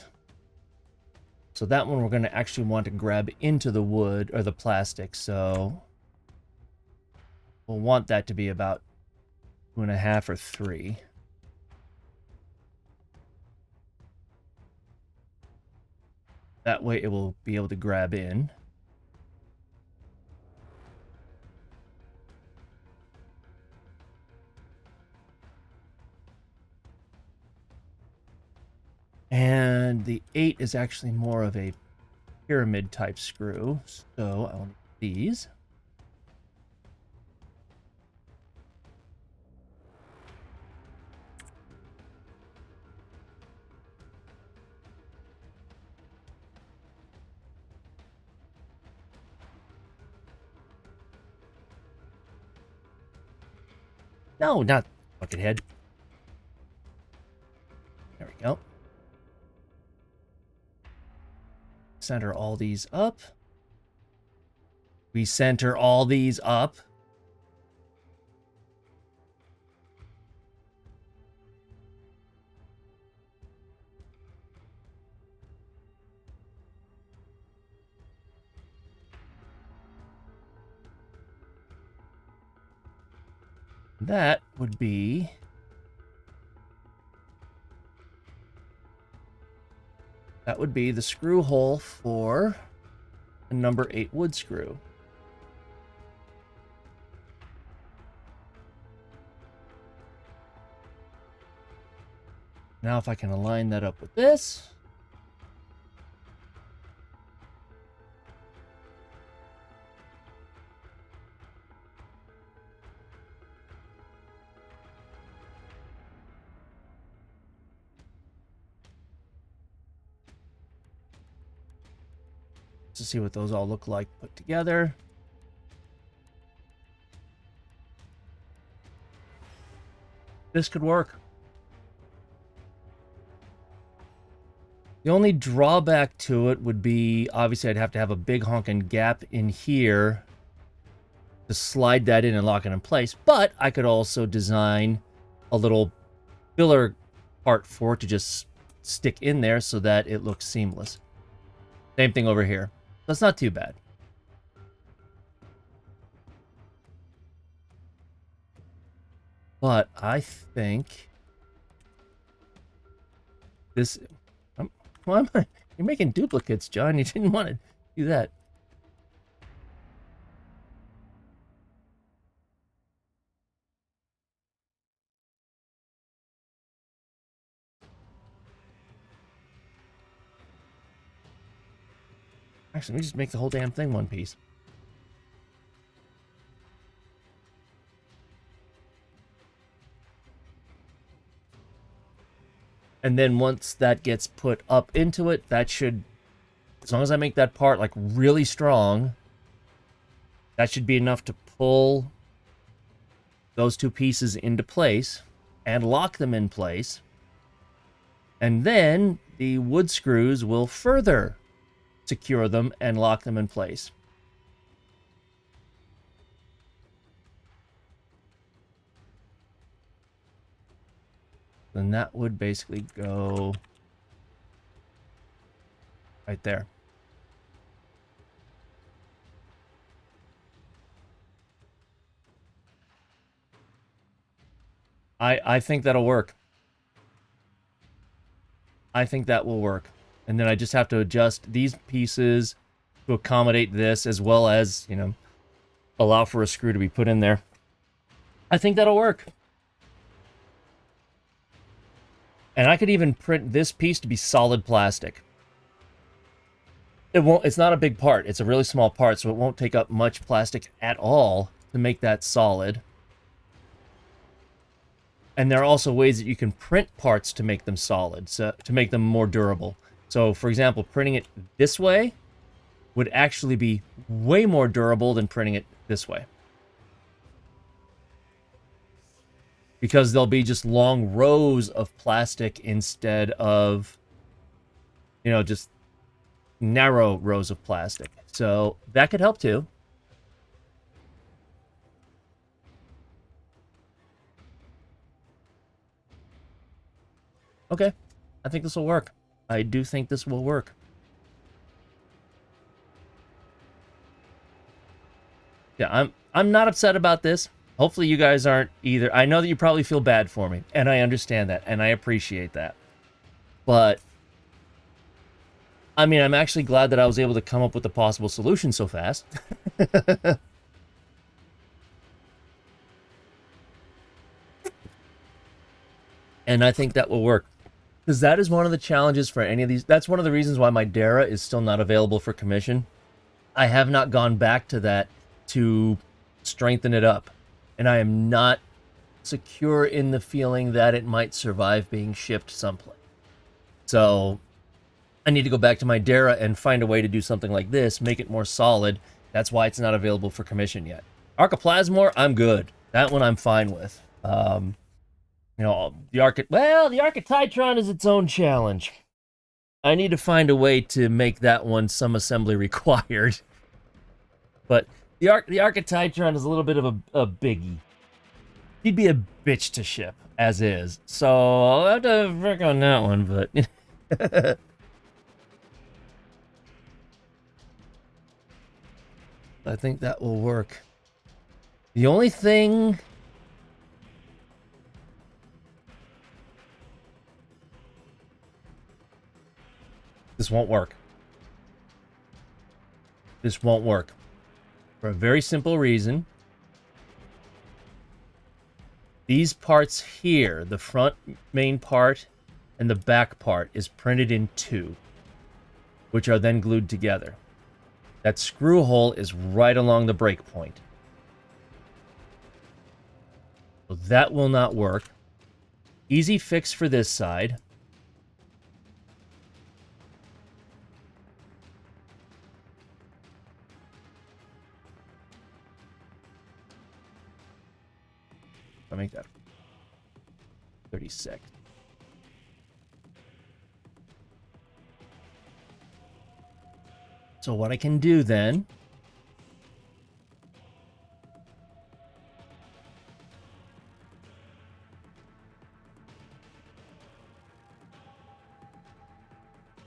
So that one we're going to actually want to grab into the wood or the plastic, so we'll want that to be about 2.5 or 3. That way it will be able to grab in. And the 8 is actually more of a pyramid type screw, so I'll need these. No, not Buckethead. There we go. Center all these up. We center all these up. That would be the screw hole for a number 8 wood screw. Now if I can align that up with this. To see what those all look like put together. This could work. The only drawback to it would be, obviously I'd have to have a big honking gap in here to slide that in and lock it in place, but I could also design a little filler part for it to just stick in there so that it looks seamless. Same thing over here. That's not too bad. But I think this... why am I... You're making duplicates, John. You didn't want to do that. Actually, let me just make the whole damn thing one piece. And then once that gets put up into it, that should, as long as I make that part like really strong, that should be enough to pull those two pieces into place and lock them in place. And then the wood screws will further secure them and lock them in place. Then that would basically go right there. I think that'll work. I think that will work. And then I just have to adjust these pieces to accommodate this, as well as, you know, allow for a screw to be put in there. I think that'll work. And I could even print this piece to be solid plastic. It's not a big part. It's a really small part, so it won't take up much plastic at all to make that solid. And there are also ways that you can print parts to make them solid, so to make them more durable. So, for example, printing it this way would actually be way more durable than printing it this way. Because there'll be just long rows of plastic instead of, you know, just narrow rows of plastic. So that could help too. Okay, I think this will work. I do think this will work. Yeah, I'm not upset about this. Hopefully you guys aren't either. I know that you probably feel bad for me, and I understand that, and I appreciate that. But I mean, I'm actually glad that I was able to come up with a possible solution so fast. And I think that will work. Because that is one of the challenges for any of these. That's one of the reasons why my Dara is still not available for commission. I have not gone back to that to strengthen it up. And I am not secure in the feeling that it might survive being shipped someplace. So I need to go back to my Dara and find a way to do something like this, make it more solid. That's why it's not available for commission yet. Archiplasmor, I'm good. That one I'm fine with. You know, the Archititron is its own challenge. I need to find a way to make that one some assembly required. But the Archititron is a little bit of a biggie. He'd be a bitch to ship, as is. So I'll have to work on that one, but... I think that will work. The only thing... This won't work. This won't work. For a very simple reason. These parts here, the front main part and the back part, is printed in two, which are then glued together. That screw hole is right along the break point. So that will not work. Easy fix for this side. I'll make that 36. So what I can do then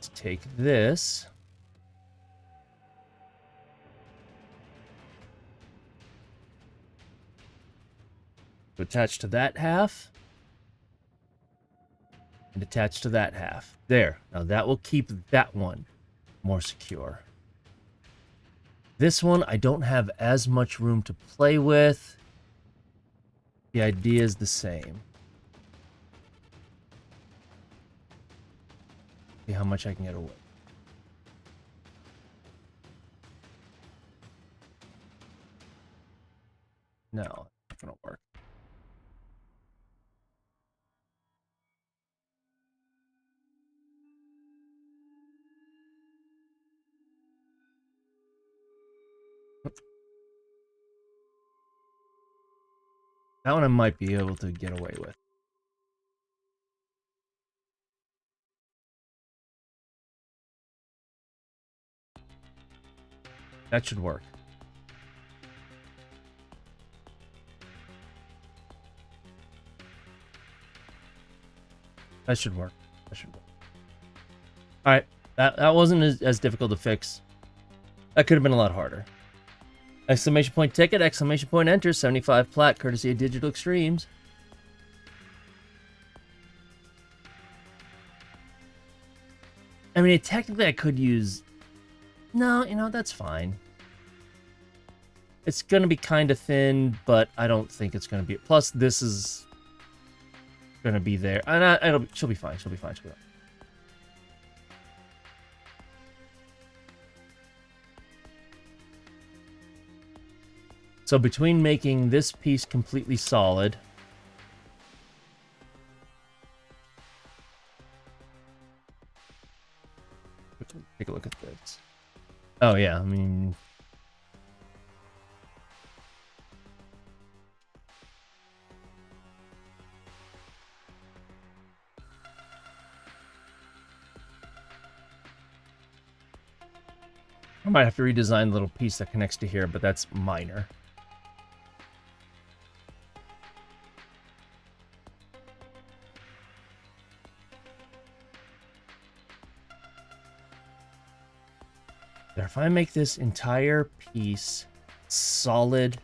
is take this to attach to that half and attach to that half. There. Now that will keep that one more secure. This one, I don't have as much room to play with. The idea is the same. See how much I can get away. No, not gonna work. That one I might be able to get away with. That should work. That should work. That should work. Alright. That wasn't as difficult to fix. That could have been a lot harder. Exclamation point ticket, exclamation point enter, 75 plat, courtesy of Digital Extremes. I mean, technically I could use... No, you know, that's fine. It's going to be kind of thin, but I don't think it's going to be... Plus, this is going to be there. And she'll be fine, she'll be fine, she'll be fine. So between making this piece completely solid take a look at this. Oh yeah, I mean I might have to redesign the little piece that connects to here, but that's minor. If I make this entire piece solid,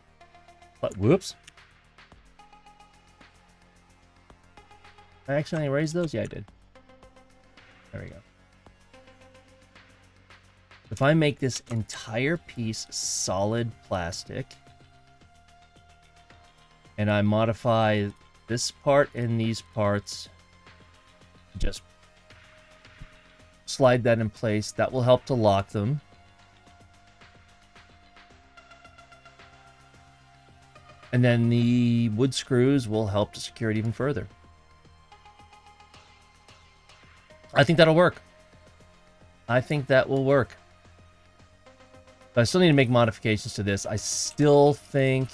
but whoops. I accidentally erased those? Yeah, I did. There we go. If I make this entire piece solid plastic, and I modify this part and these parts, just slide that in place, that will help to lock them. And then the wood screws will help to secure it even further. I think that'll work. I think that will work. But I still need to make modifications to this. I still think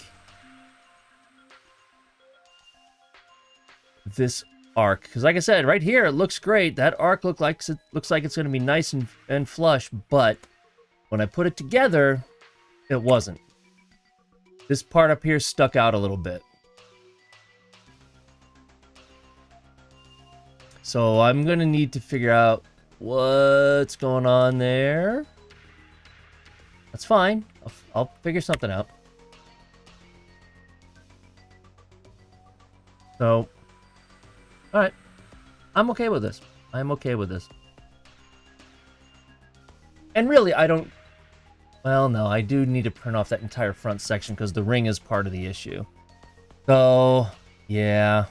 this arc. Because like I said, right here, it looks great. That arc looks like it's going to be nice and flush, but when I put it together, it wasn't. This part up here stuck out a little bit. So I'm going to need to figure out what's going on there. That's fine. I'll figure something out. So, alright. I'm okay with this. I'm okay with this. And really, I don't... Well, no, I do need to print off that entire front section because the ring is part of the issue. So, yeah.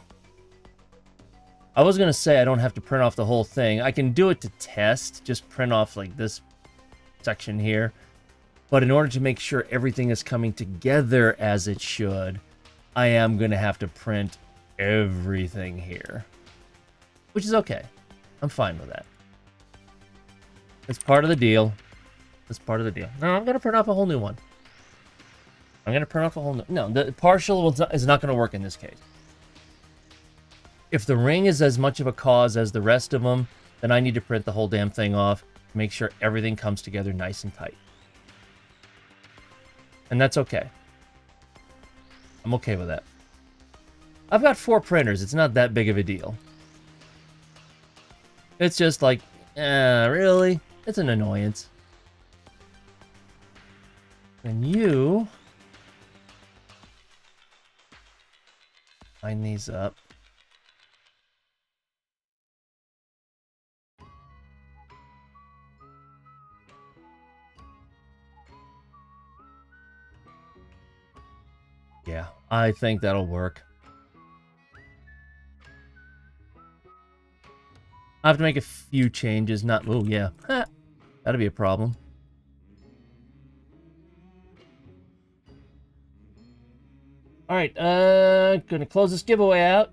I was going to say I don't have to print off the whole thing. I can do it to test, just print off like this section here. But in order to make sure everything is coming together as it should, I am going to have to print everything here. Which is okay. I'm fine with that. It's part of the deal. It's part of the deal. No, I'm going to print off a whole new one. I'm going to print off a whole new... No, the partial is not going to work in this case. If the ring is as much of a cause as the rest of them, then I need to print the whole damn thing off to make sure everything comes together nice and tight. And that's okay. I'm okay with that. I've got 4 printers. It's not that big of a deal. It's just like, really? It's an annoyance. And you... line these up. Yeah, I think that'll work. I have to make a few changes, not... Oh, yeah. That'll be a problem. Alright, gonna close this giveaway out.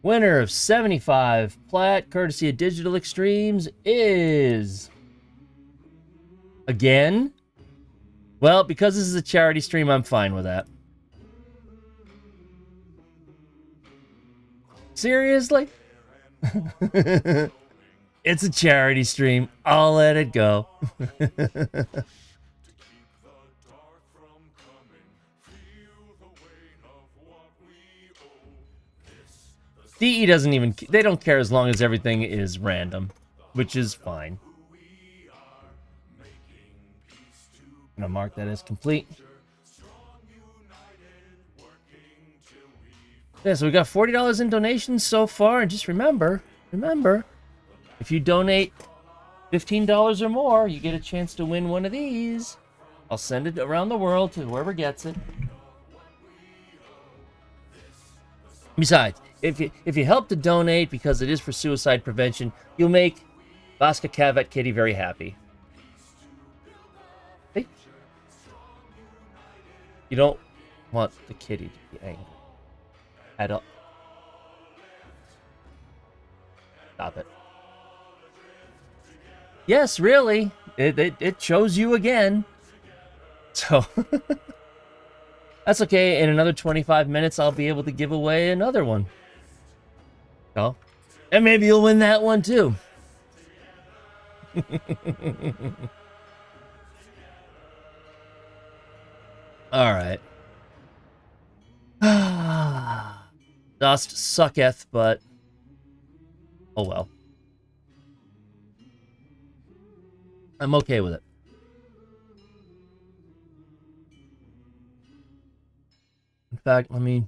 Winner of 75 plat, courtesy of Digital Extremes, is... Again? Well, because this is a charity stream, I'm fine with that. Seriously? It's a charity stream. I'll let it go. DE doesn't even... They don't care as long as everything is random, which is fine. I'm gonna mark that as complete. Yeah, so we got $40 in donations so far, and just remember, if you donate $15 or more, you get a chance to win one of these. I'll send it around the world to whoever gets it. Besides, if you help to donate because it is for suicide prevention, you'll make Vaska Cavet Kitty very happy. See? You don't want the kitty to be angry. Head up. Stop it. Yes, really. It chose you again. So... That's okay. In another 25 minutes, I'll be able to give away another one. Oh. And maybe you'll win that one, too. Alright. Dust sucketh, but... Oh well. I'm okay with it. In fact, let me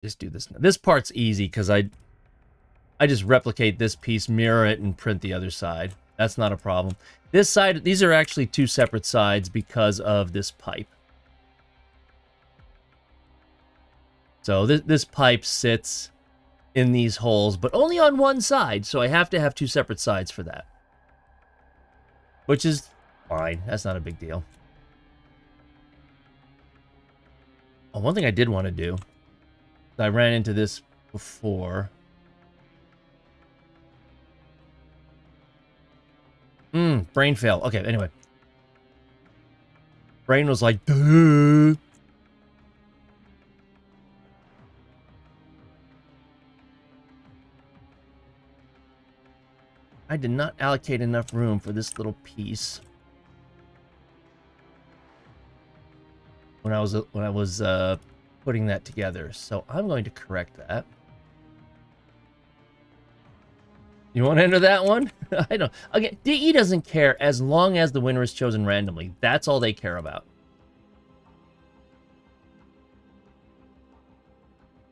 just do this now. This part's easy because I just replicate this piece, mirror it, and print the other side. That's not a problem. This side, these are actually 2 separate sides because of this pipe. So this pipe sits in these holes, but only on one side, so I have to have 2 separate sides for that. Which is fine. That's not a big deal. Oh, one thing I did want to do, I ran into this before. Brain fail. Okay, anyway. Brain was like, duh. I did not allocate enough room for this little piece when I was putting that together. So I'm going to correct that. You want to enter that one? I don't. Okay, DE doesn't care as long as the winner is chosen randomly. That's all they care about.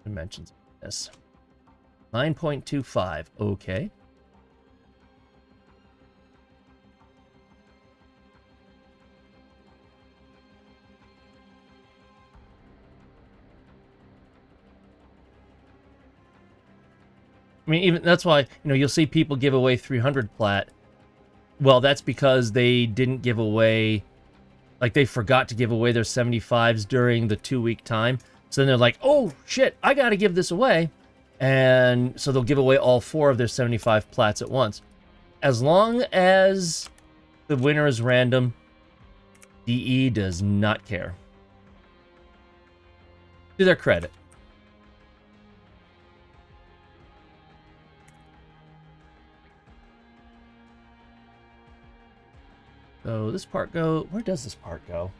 Dimensions of this. 9.25. Okay. I mean, even that's why, you'll see people give away 300 plat. Well, that's because they didn't give away, like they forgot to give away their 75s during the 2-week time. So then they're like, oh shit, I gotta give this away. And so they'll give away all 4 of their 75 plats at once. As long as the winner is random, DE does not care. To their credit. So this part go... Where does this part go?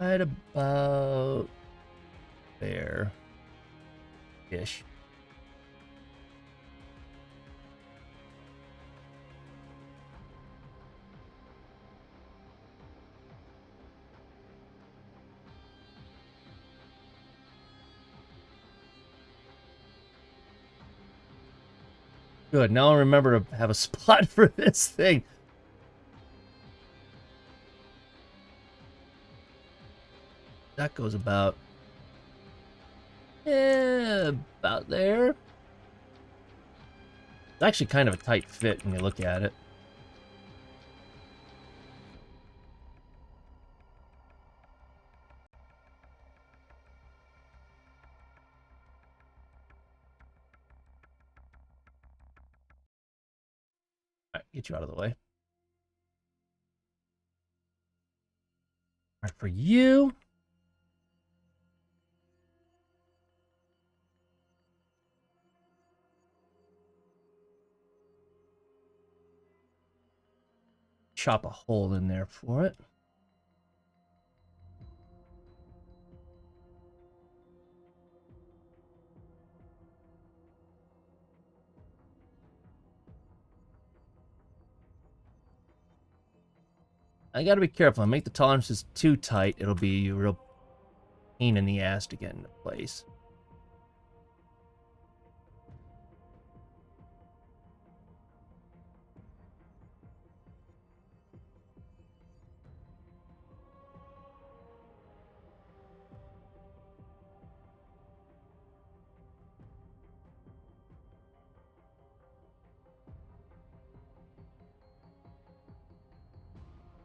Right about there. Ish. Good, now I remember to have a spot for this thing. That goes about... about there. It's actually kind of a tight fit when you look at it. Alright, get you out of the way. Alright, for you... chop a hole in there for it. I gotta be careful. I make the tolerances too tight, it'll be a real pain in the ass to get into place.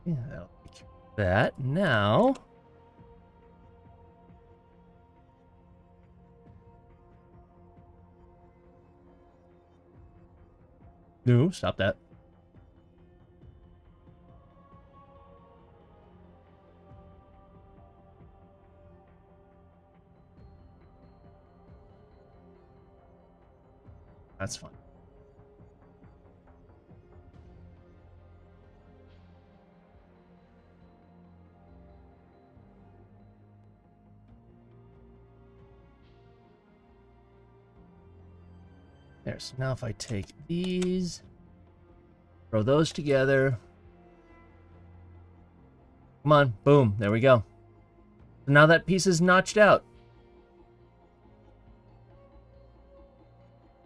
Yeah, that'll take care of that. Now... No, stop that. That's fine. There, so now if I take these, throw those together. Come on, boom, there we go. So now that piece is notched out.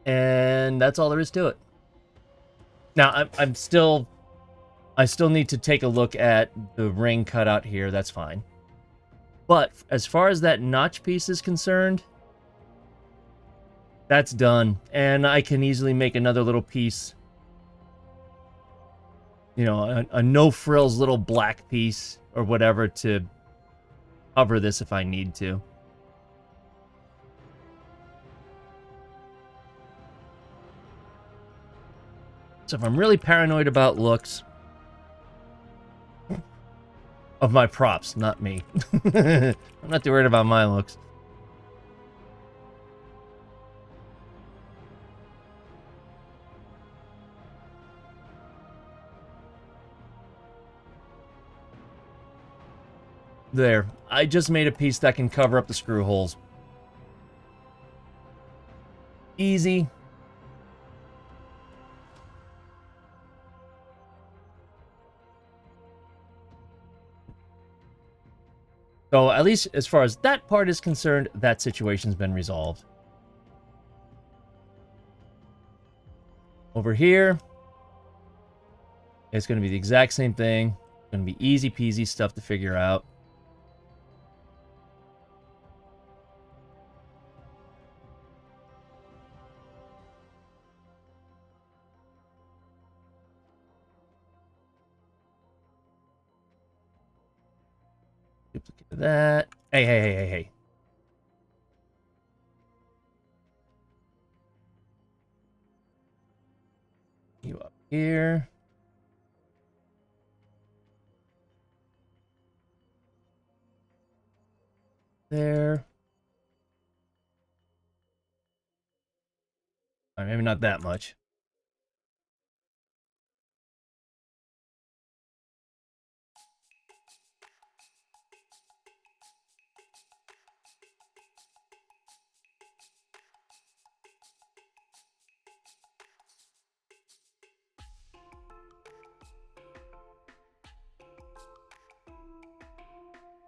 And that's all there is to it. Now, I still need to take a look at the ring cutout here, that's fine. But as far as that notch piece is concerned, that's done. And I can easily make another little piece. You know, a no-frills little black piece or whatever to cover this if I need to. So if I'm really paranoid about looks, Of my props, not me. I'm not too worried about my looks. There. I just made a piece that can cover up the screw holes. Easy. So at least as far as that part is concerned, that situation's been resolved. Over here, it's going to be the exact same thing. It's going to be easy peasy stuff to figure out. Duplicate that. Hey. You up here. There. All right, maybe not that much.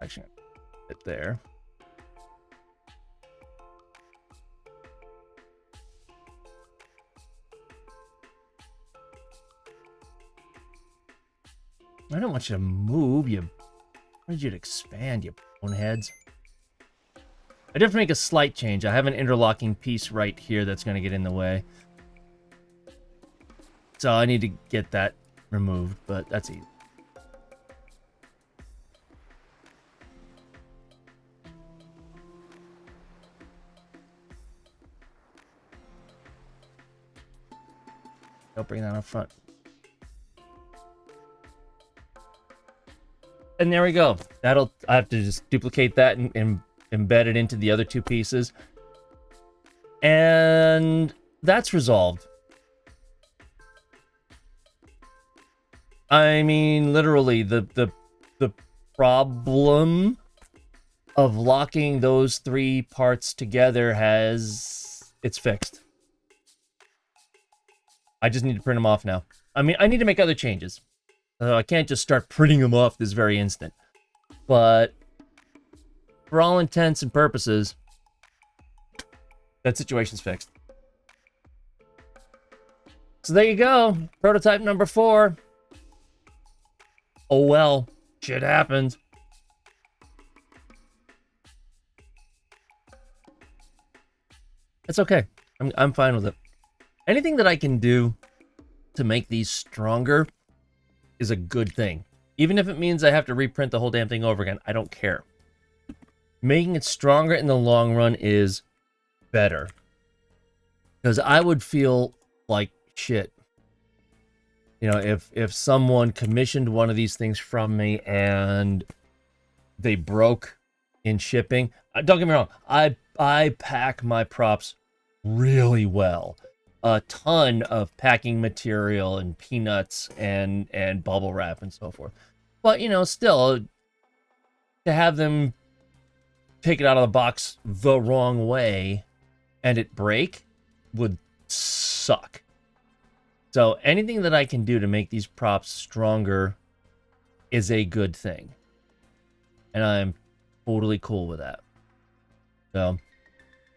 Actually, it there. I don't want you to move. I wanted you to expand, you boneheads. I did have to make a slight change. I have an interlocking piece right here that's going to get in the way. So I need to get that removed, but that's easy. Don't bring that up front. And there we go. I have to just duplicate that and embed it into the other two pieces. And that's resolved. I mean, literally, the problem of locking those three parts together it's fixed. I just need to print them off now. I mean, I need to make other changes. I can't just start printing them off this very instant. But for all intents and purposes, that situation's fixed. So there you go. Prototype number 4. Oh well, shit happens. It's okay. I'm fine with it. Anything that I can do to make these stronger is a good thing. Even if it means I have to reprint the whole damn thing over again, I don't care. Making it stronger in the long run is better. Because I would feel like shit. You know, if someone commissioned one of these things from me and they broke in shipping, don't get me wrong, I pack my props really well. A ton of packing material and peanuts and bubble wrap and so forth. But, you know, still, to have them take it out of the box the wrong way and it break would suck. So anything that I can do to make these props stronger is a good thing. And I'm totally cool with that. So,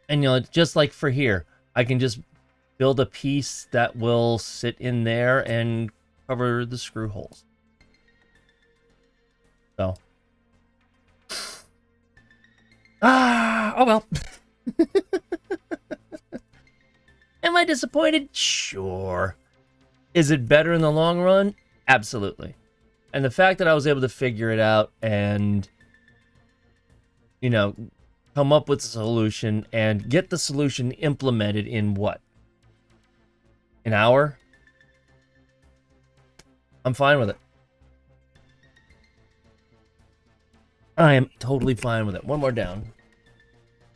and you know, just like for here, I can just build a piece that will sit in there and cover the screw holes. So. Oh well. Am I disappointed? Sure. Is it better in the long run? Absolutely. And the fact that I was able to figure it out and, you know, come up with a solution and get the solution implemented in what? An hour? I'm fine with it. I am totally fine with it. One more down.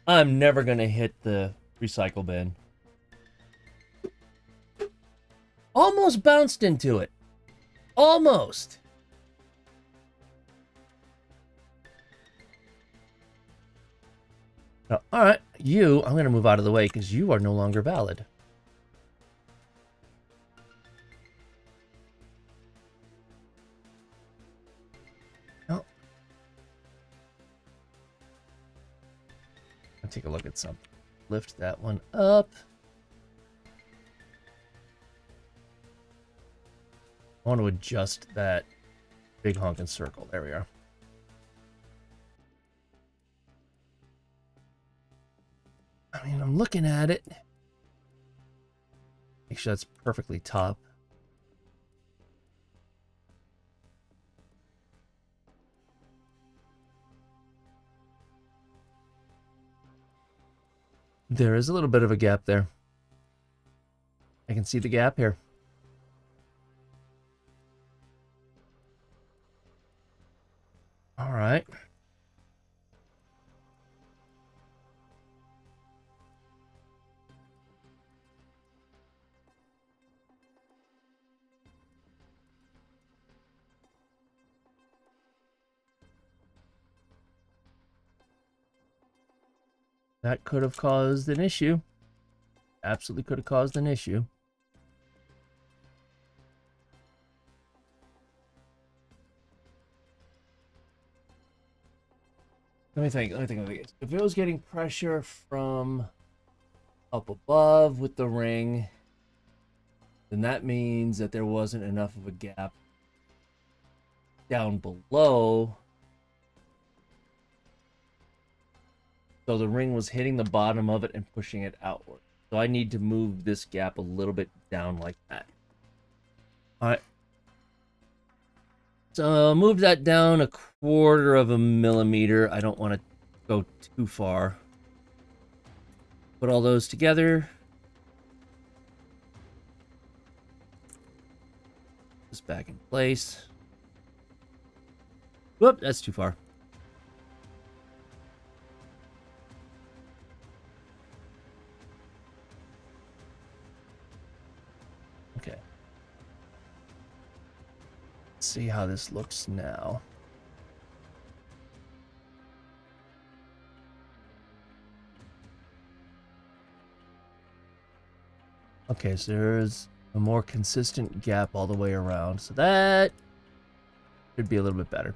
I'm never going to hit the recycle bin. Almost bounced into it. Almost. Now, all right, I'm going to move out of the way because you are no longer valid. Oh. I'll take a look at something. Lift that one up. I want to adjust that big honking circle. There we are. I mean, I'm looking at it. Make sure that's perfectly top. There is a little bit of a gap there. I can see the gap here. All right. That could have caused an issue. Absolutely could have caused an issue. Let me think. If it was getting pressure from up above with the ring, then that means that there wasn't enough of a gap down below. So the ring was hitting the bottom of it and pushing it outward. So I need to move this gap a little bit down like that. All right. So move that down 1/4 of a millimeter. I don't want to go too far. Put all those together. This back in place. Whoop, that's too far. Okay. Let's see how this looks now. Okay, so there's a more consistent gap all the way around. So that should be a little bit better.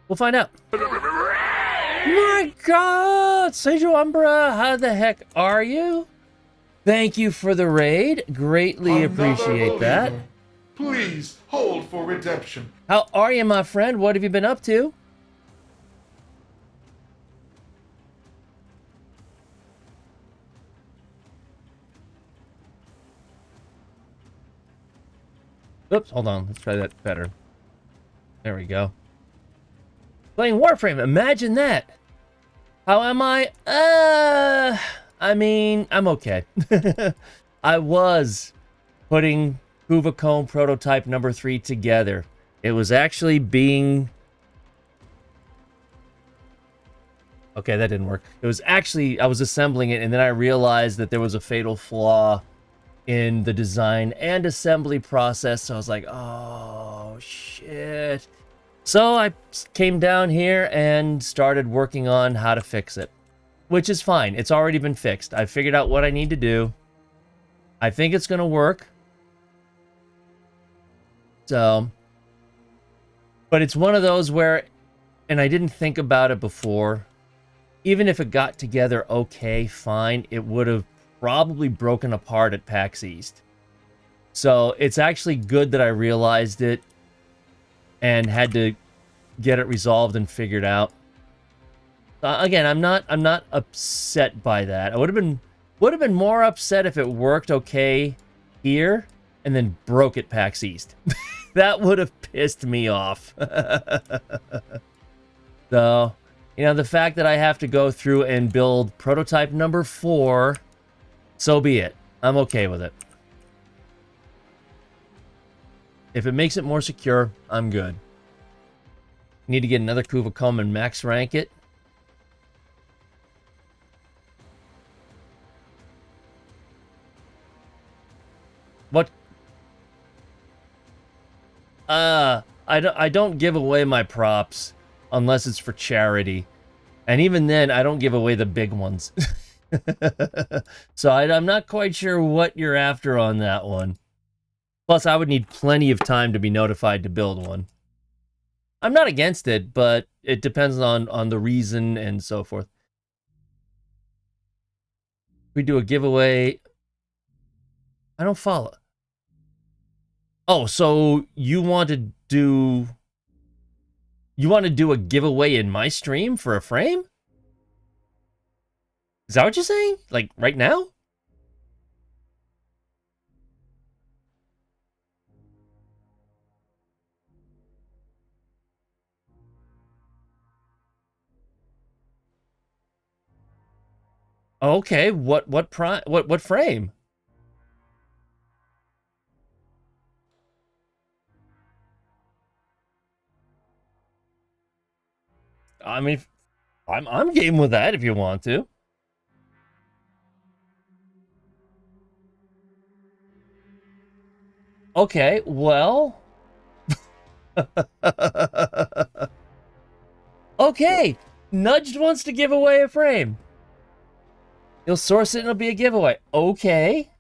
We'll find out. My God! Seijo Umbra, how the heck are you? Thank you for the raid. Greatly appreciate that.
Please hold for redemption.
How are you, my friend? What have you been up to? Oops, hold on. Let's try that better. There we go. Playing Warframe. Imagine that. How am I? I mean, I'm okay. I was putting Kuva Kohm prototype number 3 together. It was actually being... Okay, that didn't work. It was actually... I was assembling it, and then I realized that there was a fatal flaw in the design and assembly process. So I was like, oh, shit. So I came down here and started working on how to fix it. Which is fine. It's already been fixed. I figured out what I need to do. I think it's going to work. So, but it's one of those where, and I didn't think about it before, even if it got together okay, fine, it would have probably broken apart at PAX East. So it's actually good that I realized it and had to get it resolved and figured out. Again, I'm not upset by that. I would have been more upset if it worked okay here and then broke at PAX East. That would have pissed me off. So, you know, the fact that I have to go through and build prototype number 4, so be it. I'm okay with it. If it makes it more secure, I'm good. Need to get another Kuva Kohm and max rank it. What? I don't give away my props unless it's for charity. And even then, I don't give away the big ones. So I'm not quite sure what you're after on that one. Plus, I would need plenty of time to be notified to build one. I'm not against it, but it depends on the reason and so forth. We do a giveaway. I don't follow. Oh, so you want to do a giveaway in my stream for a frame? Is that what you're saying? Like right now? Okay, what frame? I mean, I'm game with that if you want to. Okay, well. Okay, Nudged wants to give away a frame. You'll source it and it'll be a giveaway. Okay.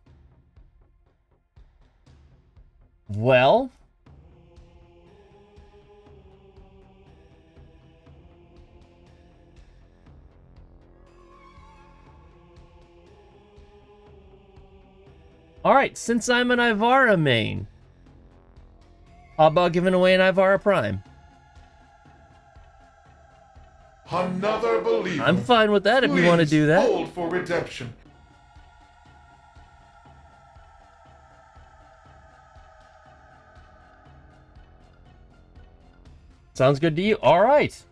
Well. Alright, since I'm an Ivara main, how about giving away an Ivara Prime?
Another believer.
I'm fine with that if you want to do that.
Hold for redemption.
Sounds good to you? Alright.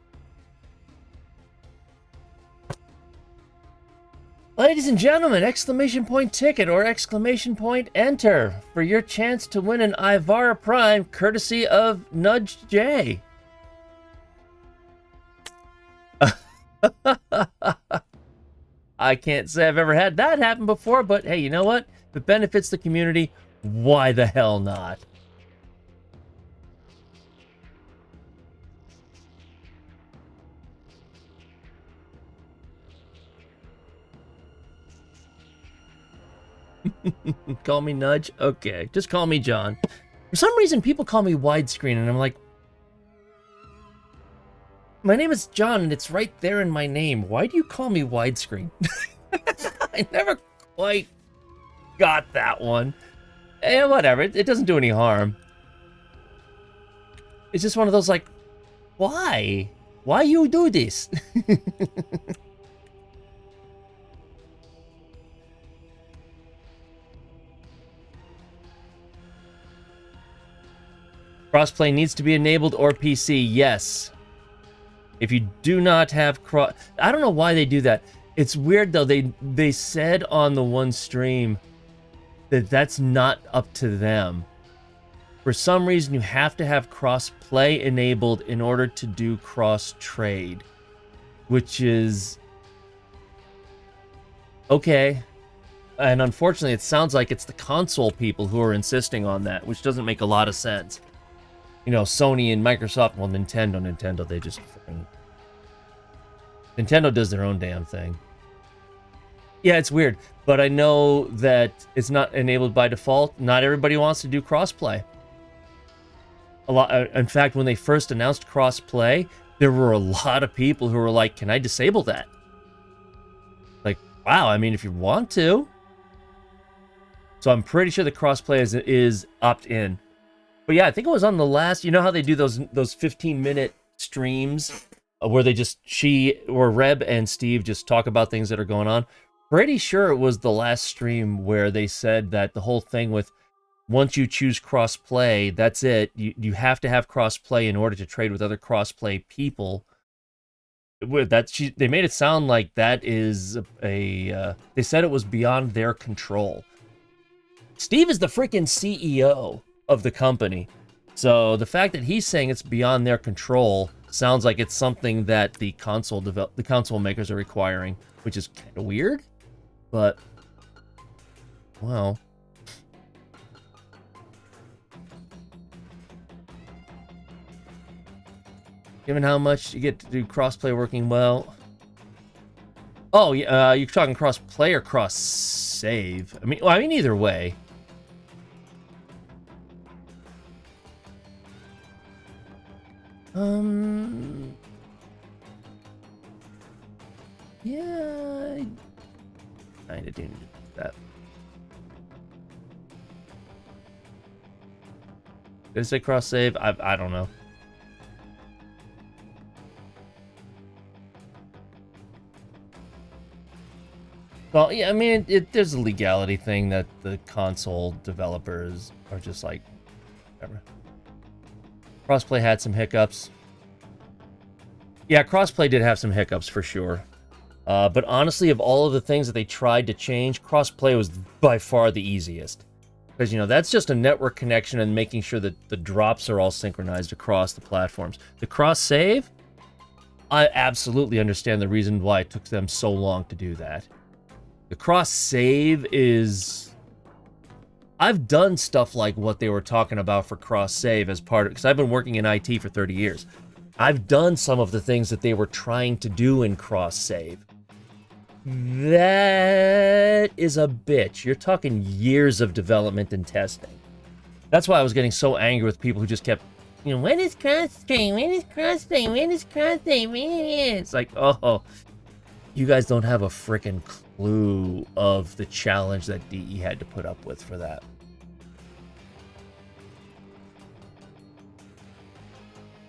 Ladies and gentlemen, exclamation point ticket or exclamation point enter for your chance to win an Ivara Prime courtesy of Nudge J. I can't say I've ever had that happen before, but hey, you know what? If it benefits the community, why the hell not? Call me Nudge? Okay, just call me John. For some reason, people call me Widescreen, and I'm like, my name is John, and it's right there in my name. Why do you call me Widescreen? I never quite got that one. Eh, whatever. It doesn't do any harm. It's just one of those, like, why? Why you do this? Crossplay needs to be enabled or PC, yes. If you do not have cross... I don't know why they do that. It's weird, though. They said on the one stream that that's not up to them. For some reason, you have to have cross-play enabled in order to do cross-trade. Which is... okay. And unfortunately, it sounds like it's the console people who are insisting on that, which doesn't make a lot of sense. You know, Sony and Microsoft, well, Nintendo, they just freaking... Nintendo does their own damn thing. Yeah, it's weird, but I know that it's not enabled by default. Not everybody wants to do crossplay. In fact, when they first announced crossplay, there were a lot of people who were like, "Can I disable that?" Like, wow, I mean, if you want to. So I'm pretty sure the crossplay is opt-in. But yeah, I think it was on the last... You know how they do those 15-minute streams where they just... or Reb and Steve just talk about things that are going on? Pretty sure it was the last stream where they said that the whole thing with once you choose crossplay, that's it. You have to have crossplay in order to trade with other crossplay people. They made it sound like that is a... they said it was beyond their control. Steve is the freaking CEO of the company. So the fact that he's saying it's beyond their control, sounds like it's something that the console makers are requiring, which is kind of weird, but well. Given how much you get to do crossplay working well. Oh, yeah, you're talking crossplay or cross save? I mean either way. Yeah, I kinda do need that. Did I say cross save? I don't know. Well, yeah, I mean, there's a legality thing that the console developers are just like, whatever. Crossplay had some hiccups. Yeah, crossplay did have some hiccups for sure. But honestly, of all of the things that they tried to change, crossplay was by far the easiest. Because, you know, that's just a network connection and making sure that the drops are all synchronized across the platforms. The cross-save, I absolutely understand the reason why it took them so long to do that. The cross-save is... I've done stuff like what they were talking about for cross-save as part of... Because I've been working in IT for 30 years. I've done some of the things that they were trying to do in cross-save. That is a bitch. You're talking years of development and testing. That's why I was getting so angry with people who just kept, you know, when is cross-save? When is cross-save? When is cross-save? It's like, oh, you guys don't have a freaking clue of the challenge that DE had to put up with for that.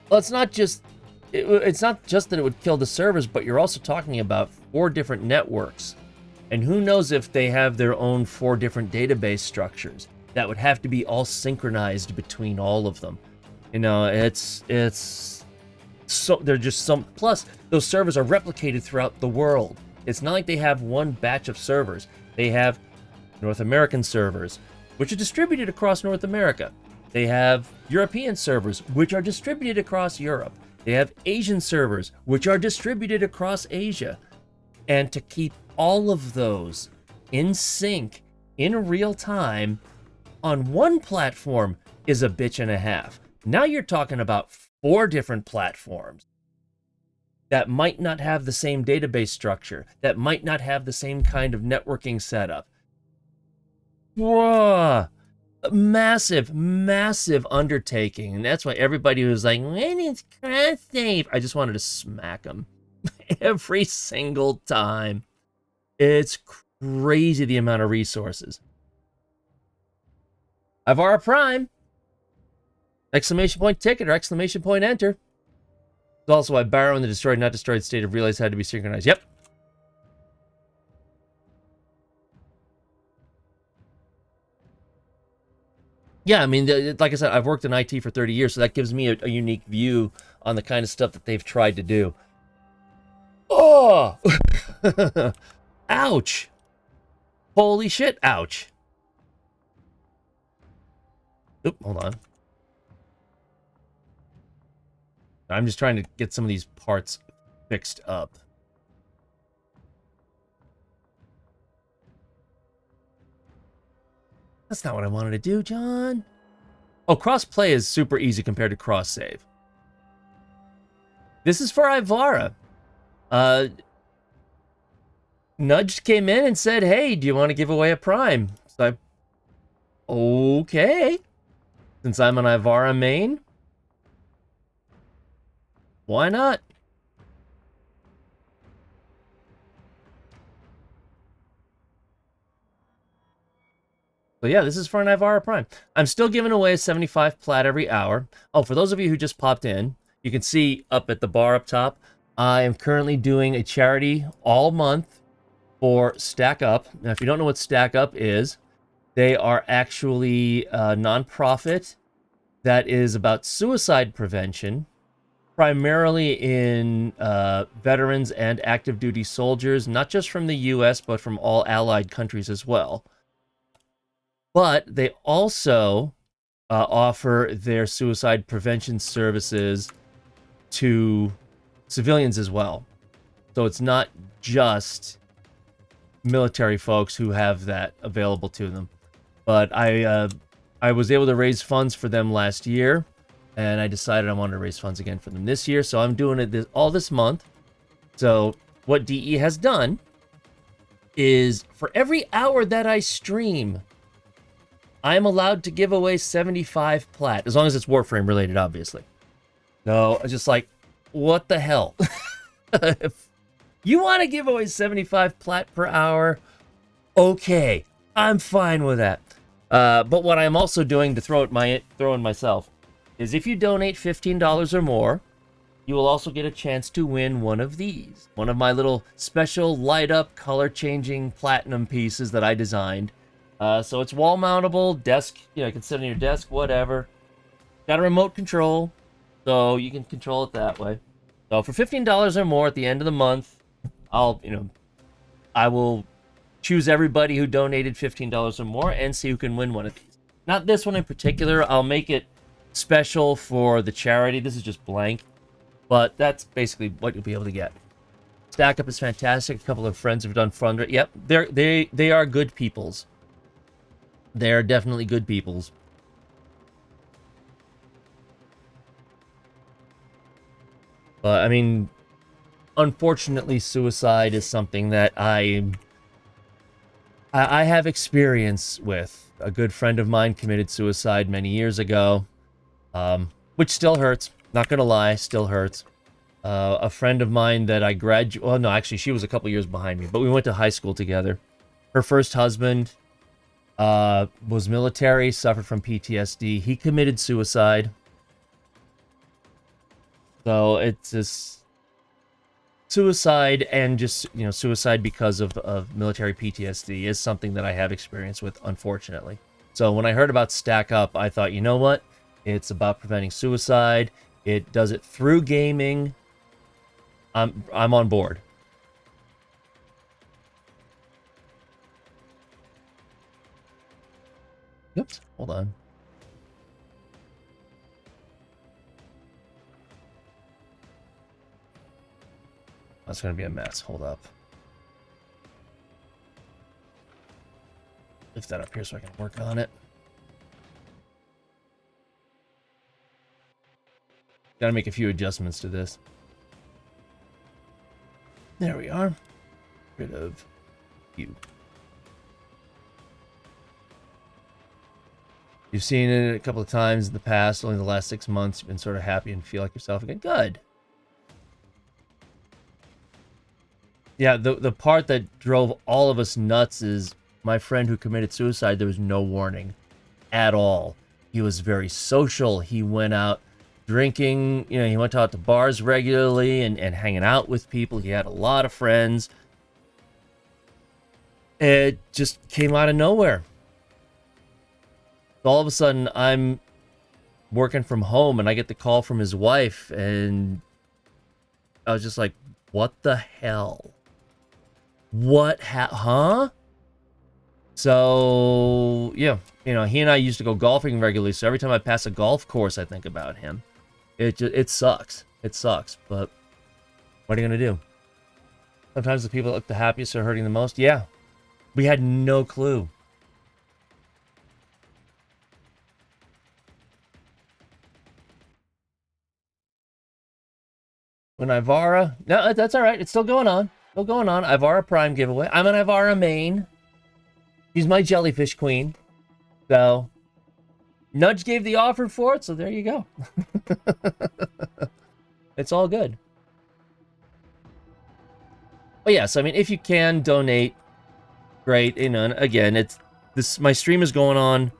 Well, it's not just that it would kill the servers, but you're also talking about 4 different networks. And who knows if they have their own 4 different database structures that would have to be all synchronized between all of them. You know, it's so they're just some, plus those servers are replicated throughout the world. It's not like they have one batch of servers. They have North American servers, which are distributed across North America. They have European servers, which are distributed across Europe. They have Asian servers, which are distributed across Asia. And to keep all of those in sync, in real time, on one platform is a bitch and a half. Now you're talking about 4 different platforms that might not have the same database structure, that might not have the same kind of networking setup. Whoa! Massive, massive undertaking. And that's why everybody was like, when is cross-save? I just wanted to smack them every single time. It's crazy the amount of resources. Ivara Prime! Exclamation point ticket or exclamation point enter. It's also why Barrow and the destroyed not destroyed state of relays had to be synchronized. Yep. Yeah, I mean, like I said, I've worked in IT for 30 years, so that gives me a unique view on the kind of stuff that they've tried to do. Oh! Ouch! Holy shit, ouch. Oop, hold on. I'm just trying to get some of these parts fixed up. That's not what I wanted to do, John. Oh, cross-play is super easy compared to cross-save. This is for Ivara. Nudge came in and said, hey, do you want to give away a Prime? So okay. Since I'm an Ivara main, why not? So yeah, this is for an Ivara Prime. I'm still giving away a 75 plat every hour. Oh, for those of you who just popped in, you can see up at the bar up top, I am currently doing a charity all month for Stack Up. Now, if you don't know what Stack Up is, they are actually a nonprofit that is about suicide prevention, primarily in veterans and active duty soldiers, not just from the US, but from all allied countries as well. But they also offer their suicide prevention services to civilians as well. So it's not just military folks who have that available to them. But I was able to raise funds for them last year, and I decided I wanted to raise funds again for them this year. So I'm doing it all this month. So what DE has done is for every hour that I stream, I'm allowed to give away 75 plat, as long as it's Warframe related, obviously. No, I was just like, what the hell? If you want to give away 75 plat per hour, okay, I'm fine with that. But what I'm also doing to throw in myself is if you donate $15 or more, you will also get a chance to win one of these. One of my little special light up color changing platinum pieces that I designed. So it's wall mountable, desk, you can sit on your desk, whatever. Got a remote control, so you can control it that way. So for $15 or more at the end of the month, I will choose everybody who donated $15 or more and see who can win one of these. Not this one in particular. I'll make it special for the charity. This is just blank, but that's basically what you'll be able to get. Stack Up is fantastic. A couple of friends have done fundraising. Yep, they are good peoples. They are definitely good peoples. But I mean, unfortunately, suicide is something that I have experience with. A good friend of mine committed suicide many years ago, which still hurts. Not gonna lie, still hurts. A friend of mine that I well, no, actually, she was a couple years behind me, but we went to high school together. Her first husband was military, suffered from PTSD. He committed suicide. So it's just suicide, and just, suicide because of military PTSD is something that I have experience with, unfortunately. So when I heard about Stack Up, I thought, you know what? It's about preventing suicide. It does it through gaming. I'm on board. Oops, hold on. That's gonna be a mess. Hold up. Lift that up here so I can work on it. Gotta make a few adjustments to this. There we are. Rid of you. You've seen it a couple of times in the past, only the last 6 months. You've been sort of happy and feel like yourself again. Good. Yeah, the part that drove all of us nuts is my friend who committed suicide. There was no warning at all. He was very social. He went out drinking. He went out to bars regularly and hanging out with people. He had a lot of friends. It just came out of nowhere. All of a sudden, I'm working from home, and I get the call from his wife, and I was just like, what the hell? Huh? So, yeah, he and I used to go golfing regularly, so every time I pass a golf course, I think about him. It sucks. It sucks, but what are you going to do? Sometimes the people that look the happiest are hurting the most. Yeah, we had no clue. When Ivara... No, that's all right. It's still going on. Still going on. Ivara Prime giveaway. I'm an Ivara main. She's my jellyfish queen. So, Nudge gave the offer for it, so there you go. It's all good. But yes, I mean, if you can donate, great. And again, my stream is going on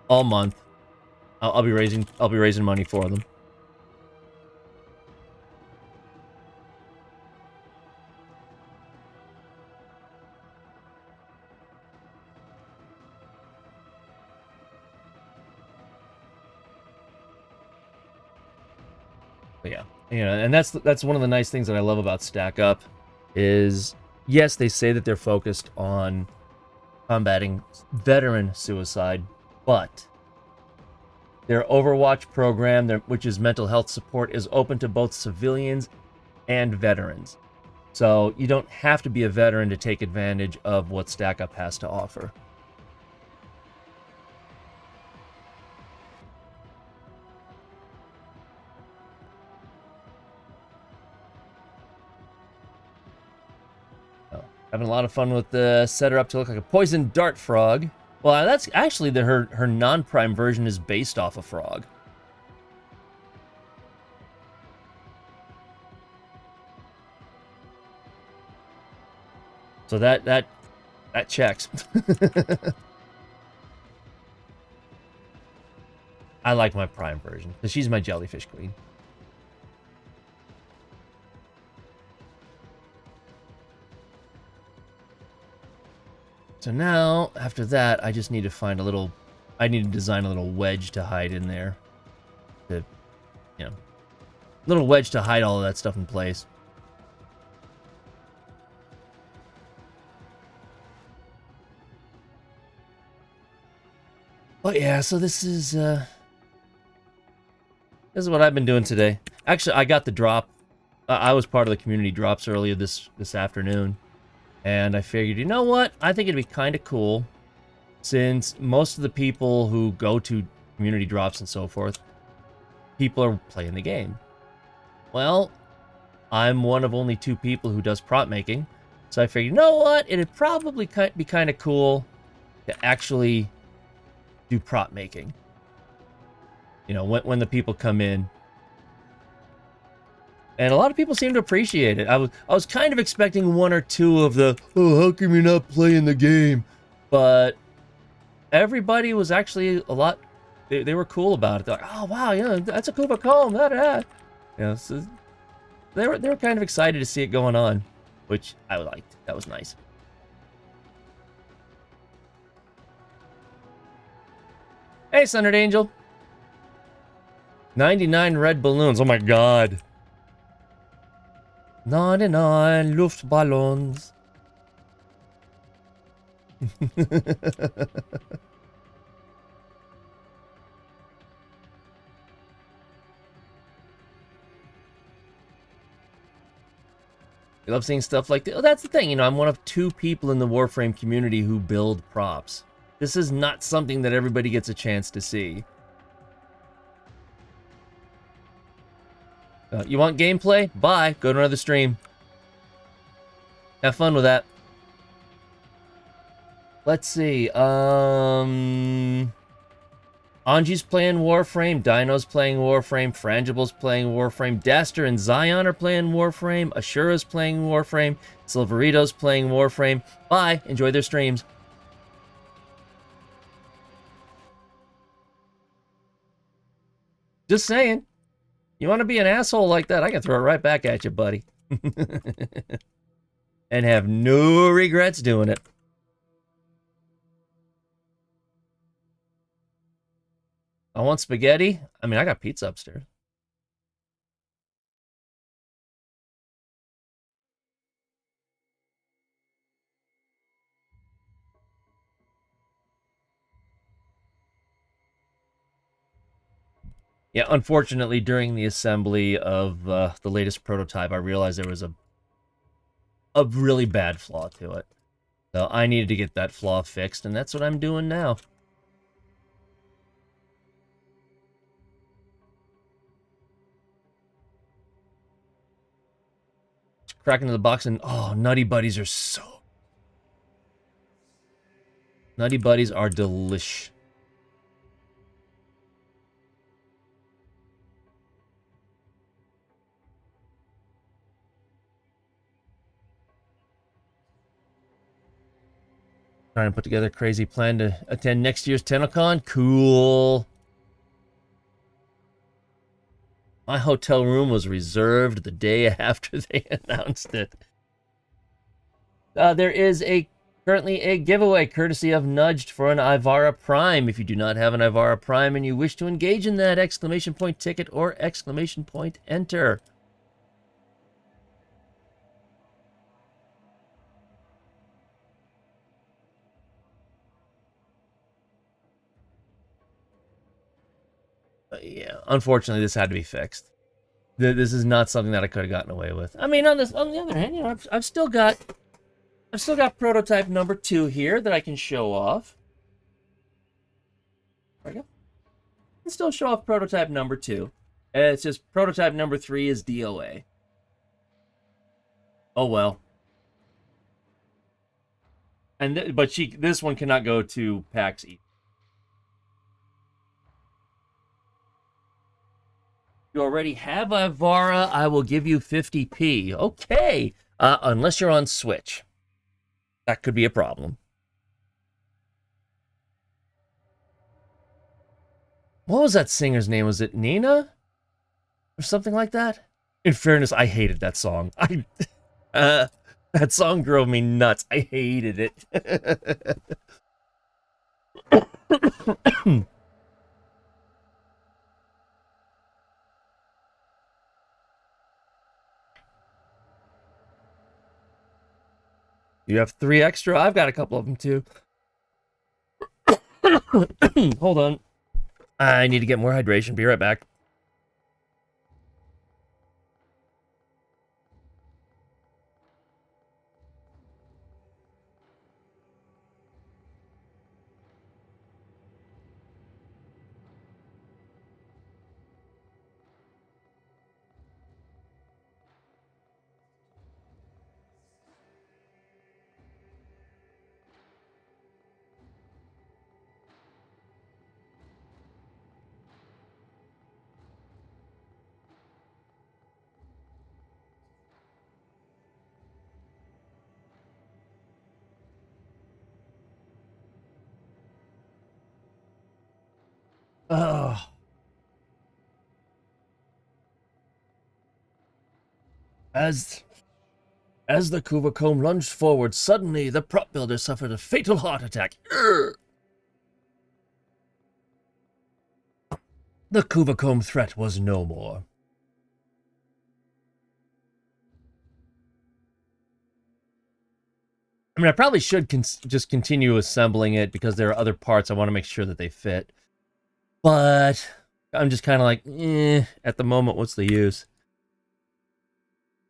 all month. I'll be raising money for them. But yeah, and that's one of the nice things that I love about Stack Up is, yes, they say that they're focused on combating veteran suicide, but Their Overwatch program, which is mental health support, is open to both civilians and veterans. So you don't have to be a veteran to take advantage of what StackUp has to offer. Oh, having a lot of fun with the set her up to look like a poison dart frog. Well, that's actually her non-prime version is based off a frog. So that checks. I like my prime version because she's my jellyfish queen. So now, after that, I just need to find a little... I need to design a little wedge to hide in there. To, you know... little wedge to hide all of that stuff in place. But yeah, so this is what I've been doing today. Actually, I got the drop. I was part of the community drops earlier this afternoon. And I figured, you know what? I think it'd be kind of cool, since most of the people who go to community drops and so forth, people are playing the game. Well, I'm one of only 2 people who does prop making, so I figured, you know what? It'd probably be kind of cool to actually do prop making. You know, when the people come in. And a lot of people seem to appreciate it. I was kind of expecting 1 or 2 of the, oh, how come you're not playing the game? But everybody was actually a lot, they were cool about it. They're like, oh, wow, yeah, that's a Kuva Kohm, da. You know, so they were kind of excited to see it going on, which I liked. That was nice. Hey, Sundered Angel. 99 red balloons. Oh my god. 99 Luftballons. I love seeing stuff like that. Oh, that's the thing, you know, I'm one of 2 people in the Warframe community who build props. This is not something that everybody gets a chance to see. You want gameplay? Bye. Go to another stream. Have fun with that. Let's see. Anji's playing Warframe. Dino's playing Warframe. Frangible's playing Warframe. Daster and Zion are playing Warframe. Ashura's playing Warframe. Silverito's playing Warframe. Bye. Enjoy their streams. Just saying. You want to be an asshole like that, I can throw it right back at you, buddy. And have no regrets doing it. I want spaghetti. I mean, I got pizza upstairs. Yeah, unfortunately, during the assembly of the latest prototype, I realized there was a really bad flaw to it. So I needed to get that flaw fixed, and that's what I'm doing now. Crack into the box, and oh, Nutty Buddies are so... Nutty Buddies are delish. Trying to put together a crazy plan to attend next year's TennoCon. Cool. My hotel room was reserved the day after they announced it. There is currently a giveaway courtesy of Nudged for an Ivara Prime. If you do not have an Ivara Prime and you wish to engage in that, exclamation point ticket or exclamation point enter. Yeah, unfortunately, this had to be fixed. This is not something that I could have gotten away with. I mean, on the other hand, you know, I've still got prototype number 2 here that I can show off. There we go. I can still show off prototype number 2. It's just prototype number 3 is DOA. Oh well. And but this one cannot go to PAX East. You already have Ivara, I will give you 50p. Okay. Unless you're on Switch. That could be a problem. What was that singer's name? Was it Nina? Or something like that? In fairness, I hated that song. That song drove me nuts. I hated it. You have 3 extra? I've got a couple of them too. Hold on. I need to get more hydration. Be right back. Oh. As the Kuva Kohm lunged forward, suddenly the prop builder suffered a fatal heart attack. Urgh. The Kuva Kohm threat was no more. I mean, I probably should just continue assembling it because there are other parts I want to make sure that they fit. But I'm just kind of like, at the moment, what's the use?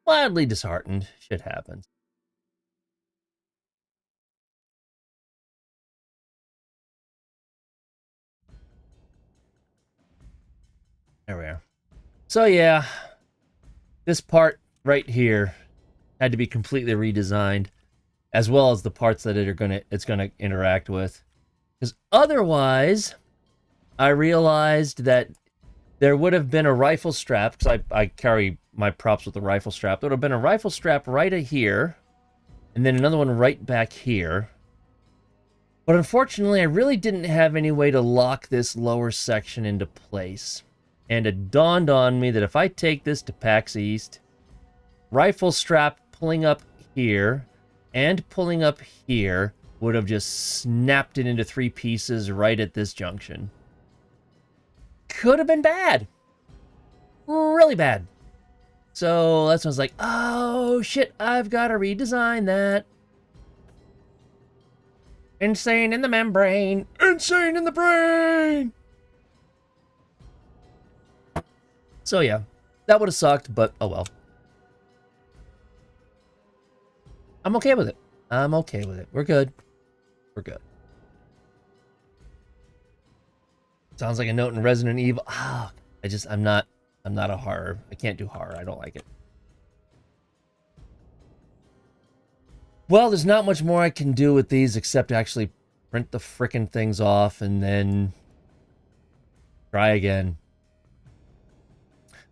Mildly disheartened. Shit happens. There we are. So yeah, this part right here had to be completely redesigned, as well as the parts that it's gonna interact with. Because otherwise, I realized that there would have been a rifle strap, because I carry my props with a rifle strap. There would have been a rifle strap right here, and then another one right back here. But unfortunately, I really didn't have any way to lock this lower section into place. And it dawned on me that if I take this to PAX East, rifle strap pulling up here and pulling up here would have just snapped it into 3 pieces right at this junction. Could have been bad. Really bad. So that's when I was like, oh shit, I've got to redesign that. Insane in the membrane. Insane in the brain. So yeah, that would have sucked, but oh well. I'm okay with it. I'm okay with it. We're good. We're good. Sounds like a note in Resident Evil. Ah, I'm not a horror. I can't do horror. I don't like it. Well, there's not much more I can do with these except actually print the frickin' things off and then try again.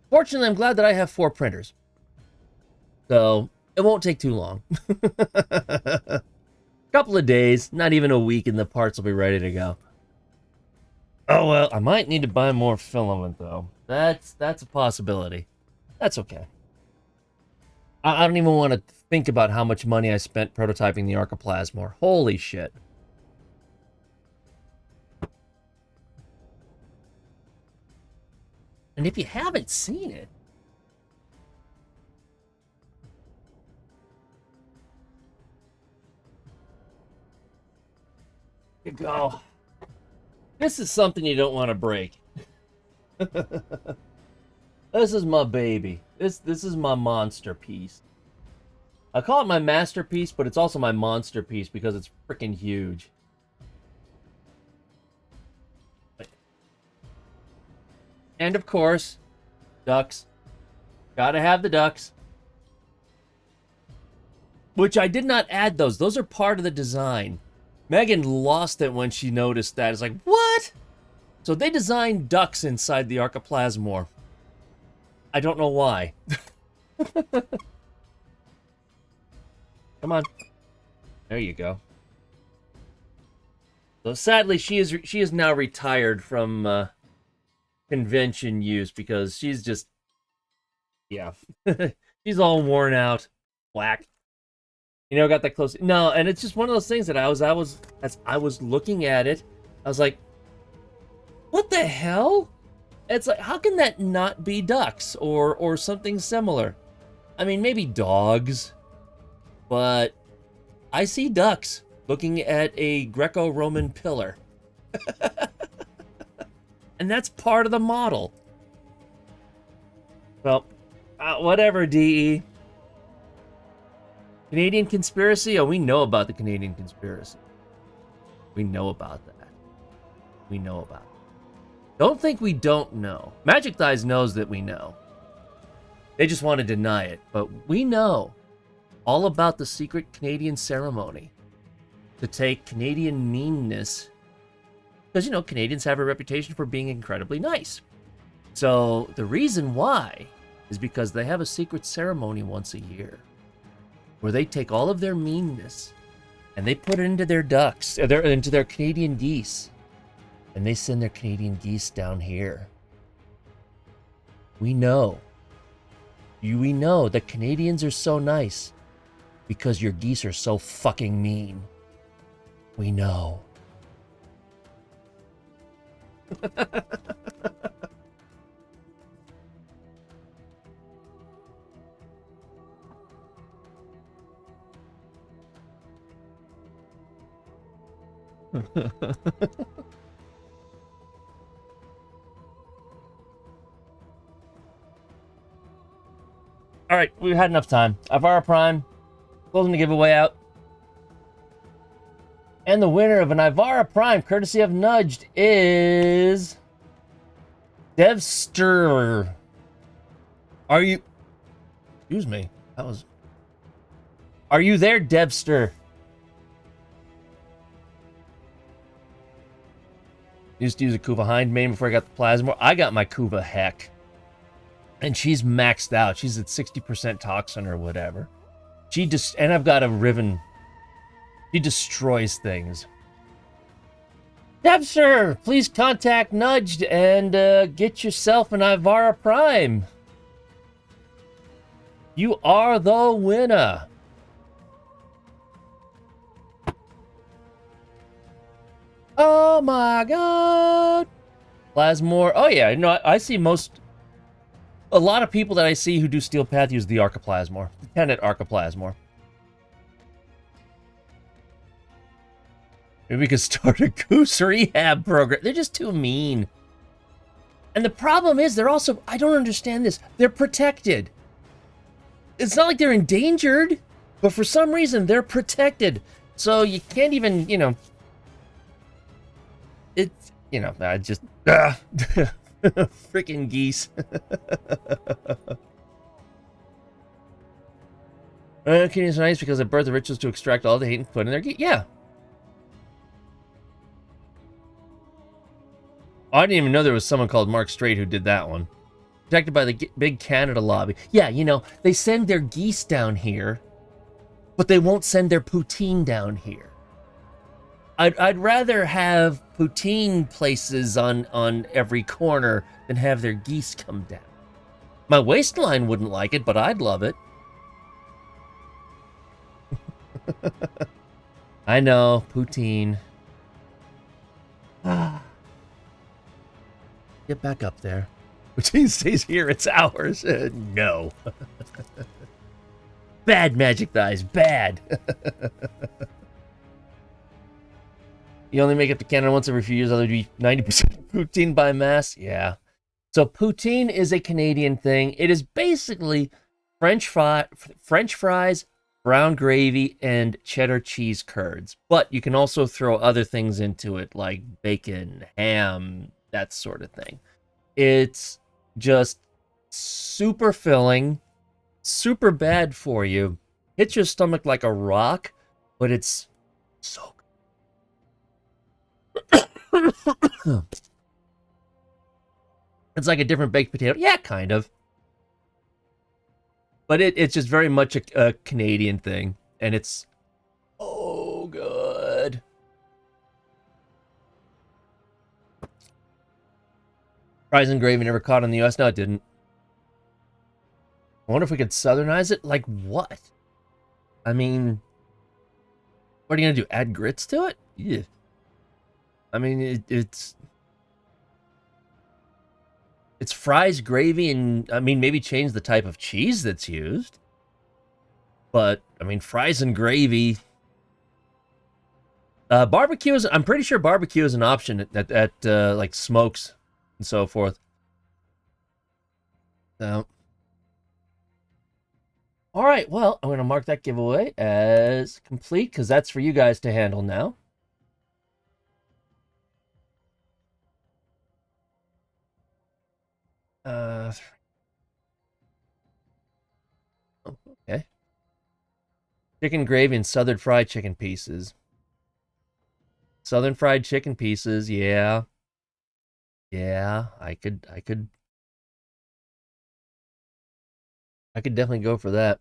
Fortunately, I'm glad that I have 4 printers. So, it won't take too long. Couple of days, not even a week, and the parts will be ready to go. Oh, well, I might need to buy more filament, though. That's a possibility. That's okay. I don't even want to think about how much money I spent prototyping the Archiplasmor. Holy shit. And if you haven't seen it, you go. This is something you don't want to break. This is my baby. This is my monster piece. I call it my masterpiece, but it's also my monster piece because it's freaking huge. And of course, ducks. Gotta have the ducks. Which I did not add those. Those are part of the design. Megan lost it when she noticed that. It's like, what? So they designed ducks inside the Archiplasmor. I don't know why. Come on. There you go. So sadly, she is now retired from convention use because she's just, yeah, she's all worn out, whack. You know, got that close. No, and it's just one of those things that as I was looking at it, I was like, what the hell? It's like, how can that not be ducks or something similar? I mean, maybe dogs, but I see ducks looking at a Greco-Roman pillar. And that's part of the model. Well, whatever, DE. Canadian conspiracy? Oh, we know about the Canadian conspiracy. We know about that. We know about it. Don't think we don't know. Magic Thighs knows that we know. They just want to deny it. But we know all about the secret Canadian ceremony to take Canadian meanness. Because, you know, Canadians have a reputation for being incredibly nice. So the reason why is because they have a secret ceremony once a year where they take all of their meanness and they put it into their ducks, into their Canadian geese. And they send their Canadian geese down here. We know. We know that Canadians are so nice because your geese are so fucking mean. We know. All right, we've had enough time. Ivara Prime, closing the giveaway out. And the winner of an Ivara Prime, courtesy of Nudged, is Devster. Are you... Excuse me. That was... Are you there, Devster? Used to use a Kuva Hind main before I got the Plasmor. I got my Kuva Heck. And she's maxed out. She's at 60% toxin or whatever. And I've got a Riven. She destroys things. Devster, please contact Nudged and get yourself an Ivara Prime. You are the winner. Oh my god. Plasmor. Oh yeah, no, I see a lot of people that I see who do Steel Path use the Archiplasmor. The Tenet Archiplasmor. Maybe we could start a goose rehab program. They're just too mean. And the problem is, they're also... I don't understand this. They're protected. It's not like they're endangered, but for some reason, they're protected. So you can't even, you know... It's, you know, I just... Freaking geese. Canadians are nice because they birth the rituals to extract all the hate and put in their geese. Yeah. I didn't even know there was someone called Mark Strait who did that one. Protected by the big Canada lobby. Yeah, you know, they send their geese down here, but they won't send their poutine down here. I'd rather have poutine places on every corner than have their geese come down. My waistline wouldn't like it, but I'd love it. I know, poutine. Get back up there. Poutine stays here, it's ours. No. Bad Magic Thighs, bad. You only make it to Canada once every few years, other be 90% poutine by mass? Yeah. So poutine is a Canadian thing. It is basically French fries, brown gravy, and cheddar cheese curds. But you can also throw other things into it, like bacon, ham, that sort of thing. It's just super filling, super bad for you. Hits your stomach like a rock, but it's so good. It's like a different baked potato. Yeah, kind of. But it's just very much a Canadian thing. And it's oh good. Fries and gravy never caught in the US. No, it didn't. I wonder if we could southernize it. Like what? I mean, what are you gonna do? Add grits to it? Yeah. I mean, it's fries, gravy, and I mean maybe change the type of cheese that's used. But I mean, fries and gravy. Barbecue is. I'm pretty sure barbecue is an option at like smokes and so forth. So, all right. Well, I'm gonna mark that giveaway as complete because that's for you guys to handle now. Okay. Chicken gravy and southern fried chicken pieces. Southern fried chicken pieces, yeah. Yeah, I could definitely go for that.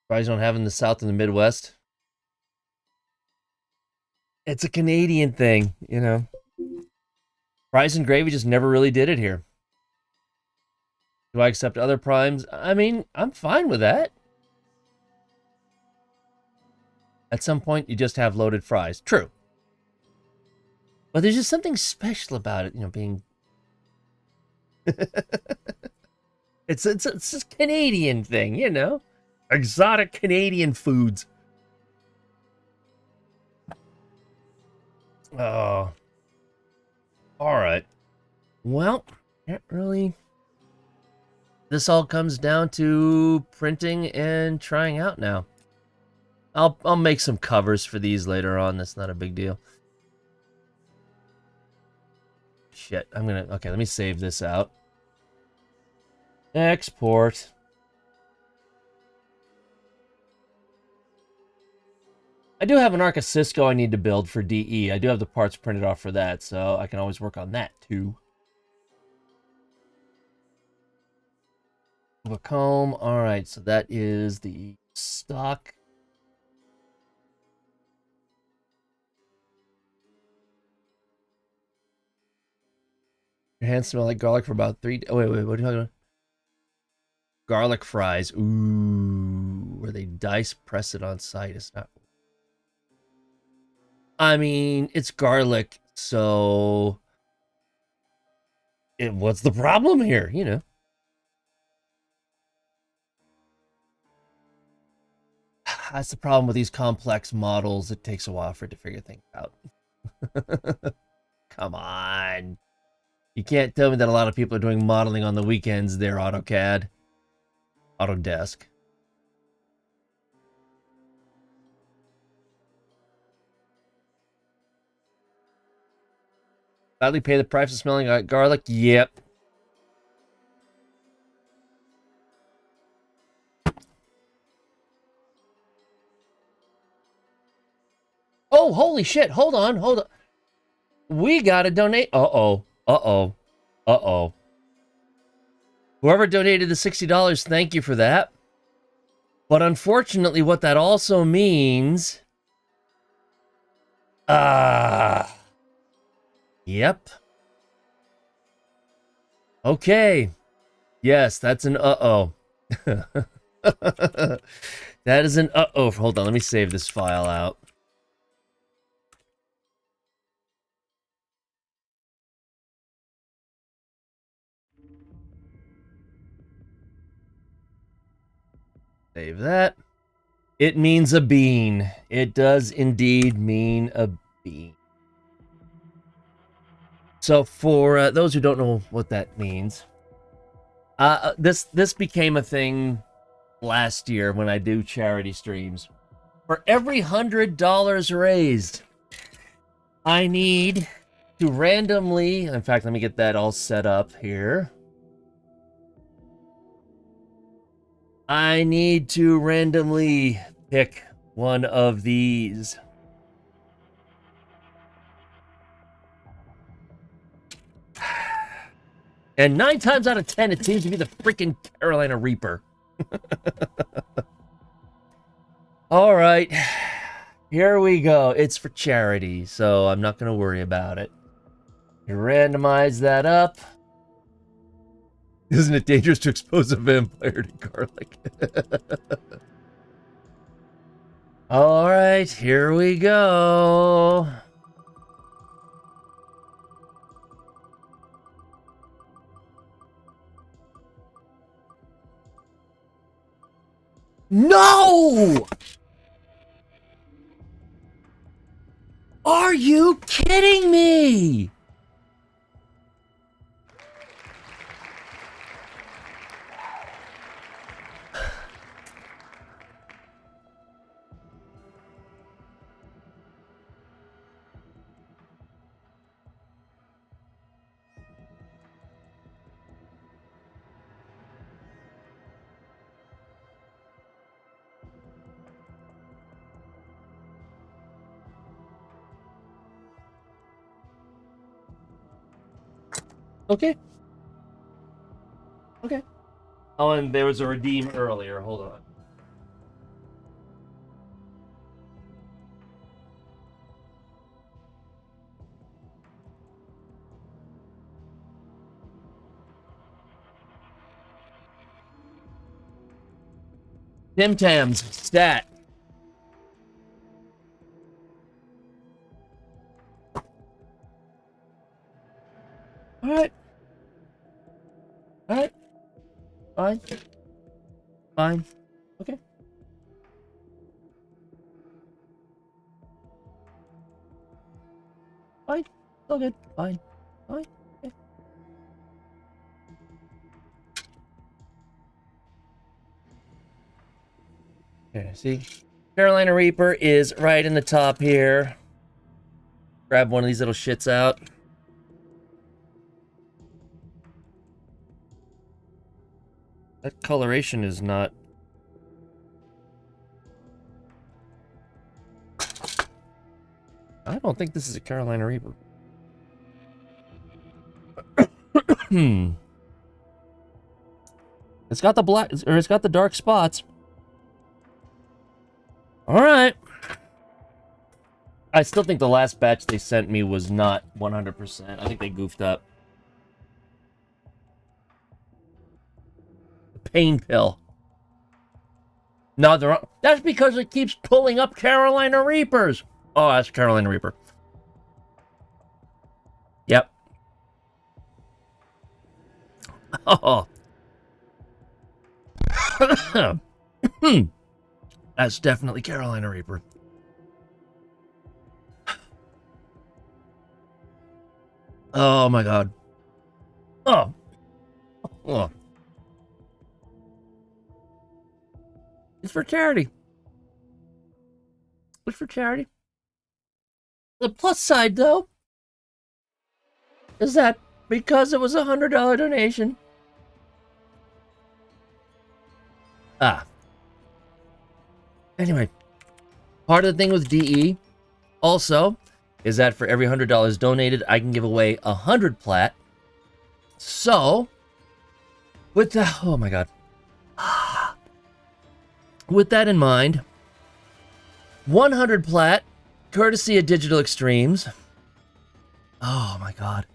Fries don't have in the South and the Midwest. It's a Canadian thing, you know. Fries and gravy just never really did it here. Do I accept other primes? I mean, I'm fine with that. At some point, you just have loaded fries. True. But there's just something special about it, you know, being... it's a Canadian thing, you know? Exotic Canadian foods. Oh. Alright. Well, can't really... This all comes down to printing and trying out now. I'll make some covers for these later on. That's not a big deal. Shit, okay, let me save this out. Export. I do have an Arca Cisco I need to build for DE. I do have the parts printed off for that, so I can always work on that too. Kuva Kohm. Alright, so that is the stock. Your hands smell like garlic for about 3 days. Oh, wait, what are you talking about? Garlic fries. Ooh, where they dice press it on site. It's not. I mean, it's garlic, so what's the problem here? You know. That's the problem with these complex models. It takes a while for it to figure things out. Come on. You can't tell me that a lot of people are doing modeling on the weekends. They're AutoCAD. Autodesk. Gladly pay the price of smelling like garlic? Yep. Oh, holy shit. Hold on. We gotta donate. Uh-oh. Whoever donated the $60, thank you for that. But unfortunately, what that also means... Yep. Okay. Yes, that's an uh-oh. That is an uh-oh. Hold on, let me save this file out. Save that. It means a bean. It does indeed mean a bean. So for those who don't know what that means, this became a thing last year when I do charity streams. For every $100 raised, I need to randomly, in fact, let me get that all set up here. I need to randomly pick one of these. And 9 times out of 10, it seems to be the freaking Carolina Reaper. All right, here we go. It's for charity, so I'm not going to worry about it. You randomize that up. Isn't it dangerous to expose a vampire to garlic? All right, here we go. No! Are you kidding me? Okay. Okay. Oh, and there was a redeem earlier. Hold on. Tim Tams, stat. All right. All right. Fine. Fine. Okay. Fine. All good. Fine. Fine. Okay. Okay, see? Carolina Reaper is right in the top here. Grab one of these little shits out. That coloration is not... I don't think this is a Carolina Reaper. It's got the black, or it's got the dark spots. All right. I still think the last batch they sent me was not 100%. I think they goofed up. The pain pill. No, they're wrong. That's because it keeps pulling up Carolina Reapers. Oh, that's Carolina Reaper. Yep. Oh. That's definitely Carolina Reaper. Oh my god. Oh. Oh. It's for charity. It's for charity. The plus side, though, is that because it was a $100 donation. Anyway, part of the thing with DE also is that for every $100 donated, I can give away 100 plat. So, with the... Oh my god. With that in mind, 100 plat, courtesy of Digital Extremes. Oh my god.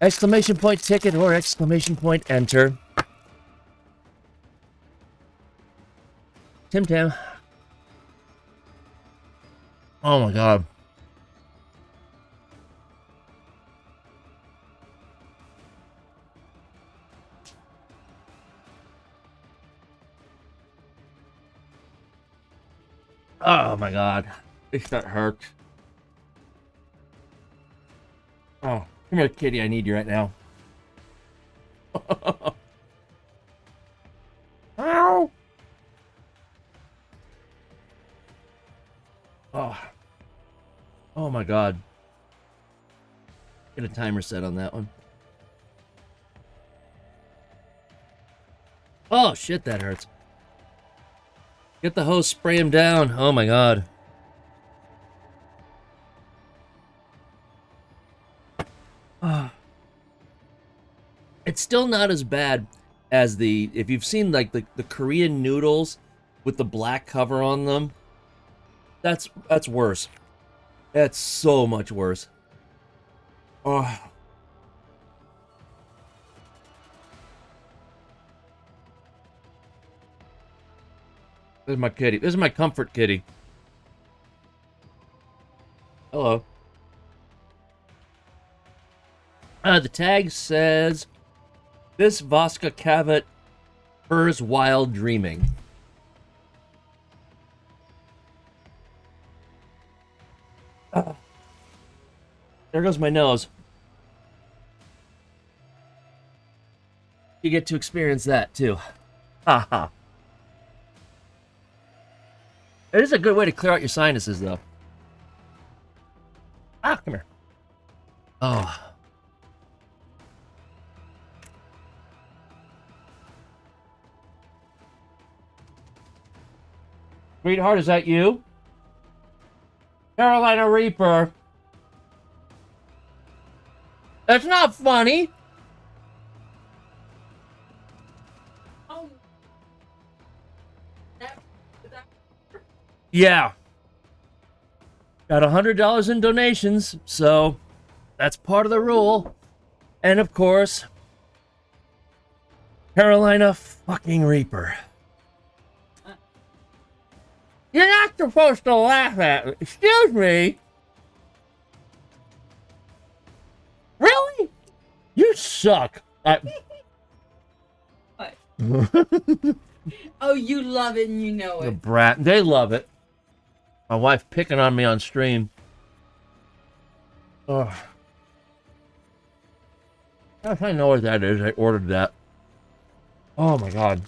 Exclamation point ticket or exclamation point enter. Tim Tam. Oh my god. Oh my god. That hurt. Oh, Come here, kitty. I need you right now. Ow! Oh. Oh my god. Get a timer set on that one. Oh shit, that hurts. Get the hose, spray him down. Oh my god. It's still not as bad as if you've seen like the Korean noodles with the black cover on them. That's worse. That's so much worse. Oh. This is my kitty. This is my comfort kitty. Hello. The tag says, this Voska Cavet purrs while dreaming. There goes my nose. You get to experience that, too. Haha. It is a good way to clear out your sinuses, though. Ah, come here. Oh. Sweetheart, is that you? Carolina Reaper. That's not funny.
Oh.
Yeah. Got $100 in donations, so that's part of the rule. And of course, Carolina fucking Reaper. You're not supposed to laugh at me. Excuse me. Really? You suck.
What? Oh, you love it and you know
The
it.
brat. They love it. My wife picking on me on stream. Oh. I know what that is. I ordered that. Oh my god.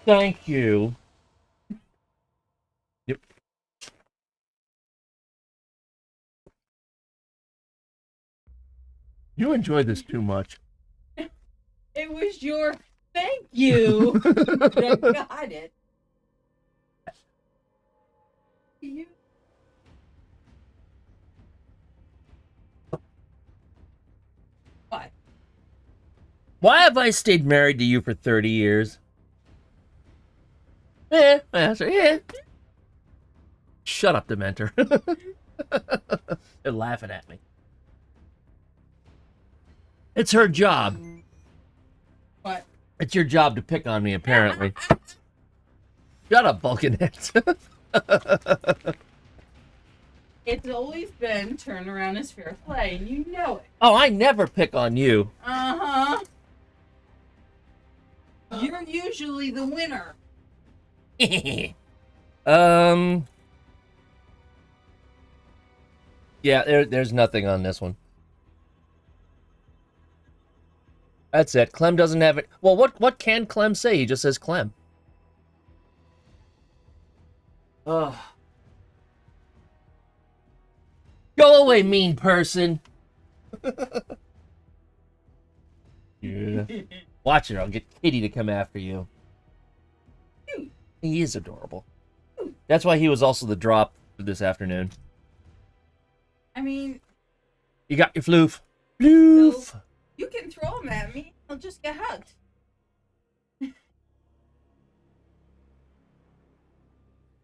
Thank you. Yep. You enjoyed this too much.
It was your thank you that got it. You. What?
Why have I stayed married to you for 30 years? Yeah. Shut up, Dementor. They're laughing at me. It's her job.
What?
It's your job to pick on me, apparently. Shut up, Vulcanhead.
It's always been turn around is fair play, and you know it.
Oh, I never pick on you.
Uh-huh. You're usually the winner.
Yeah, there's nothing on this one. That's it. Clem doesn't have it. Well, what can Clem say? He just says Clem. Ugh. Go away, mean person. Yeah. Watch it. I'll get Kitty to come after you. He is adorable. That's why he was also the drop for this afternoon.
I mean,
You got your floof. Floof.
so you can throw them at me. I'll just get hugged.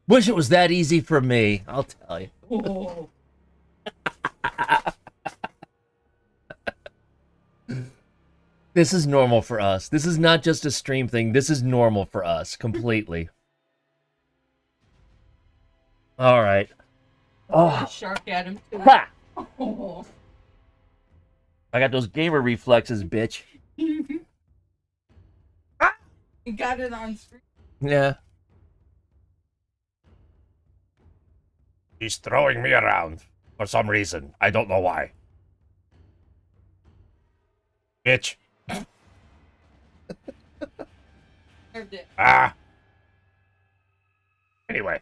Wish it was that easy for me, I'll tell you.
Oh.
This is normal for us. This is not just a stream thing. This is normal for us, completely. All right.
Oh. Shark at him too.
Ha!
Oh.
I got those gamer reflexes, bitch.
You got it on screen.
Yeah. He's throwing me around. For some reason. I don't know why. Bitch.
Served it.
Ah. Anyway.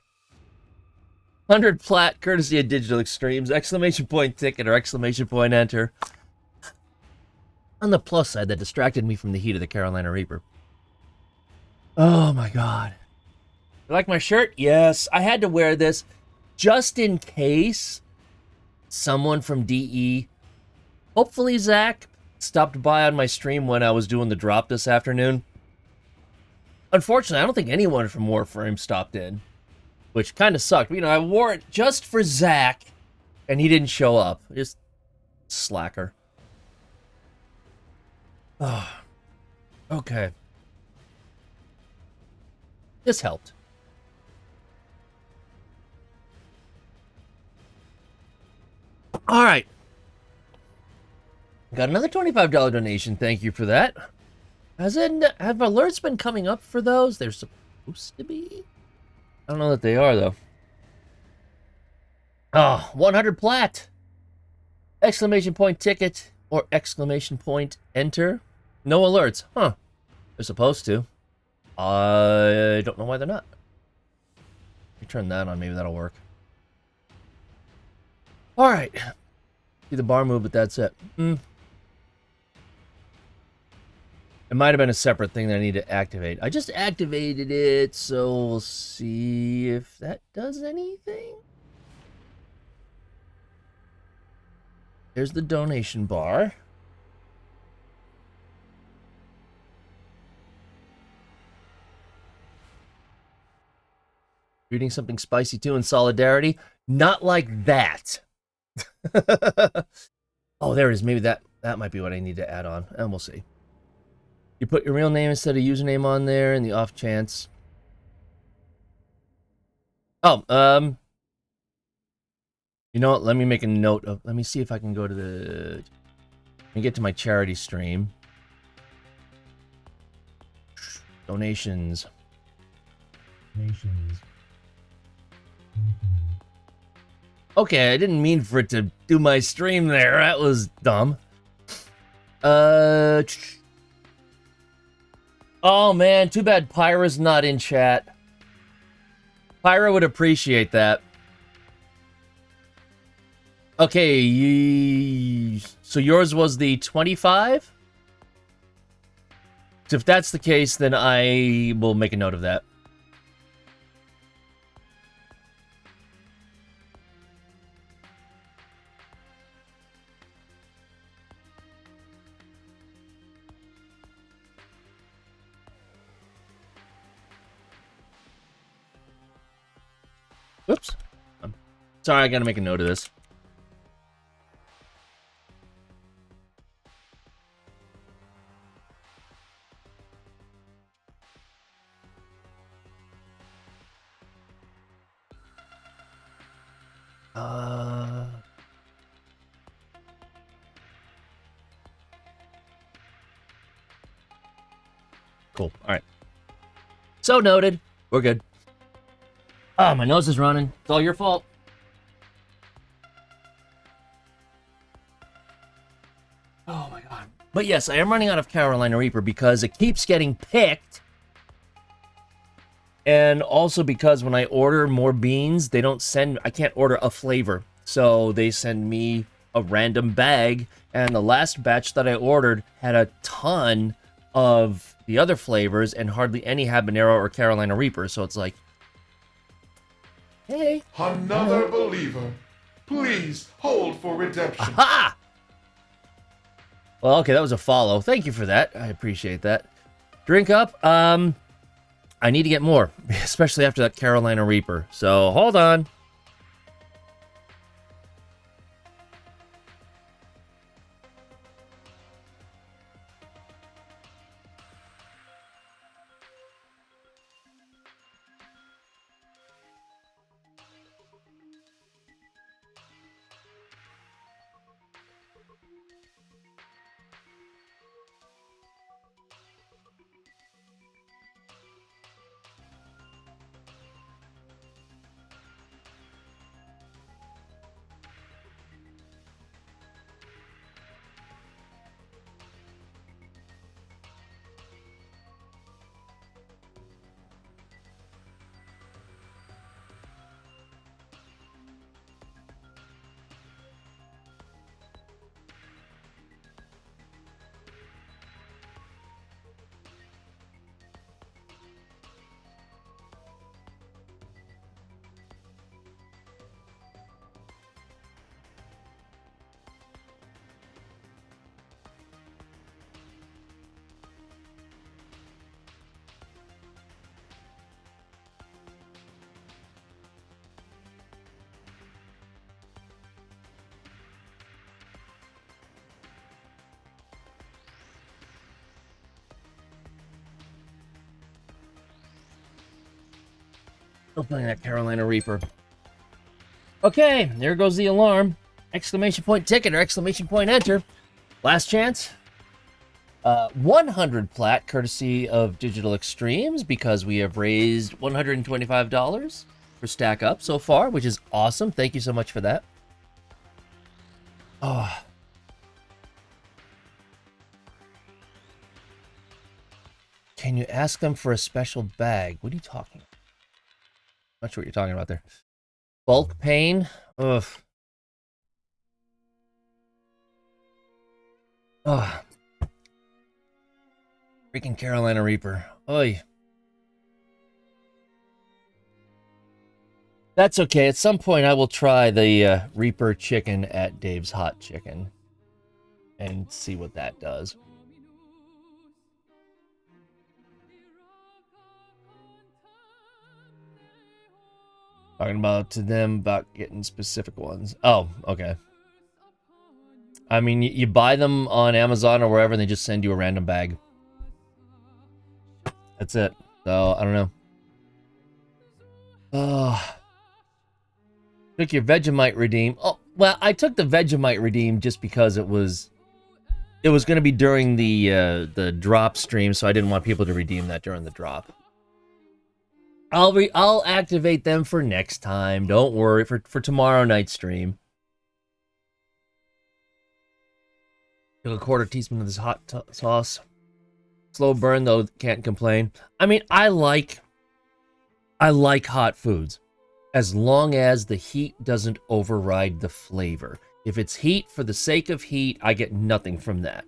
100 plat, courtesy of Digital Extremes. Exclamation point ticket or exclamation point enter. On the plus side, that distracted me from the heat of the Carolina Reaper. Oh my god. You like my shirt? Yes. I had to wear this just in case someone from DE, hopefully Zach, stopped by on my stream when I was doing the drop this afternoon. Unfortunately, I don't think anyone from Warframe stopped in, which kind of sucked. You know, I wore it just for Zach, and he didn't show up. Just slacker. Oh, okay. This helped. All right. Got another $25 donation. Thank you for that. Have alerts been coming up for those? They're supposed to be. I don't know that they are, though. Oh, 100 plat. Exclamation point ticket or exclamation point enter. No alerts. Huh. They're supposed to. I don't know why they're not. You turn that on, maybe that'll work. All right. See the bar move, but that's it. It might have been a separate thing that I need to activate. I just activated it, so we'll see if that does anything. There's the donation bar. Reading something spicy too in solidarity? Not like that. Oh, there it is. Maybe that might be what I need to add on, and we'll see. You put your real name instead of username on there in the off chance. Oh, you know what? Let me make a note of. Let me see if I can go to the. Let me get to my charity stream. Donations. Okay, I didn't mean for it to do my stream there. That was dumb. Oh man, too bad Pyra's not in chat. Pyra would appreciate that. Okay, so yours was the 25? So if that's the case, then I will make a note of that. Whoops. I'm sorry, I gotta make a note of this. Cool. All right. So noted. We're good. Oh, my nose is running. It's all your fault. Oh my god. But yes, I am running out of Carolina Reaper because it keeps getting picked. And also because when I order more beans, they don't send... I can't order a flavor. So they send me a random bag. And the last batch that I ordered had a ton of the other flavors and hardly any habanero or Carolina Reaper. So it's like... Hey.
Another believer. Please hold for redemption.
Aha! Well, okay, that was a follow. Thank you for that. I appreciate that. Drink up. I need to get more, especially after that Carolina Reaper. So, hold on. Opening that Carolina Reaper. Okay, there goes the alarm. Exclamation point ticket or exclamation point enter. Last chance. 100 plat, courtesy of Digital Extremes, because we have raised $125 for Stack Up so far, which is awesome. Thank you so much for that. Oh. Can you ask them for a special bag? What are you talking about? Not sure what you're talking about there. Bulk pain? Ugh. Ugh. Freaking Carolina Reaper. Oy. That's okay. At some point, I will try the Reaper chicken at Dave's Hot Chicken and see what that does. Talking about to them about getting specific ones. Oh, okay. I mean, you buy them on Amazon or wherever, and they just send you a random bag. That's it. So, I don't know. Oh. Took your Vegemite redeem. Oh, well, I took the Vegemite redeem just because it was going to be during the drop stream, so I didn't want people to redeem that during the drop. I'll activate them for next time. Don't worry, for tomorrow night's stream. Took a quarter teaspoon of this hot sauce. Slow burn though, can't complain. I mean, I like hot foods as long as the heat doesn't override the flavor. If it's heat for the sake of heat, I get nothing from that.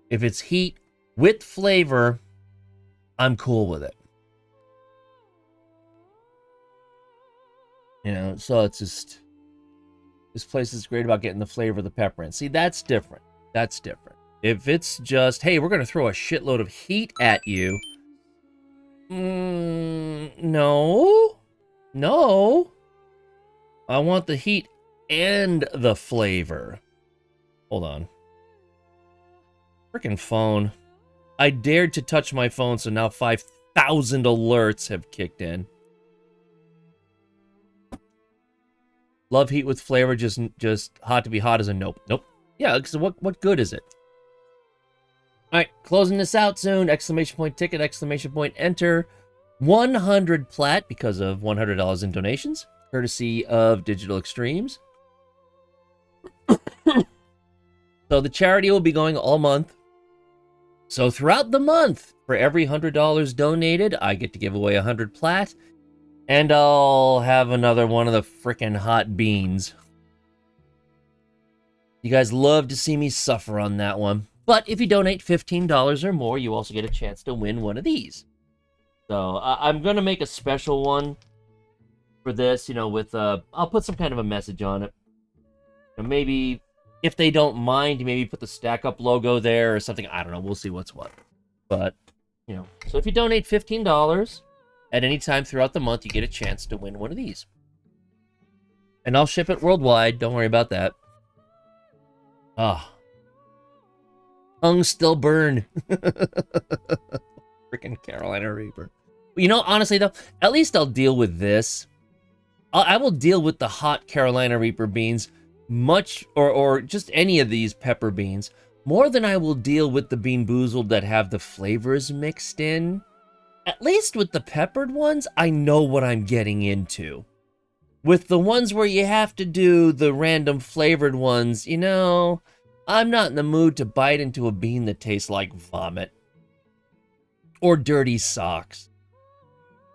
If it's heat with flavor, I'm cool with it. You know, so it's just, this place is great about getting the flavor of the pepper in. See, that's different. That's different. If it's just, hey, we're going to throw a shitload of heat at you. No. No. I want the heat and the flavor. Hold on. Freaking phone. I dared to touch my phone, so now 5,000 alerts have kicked in. Love heat with flavor, just hot to be hot is a nope. Nope. Yeah, because what good is it? Alright, closing this out soon. Exclamation point ticket, exclamation point enter. 100 plat because of $100 in donations, courtesy of Digital Extremes. So the charity will be going all month. So throughout the month, for every $100 donated, I get to give away 100 plat. And I'll have another one of the frickin' hot beans. You guys love to see me suffer on that one. But if you donate $15 or more, you also get a chance to win one of these. So I'm going to make a special one for this, you know, with, I'll put some kind of a message on it. And maybe, if they don't mind, maybe put the Stack Up logo there or something. I don't know. We'll see what's what. But, you know, so if you donate $15... at any time throughout the month, you get a chance to win one of these. And I'll ship it worldwide. Don't worry about that. Ah. Tongues still burn. Freaking Carolina Reaper. You know, honestly, though, at least I'll deal with this. I will deal with the hot Carolina Reaper beans much, or just any of these pepper beans, more than I will deal with the Bean Boozled that have the flavors mixed in. At least with the peppered ones, I know what I'm getting into. With the ones where you have to do the random flavored ones, you know, I'm not in the mood to bite into a bean that tastes like vomit. Or dirty socks.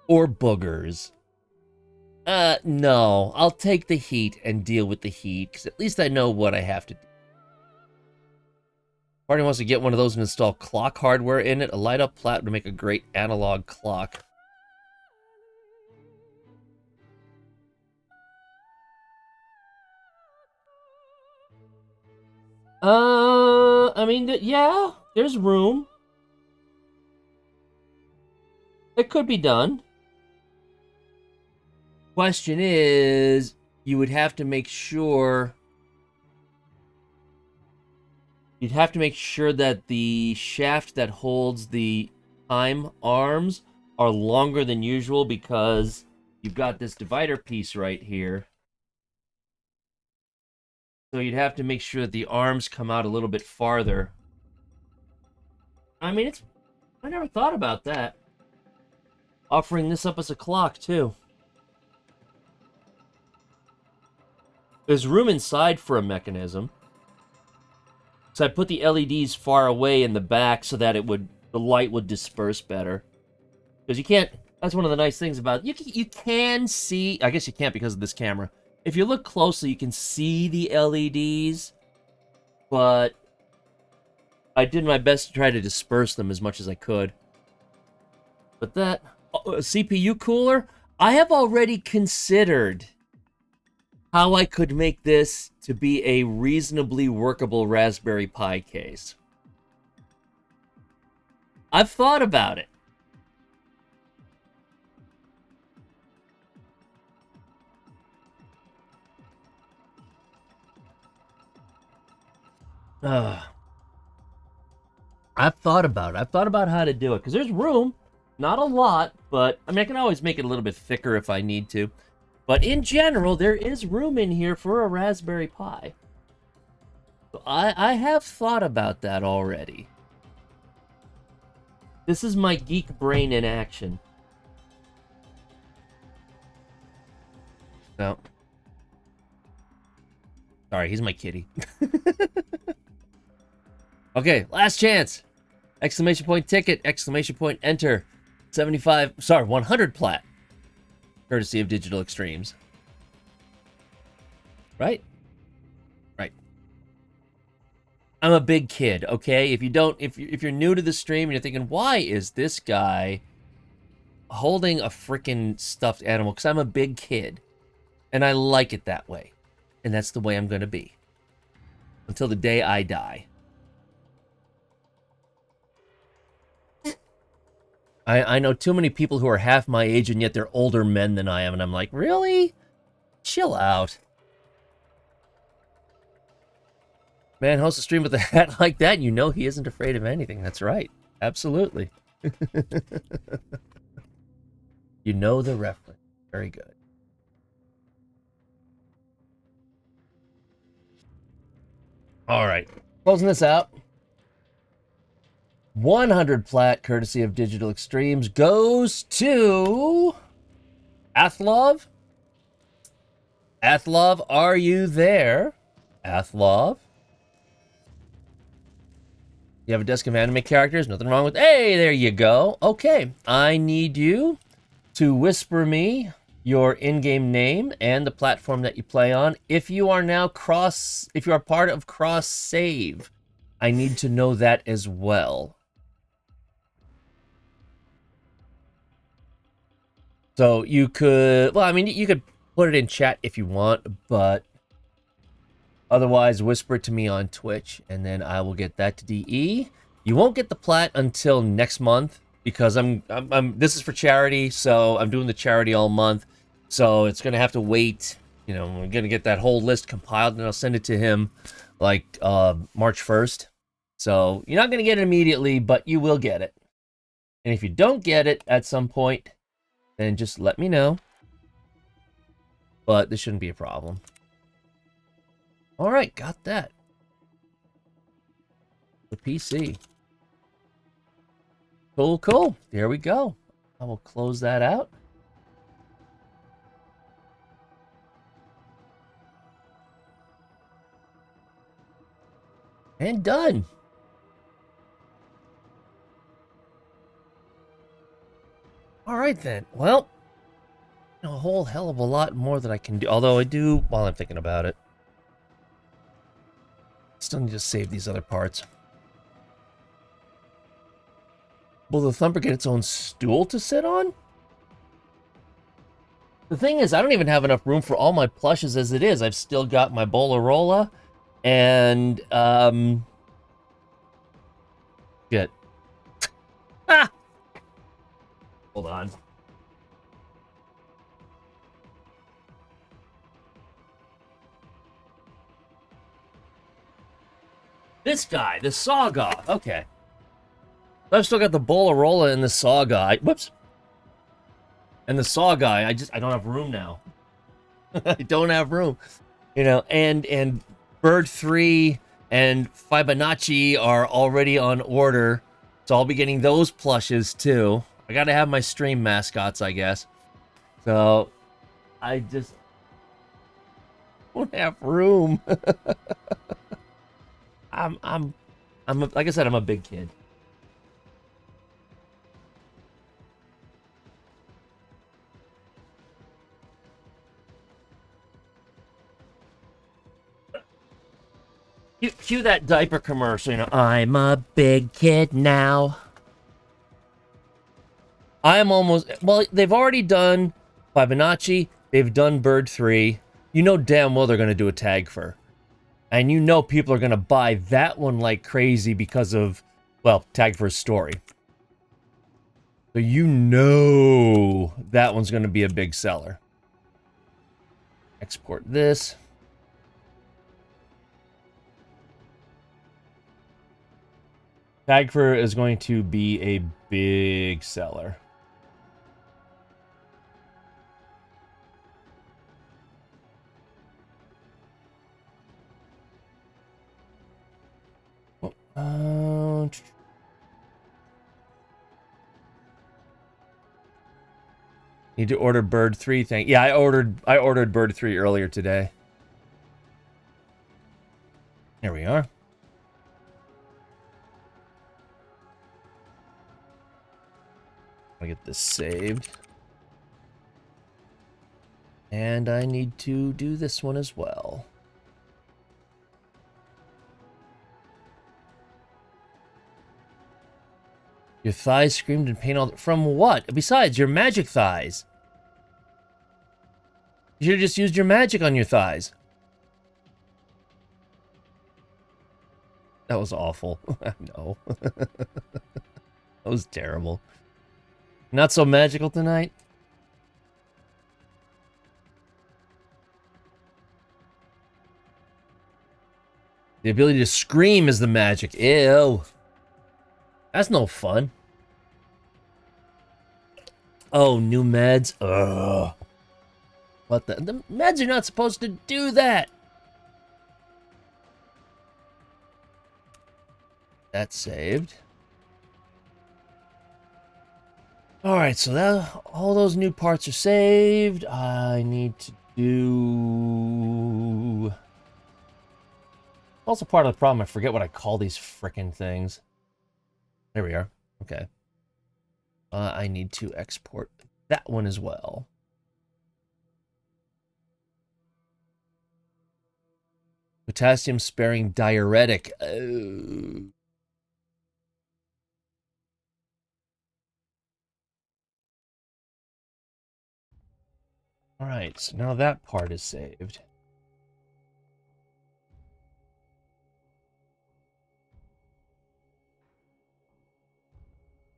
Or boogers. No, I'll take the heat and deal with the heat, because at least I know what I have to do. Party wants to get one of those and install clock hardware in it. A light-up plat would make a great analog clock. I mean, yeah, there's room. It could be done. Question is, you would have to make sure... You'd have to make sure that the shaft that holds the time arms are longer than usual, because you've got this divider piece right here. So you'd have to make sure that the arms come out a little bit farther. I mean, I never thought about that. Offering this up as a clock, too. There's room inside for a mechanism. So I put the LEDs far away in the back so that the light would disperse better. Because you can't, that's one of the nice things about it. You can see, I guess you can't because of this camera. If you look closely, you can see the LEDs, but I did my best to try to disperse them as much as I could. But that, CPU cooler, I have already considered how I could make this to be a reasonably workable Raspberry Pi case. I've thought about it. I've thought about it. I've thought about how to do it, because there's room. Not a lot, but I mean, I can always make it a little bit thicker if I need to. But in general, there is room in here for a Raspberry Pi. So I have thought about that already. This is my geek brain in action. No. Sorry, he's my kitty. Okay, last chance. Exclamation point ticket, exclamation point enter. 100 plat. Courtesy of Digital Extremes. Right? Right. I'm a big kid, okay? If you're new to the stream and you're thinking, why is this guy holding a freaking stuffed animal? Because I'm a big kid. And I like it that way. And that's the way I'm gonna be. Until the day I die. I know too many people who are half my age and yet they're older men than I am, and I'm like, really? Chill out. Man hosts a stream with a hat like that, and you know he isn't afraid of anything. That's right. Absolutely. You know the reference. Very good. All right. Closing this out. 100 plat, courtesy of Digital Extremes, goes to Athlov. Athlov, are you there? Athlov. You have a desk of anime characters. Nothing wrong with... Hey, there you go. Okay, I need you to whisper me your in-game name and the platform that you play on. If you are part of cross save, I need to know that as well. So you could, well, I mean, you could put it in chat if you want, but otherwise whisper it to me on Twitch, and then I will get that to DE. You won't get the plat until next month, because this is for charity, so I'm doing the charity all month, so it's going to have to wait. You know, we're going to get that whole list compiled, and I'll send it to him, like, March 1st. So you're not going to get it immediately, but you will get it. And if you don't get it at some point, then just let me know. But this shouldn't be a problem. Alright, got that. The PC. Cool, cool. There we go. I will close that out. And done. Alright then. Well, a whole hell of a lot more that I can do. Although I do, while I'm thinking about it, still need to save these other parts. Will the Thumper get its own stool to sit on? The thing is, I don't even have enough room for all my plushes as it is. I've still got my Bolarola and, shit. Ah! Hold on. This guy, the Saga. Okay. I've still got the Bolarola and the Saga. Whoops. And the saw guy, I don't have room now. I don't have room. You know, and Bird 3 and Fibonacci are already on order. So I'll be getting those plushes too. I gotta have my stream mascots, I guess. So I just don't have room. Like I said, I'm a big kid. Cue that diaper commercial, you know. I'm a big kid now. I am almost... Well, they've already done Fibonacci. They've done Bird 3. You know damn well they're going to do a tag fur. And you know people are going to buy that one like crazy because of, well, tag fur's story. So you know that one's going to be a big seller. Export this. Tag fur is going to be a big seller. Need to order Bird 3 thing. Yeah, I ordered Bird 3 earlier today. There we are. I get this saved. And I need to do this one as well. Your thighs screamed in pain all the... From what? Besides, your magic thighs. You should have just used your magic on your thighs. That was awful. No. That was terrible. Not so magical tonight? The ability to scream is the magic. Ew. That's no fun. Oh, new meds? Ugh. What the? The meds are not supposed to do that. That's saved. Alright, so that all those new parts are saved. I need to do... Also part of the problem, I forget what I call these frickin' things. There we are. Okay. I need to export that one as well. Potassium-sparing diuretic. Oh. Alright, so now that part is saved.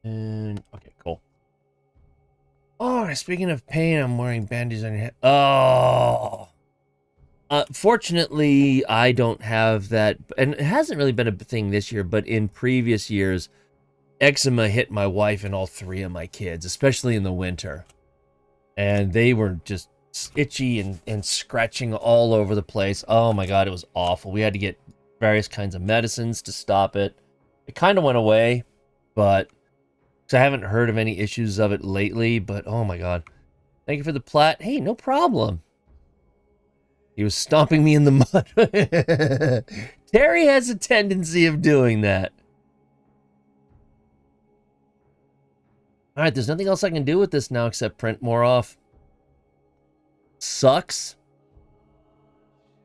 And, okay, cool. Oh, speaking of pain, I'm wearing bandages on your head. Oh! Fortunately, I don't have that, and it hasn't really been a thing this year, but in previous years, eczema hit my wife and all 3 of my kids, especially in the winter. And they were just itchy and scratching all over the place. Oh my god, it was awful. We had to get various kinds of medicines to stop it. It kind of went away, but... So I haven't heard of any issues of it lately, but oh my god. Thank you for the plat. Hey, no problem. He was stomping me in the mud. Terry has a tendency of doing that. Alright, there's nothing else I can do with this now except print more off. Sucks.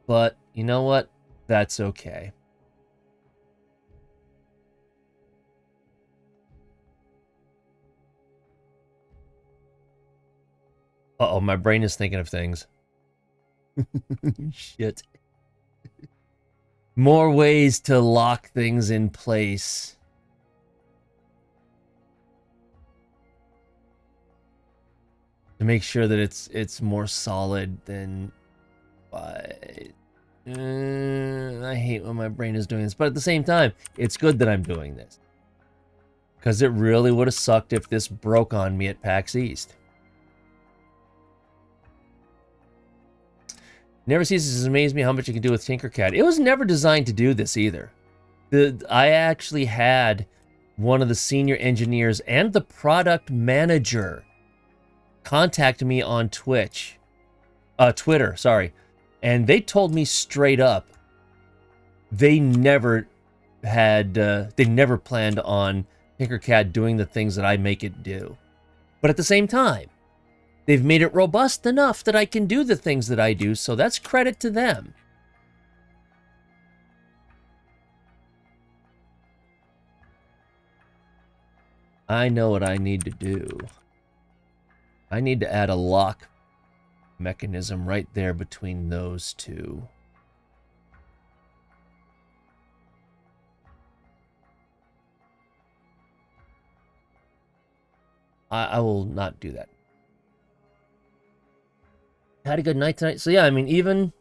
But, you know what? That's okay. Uh-oh, my brain is thinking of things. Shit. More ways to lock things in place. To make sure that it's more solid than... I hate when my brain is doing this, but at the same time, it's good that I'm doing this. Because it really would have sucked if this broke on me at PAX East. Never ceases to amaze me how much you can do with Tinkercad. It was never designed to do this either. I actually had one of the senior engineers and the product manager contact me on Twitter, sorry. And they told me straight up, they never planned on Tinkercad doing the things that I make it do. But at the same time, they've made it robust enough that I can do the things that I do, so that's credit to them. I know what I need to do. I need to add a lock mechanism right there between those two. I will not do that. Had a good night tonight. So yeah, I mean, the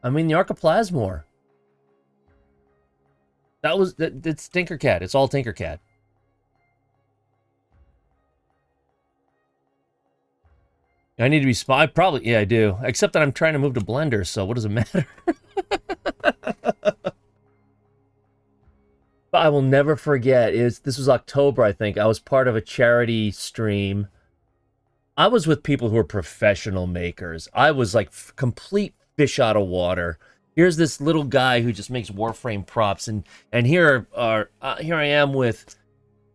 Archiplasmor. It's Tinkercad. It's all Tinkercad. I need to be probably, yeah, I do. Except that I'm trying to move to Blender, so what does it matter? But I will never forget, this was October, I think. I was part of a charity stream. I was with people who are professional makers. I was like complete fish out of water. Here's this little guy who just makes Warframe props, and here I am with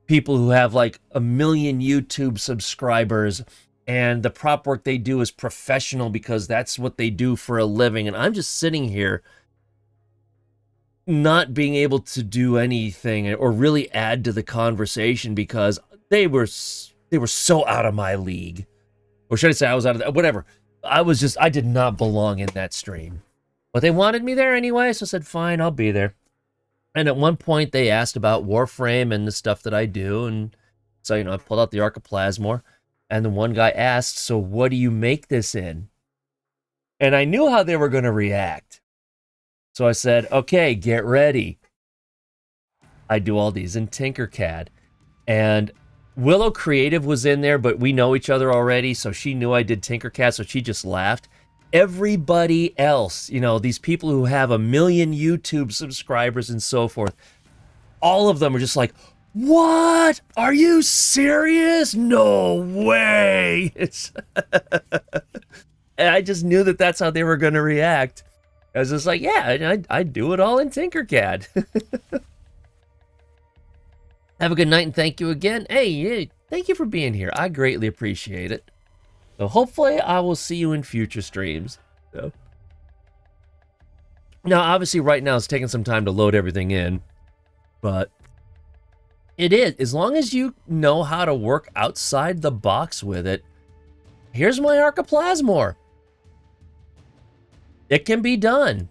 people who have like 1 million YouTube subscribers, and the prop work they do is professional because that's what they do for a living, and I'm just sitting here not being able to do anything or really add to the conversation because they were so out of my league. Or should I say I was out of that? Whatever. I did not belong in that stream. But they wanted me there anyway, so I said, fine, I'll be there. And at one point, they asked about Warframe and the stuff that I do, and so, I pulled out the Archiplasmor, and the one guy asked, so what do you make this in? And I knew how they were going to react. So I said, okay, get ready. I do all these in Tinkercad. And Willow Creative was in there, but we know each other already, so she knew I did Tinkercad, so she just laughed. Everybody else, these people who have 1 million YouTube subscribers and so forth, all of them are just like, what? Are you serious? No way. And I just knew that that's how they were going to react. I was just like, yeah, I do it all in Tinkercad. Have a good night and thank you again. Hey, thank you for being here. I greatly appreciate it. So hopefully I will see you in future streams. So. Now, obviously right now it's taking some time to load everything in. But it is. As long as you know how to work outside the box with it. Here's my Archiplasmor. It can be done.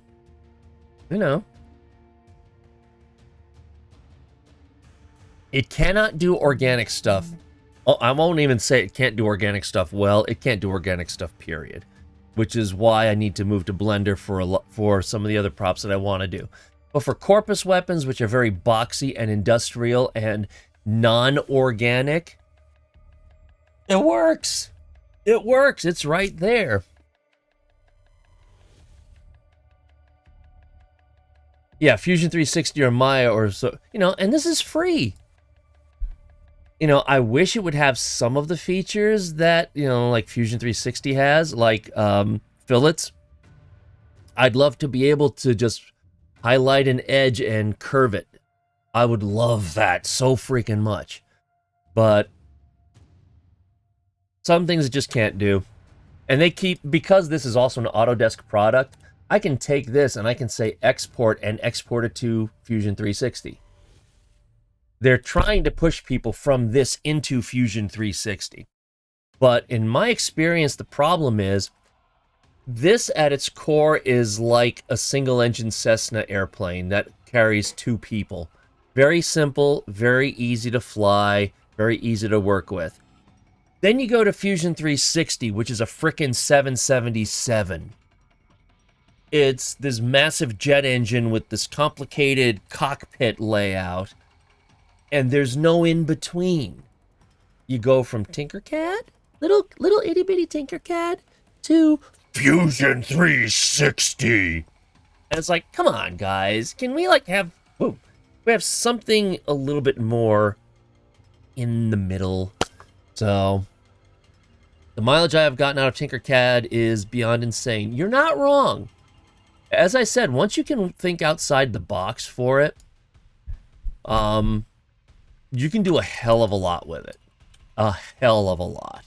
It cannot do organic stuff. Oh, I won't even say it can't do organic stuff well. It can't do organic stuff, period. Which is why I need to move to Blender for some of the other props that I want to do. But for corpus weapons, which are very boxy and industrial and non-organic, it works. It works. It's right there. Yeah, Fusion 360 or Maya or so, and this is free. I wish it would have some of the features that, like Fusion 360 has, like fillets. I'd love to be able to just highlight an edge and curve it. I would love that so freaking much. But some things it just can't do. And because this is also an Autodesk product, I can take this and I can say export and export it to Fusion 360. They're trying to push people from this into Fusion 360. But in my experience, the problem is this at its core is like a single-engine Cessna airplane that carries 2 people. Very simple, very easy to fly, very easy to work with. Then you go to Fusion 360, which is a frickin' 777. It's this massive jet engine with this complicated cockpit layout, and there's no in-between. You go from Tinkercad, little itty-bitty Tinkercad, to Fusion 360. And it's like, come on, guys. Can we, like, have... Whoa, we have something a little bit more in the middle. So, the mileage I have gotten out of Tinkercad is beyond insane. You're not wrong. As I said, once you can think outside the box for it, you can do a hell of a lot with it. A hell of a lot.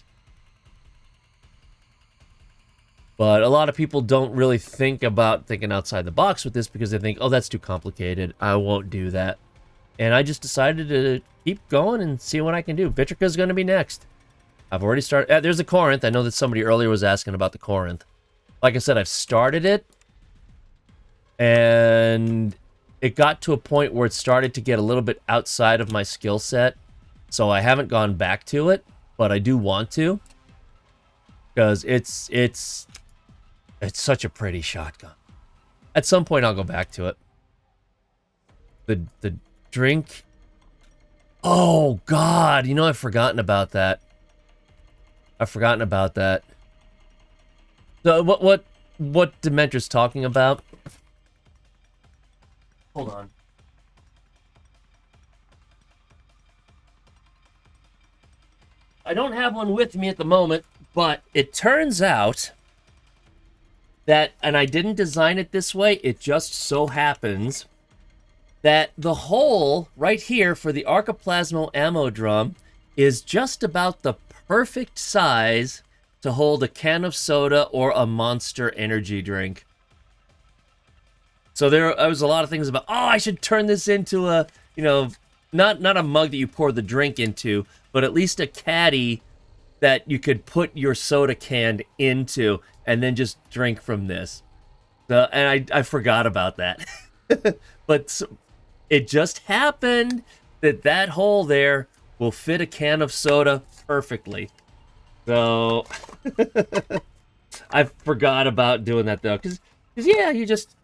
But a lot of people don't really think about thinking outside the box with this because they think, oh, that's too complicated. I won't do that. And I just decided to keep going and see what I can do. Vitrica's going to be next. I've already started. There's the Corinth. I know that somebody earlier was asking about the Corinth. Like I said, I've started it. And it got to a point where it started to get a little bit outside of my skill set. So I haven't gone back to it. But I do want to. Because it's such a pretty shotgun. At some point, I'll go back to it. The drink. Oh, God. You know, I've forgotten about that. I've forgotten about that. So, what Dementor's talking about? Hold on. I don't have one with me at the moment, but it turns out that, and I didn't design it this way, it just so happens that the hole right here for the Archiplasmo ammo drum is just about the perfect size to hold a can of soda or a Monster energy drink. So there was a lot of things about, oh, I should turn this into a, you know, not a mug that you pour the drink into, but at least a caddy that you could put your soda can into and then just drink from this. So, and I forgot about that. But it just happened that hole there will fit a can of soda perfectly. So I forgot about doing that though, because yeah, you just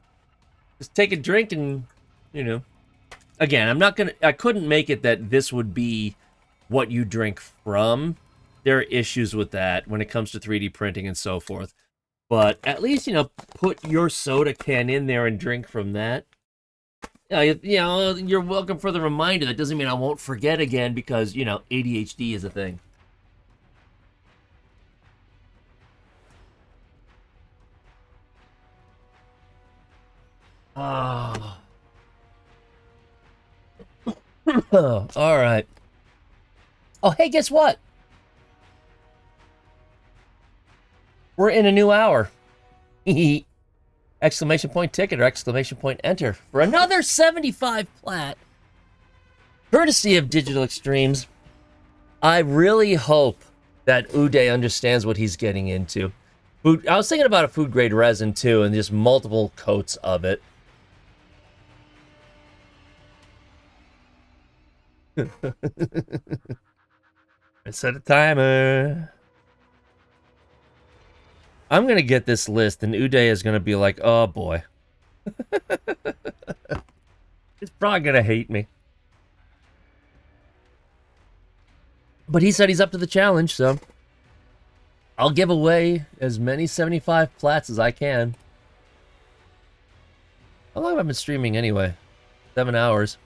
take a drink and, you know. Again, I couldn't make it that this would be what you drink from. There are issues with that when it comes to 3D printing and so forth. But at least, you know, put your soda can in there and drink from that. You know, you're welcome for the reminder. That doesn't mean I won't forget again because, you know, ADHD is a thing. Oh. Oh, all right. Oh, hey, guess what? We're in a new hour. Exclamation point ticket or exclamation point enter for another 75 plat. Courtesy of Digital Extremes. I really hope that Uday understands what he's getting into. I was thinking about a food grade resin too, and just multiple coats of it. I set a timer. I'm gonna get this list, and Uday is gonna be like, "Oh boy." He's probably gonna hate me. But he said he's up to the challenge, so I'll give away as many 75 plats as I can. How long have I been streaming anyway? 7 hours.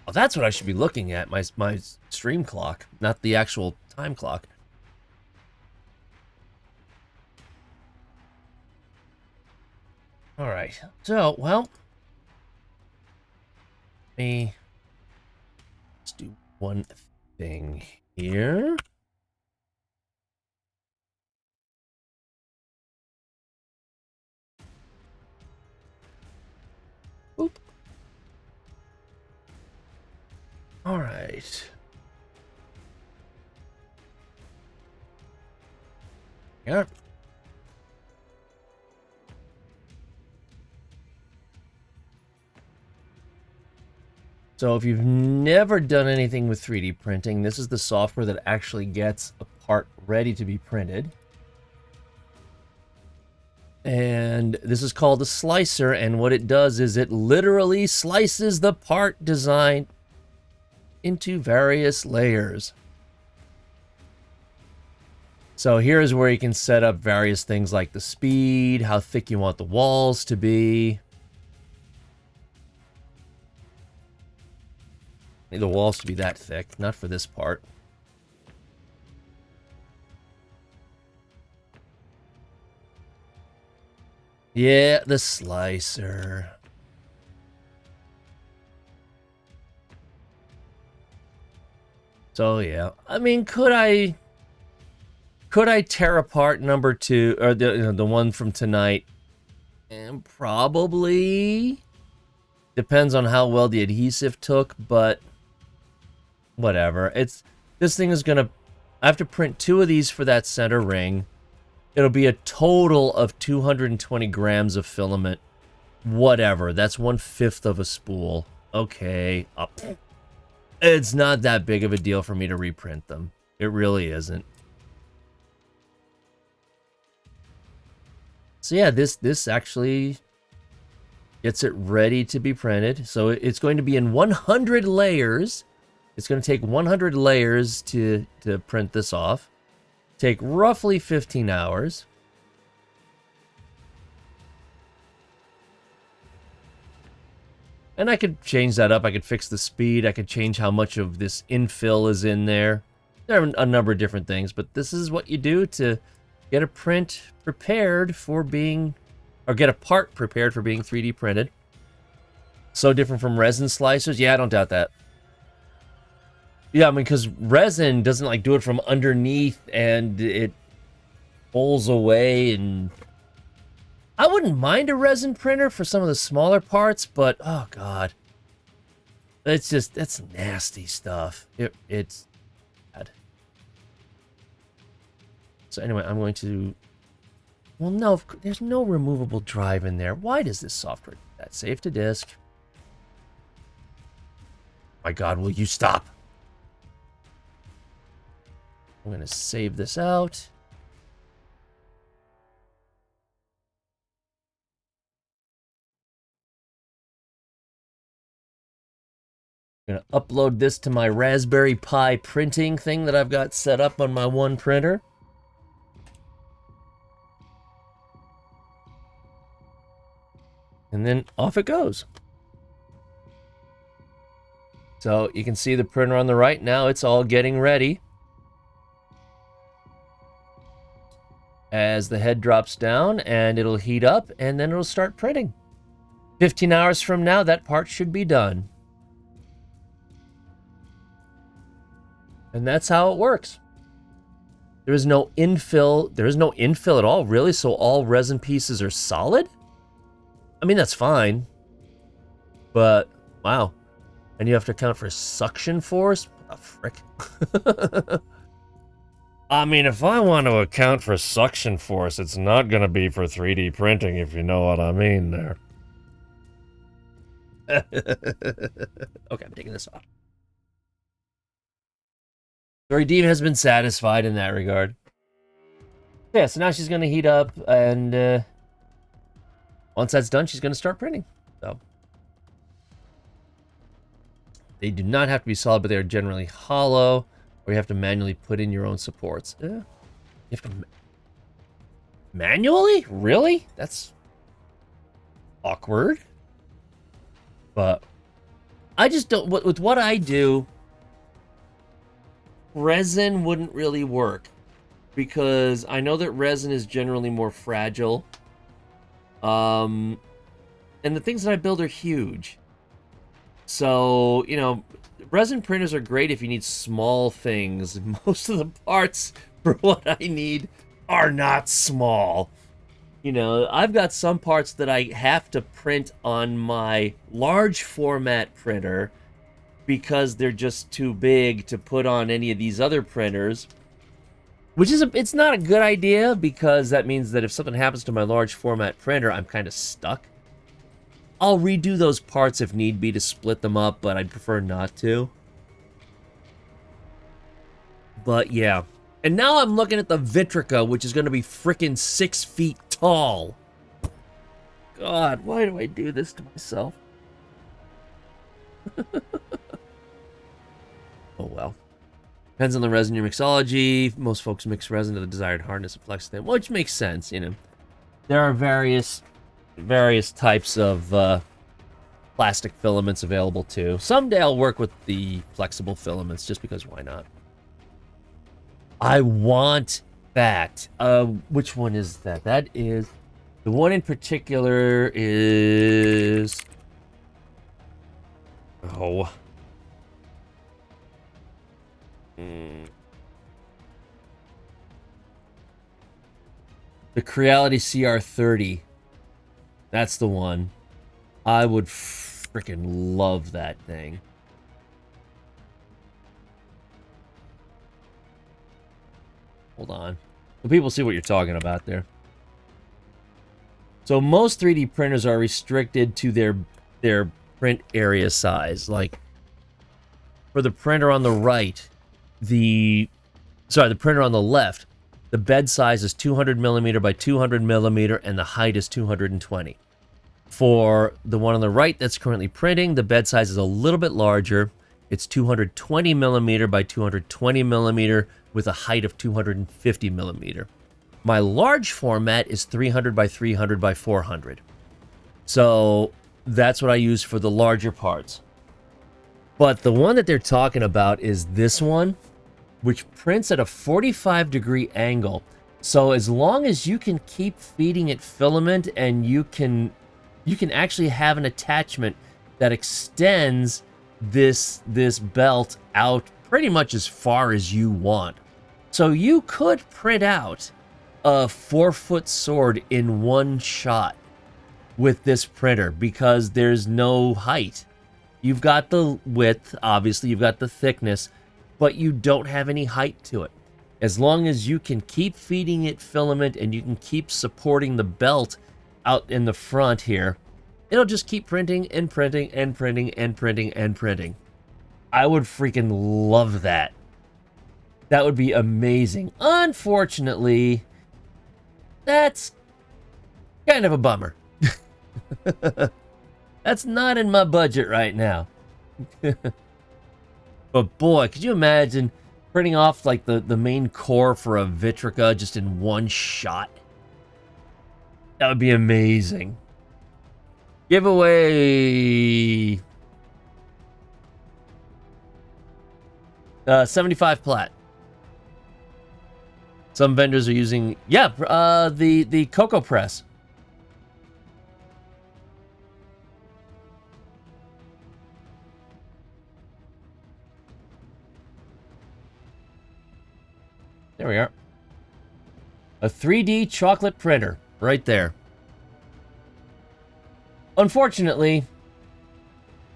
Oh, that's what I should be looking at, my stream clock, not the actual time clock. All right, so, well, let's do one thing here. Oop. All right. Yeah. So if you've never done anything with 3D printing, this is the software that actually gets a part ready to be printed. And this is called a slicer, and what it does is it literally slices the part design into various layers.
So here's where you can set up various things like the speed, how thick you want the walls to be. I need the walls to be that thick, not for this part. Yeah, the slicer. So yeah, I mean, could I tear apart number 2 or the one from tonight? And probably depends on how well the adhesive took, but whatever. This thing is gonna. I have to print 2 of these for that center ring. It'll be a total of 220 grams of filament. Whatever. That's 1/5 of a spool. Okay. It's not that big of a deal for me to reprint them. It really isn't. So yeah, this actually gets it ready to be printed. So it's going to be in 100 layers. It's going to take 100 layers to print this off. Take roughly 15 hours. And I could change that up. I could fix the speed. I could change how much of this infill is in there. There are a number of different things, but this is what you do to get a print prepared for being, or get a part prepared for being 3D printed. So different from resin slicers. Yeah, I don't doubt that. Yeah, I mean, because resin doesn't like do it from underneath and it pulls away, and I wouldn't mind a resin printer for some of the smaller parts, but oh god, it's nasty stuff. It's bad. So anyway, I'm going to. Well, no, there's no removable drive in there. Why does this software do that? Save to disk. My god, will you stop? I'm going to save this out. I'm going to upload this to my Raspberry Pi printing thing that I've got set up on my one printer. And then off it goes. So you can see the printer on the right now. It's all getting ready. As the head drops down, and it'll heat up, and then it'll start printing. 15 hours from now, that part should be done. And that's how it works. There is no infill. There is no infill at all, really? So all resin pieces are solid? I mean, that's fine. But, wow. And you have to account for suction force? What the frick? I mean, if I want to account for suction force, it's not going to be for 3D printing, if you know what I mean there. Okay, I'm taking this off. Story Diva has been satisfied in that regard. Yeah, so now she's going to heat up, and once that's done, she's going to start printing. So they do not have to be solid, but they are generally hollow. Or you have to manually put in your own supports. You have to manually? Really? That's awkward. But I just don't. With what I do, resin wouldn't really work because I know that resin is generally more fragile. And the things that I build are huge. So, you know, resin printers are great if you need small things. Most of the parts for what I need are not small. You know, I've got some parts that I have to print on my large format printer because they're just too big to put on any of these other printers. Which is, it's not a good idea because that means that if something happens to my large format printer, I'm kind of stuck. I'll redo those parts if need be to split them up, but I'd prefer not to. But yeah. And now I'm looking at the Vitrica, which is going to be frickin' 6 feet tall. God, why do I do this to myself? Oh well. Depends on the resin your mixology. Most folks mix resin to the desired hardness and flex them, which makes sense, you know. There are various types of plastic filaments available too. Someday I'll work with the flexible filaments just because why not? I want that. Which one is that? That is... The one in particular is... Oh. The Creality CR30. That's the one. I would freaking love that thing. Hold on. So people see what you're talking about there. So most 3D printers are restricted to their print area size. Like for the printer on the right, the printer on the left, the bed size is 200 millimeter by 200 millimeter and the height is 220. For the one on the right that's currently printing, the bed size is a little bit larger. It's 220 millimeter by 220 millimeter with a height of 250 millimeter. My large format is 300 by 300 by 400. So that's what I use for the larger parts. But the one that they're talking about is this one, which prints at a 45-degree angle. So as long as you can keep feeding it filament and you can actually have an attachment that extends this belt out pretty much as far as you want. So you could print out a 4-foot sword in one shot with this printer because there's no height. You've got the width, obviously, you've got the thickness, but you don't have any height to it. As long as you can keep feeding it filament and you can keep supporting the belt out in the front here, it'll just keep printing and printing and printing and printing and printing. I would freaking love that. That would be amazing. Unfortunately, that's kind of a bummer. That's not in my budget right now. But boy, could you imagine printing off like the main core for a Vitrica just in one shot? That would be amazing. Giveaway 75 plat. Some vendors are using the Cocoa Press. There we are. A 3D chocolate printer right there. Unfortunately,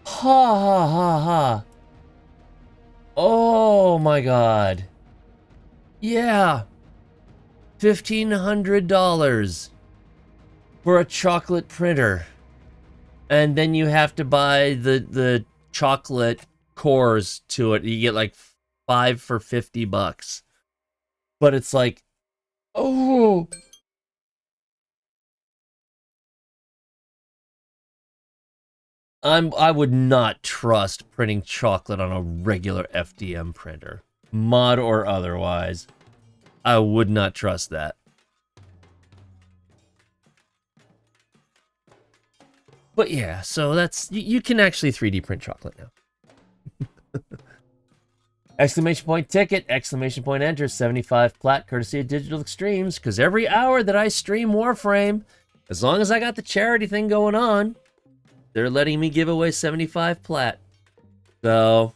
oh my god. Yeah. $1,500 for a chocolate printer. And then you have to buy the chocolate cores to it. You get like 5 for $50. But it's like, oh. I would not trust printing chocolate on a regular FDM printer, mod or otherwise. I would not trust that. But yeah, so that's, you can actually 3D print chocolate now. Exclamation point ticket, exclamation point enter, 75 plat, courtesy of Digital Extremes, because every hour that I stream Warframe, as long as I got the charity thing going on, they're letting me give away 75 plat. So,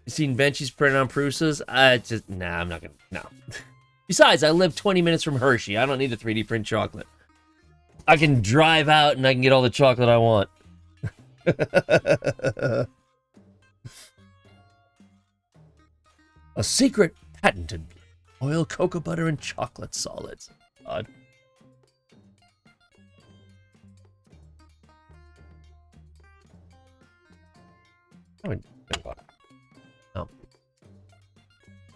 you seen Benchy's printed on Prusas? I'm not gonna, no. Besides, I live 20 minutes from Hershey. I don't need a 3D print chocolate. I can drive out and I can get all the chocolate I want. A secret patented oil, cocoa butter, and chocolate solids. God.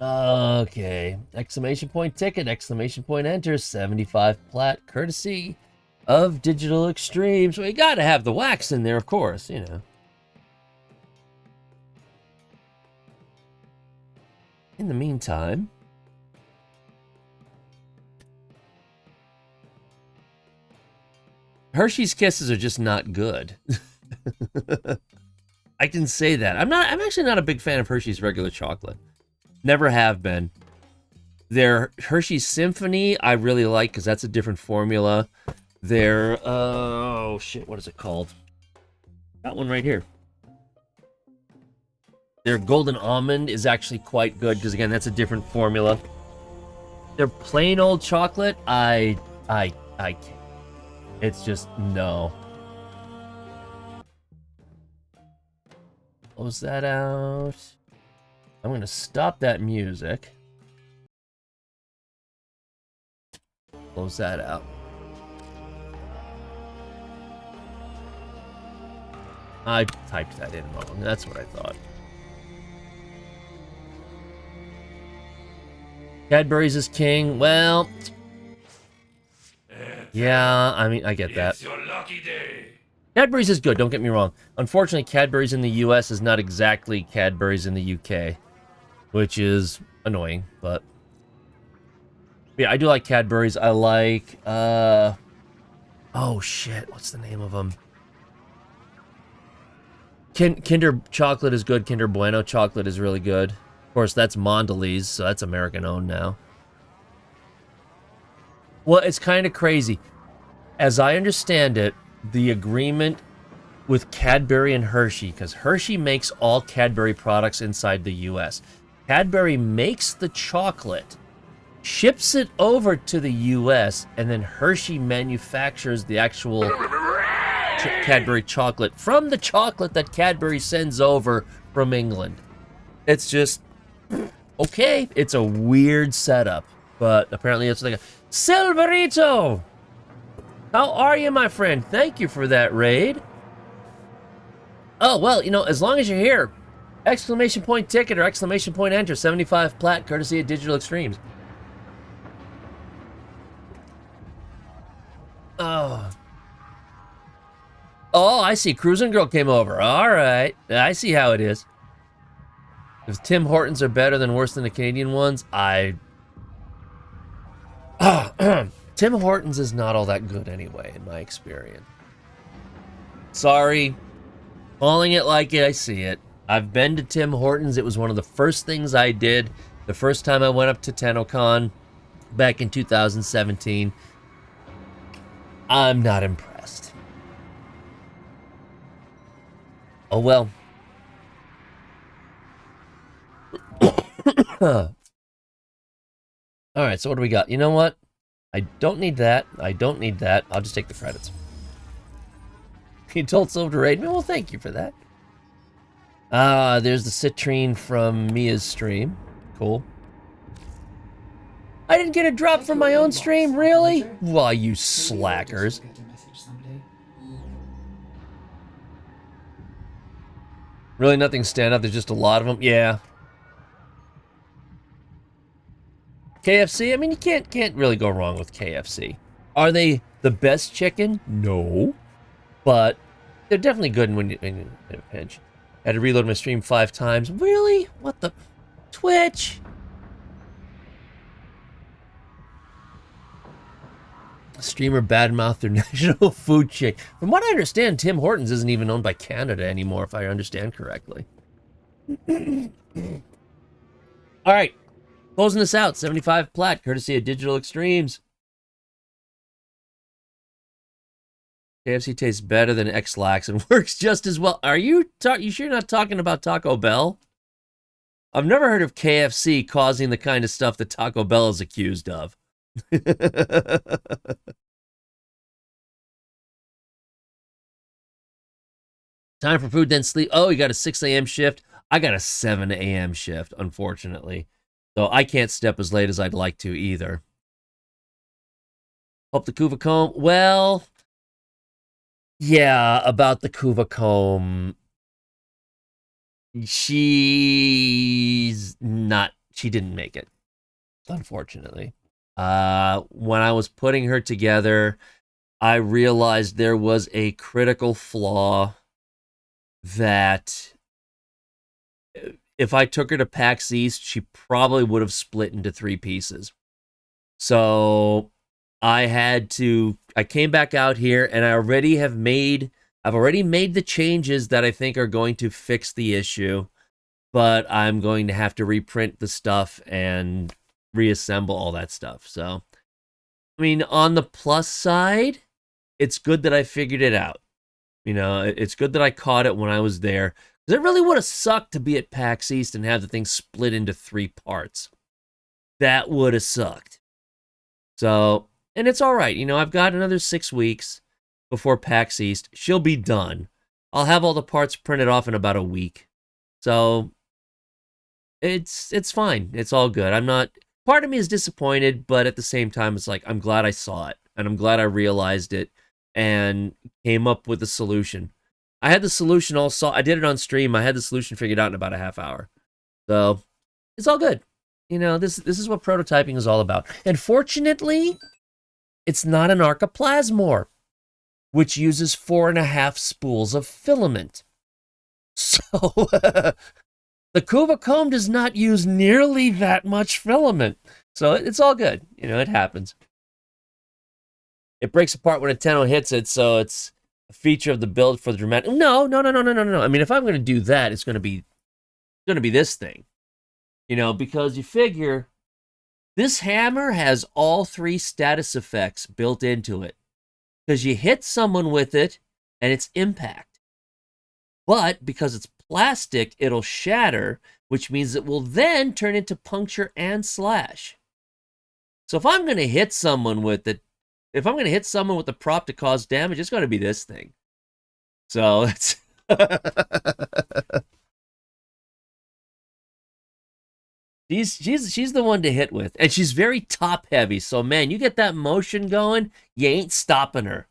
Oh. Okay. Exclamation point ticket, exclamation point enter, 75 plat, courtesy of Digital Extremes. So you gotta have the wax in there, of course, you know. in the meantime, Hershey's Kisses are just not good. I can say that. I'm actually not a big fan of Hershey's regular chocolate. Never have been. Their Hershey's Symphony I really like because that's a different formula. Their oh shit, what is it called? That one right here. Their Golden Almond is actually quite good because again, that's a different formula. Their plain old chocolate, I can't. It's just no. Close that out. I'm gonna stop that music. Close that out. I typed that in wrong. That's what I thought. Cadbury's is king. Well, yeah, I mean, I get that.
It's your lucky day.
Cadbury's is good, don't get me wrong. Unfortunately, Cadbury's in the US is not exactly Cadbury's in the UK, which is annoying, but yeah, I do like Cadbury's. I like, oh shit, what's the name of them? Kinder Chocolate is good. Kinder Bueno Chocolate is really good. Of course, that's Mondelez, so that's American-owned now. Well, it's kind of crazy. As I understand it, the agreement with Cadbury and Hershey, because Hershey makes all Cadbury products inside the U.S. Cadbury makes the chocolate, ships it over to the U.S., and then Hershey manufactures the actual Cadbury chocolate from the chocolate that Cadbury sends over from England. It's just, okay, it's a weird setup, but apparently it's like a Silverito! How are you, my friend? Thank you for that raid. Oh, well, you know, as long as you're here, exclamation point ticket or exclamation point enter, 75 plat, courtesy of Digital Extremes. Oh. Oh, I see. Cruising Girl came over. All right. I see how it is. If Tim Hortons are better than worse than the Canadian ones, Tim Hortons is not all that good anyway, in my experience. Sorry. Calling it like I see it. I've been to Tim Hortons. It was one of the first things I did the first time I went up to TennoCon back in 2017. I'm not impressed. Oh, well. Alright, so what do we got? You know what? I don't need that. I don't need that. I'll just take the credits. You told Silver to raid me? Well, thank you for that. There's the citrine from Mia's stream. Cool. I didn't get a drop from my own stream? Really? Why, you slackers. Really nothing stand out. There's just a lot of them. Yeah. KFC? I mean, you can't really go wrong with KFC. Are they the best chicken? No. But they're definitely good when you're in a pinch. Had to reload my stream 5 times. Really? What the? Twitch? Streamer badmouthed their national food chain. From what I understand, Tim Hortons isn't even owned by Canada anymore, if I understand correctly. All right. Closing this out. 75 plat, courtesy of Digital Extremes. KFC tastes better than X-Lax and works just as well. Are you sure you're not talking about Taco Bell? I've never heard of KFC causing the kind of stuff that Taco Bell is accused of. Time for food, then sleep. Oh, you got a 6 a.m. shift. I got a 7 a.m. shift, unfortunately. So I can't step as late as I'd like to either. Hope the Kuva Kohm. Well, yeah, about the Kuva Kohm. She didn't make it, unfortunately. When I was putting her together, I realized there was a critical flaw that if I took her to PAX East, she probably would have split into 3 pieces. So I came back out here, and I've already made the changes that I think are going to fix the issue, but I'm going to have to reprint the stuff and reassemble all that stuff. So, I mean, on the plus side, it's good that I figured it out. You know, it's good that I caught it when I was there. Because it really would have sucked to be at PAX East and have the thing split into 3 parts. That would have sucked. So, and it's all right. You know, I've got another 6 weeks before PAX East. She'll be done. I'll have all the parts printed off in about a week. So, it's fine. It's all good. Part of me is disappointed, but at the same time, it's like, I'm glad I saw it. And I'm glad I realized it and came up with a solution. I had the solution I did it on stream. I had the solution figured out in about a half hour. So, it's all good. You know, this is what prototyping is all about. And fortunately, it's not an archiplasmor, which uses 4.5 spools of filament. So, the Kuva Kohm does not use nearly that much filament. So, it's all good. You know, it happens. It breaks apart when a Tenno hits it, so it's a feature of the build for the dramatic. No. I mean, if I'm going to do that, it's going to be this thing. You know, because you figure this hammer has all 3 status effects built into it. Because you hit someone with it, and it's impact. But because it's plastic, it'll shatter, which means it will then turn into puncture and slash. So if I'm going to hit someone with it, if I'm going to hit someone with the prop to cause damage, it's going to be this thing. So it's... She's the one to hit with. And she's very top heavy. So, man, you get that motion going, you ain't stopping her.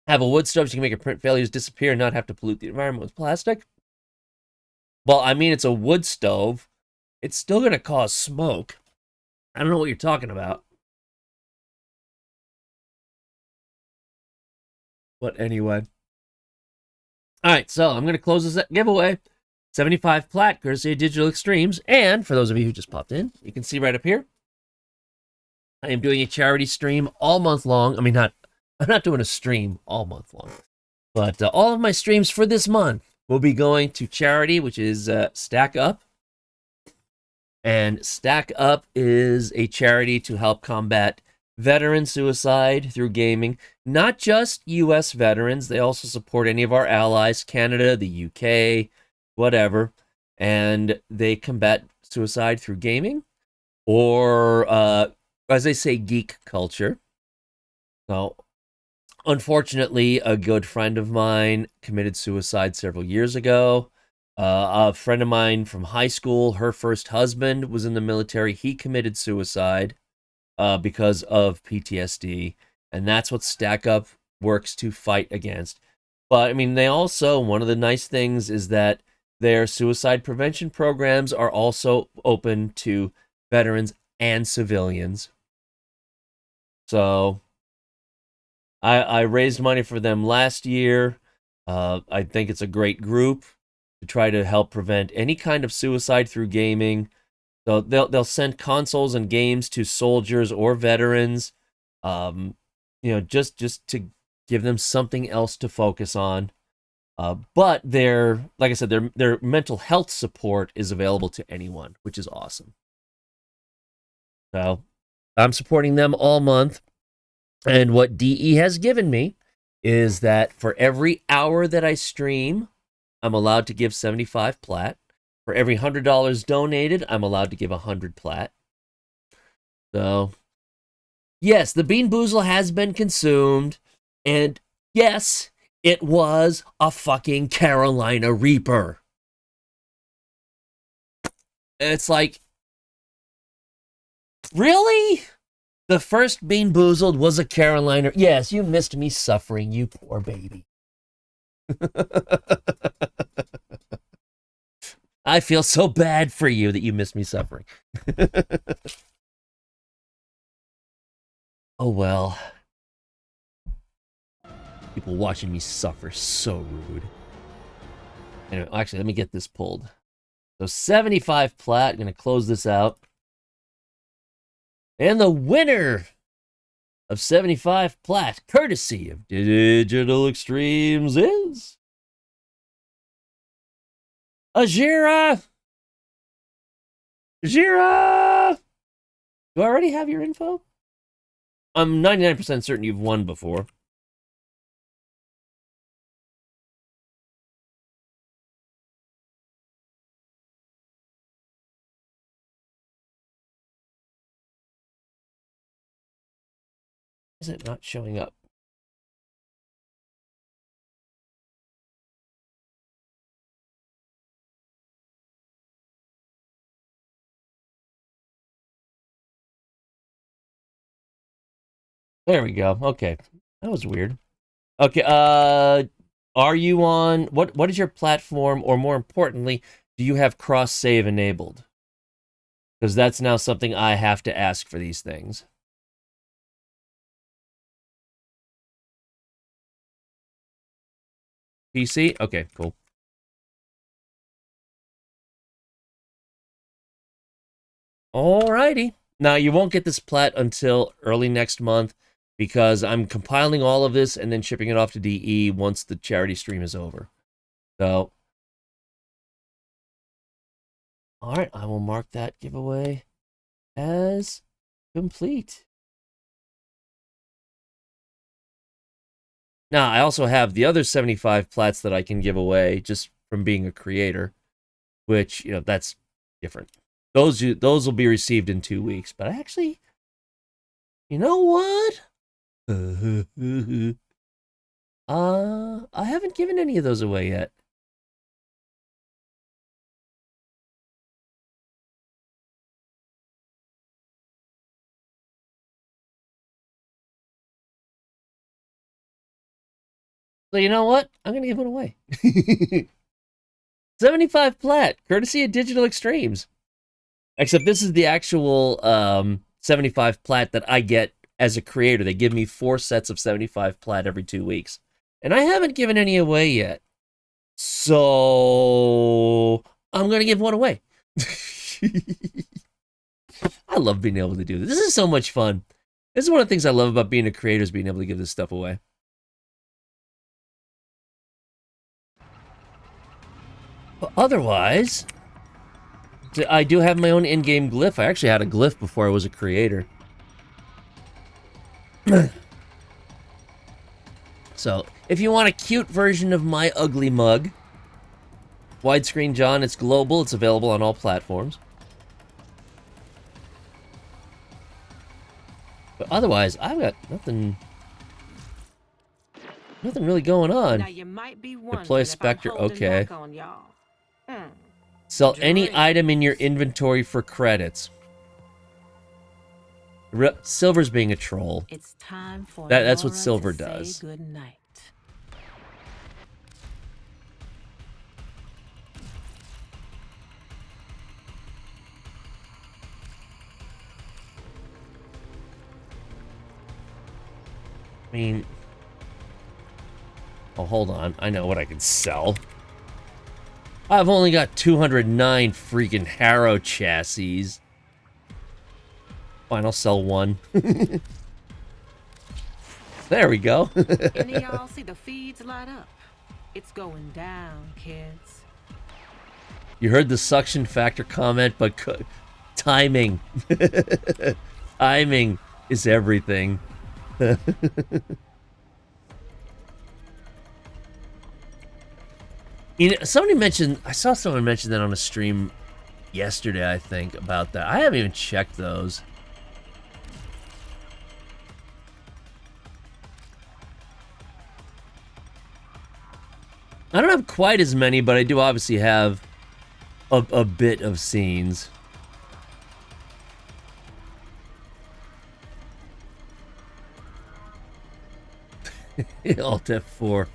Have a wood stove so you can make your print failures disappear and not have to pollute the environment with plastic. Well, I mean, it's a wood stove. It's still going to cause smoke. I don't know what you're talking about. But anyway. All right, so I'm going to close this giveaway. 75 plat, courtesy of Digital Extremes. And for those of you who just popped in, you can see right up here, I am doing a charity stream all month long. I mean, I'm not doing a stream all month long. But all of my streams for this month will be going to charity, which is Stack Up. And Stack Up is a charity to help combat veteran suicide through gaming. Not just U.S. veterans. They also support any of our allies, Canada, the U.K., whatever. And they combat suicide through gaming. Or, as they say, geek culture. So, unfortunately, a good friend of mine committed suicide several years ago. A friend of mine from high school, her first husband was in the military. He committed suicide because of PTSD. And that's what Stack Up works to fight against. But, I mean, they also, one of the nice things is that their suicide prevention programs are also open to veterans and civilians. So, I raised money for them last year. I think it's a great group to try to help prevent any kind of suicide through gaming. So they'll send consoles and games to soldiers or veterans, just to give them something else to focus on. But like I said, their mental health support is available to anyone, which is awesome. So I'm supporting them all month. And what DE has given me is that for every hour that I stream, I'm allowed to give 75 plat. For every $100 donated, I'm allowed to give 100 plat. So, yes, the Bean Boozle has been consumed. And yes, it was a fucking Carolina Reaper. It's like, really? The first Bean Boozled was a Carolina. Yes, you missed me suffering, you poor baby. I feel so bad for you that you missed me suffering. Oh well. People watching me suffer, so rude. Anyway, actually, let me get this pulled. So 75 plat, gonna close this out. And the winner of 75 plat, courtesy of Digital Extremes, is Ajira. Ajira! Do I already have your info? I'm 99% certain you've won before. Is it not showing up? There we go. Okay. That was weird. Okay, are you on what is your platform, or more importantly, do you have cross save enabled? Because that's now something I have to ask for these things. PC? Okay, cool. Alrighty. Now, you won't get this plat until early next month, because I'm compiling all of this and then shipping it off to DE once the charity stream is over. So, alright, I will mark that giveaway as complete. Now, I also have the other 75 plats that I can give away just from being a creator, which, that's different. Those will be received in 2 weeks. But actually, you know what? I haven't given any of those away yet. So you know what? I'm gonna give one away. 75 plat, courtesy of Digital Extremes. Except this is the actual 75 plat that I get as a creator. They give me 4 sets of 75 plat every 2 weeks. And I haven't given any away yet. So I'm going to give one away. I love being able to do this. This is so much fun. This is one of the things I love about being a creator, is being able to give this stuff away. But otherwise, I do have my own in-game glyph. I actually had a glyph before I was a creator. So, if you want a cute version of my ugly mug, Widescreen John, it's global, it's available on all platforms. But otherwise, I've got nothing really going on.
Now you might be
Deploy Spectre, okay.
Hmm.
Sell any item in your inventory for credits. Silver's being a troll.
It's time for
That's what
Laura
Silver
to say
does.
good night.
I mean... Oh, hold on. I know what I can sell. I've only got 209 freaking Harrow chassis. Fine, I'll sell one. There we go.
Any of y'all see the feeds light up? It's going down, kids.
You heard the suction factor comment, but timing. Timing is everything. Somebody mentioned, I saw someone mention that on a stream yesterday, I think, about that. I haven't even checked those. I don't have quite as many, but I do obviously have a bit of scenes. Alt F4.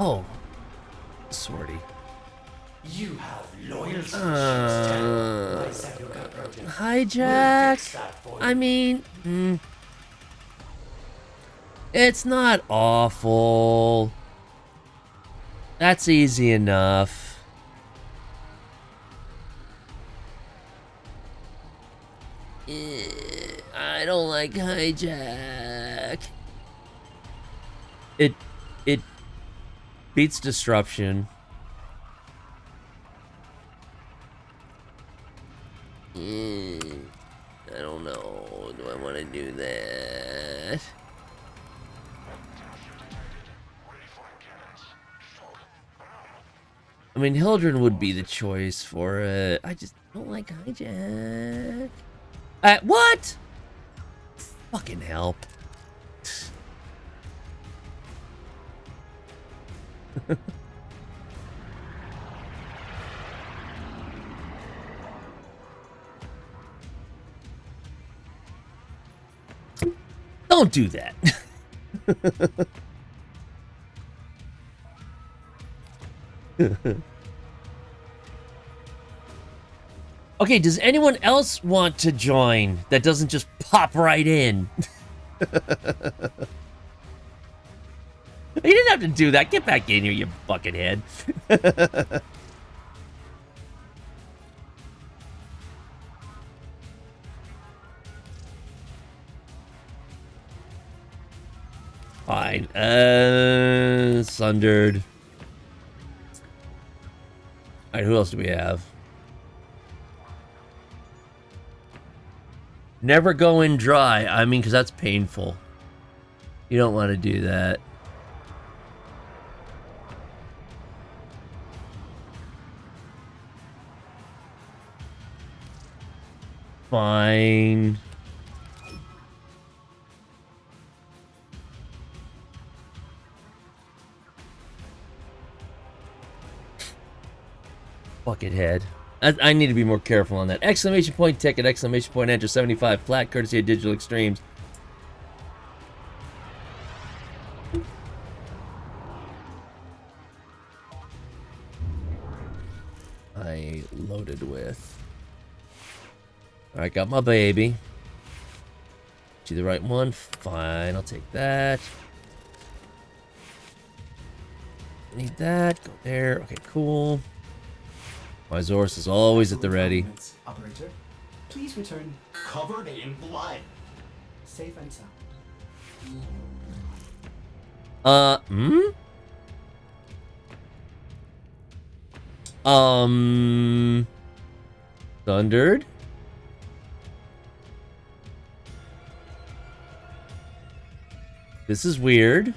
Oh, Swordy.
You have loyal submissions. My cellular protein
hijack. I mean, it's not awful. That's easy enough. I don't like hijack. It beats disruption. I don't know. Do I want to do that? I mean, Hildren would be the choice for it. I just don't like hijack. What? Fucking hell. Don't do that. Okay, does anyone else want to join that doesn't just pop right in? You didn't have to do that. Get back in here, you buckethead. Fine. Sundered. Alright, who else do we have? Never go in dry. I mean, because that's painful. You don't want to do that. Fine. Buckethead. I need to be more careful on that. Exclamation point ticket, exclamation point enter, 75 flat, courtesy of Digital Extremes. I loaded with. Alright, got my baby. See the right one? Fine, I'll take that. Need that. Go there. Okay, cool. My Zorus is always at the ready.
Operator, please return covered in blood. Safe and sound.
Thundered? This is weird.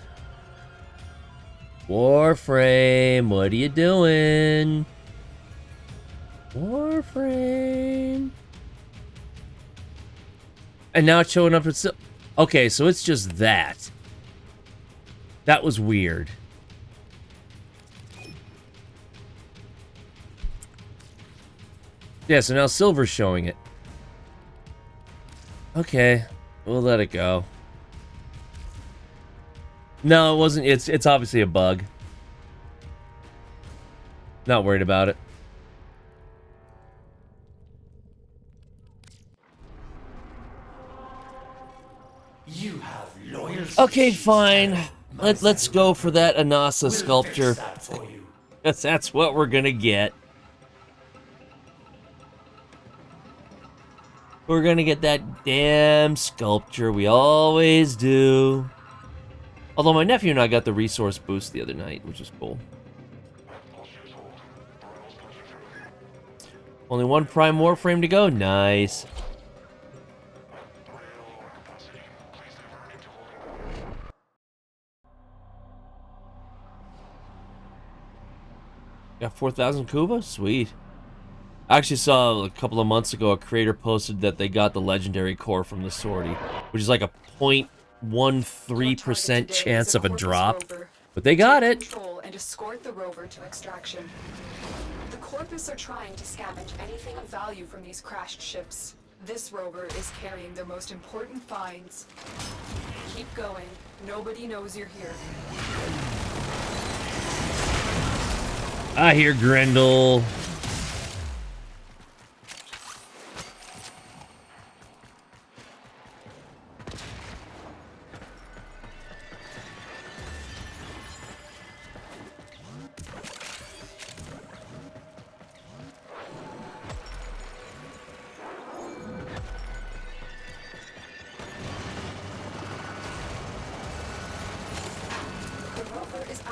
Warframe, what are you doing? Warframe. And now it's showing up at... Okay, so it's just that. That was weird. Yeah, so now Silver's showing it. Okay, we'll let it go. No, it wasn't. It's obviously a bug. Not worried about it.
You have loyalty.
Okay, fine. Let's go for that Anasa
We'll
sculpture.
fix that for you.
Yes, that's what we're gonna get. We're gonna get that damn sculpture. We always do. Although my nephew and I got the resource boost the other night, which is cool. Only one prime Warframe to go? Nice. Got 4,000 Kuva? Sweet. I actually saw a couple of months ago a creator posted that they got the legendary core from the sortie, which is like a 0.13% chance of a drop. But they got it.
Control and escort the rover to extraction. The Corpus are trying to scavenge anything of value from these crashed ships. This rover is carrying their most important finds. Keep going. Nobody knows you're here.
I hear Grendel.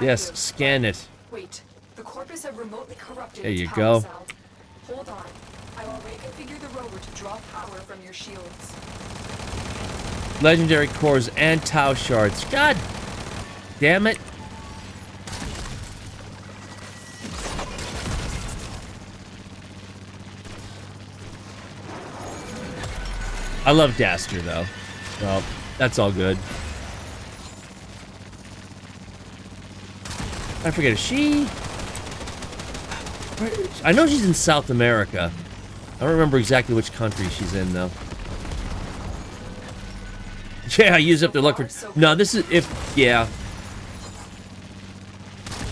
Yes,
active,
scan it.
Wait, the Corpus have remotely corrupted
There
its
you
power
go.
cell. Hold on. I will reconfigure the rover to draw power from your shields.
Legendary cores and Tau shards. God damn it. I love Daster, though. Well, that's all good. I forget, is she... I know she's in South America. I don't remember exactly which country she's in, though. Yeah, I use up the luck for... No, this is... Yeah.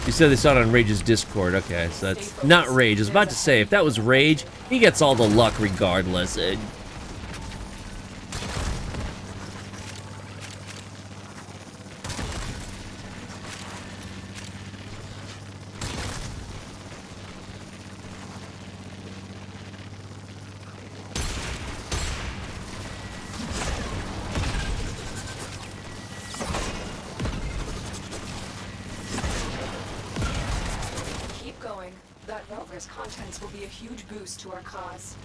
You said they saw it on Rage's Discord. Okay, so that's not Rage. I was about to say, if that was Rage, he gets all the luck regardless.
Keep going. That rover's contents will be a huge boost to our cause.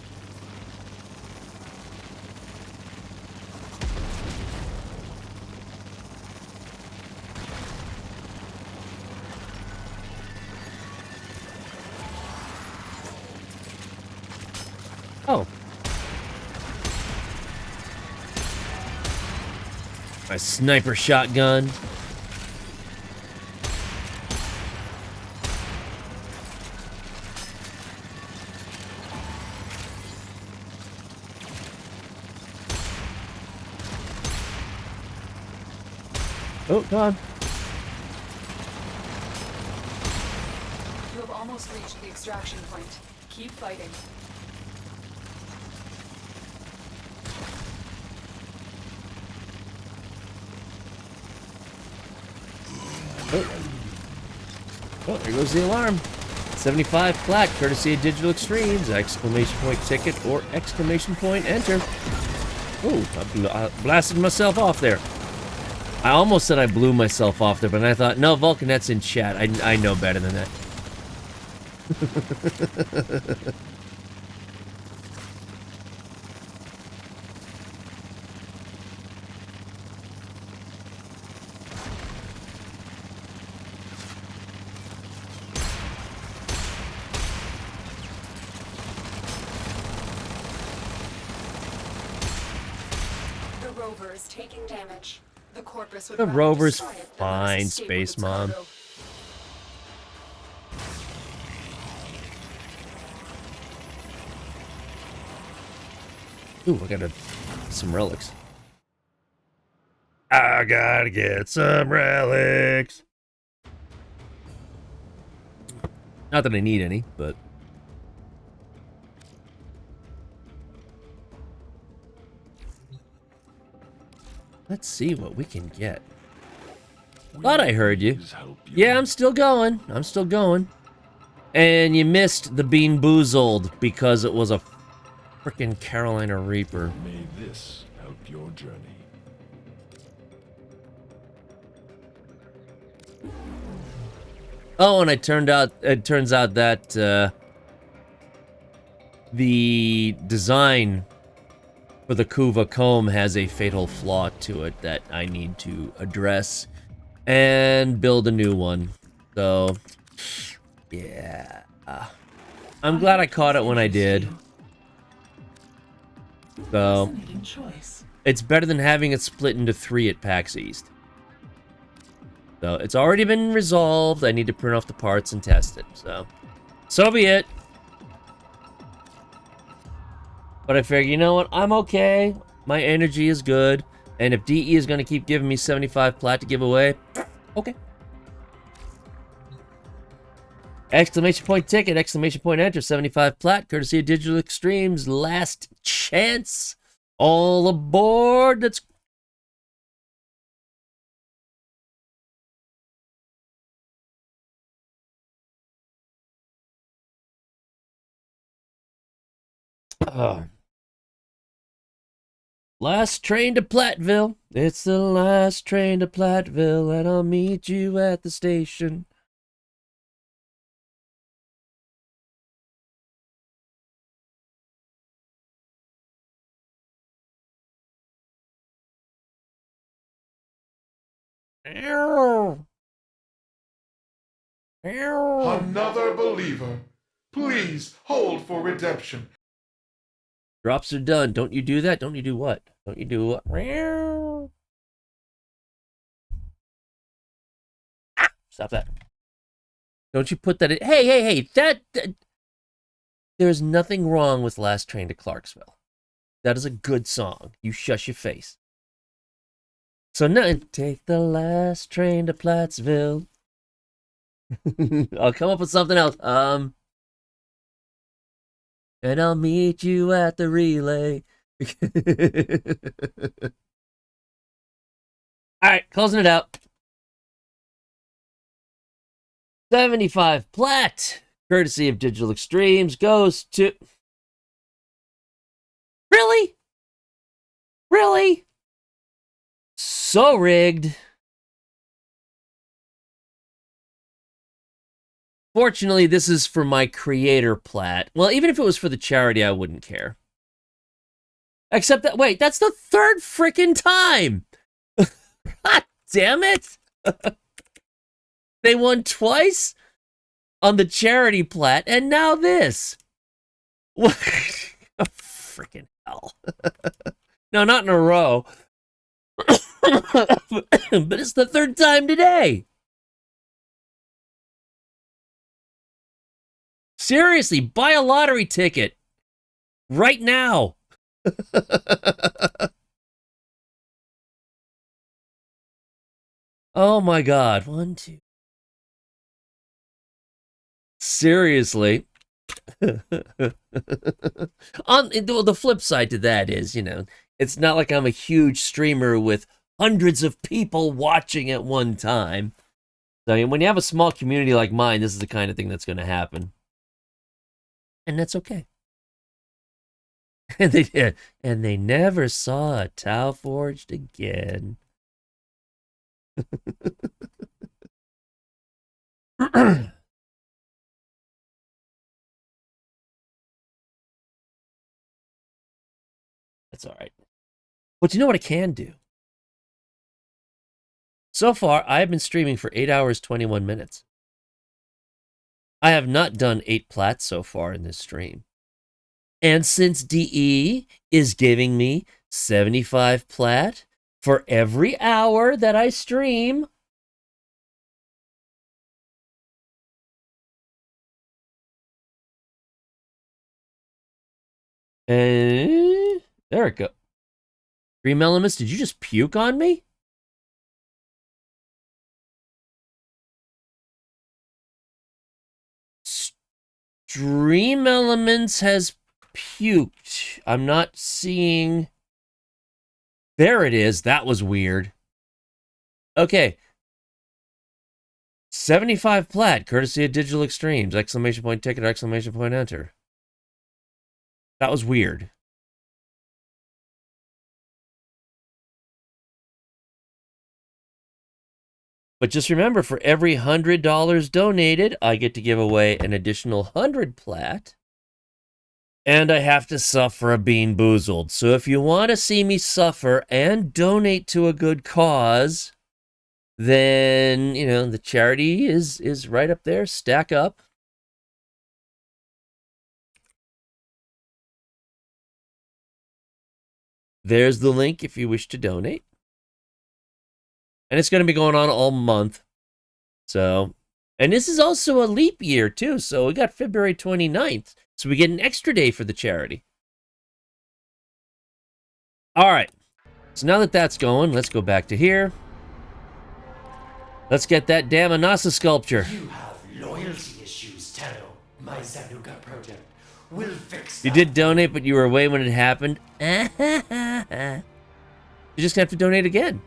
Oh. My sniper shotgun. Oh, come on.
You have almost reached the extraction point. Keep fighting.
Oh, there goes the alarm. 75 flat, courtesy of Digital Extremes. Exclamation point ticket or exclamation point enter. Oh, I blasted myself off there. I almost said I blew myself off there, but I thought, no, Vulcanet's in chat. I know better than that.
The rover is taking damage. The Corpus would
The
rather
rover's
destroy it than let us
fine,
escape with
Space
its
Mom.
cargo.
Ooh, I gotta some relics. I gotta get some relics. Not that I need any, but let's see what we can get. Thought I heard you. Yeah, I'm still going. I'm still going. And you missed the Bean Boozled because it was a frickin' Carolina Reaper.
May this help your journey.
Oh, and it turns out that the design for the Kuva Kohm has a fatal flaw to it that I need to address and build a new one. So, yeah. I'm glad I caught it when I did. So, it's better than having it split into 3 at PAX East. So, it's already been resolved. I need to print off the parts and test it. So be it. But I figure, you know what? I'm okay. My energy is good. And if DE is going to keep giving me 75 plat to give away, okay. Exclamation point ticket, exclamation point enter, 75 plat, courtesy of Digital Extremes. Last chance. All aboard. Let's... Last train to Platteville. It's the last train to Platteville, and I'll meet you at the station.
Another believer. Please hold for redemption.
Drops are done. Don't you do that? Don't you do what? Don't you do what? Stop that. Don't you put that in. Hey. There's nothing wrong with Last Train to Clarksville. That is a good song. You shush your face. So now, take the last train to Plattsville. I'll come up with something else. And I'll meet you at the relay. All right, closing it out. 75 plat, courtesy of Digital Extremes, goes to... Really? Really? So rigged. Fortunately, this is for my creator plat. Well, even if it was for the charity, I wouldn't care. Except that, wait, that's the third frickin' time! God damn it! They won twice on the charity plat, and now this. What? Oh, freaking hell. No, not in a row. But it's the third time today. Seriously, buy a lottery ticket. Right now. Oh my god. 1, 2. Seriously. On the flip side to that is, it's not like I'm a huge streamer with hundreds of people watching at one time. So when you have a small community like mine, this is the kind of thing that's going to happen. And that's okay. And they never saw a Tau Forged again. That's all right. But you know what I can do? So far, I have been streaming for 8 hours, 21 minutes. I have not done 8 plats so far in this stream. And since DE is giving me 75 plat for every hour that I stream, and there it goes. Dream Elements, did you just puke on me? Dream Elements has puked. I'm not seeing... There it is. That was weird. Okay. 75 plat, courtesy of Digital Extremes. Exclamation point ticket, exclamation point enter. That was weird. But just remember, for every $100 donated, I get to give away an additional 100 plat. And I have to suffer a bean boozled. So if you want to see me suffer and donate to a good cause, then, the charity is right up there. Stack up. There's the link if you wish to donate. And it's going to be going on all month. So, and this is also a leap year, too. So we got February 29th. So we get an extra day for the charity. All right. So now that that's going, let's go back to here. Let's get that damn Anasa sculpture.
You have loyalty issues, Taro. My Zanuka project will fix that.
You did donate, but you were away when it happened. You're just gonna have to donate again.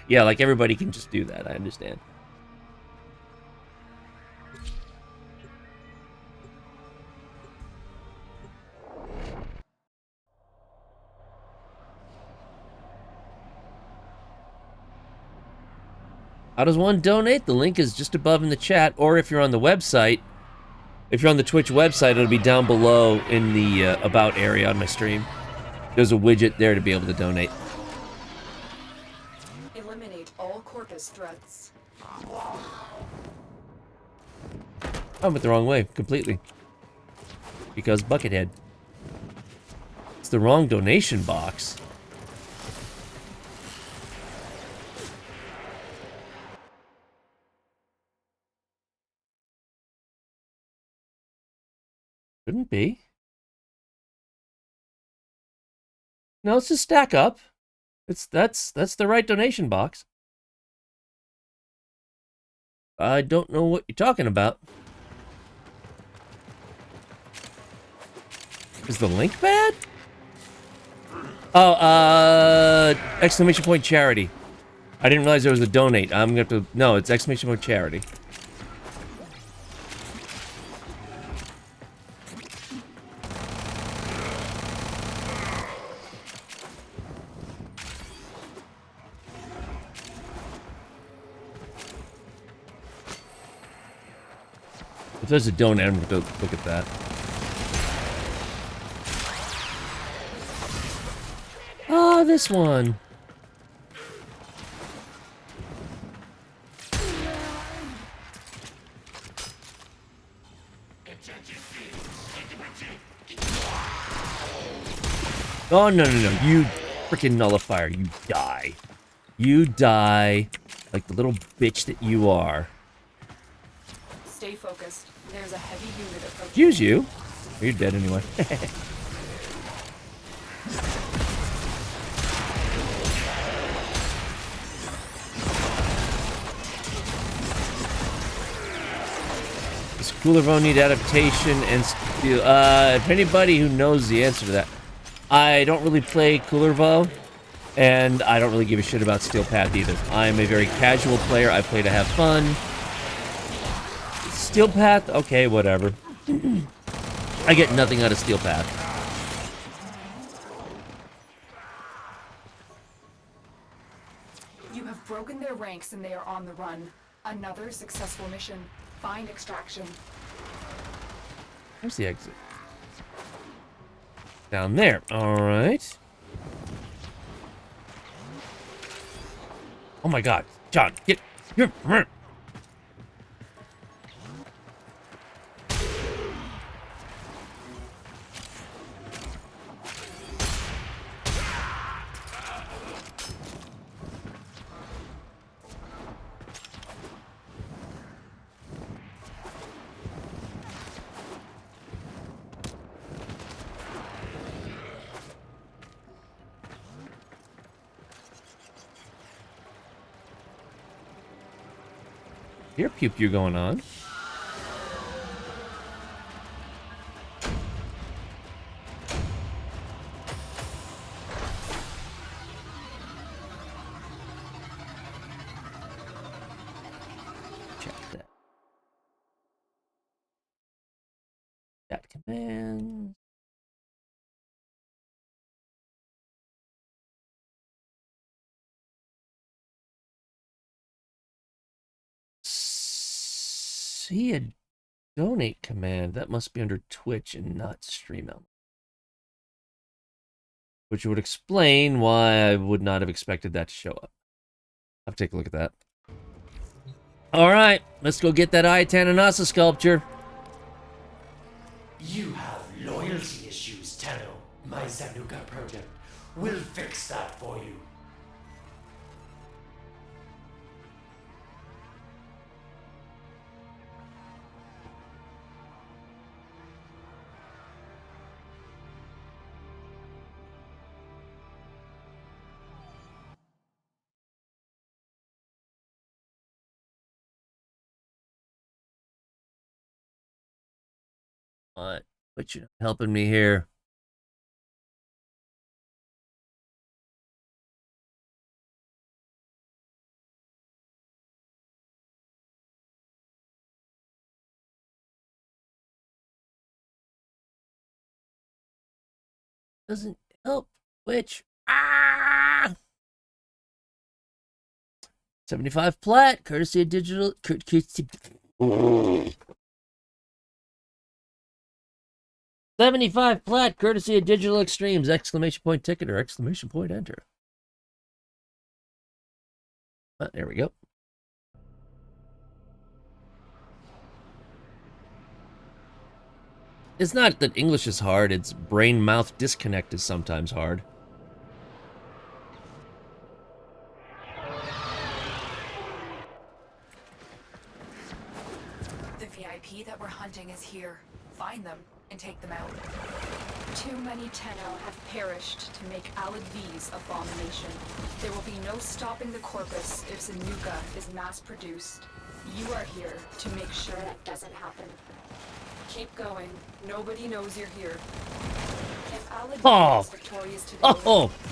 Yeah, like everybody can just do that. I understand. How does one donate? The link is just above in the chat, or if you're on the website, if you're on the Twitch website, it'll be down below in the About area on my stream. There's a widget there to be able to donate.
Eliminate all Corpus threats.
I went the wrong way, completely. Because Buckethead. It's the wrong donation box. Shouldn't be. No, it's just stack up. That's the right donation box. I don't know what you're talking about. Is the link bad? Oh, exclamation point charity. I didn't realize there was a donate. I'm gonna have to, no, it's exclamation point charity. If there's a donate, I'm gonna look at that. Oh, this one. Oh, no, no, no. You freaking nullifier. You die. You die like the little bitch that you are.
Stay focused. There's a heavy unit approaching.
Use you. You're dead anyway. Does Coolervo need adaptation and steel? If anybody who knows the answer to that. I don't really play Coolervo, and I don't really give a shit about Steel Path either. I'm a very casual player. I play to have fun. Steel Path, okay, whatever. I get nothing out of Steel Path.
You have broken their ranks and they are on the run. Another successful mission. Find extraction.
Where's the exit? Down there. Alright. Oh my god. John, get... Here, pew pew going on. Check that. That command. See a donate command. That must be under Twitch and not Stream Element. Which would explain why I would not have expected that to show up. I'll take a look at that. Alright, let's go get that Ayatananasa sculpture.
You have loyalty issues, Tenno. My Zanuka project will fix that for you.
What? But you're helping me here. Doesn't help. Which? Ah! 75 plat, courtesy of digital. 75 plat, courtesy of Digital Extremes! Exclamation point ticket or exclamation point enter. There we go. It's not that English is hard, it's brain-mouth disconnect is sometimes hard.
The VIP that we're hunting is here. Find them and take them out. Too many Tenno have perished to make Alad V's abomination. There will be no stopping the Corpus if Zanuka is mass-produced. You are here to make sure that doesn't happen. Keep going. Nobody knows you're here. If Alad is victorious today,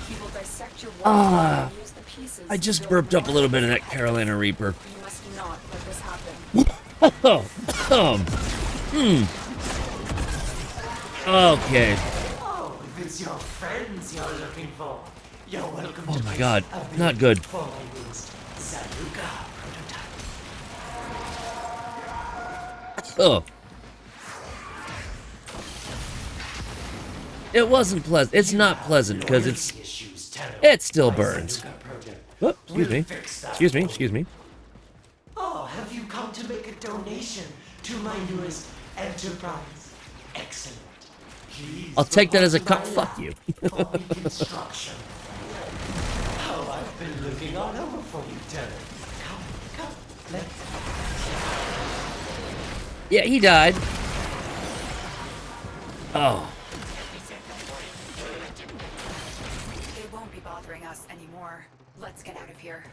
he will dissect your wall and use the pieces.
I just burped up a little bit of that Carolina Reaper.
You must not let this happen.
Okay.
Oh, if it's your friends you're looking for, you're welcome
Oh
to
my
this
god,
ability
not good.
for used Zanuka prototype.
Oh. It wasn't pleasant. It's not pleasant because it still burns. Oh, excuse me. Excuse me. Excuse me.
Oh, have you come to make a donation to my newest enterprise? Excellent. Please
I'll take that as a
report
cut.
to my
Fuck you.
lab for reconstruction. Oh, I've been looking all over for you, Terry. Come, let's.
Yeah, he died. Oh.
They won't be bothering us anymore. Let's get out of here.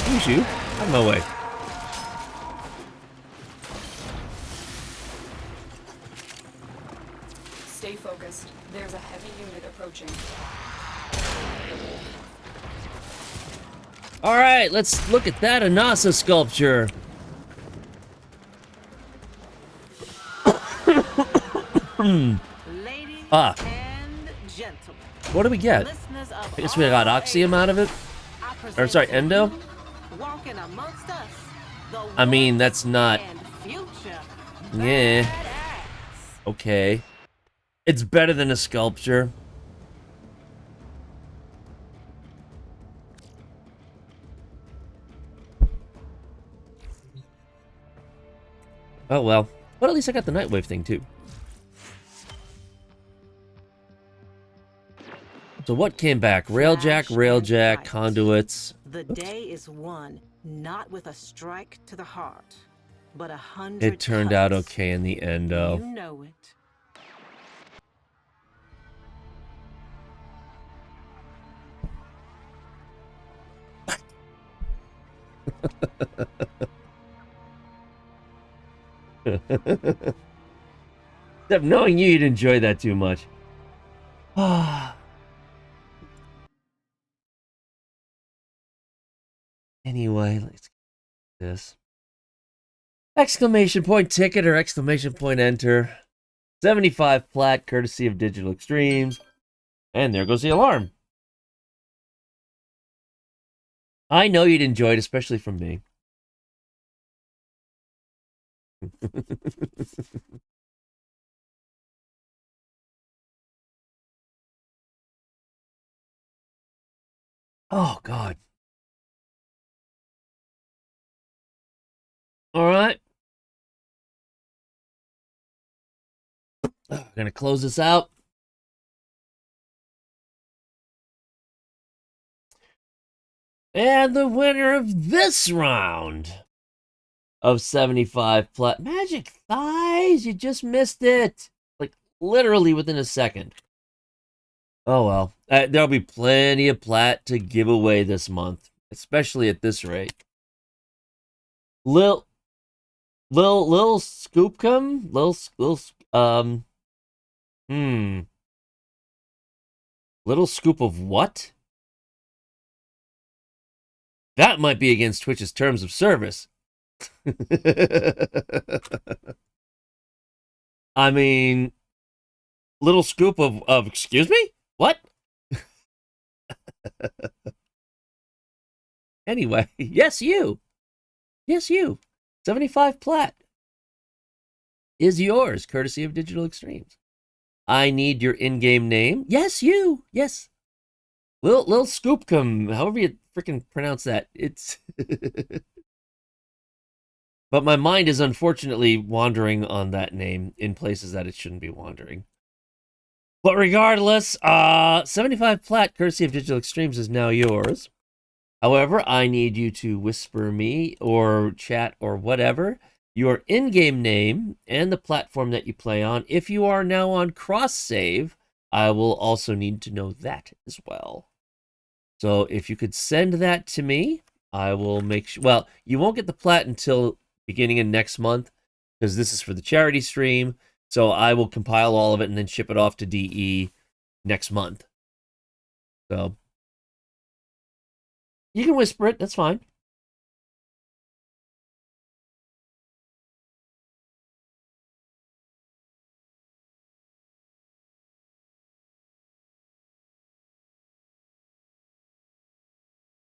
Who's you? Out of my way.
Stay focused. There's a heavy unit approaching.
Alright, let's look at that Anasa sculpture.
Ladies
Ah.
and gentlemen,
What do we get?
listeners of
I guess we got
all
Oxium out of it?
I
Or
present
sorry,
to
Endo?
you, walking amongst us, the
I mean, that's
once
not...
and future
Yeah.
badass.
Okay. It's better than a sculpture. Oh well. But at least I got the Nightwave thing too. So what came back? Railjack,
Flash and
railjack,
fight.
conduits.
The day is won, not with a strike to the heart, but 100
It turned out
cuts.
okay in the end, though.
You know it.
Except knowing you'd enjoy that too much. Anyway, let's get this. Exclamation point ticket or exclamation point enter. 75 plat, courtesy of Digital Extremes. And there goes the alarm. I know you'd enjoy it, especially from me. Oh, God. All right. Gonna close this out. And the winner of this round of 75 plat Magic Thighs, you just missed it. Like literally within a second. Oh well. There'll be plenty of plat to give away this month, especially at this rate. Lil Scoopcom? Little scoop of what? That might be against Twitch's terms of service. I mean, little scoop of excuse me? What? Anyway, yes, you. Yes, you. 75 plat is yours, courtesy of Digital Extremes. I need your in-game name. Yes, you. Yes. Lil Scoopcom, however you freaking pronounce that. It's But my mind is unfortunately wandering on that name in places that it shouldn't be wandering. But regardless, 75 plat, courtesy of Digital Extremes, is now yours. However, I need you to whisper me or chat or whatever your in-game name and the platform that you play on. If you are now on cross-save, I will also need to know that as well. So if you could send that to me, I will make sure. Well, you won't get the plat until beginning of next month because this is for the charity stream. So I will compile all of it and then ship it off to DE next month. So you can whisper it. That's fine.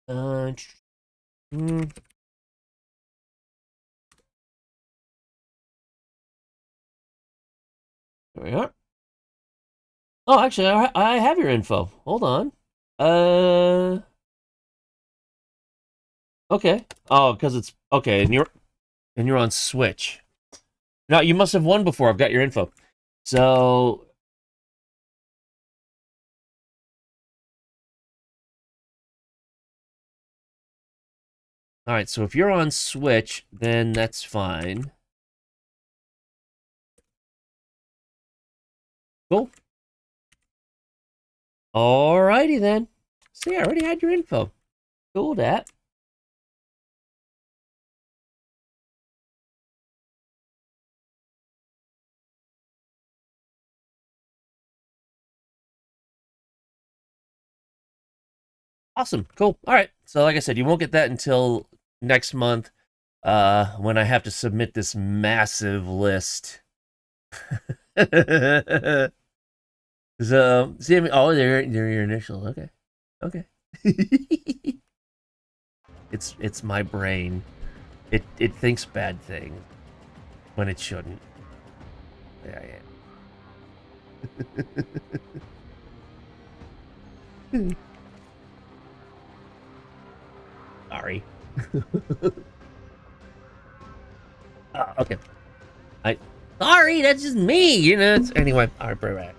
There we are. Oh, actually, I have your info. Hold on. Okay. Oh, because it's okay, and you're on Switch. Now you must have won before. I've got your info. So all right. So if you're on Switch, then that's fine. Cool. Alrighty then. See, I already had your info. Cool that. Awesome. Cool. All right. So like I said, you won't get that until next month, when I have to submit this massive list. So see, oh, they're your initials. Okay. Okay. It's my brain. It thinks bad things when it shouldn't. Yeah, yeah. Sorry. Okay. Sorry, that's just me. You know. Anyway. All right, bye.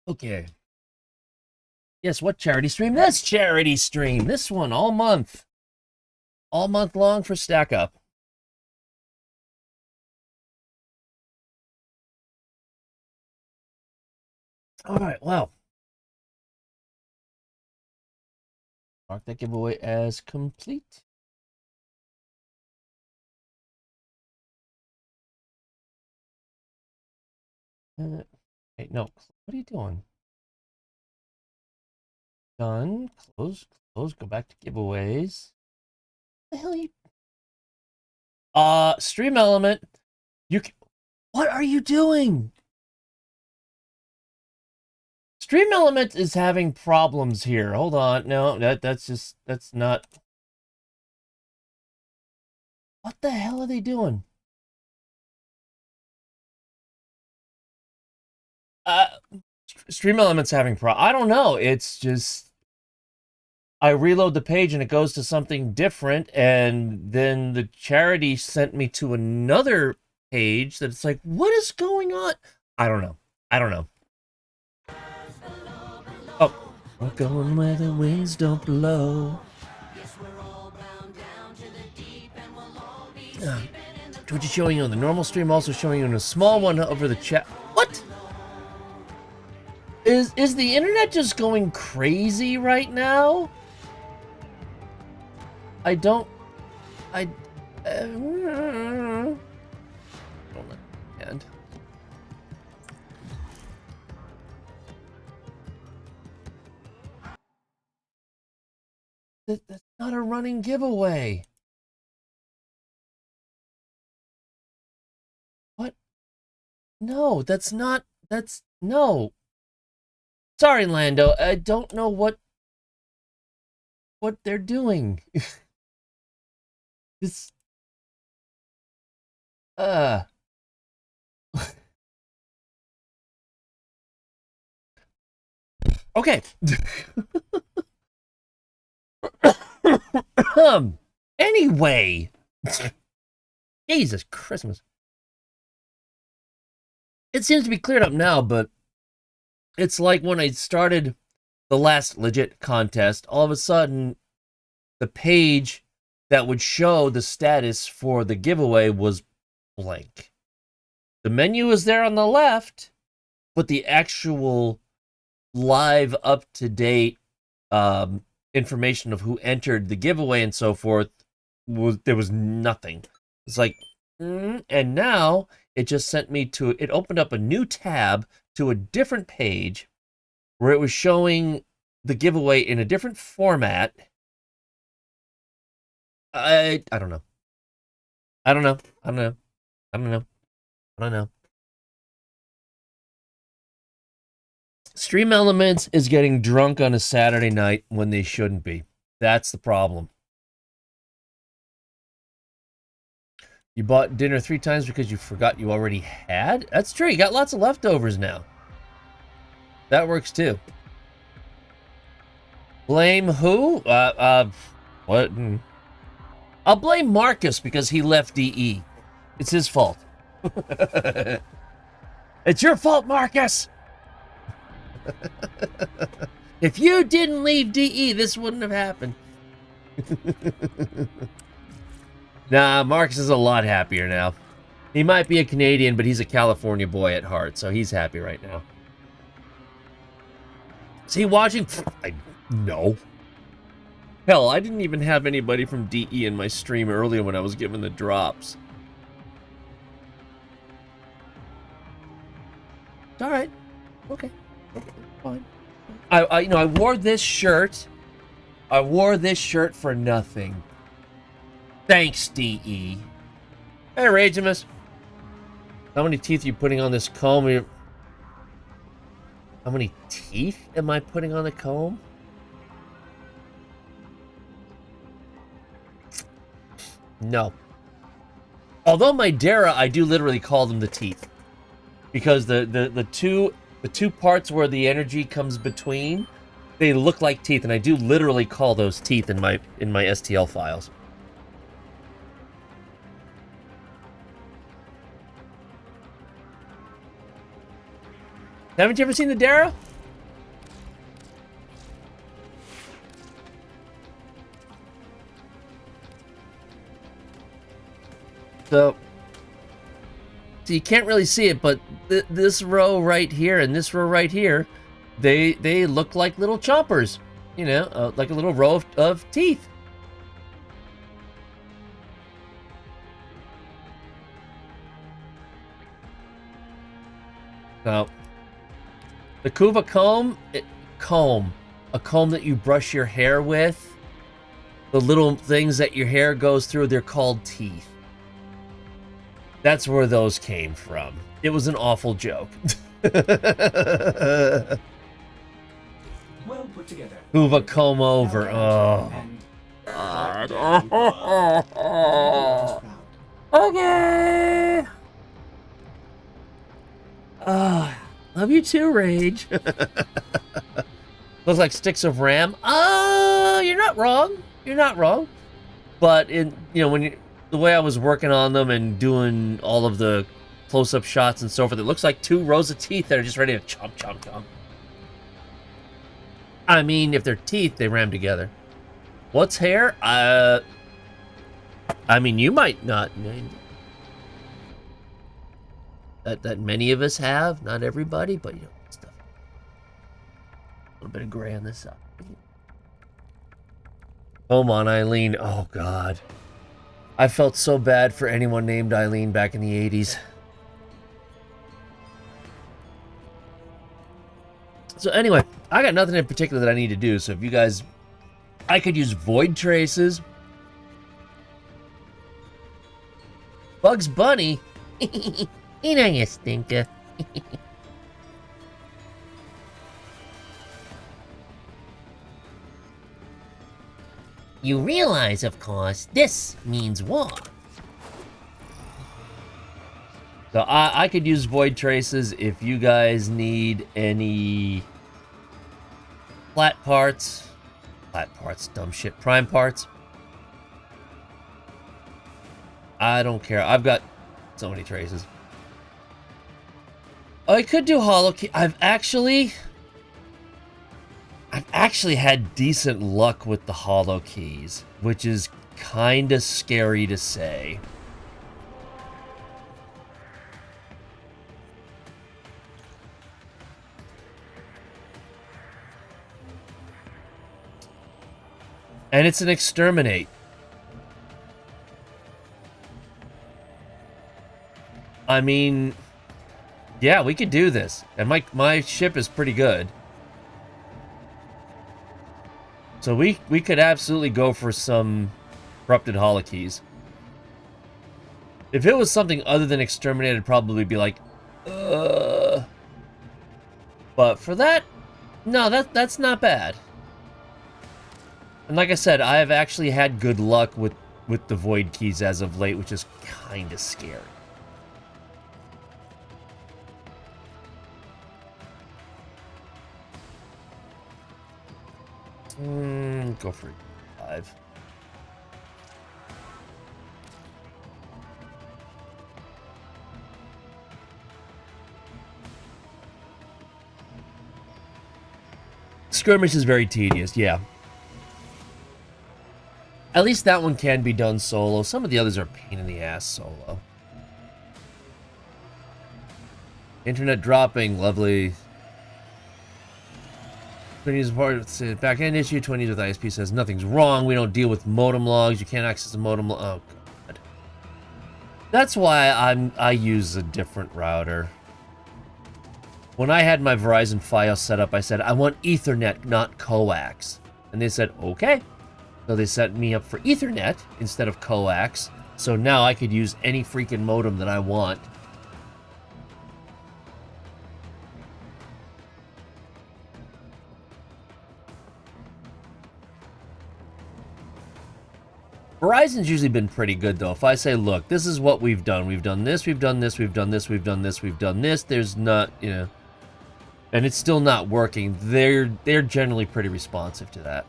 Okay. Yes, what charity stream? This charity stream. This one, all month. All month long for Stack Up. All right, well. Mark that giveaway as complete. Hey, no. What are you doing? Done. Close. Close. Go back to giveaways. What the hell are you? Stream element. What are you doing? Stream element is having problems here. Hold on. No, that's not. What the hell are they doing? Stream element's having I don't know. It's just I reload the page and it goes to something different, and then the charity sent me to another page that's like, what is going on? I don't know. I don't know. Oh, we're going where the winds don't blow. Twitch is showing you on the normal stream, also showing you in a small one over the chat. What? Is the internet just going crazy right now? Don't understand. That's not a running giveaway. What? No, that's not. That's no. Sorry, Lando. I don't know what they're doing. This. Okay. Anyway. Jesus Christmas. It seems to be cleared up now, but it's like when I started the last legit contest, all of a sudden the page that would show the status for the giveaway was blank. The menu is there on the left, but the actual live up-to-date information of who entered the giveaway and so forth, there was nothing. It's like, and now it just sent me to, it opened up a new tab to a different page where it was showing the giveaway in a different format. I don't know. I don't know. I don't know. I don't know. I don't know. Stream Elements is getting drunk on a Saturday night when they shouldn't be. That's the problem. You bought dinner 3 times because you forgot you already had? That's true. You got lots of leftovers now. That works too. Blame who? What? I'll blame Marcus because he left DE. It's his fault. It's your fault, Marcus! If you didn't leave DE, this wouldn't have happened. Nah, Marcus is a lot happier now. He might be a Canadian, but he's a California boy at heart, so he's happy right now. Is he watching? No. Hell, I didn't even have anybody from DE in my stream earlier when I was given the drops. It's alright. Okay. Okay, fine. I wore this shirt. I wore this shirt for nothing. Thanks, DE. Hey, Ragemus. How many teeth are you putting on this comb? How many teeth am I putting on the comb? No. Although my Dara, I do literally call them the teeth. Because the two parts where the energy comes between, they look like teeth, and I do literally call those teeth in my STL files. Haven't you ever seen the Dara? So you can't really see it, but this row right here and this row right here, they look like little chompers, you know, like a little row of teeth. So the Kuva Kohm, a comb that you brush your hair with, the little things that your hair goes through, they're called teeth. That's where those came from. It was an awful joke.
Well put together.
Kuva Kohm over. Oh. Okay. Love you too, Rage. Looks like sticks of RAM. You're not wrong. You're not wrong. But the way I was working on them and doing all of the close-up shots and so forth, it looks like 2 rows of teeth that are just ready to chomp, chomp, chomp. I mean, if they're teeth, they ram together. What's hair? I mean, you might not. That many of us have, not everybody, but stuff. A little bit of gray on this side. Come on, Eileen. Oh God, I felt so bad for anyone named Eileen back in the 80s. So anyway, I got nothing in particular that I need to do. So if you guys, I could use void traces. Bugs Bunny. You know you stinker. You realize, of course, this means war. So I could use void traces if you guys need any flat parts, dumb shit, prime parts. I don't care. I've got so many traces. I could do hollow key. I've actually had decent luck with the hollow keys, which is kind of scary to say. And it's an exterminate. I mean, yeah, we could do this. And my ship is pretty good. So we could absolutely go for some corrupted holokeys. If it was something other than exterminate, it'd probably be like, But for that, no, that's not bad. And like I said, I have actually had good luck with the void keys as of late, which is kind of scary. Go for 5. Skirmish is very tedious, yeah. At least that one can be done solo. Some of the others are a pain in the ass solo. Internet dropping, lovely. 20's part back end issue. 20's with ISP says nothing's wrong. We don't deal with modem logs. You can't access the modem. Oh God. That's why I use a different router. When I had my Verizon Fios set up, I said I want Ethernet, not coax, and they said okay. So they set me up for Ethernet instead of coax. So now I could use any freaking modem that I want. Verizon's usually been pretty good, though. If I say, look, this is what we've done. We've done this, we've done this, we've done this, we've done this, we've done this. There's not, and it's still not working. They're generally pretty responsive to that.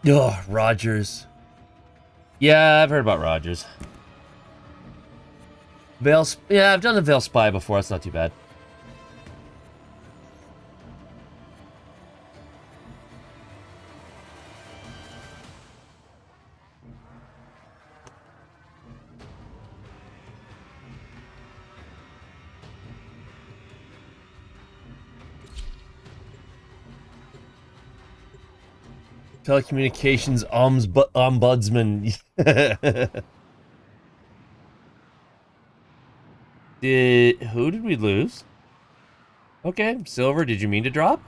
Oh, Rogers. Yeah, I've heard about Rogers. Yeah, I've done the Veil Spy before. That's not too bad. Telecommunications ombudsman. Who did we lose? Okay, Silver, did you mean to drop?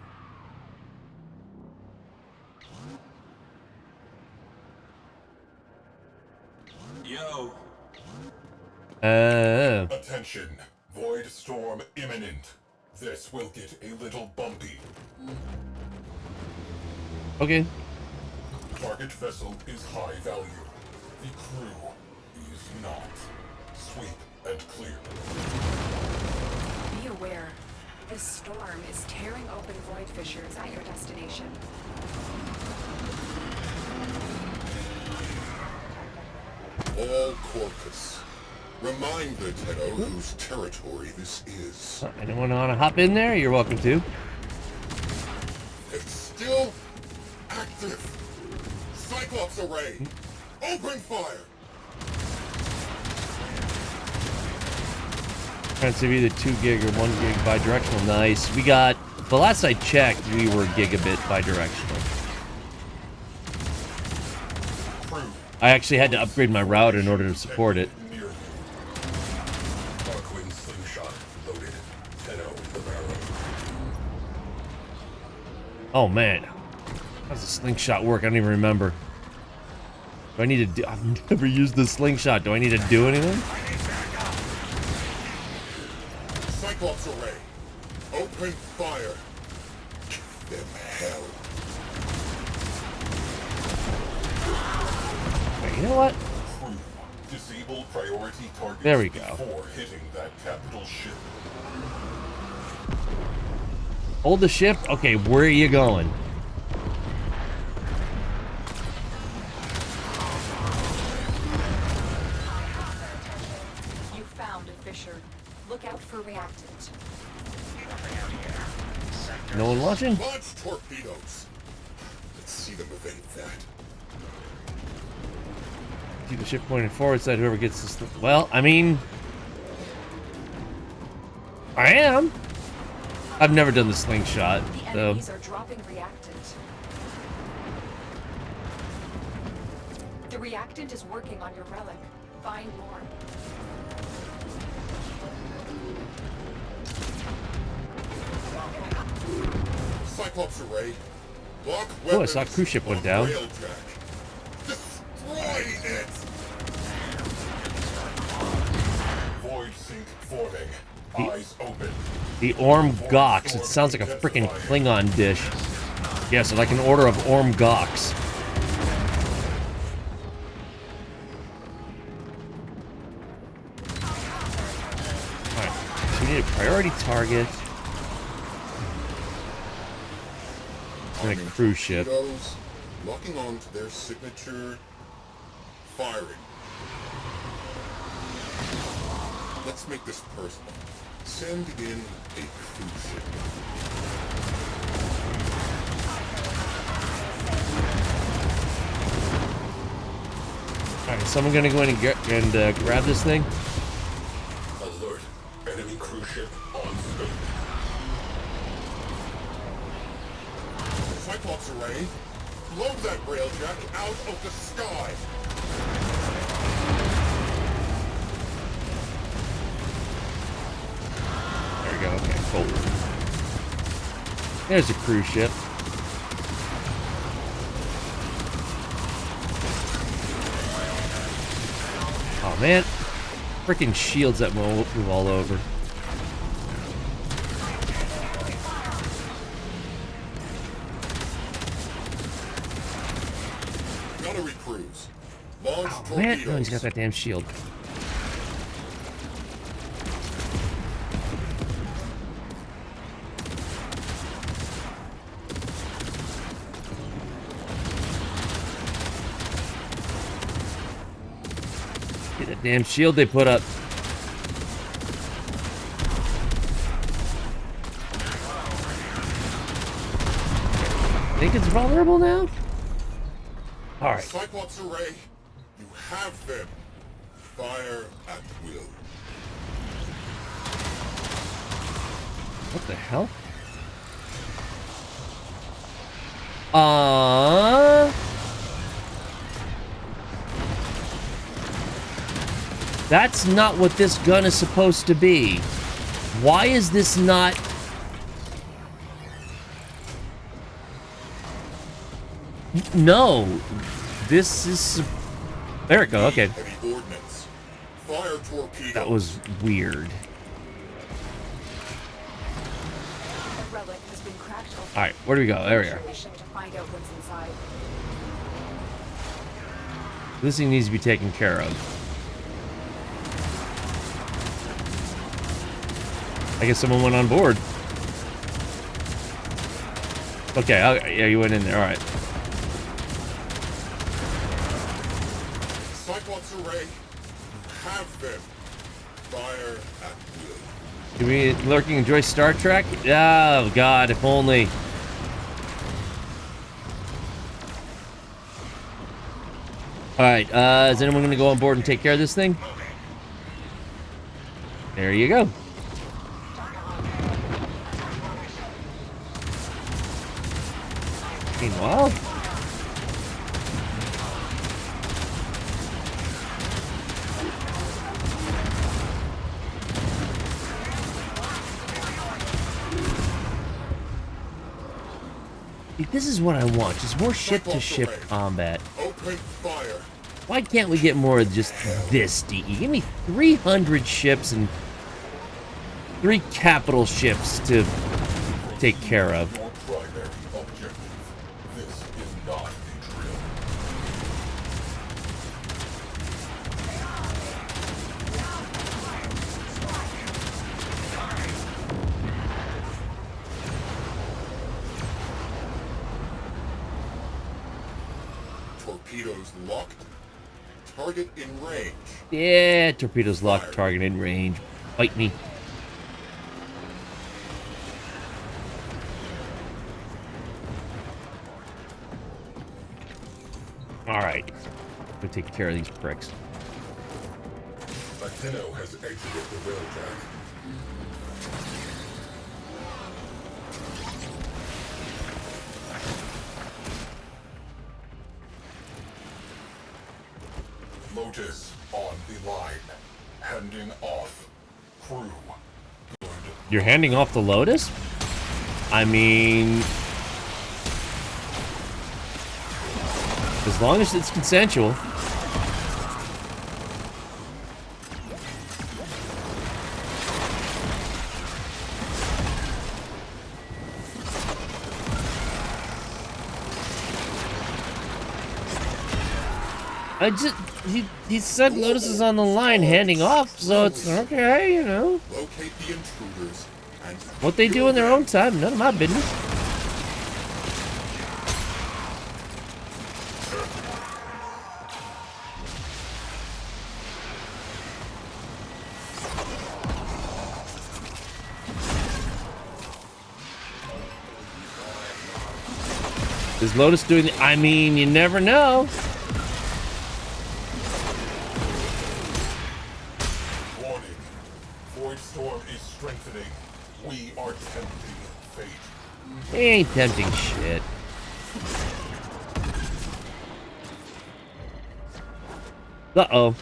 Yo.
Uh,
Attention. Void storm imminent. This will get a little bumpy.
okay.
Target vessel is high value. The crew is not. Sweep and clear.
Be aware. This storm is tearing open void fissures at your destination.
All Corpus. Remind the Tenno whose territory this is.
Anyone want to hop in there? You're welcome to.
It's still active. Cyclops array. Open fire.
Trying to be the 2 gig or 1 gig bidirectional. Nice. We got, the last I checked, we were gigabit bidirectional.
Crew.
I actually had to upgrade my router in order to support it.
Near you. Darkwing slingshot loaded. Tenno in the barrel.
Oh man. How does the slingshot work? I don't even remember. Do I need to do, I've never used the slingshot. Do I need to do anything?
Cyclops array. Open fire. Give them hell.
Wait, you know what?
Crew. Disable priority targets
There we go.
before hitting that capital ship.
Hold the ship? Okay, where are you going?
You found a fissure. Look out for reactant.
No one watching?
Launch torpedoes. Let's see them evade that.
Keep the ship pointed forward so that whoever gets this. Well, I mean, I am. I've never done the slingshot,
The
so
enemies are dropping reactant. The reactant is working on your relic. Find more.
Cyclops array. Lock weapons.
Oh, I saw a cruise ship went
on
down.
Railjack. Destroy it. Void sink forming. Eyes open.
the Orm Gox. It sounds like a freaking Klingon dish. Yeah, so like an order of Orm Gox. Alright, so we need a priority target. And a cruise ship.
Torpedoes, locking on to their signature firing. Let's make this personal. Send in a cruise ship.
Alright, is someone gonna go in and grab this thing?
Alert. Enemy cruise ship on scope. Cyclops array. Blow that railjack out of the sky.
There we go, okay, cool. There's a cruise ship. Oh man, freaking shields that move all over.
Gunnery crews. Launch
Oh man,
torpedoes.
no, he's got that damn shield. Get that damn shield they put up. Think it's vulnerable now? Alright.
Cyclops array. You have them. Fire at will.
What the hell? That's not what this gun is supposed to be. Why is this not... No. This is... There we go, okay.
Heavy ordnance. Fire torpedoes.
That was weird.
A relic has been cracked open.
Alright, where do we go? There we are.
Mission to find out what's inside.
This thing needs to be taken care of. I guess someone went on board. Okay, yeah, you went in there, alright.
Cyclops array. Have them. Fire at will.
Do we lurking enjoy Star Trek? Oh, God, if only. Alright, is anyone gonna go on board and take care of this thing? There you go. Meanwhile... This is what I want, just more ship-to-ship combat.
Open fire.
Why can't we get more of just this, DE? Give me 300 ships and 3 capital ships to take care of.
Your primary objective. This is not a drill. Torpedoes locked. Target in range.
Yeah, torpedoes locked, target in range. Fight me. Alright. Go take care of these pricks.
Latino has exited the rail track. Lotus on the line. Handing off. Crew. Good.
You're handing off the Lotus? I mean... as long as it's consensual. I just... He said Lotus is on the line handing off, so it's okay, you know.
Locate the intruders and
What they do in their own time, none of my business. Is Lotus doing the... I mean, you never know.
warning. Void storm is strengthening. We are tempting fate.
He ain't tempting shit. Uh-oh.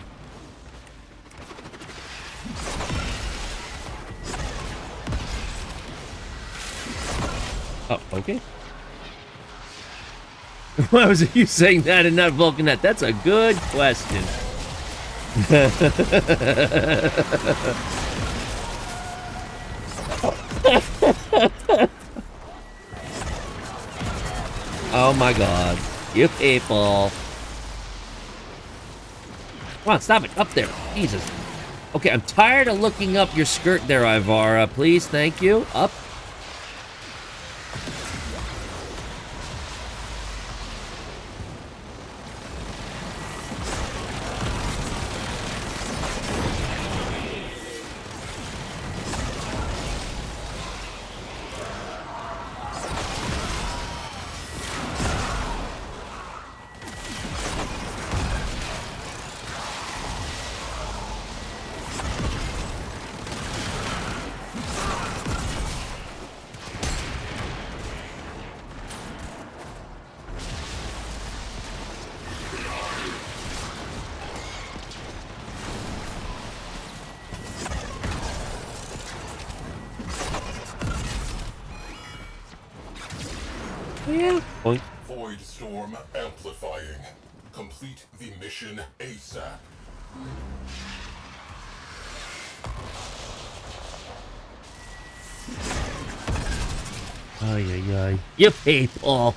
Oh, okay. Why was it you saying that and not Vulcanet? That's a good question. Oh my god. You people. Come on, stop it. Up there. Jesus. Okay, I'm tired of looking up your skirt there, Ivara. Please, thank you. Up. Yeah. Boink.
Void storm amplifying. Complete the mission ASAP.
Ay, ay, ay. You people.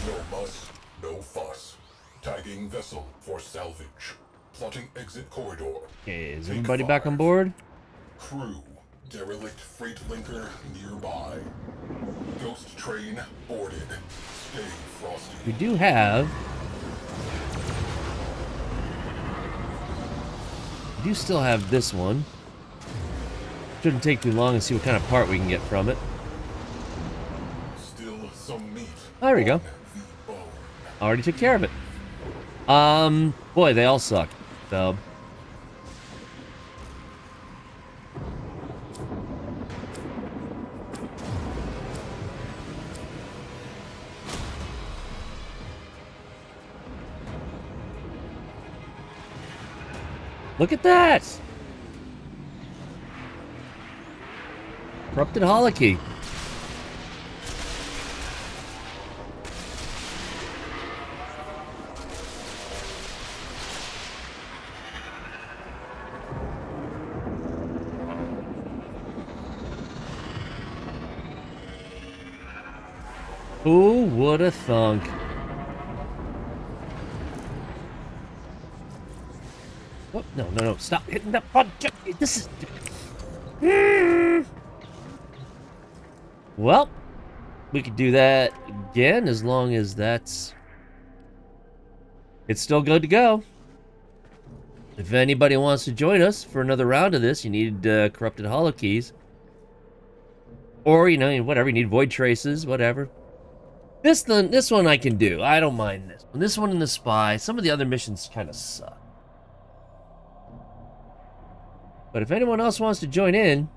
No muss, no fuss. Tagging vessel for salvage. Plotting exit corridor.
Okay, is
Take
everybody back on
5.
board?
Crew. Derelict freight linker nearby. Ghost train boarded. Stay frosty.
We do have... We do still have this one. Shouldn't take too long to see what kind of part we can get from it.
Still some meat.
There we go.
on the bone.
Already took care of it. Boy, they all suck. So... Look at that! Corrupted Holocaust. Who would have thunk? Oh, no, no, no. Stop hitting that button. This is... Well, we could do that again as long as that's... It's still good to go. If anybody wants to join us for another round of this, you need corrupted holokeys. Or, you know, whatever, you need void traces, whatever. This one I can do. I don't mind this one. This one and the spy. Some of the other missions kind of suck. But if anyone else wants to join in...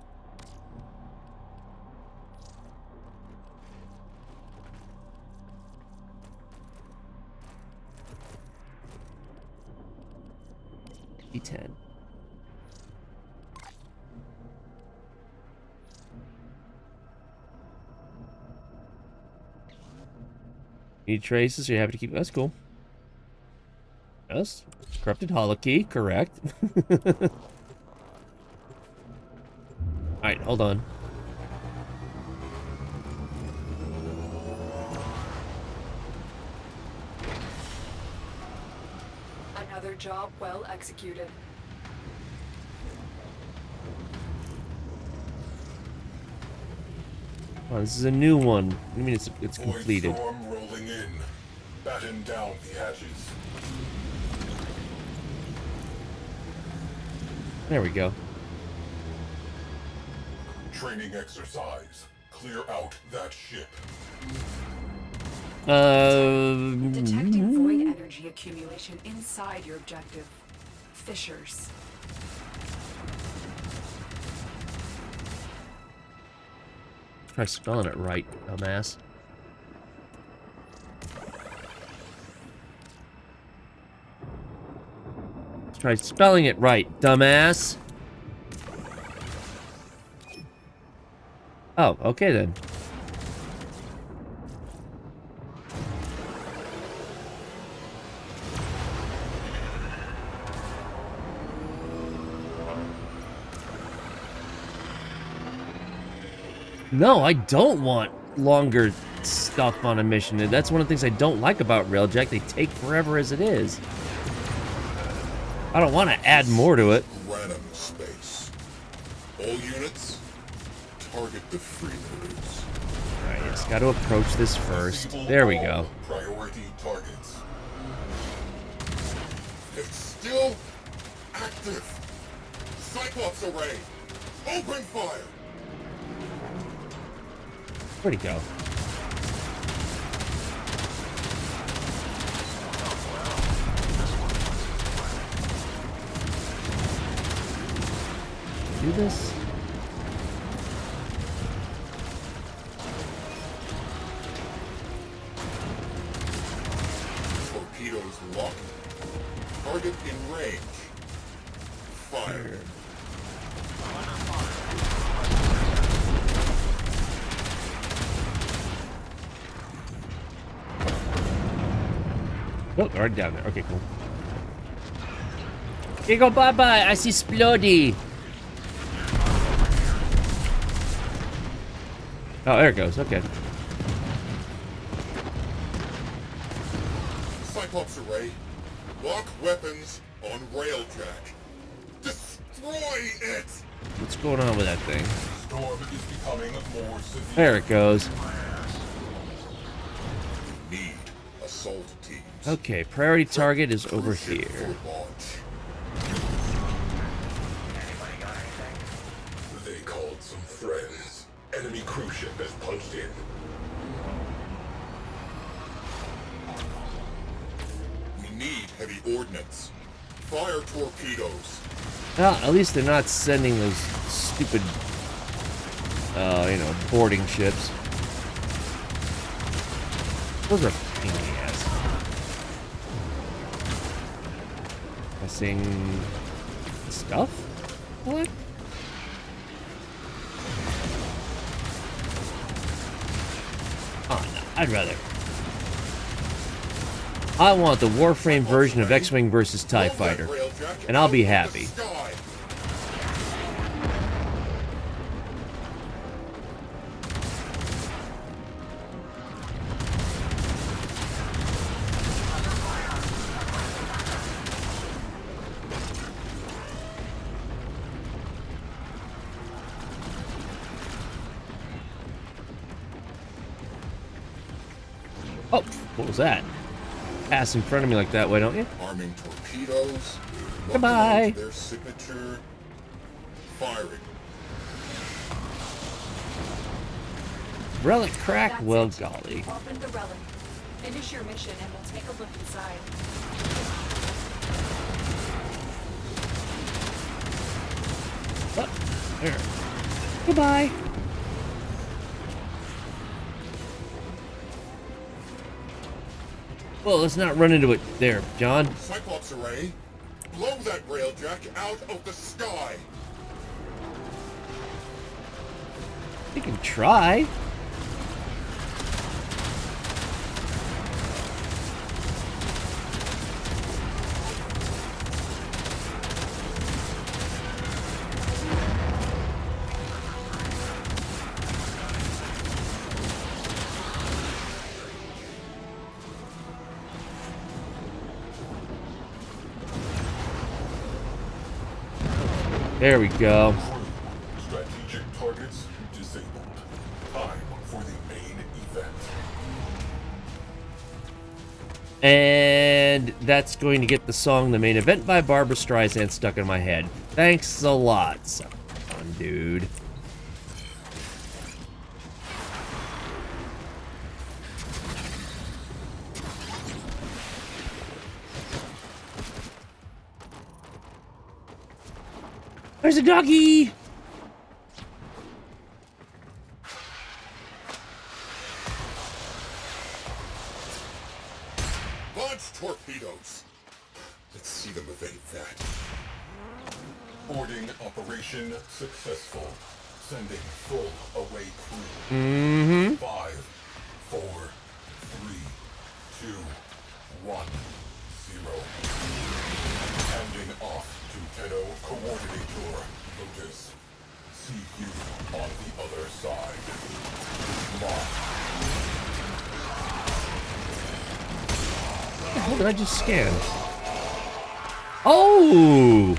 E10. Need traces, so you have to keep... That's cool. Yes. Corrupted holokey, correct. Alright, hold on.
Another job well executed.
Oh, this is a new one. I mean, it's
Void
completed.
storm rolling in. Batten down the hatches.
There we go.
Training exercise. Clear out that ship.
Detecting void energy accumulation inside your objective. Fissures.
Try spelling it right, dumbass. Try spelling it right, dumbass. Oh, okay then. No, I don't want longer stuff on a mission. And that's one of the things I don't like about Railjack. They take forever as it is. I don't want to add more to it.
Random space. All units, target the freeloaders.
Alright, just got to approach this first. There we go.
Priority targets. It's still active. Cyclops array. Open fire.
Where'd he go? do this?
Torpedoes locked. Target in range. Fire.
Oh, right down there. Okay, cool. Here you go, bye-bye. I see Splody. Oh, there it goes. Okay.
Cyclops array. Lock weapons on railjack. Destroy it!
What's going on with that thing?
Storm is becoming more severe.
There it goes.
We need assault teams.
Okay, priority target is over
Cruise ship
here.
for launch. They called some friends. Enemy cruise ship has punched in. We need heavy ordnance. Fire torpedoes.
Well, at least they're not sending those stupid, you know, boarding ships. Those are a pain in the ass. Missing stuff? What? Oh, no, I'd rather. I want the Warframe version of X-Wing versus TIE Fighter, and I'll be happy. Oh, what was that? Pass in front of me like that, why don't you?
Arming torpedoes.
Goodbye.
Their signature. Firing.
Relic crack?
That's
Well,
it.
golly.
Open the relic. Finish your mission and we'll take a look inside.
Oh, there. Goodbye. Well, let's not run into it there, John.
Cyclops array. Blow that railjack out of the sky.
You can try. There we go.
Strategic targets disabled. Time for the main event.
And that's going to get the song The Main Event by Barbra Streisand stuck in my head. Thanks a lot, son of a dude. There's a doggy!
Launch torpedoes. Let's see them evade that. Boarding operation successful. Sending full away crew.
Mm-hmm.
5, 4, 3, 2, 1, 0. Handing off to Tenno Coordinator. Lotus. See you on the other side. Mark.
What the hell did I just scan? Oh!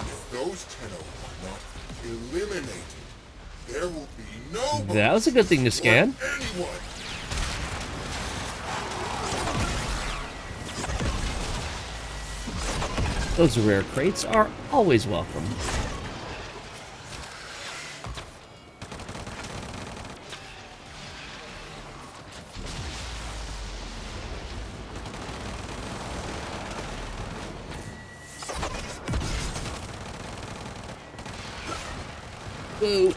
If those Tenno are not eliminated, there will be no
That was a good thing to scan.
anyone.
Those rare crates are always welcome. Boo.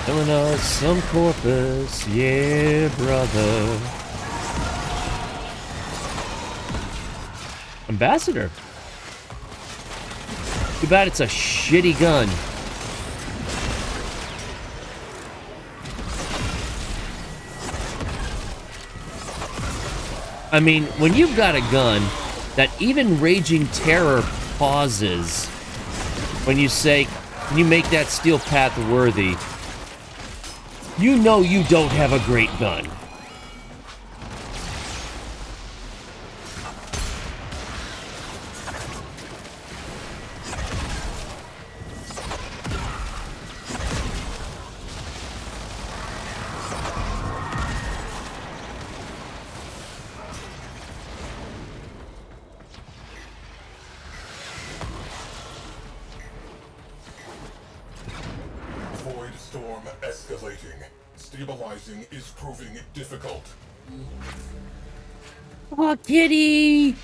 Killing us some corpus, yeah, brother. Ambassador. Too bad it's a shitty gun. I mean, when you've got a gun that even Raging Terror pauses when you say, can you make that steel path worthy? You know you don't have a great gun.
Void storm escalating. Stabilizing is proving difficult.
Oh, kitty!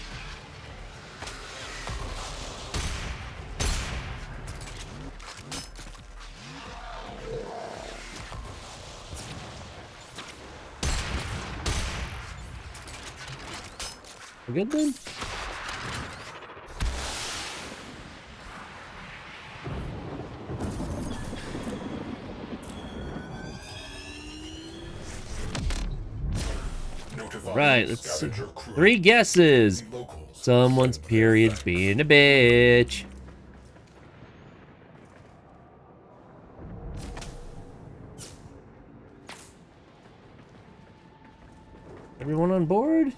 We're good then? Right, let's see. 3 guesses. Someone's period's being a bitch. Everyone on board?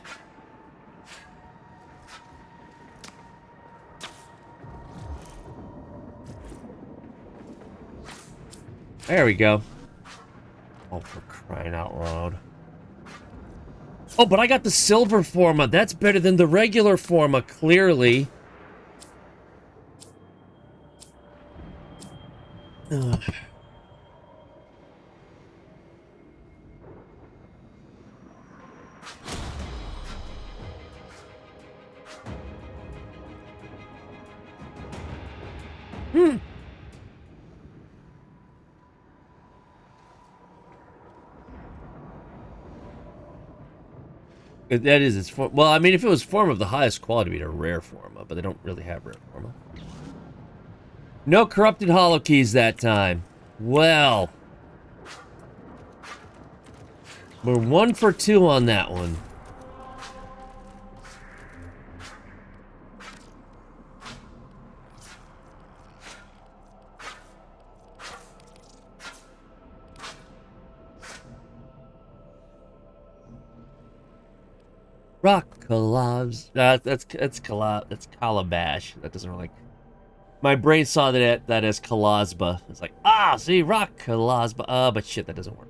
There we go. Oh, for crying out loud. Oh, but I got the silver forma. That's better than the regular forma, clearly. Ugh. That is its form. Well, I mean, if it was form of the highest quality, it'd be a rare forma, but they don't really have rare forma. No corrupted hollow keys that time. Well, we're 1 for 2 on that one. Rock collabs. That's calabash. That doesn't really. My brain saw that as Kalazba. It's like, see, rock Kalazba. But shit, that doesn't work.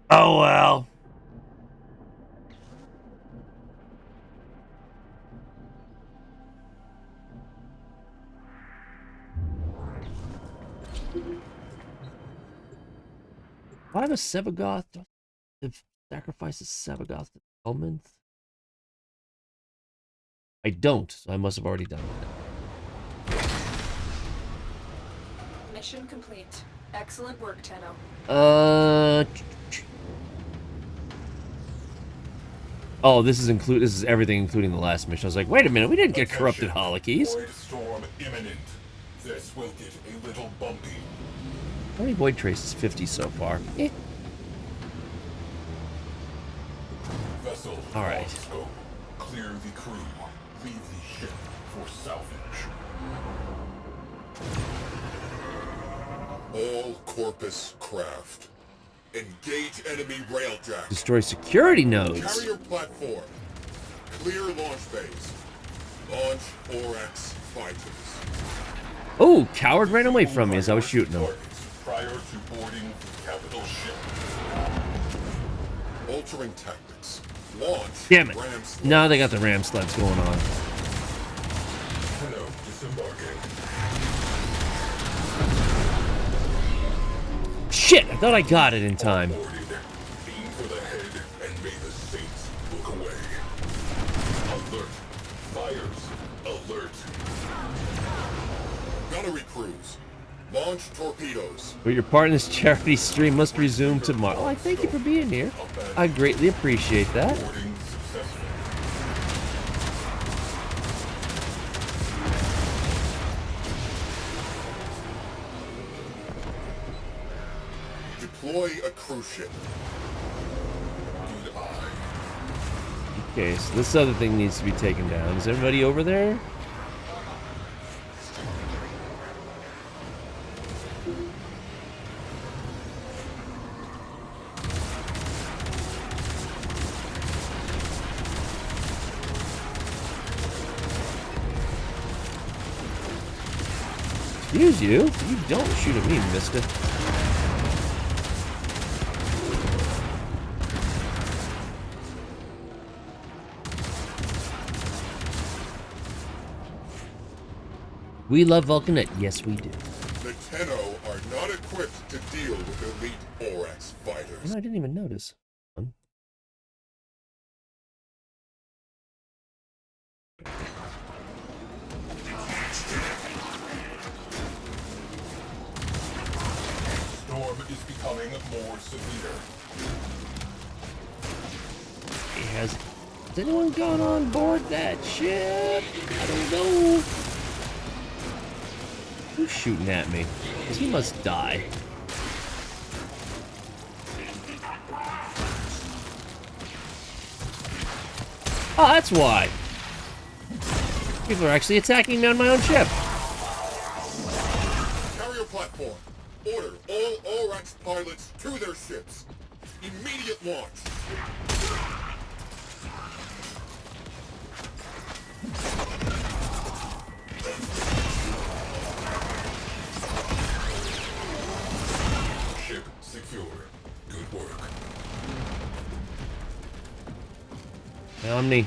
Oh well. Why does Sevagoth sacrifices Sevagoth to Elminth? I don't, so I must have already done it.
Mission complete. Excellent work, Tenno.
Oh, this is everything, including the last mission. I was like, wait a minute, we didn't get corrupted holokeys.
Void storm imminent. This will get a little bumpy.
How many void traces? 50 so far.
Vessel
all right.
scope. Clear the crew. Leave the ship for salvage. All Corpus craft. Engage enemy railjack.
Destroy security nodes.
Carrier platform. Clear launch base. Launch Oryx fighters.
Oh, coward ran away from me as I was shooting him.
Prior to boarding the capital ship. Altering tactics. Launch
Damn it.
ram sled.
Now they got the ram sleds going on.
Tenno disembarking.
Shit, I thought I got it in time.
Boarded. Aim for the head and may the saints look away. Alert. Fires. Alert. Gunnery crews. Launch torpedoes.
But your part in this charity stream must resume tomorrow. Oh, I thank you for being here. I greatly appreciate that.
Boarding successful. Deploy a cruise ship. Good eye.
Okay, so this other thing needs to be taken down. Is everybody over there? Excuse you? You don't shoot at me, mister. We love Vulcanet. Yes, we do.
The Tenno are not equipped to deal with elite Borax fighters.
No, I didn't even notice.
Storm is becoming more severe.
Has anyone gone on board that ship? I don't know. Who's shooting at me? Because he must die. Oh, that's why. People are actually attacking me on my own ship.
Carrier platform. Order all Orax pilots to their ships. Immediate launch. Ship secure. Good work.
Omni.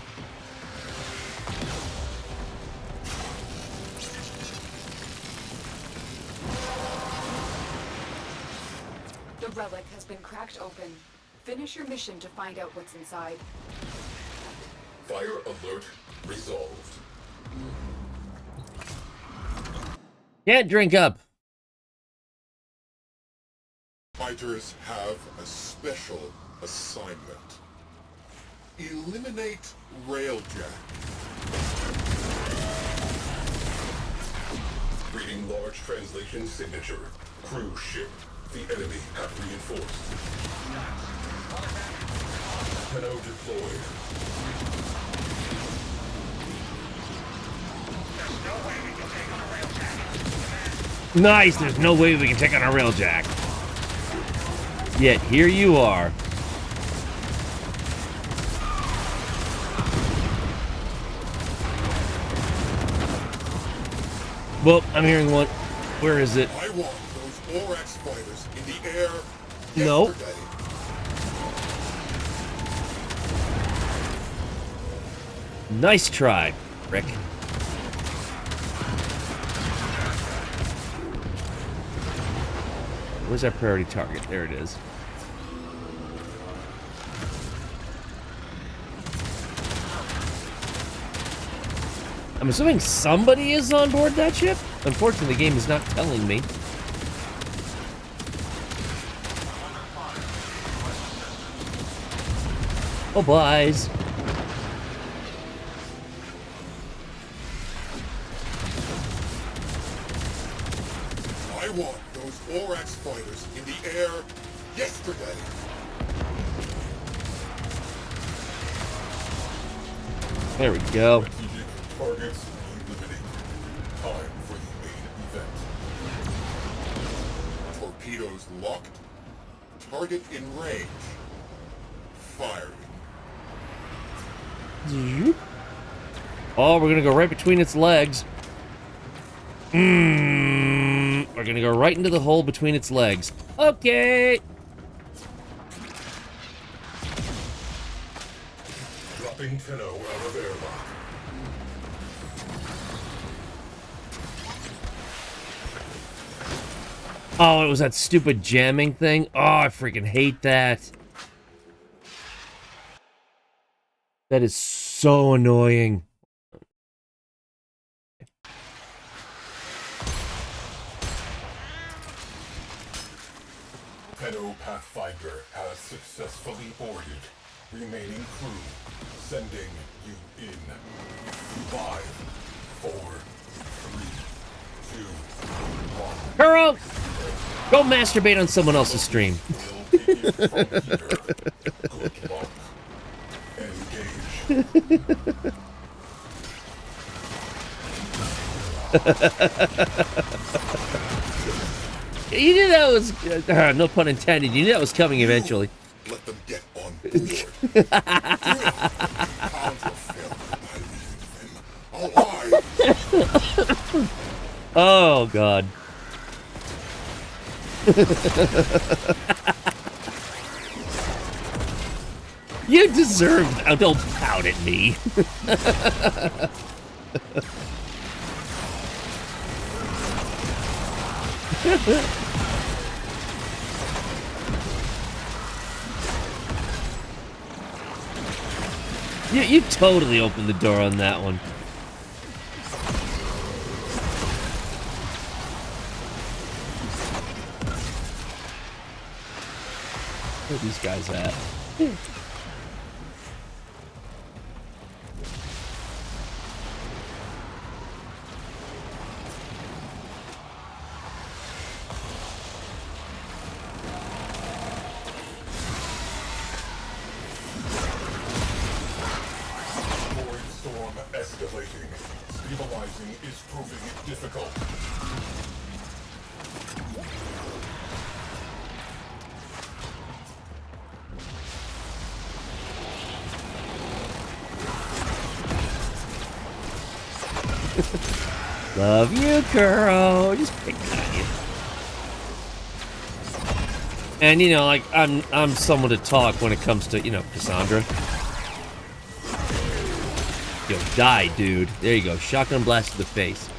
The relic has been cracked open. Finish your mission to find out what's inside.
Fire alert resolved.
Can't drink up.
Fighters have a special assignment. Eliminate Railjack. Reading large translation signature. Cruise ship. The enemy have reinforced. Tenno deployed.
Nice, there's no way we can take on a railjack. Yet here you are. Well, I'm hearing one. Where is it?
I want those Orax fighters in the air
No.
yesterday.
Nice try, Rick. Where's our priority target? There it is. I'm assuming somebody is on board that ship? Unfortunately, the game is not telling me. Oh, boys.
I want those Orax fighters in the air yesterday.
There we go.
Strategic targets eliminated. Time for the main event. Torpedoes locked. Target in range. Firing.
Oh, we're gonna go right between its legs. We're gonna go right into the hole between its legs. Okay.
Lifting Tenno out of airlock.
Oh, it was that stupid jamming thing? Oh, I freaking hate that. That is so annoying.
Tenno Pathfinder has successfully boarded. Remaining crew, sending you in. 5, 4, 3, 2, 1.
Kuro! Go masturbate on someone else's stream.
Will begin from here. Good luck. Engage.
You knew that was... no pun intended. You knew that was coming eventually.
Let them get on board. Pounds of film by leaving them alive.
Oh, God. You deserve... Oh, don't pout at me. You totally opened the door on that one. Where are these guys at?
Storm escalating. Stabilizing is proving difficult.
Love you, Kuro. Just picking on you. And you know, like I'm someone to talk when it comes to, you know, Cassandra. Yo, die, dude. There you go. Shotgun blast to the face.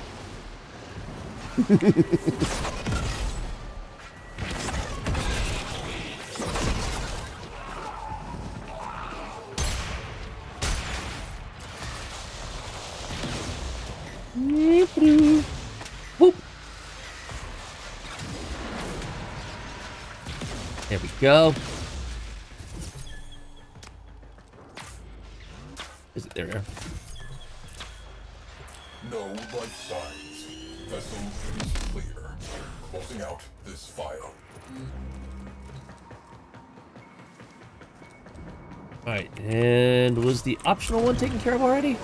Whoop. There we go. Is it there?
No life signs. Vessel is clear. Closing out this file.
Alright, and was the optional one taken care of already?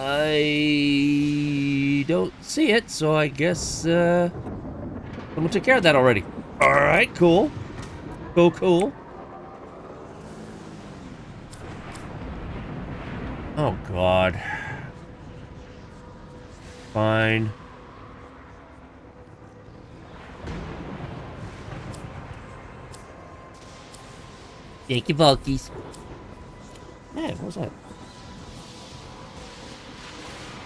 I don't see it, so I guess someone took care of that already. Alright, cool. Cool. Oh, God. Fine. Thank you, Volkies. Yeah, what was that?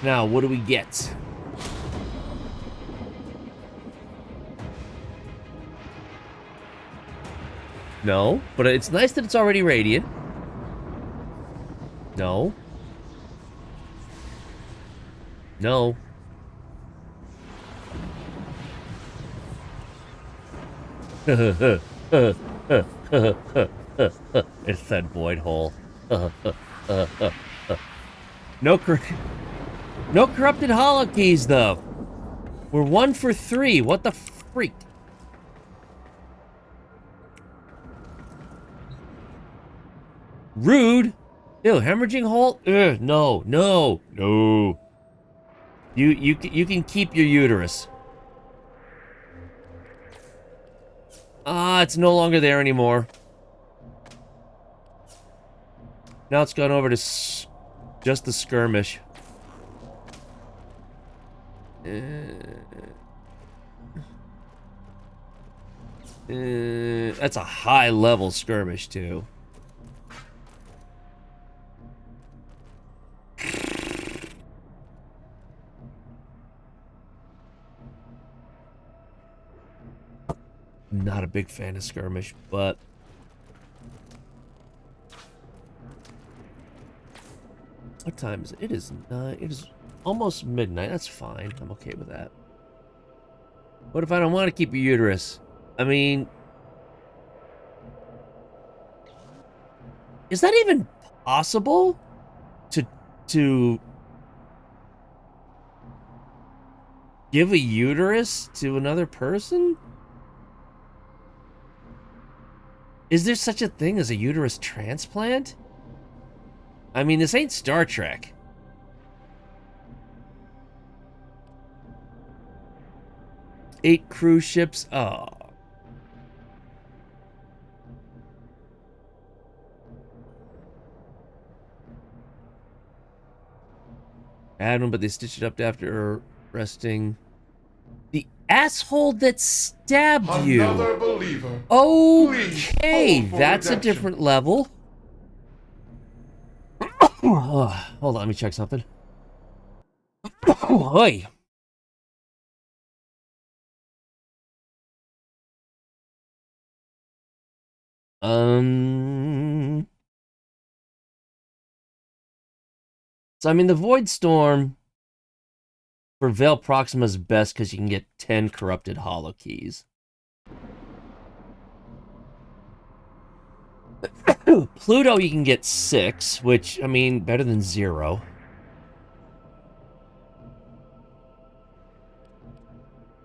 Now, what do we get? No, but it's nice that it's already radiant. No. No. It's that void hole. No corrupted hollow keys, though. We're 1 for 3. What the freak? Rude. Ew, hemorrhaging hole? Ugh, no. You can keep your uterus. Ah, it's no longer there anymore. Now it's gone over to just the skirmish. That's a high-level skirmish, too. Not a big fan of skirmish, but... What time is it? It is 9. It is almost midnight. That's fine. I'm okay with that. What if I don't want to keep a uterus? I mean... Is that even possible? To give a uterus to another person? Is there such a thing as a uterus transplant? I mean, this ain't Star Trek. Eight cruise ships. Oh. Had one, but they stitched it up after arresting the asshole that stabbed you.
Another believer.
Okay,
Please, hope for
that's a
redemption.
different level. Oh, hold on, let me check something. Oi. So, I mean, the Void Storm for Veil Proxima is best because you can get 10 corrupted hollow keys. Pluto, you can get 6, which, I mean, better than 0.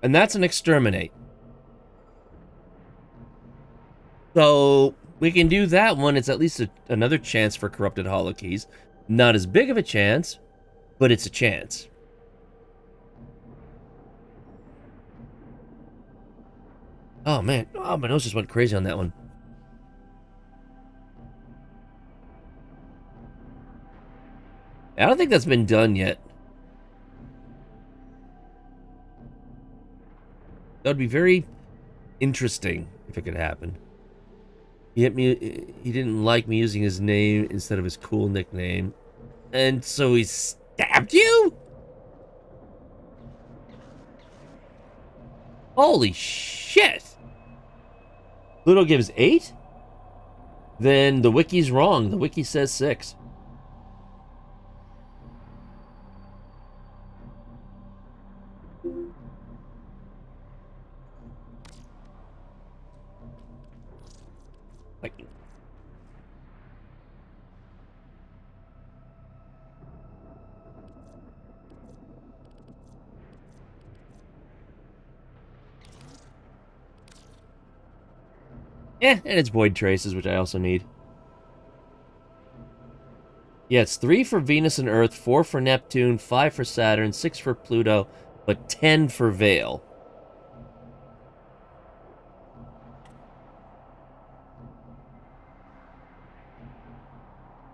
And that's an Exterminate. So, we can do that one. It's at least another chance for corrupted hollow keys. Not as big of a chance, but it's a chance. Oh, man. Oh, my nose just went crazy on that one. I don't think that's been done yet. That would be very interesting if it could happen. He didn't like me using his name instead of his cool nickname. And so he stabbed you? Holy shit! Pluto gives 8? Then the wiki's wrong. The wiki says 6. Like... and it's Void Traces, which I also need. Yeah, it's 3 for Venus and Earth, 4 for Neptune, 5 for Saturn, 6 for Pluto, but 10 for Veil.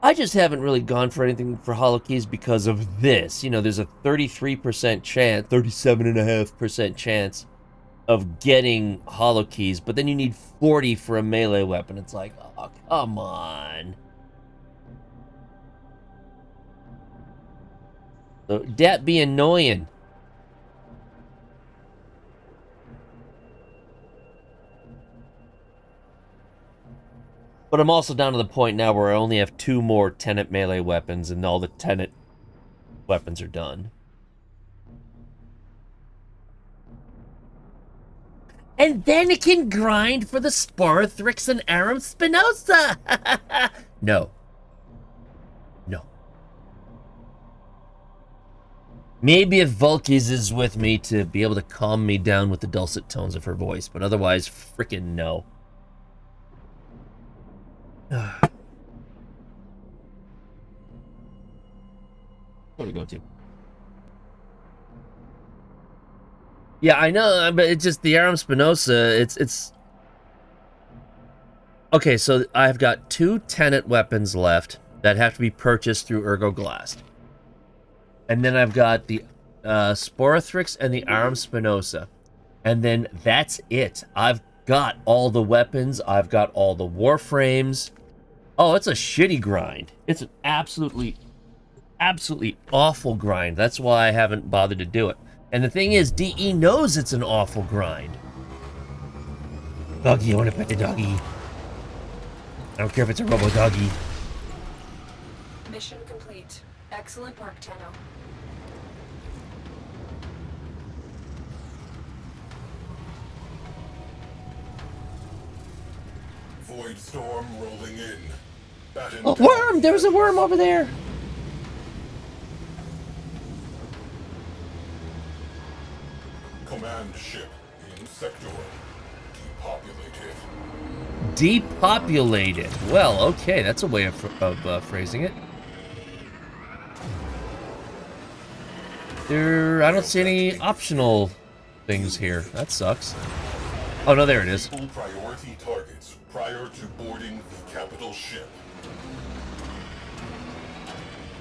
I just haven't really gone for anything for Hollow Keys because of this. You know, there's a 33% chance, 37.5% chance of getting Hollow Keys, but then you need 40 for a melee weapon. It's like, oh, come on. So, that be annoying. But I'm also down to the point now where I only have 2 more Tenet melee weapons, and all the Tenet weapons are done. And then it can grind for the Sporothrix and Aram Spinoza! No. No. Maybe if Vulkis is with me to be able to calm me down with the dulcet tones of her voice, but otherwise, frickin' no. What are we going to? Yeah, I know, but it's just the Aram Spinoza, it's... Okay, so I've got 2 Tenet weapons left that have to be purchased through Ergo Glass. And then I've got the Sporothrix and the Aram Spinoza. And then that's it. I've got all the weapons. I've got all the warframes. Oh, it's a shitty grind. It's an absolutely awful grind. That's why I haven't bothered to do it. And the thing is, DE knows it's an awful grind. Doggy, I want to pet the doggy. I don't care if it's a robo-doggy.
Mission complete. Excellent work, Tenno.
Void storm rolling in. Batten
Oh,
down.
worm! There was a worm over there!
Command ship in sector. Depopulated.
Depopulated. Well, okay, that's a way of phrasing it. I don't see any optional things here. That sucks. Oh, no, there it is.
Full priority targets prior to boarding the capital ship.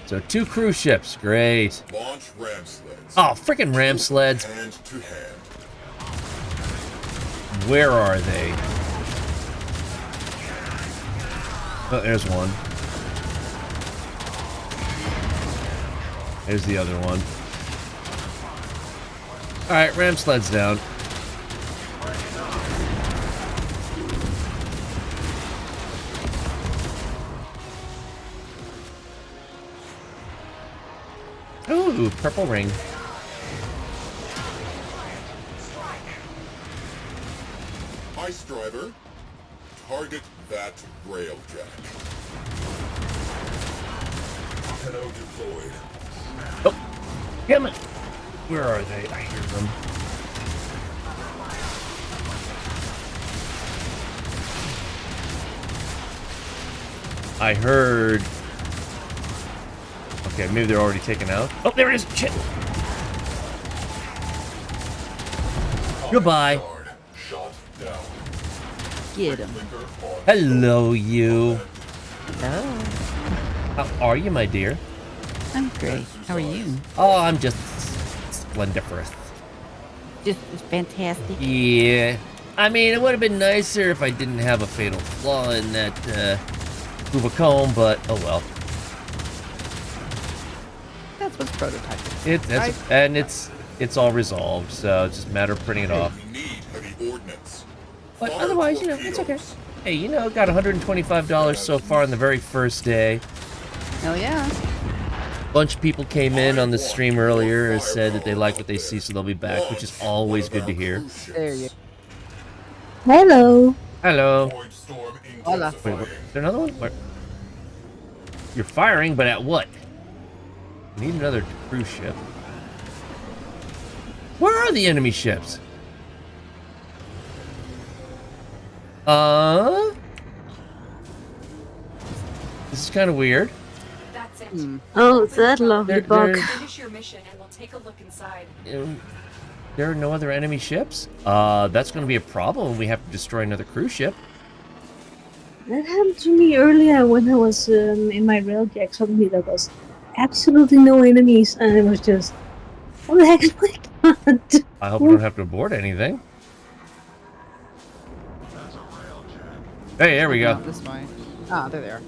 So 2 cruise ships. Great.
Launch ram sleds.
Oh, freaking ram sleds.
Hand to hand.
Where are they? Oh, there's one. There's the other one. Alright, ram sleds down. Ooh, purple ring.
Ice driver. Target that railjack. Tenno deployed.
Oh, damn it. Where are they? I hear them. I heard... Okay, maybe they're already taken out. Oh, there it is! Shit! Goodbye.
Guard shot down.
Get him.
Blinker on.
Hello, you.
Hello.
How are you, my dear?
I'm great. How are you?
Oh, I'm just splendiferous.
Just fantastic.
Yeah. I mean, it would have been nicer if I didn't have a fatal flaw in that Kuva Kohm, but oh well.
That's what's prototyping.
It's all resolved, so it's just a matter of printing it off.
We need heavy ordnance.
But
Fire
otherwise, you know, it's okay.
torpedoes.
Hey, you know, got $125 so far on the very first day.
Hell yeah.
Bunch of people came in on the stream earlier and said that they like what they see, so they'll be back, which is always good to hear.
There you
Hello.
Hello.
Void storm
Hola.
Wait,
intensifying.
is there another one? Where? You're firing, but at what? We need another cruise ship. Where are the enemy ships? This is kind of weird.
That's it.
Oh, that lovely bug.
Finish your mission and we'll take a look inside.
There are no other enemy ships? That's going to be a problem when we have to destroy another cruise ship.
That happened to me earlier when I was in my railjack. Suddenly there was absolutely no enemies, and it was just, what the heck is my god?
I hope we don't have to abort anything. Hey, there we go.
This way. Ah, they're there.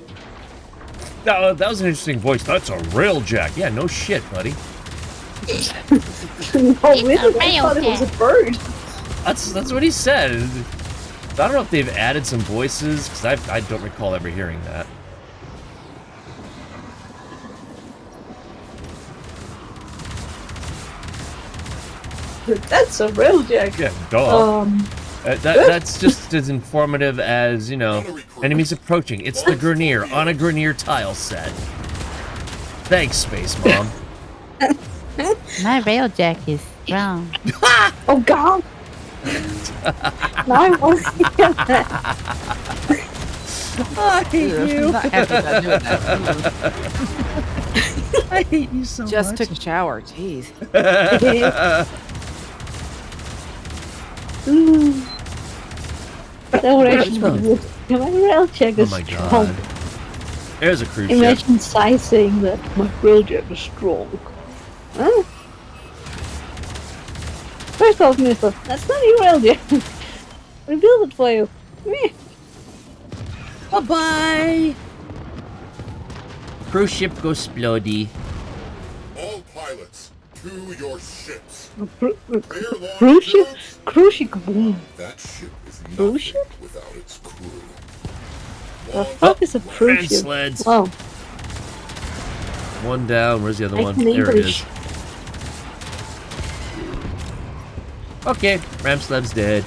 That was an interesting voice. That's a railjack. Yeah, no shit, buddy.
No, really? I thought it was a bird.
That's what he said. I don't know if they've added some voices, because I don't recall ever hearing that.
That's a railjack.
Yeah, duh. That's just as informative as, you know, enemies approaching. It's the Grenier on a Grenier tile set. Thanks, Space Mom.
My railjack is strong.
Oh god. No, I want to hear that.
I hate you.
I'm not happy about doing that.
I hate you so
Just
much.
took a shower. Jeez.
That would actually be good. Yeah, my railjack
Oh
is
my
strong.
god. There's a cruise ship.
Imagine Sai saying that my railjack is strong. Huh? First off, mister, that's not your railjack. I built it for you. Meh.
Bye-bye! Cruise ship goes splody.
All pilots, to your ships.
Cruise ship? Cruise ship. Boom.
That ship is
Cruise
nothing
ship?
without its crew.
The fuck is a cruise
Hand
ship?
sleds.
Wow.
One down. Where's the other
I
one?
can
There it
English.
is. Okay, ram slab's dead.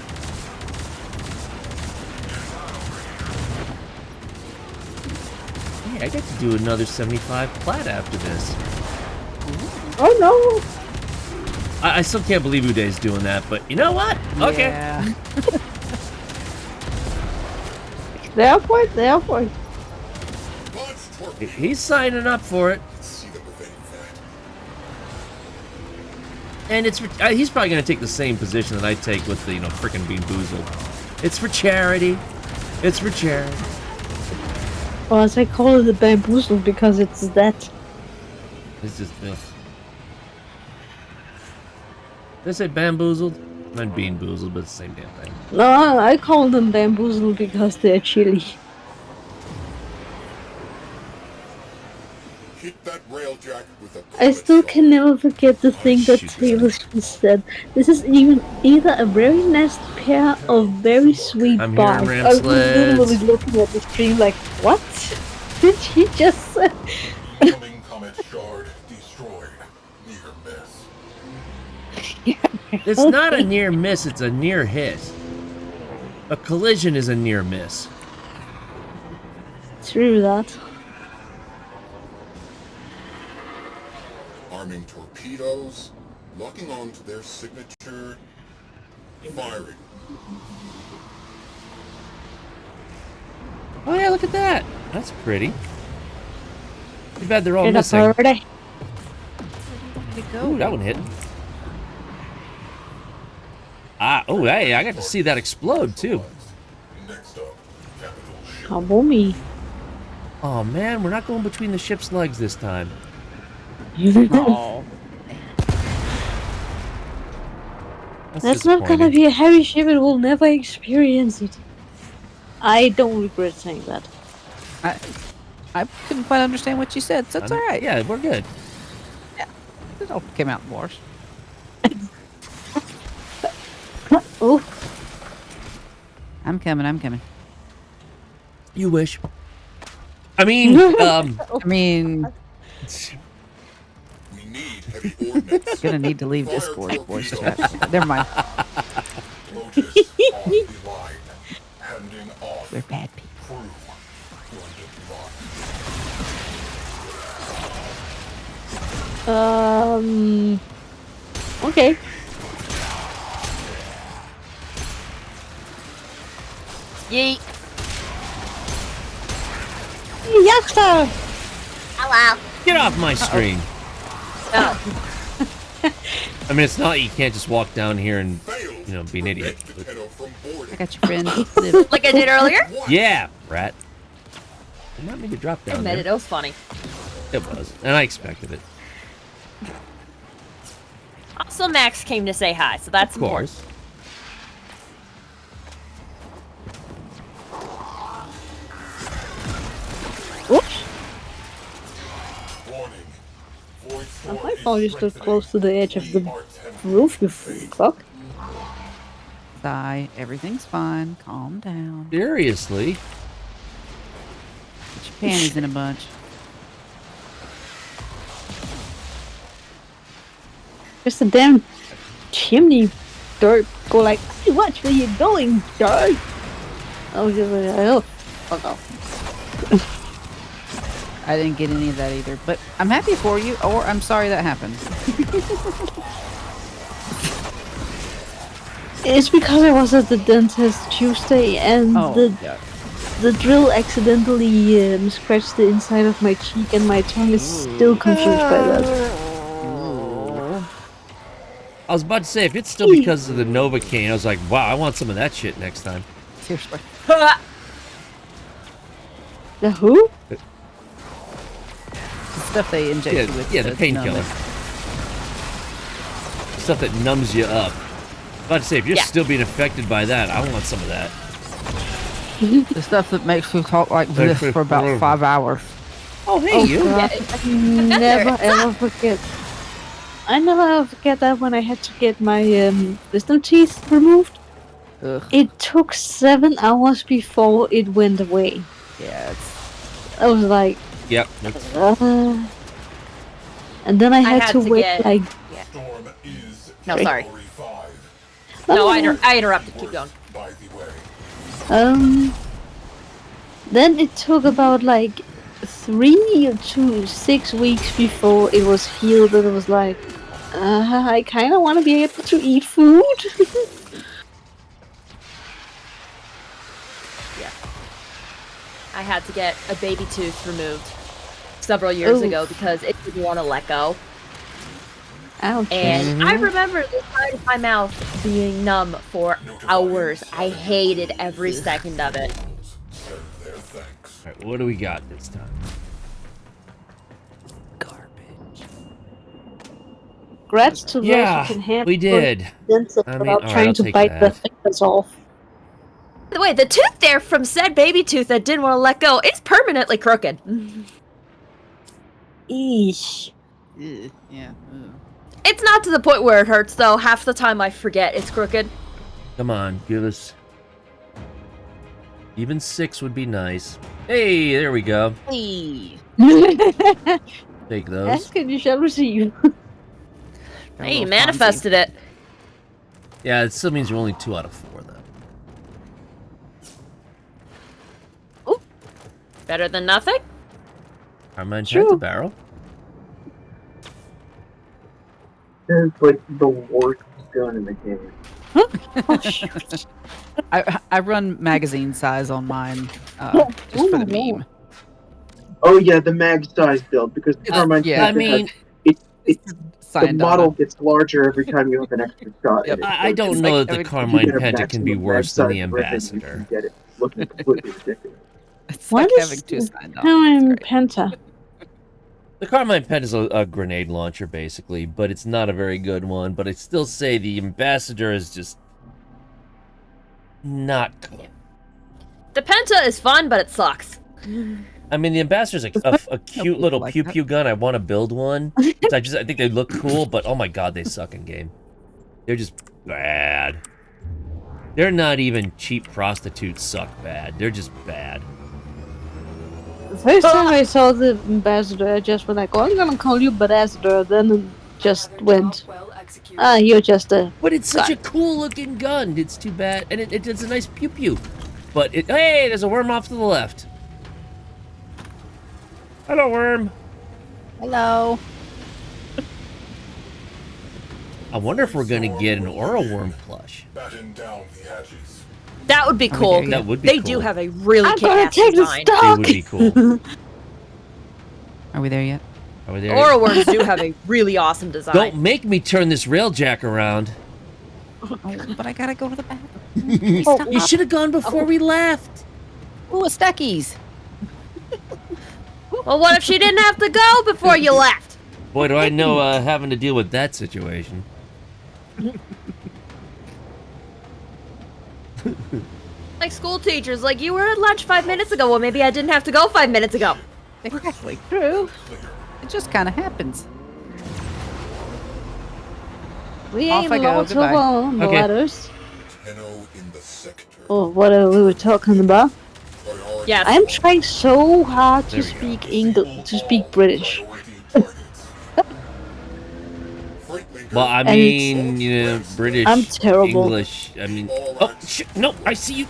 Hey, I get to do another 75 plat after this.
Oh no!
I still can't believe Uday's doing that, but you know what? Okay.
Yeah.
They're for it, they're for it.
Launch torpedo.
He's signing up for it.
See them evade that.
And it's for, he's probably going to take the same position that I take with the, frickin' Bean Boozled. It's for charity. It's for charity.
Or as I call it, the bamboozle, because it's that.
It's just this. Did I say bamboozled? I meant Bean Boozled, but it's the same damn thing.
No, I call them bamboozle because they're chilly.
Hit that railjack with a
I still
comet
can never forget the thing that
shoot.
Taylor Swift said. This is either a very nice pair of very sweet
I'm
bars.
hearing ram
I was literally
sleds.
looking at the screen like, what did she just say?
incoming comet shard destroyed. Near miss.
It's not a near miss, it's a near hit. A collision is a near miss.
True that.
Arming torpedoes, locking on to their signature, firing.
Oh yeah, look at that. That's pretty. Too bad they're all
In a
missing.
party.
Ooh, that one hit. Oh, hey, I got to see that explode, too.
Next up, capital ship.
Kaboom.
Oh, man, we're not going between the ship's legs this time.
Oh.
That's not gonna be a heavy ship, it will never experience it. I don't regret saying that.
I couldn't quite understand what you said, so it's alright.
Yeah, we're good.
It all came out in wars.
Oh,
I'm coming.
You wish. I mean,
I mean,
We need heavy ordnance.
gonna need to leave
Fire
Discord, voice
torpedoes.
chat. Never mind.
Lotus off the line. Handing off.
We're bad people.
Crew. London run.
okay.
Yeet.
Yaksta!
Hello.
get off my screen.
Oh.
I mean, it's not, you can't just walk down here and,
Failed.
be an idiot.
Prevent the pedo from boarding.
I got your friend.
Like I did earlier?
Yeah, rat. Did not mean to drop
I
down
admit
there.
it. It was funny.
It was, and I expected it.
Also, Max came to say hi, so that's
Of course.
Oops.
Warning. Void
I
Force
thought you
is
stood
strengthening.
close to the edge of the
We are tempted.
roof, you fuck.
Sigh. Everything's fine. Calm down.
Seriously?
Get your panties in a bunch.
Just a damn chimney dirt. Go like, hey, watch where you're going, dirt. I was just like, oh, fuck off.
I didn't get any of that either, but I'm happy for you, or I'm sorry that happened.
It's because I was at the dentist Tuesday and
Oh, yeah.
the drill accidentally scratched the inside of my cheek, and my tongue is still confused by that.
I was about to say, if it's still because of the Novocaine, I was like, wow, I want some of that shit next time.
Seriously.
The who?
The stuff they inject you with.
Yeah, the
to
painkiller.
numb it.
Stuff that numbs you up. About to say, if you're
Yeah.
still being affected by that, I want some of that.
The stuff that makes me talk like this for about 5 hours.
Oh, hey, you.
God, I never ever forget. I never ever forget that when I had to get my wisdom teeth removed.
Ugh.
It took 7 hours before it went away.
Yeah, it's...
I was like,
Yep.
and then I had
had
to
to
wait
get-
like.
Storm is
No, sorry.
category 5.
No, I interrupted. Keep going.
By the way.
Then it took about like 3 to 6 weeks before it was healed, and it was like, I kind of want to be able to eat food.
I had to get a baby tooth removed several years
Oof.
ago because it didn't want to let go.
Ouch.
And I remember the side of my mouth being numb for hours. I hated every second of it.
Send their thanks.
All right, what do we got this time?
Congrats to those
Yeah,
who can handle
we did.
dents
I mean,
without
alright,
trying
I'll
to
take
bite their
that.
fingers off.
By the way, the tooth there from said baby tooth that didn't want to let go is permanently crooked.
Eesh.
Ugh, yeah. Ugh.
It's not to the point where it hurts, though. Half the time I forget it's crooked.
Come on, give us... Even 6 would be nice. Hey, there we go.
Hey.
Take those.
Ask and you shall receive.
Hey, you manifested it.
Yeah, it still means you're only 2 out of 4, though.
Better than nothing?
Carmine
True.
Pentabarrel.
It's like the worst gun in the game.
Oh, shoot.
I run magazine size on mine, just for the meme.
Oh yeah, the mag size build, because Carmine
yeah.
I mean,
the
Signed
model
on.
gets larger every time you have an extra shot.
Yep.
in it.
I don't
It's
know
like
that the
every-
Carmine
You get a
Penta can be
maximum
worse than the
mag size weapon, you
Ambassador.
can get it looking completely ridiculous.
It's
What
like
is
having 2 signed on.
Carmine
It's great.
Penta?
The Carmine Penta is a grenade launcher, basically, but it's not a very good one. But I still say the Ambassador is just not cool.
The Penta is fun, but it sucks.
I mean, the Ambassador's a cute little
like
pew
that.
pew gun. I want to build one. I think they look cool, but oh my god, they suck in game. They're just bad. They're not even cheap prostitutes suck bad. They're just bad.
The first time I saw the ambassador, I just went like, oh, I'm gonna call you ambassador. Then it just went,
Well executed.
you're just a.
But it's such a cool looking gun. It's too bad, and it's a nice pew pew. But hey, there's a worm off to the left. Hello, worm.
Hello.
I wonder if we're gonna get an Aura Worm plush.
Batten down the hatches.
That would be cool.
yeah.
That would be
They
cool.
do have a really
I'm gonna
kick-ass
take the
design.
They
stock.
would be cool.
Are we there yet?
Are we there?
Aura worms do have a really awesome design.
Don't make me turn this railjack around.
Oh, but I gotta go to the bathroom.
You should have gone before we left.
Ooh, a Stackies.
Well, what if she didn't have to go before you left?
Boy, do I know having to deal with that situation.
Like school teachers, like, you were at lunch 5 minutes ago. Well, maybe I didn't have to go 5 minutes ago.
Exactly. True. It just kind of happens.
We
Off
ain't
I go,
lots of
goodbye.
Okay.
letters.
Tenno in the sector.
Or whatever we were talking about.
Priority
Yes.
I'm trying so hard to
There we go.
speak English, to speak British.
priority targets. Freight
Well, I
And
mean, you know, British,
I'm terrible.
English. I mean, oh shit! No, I see you.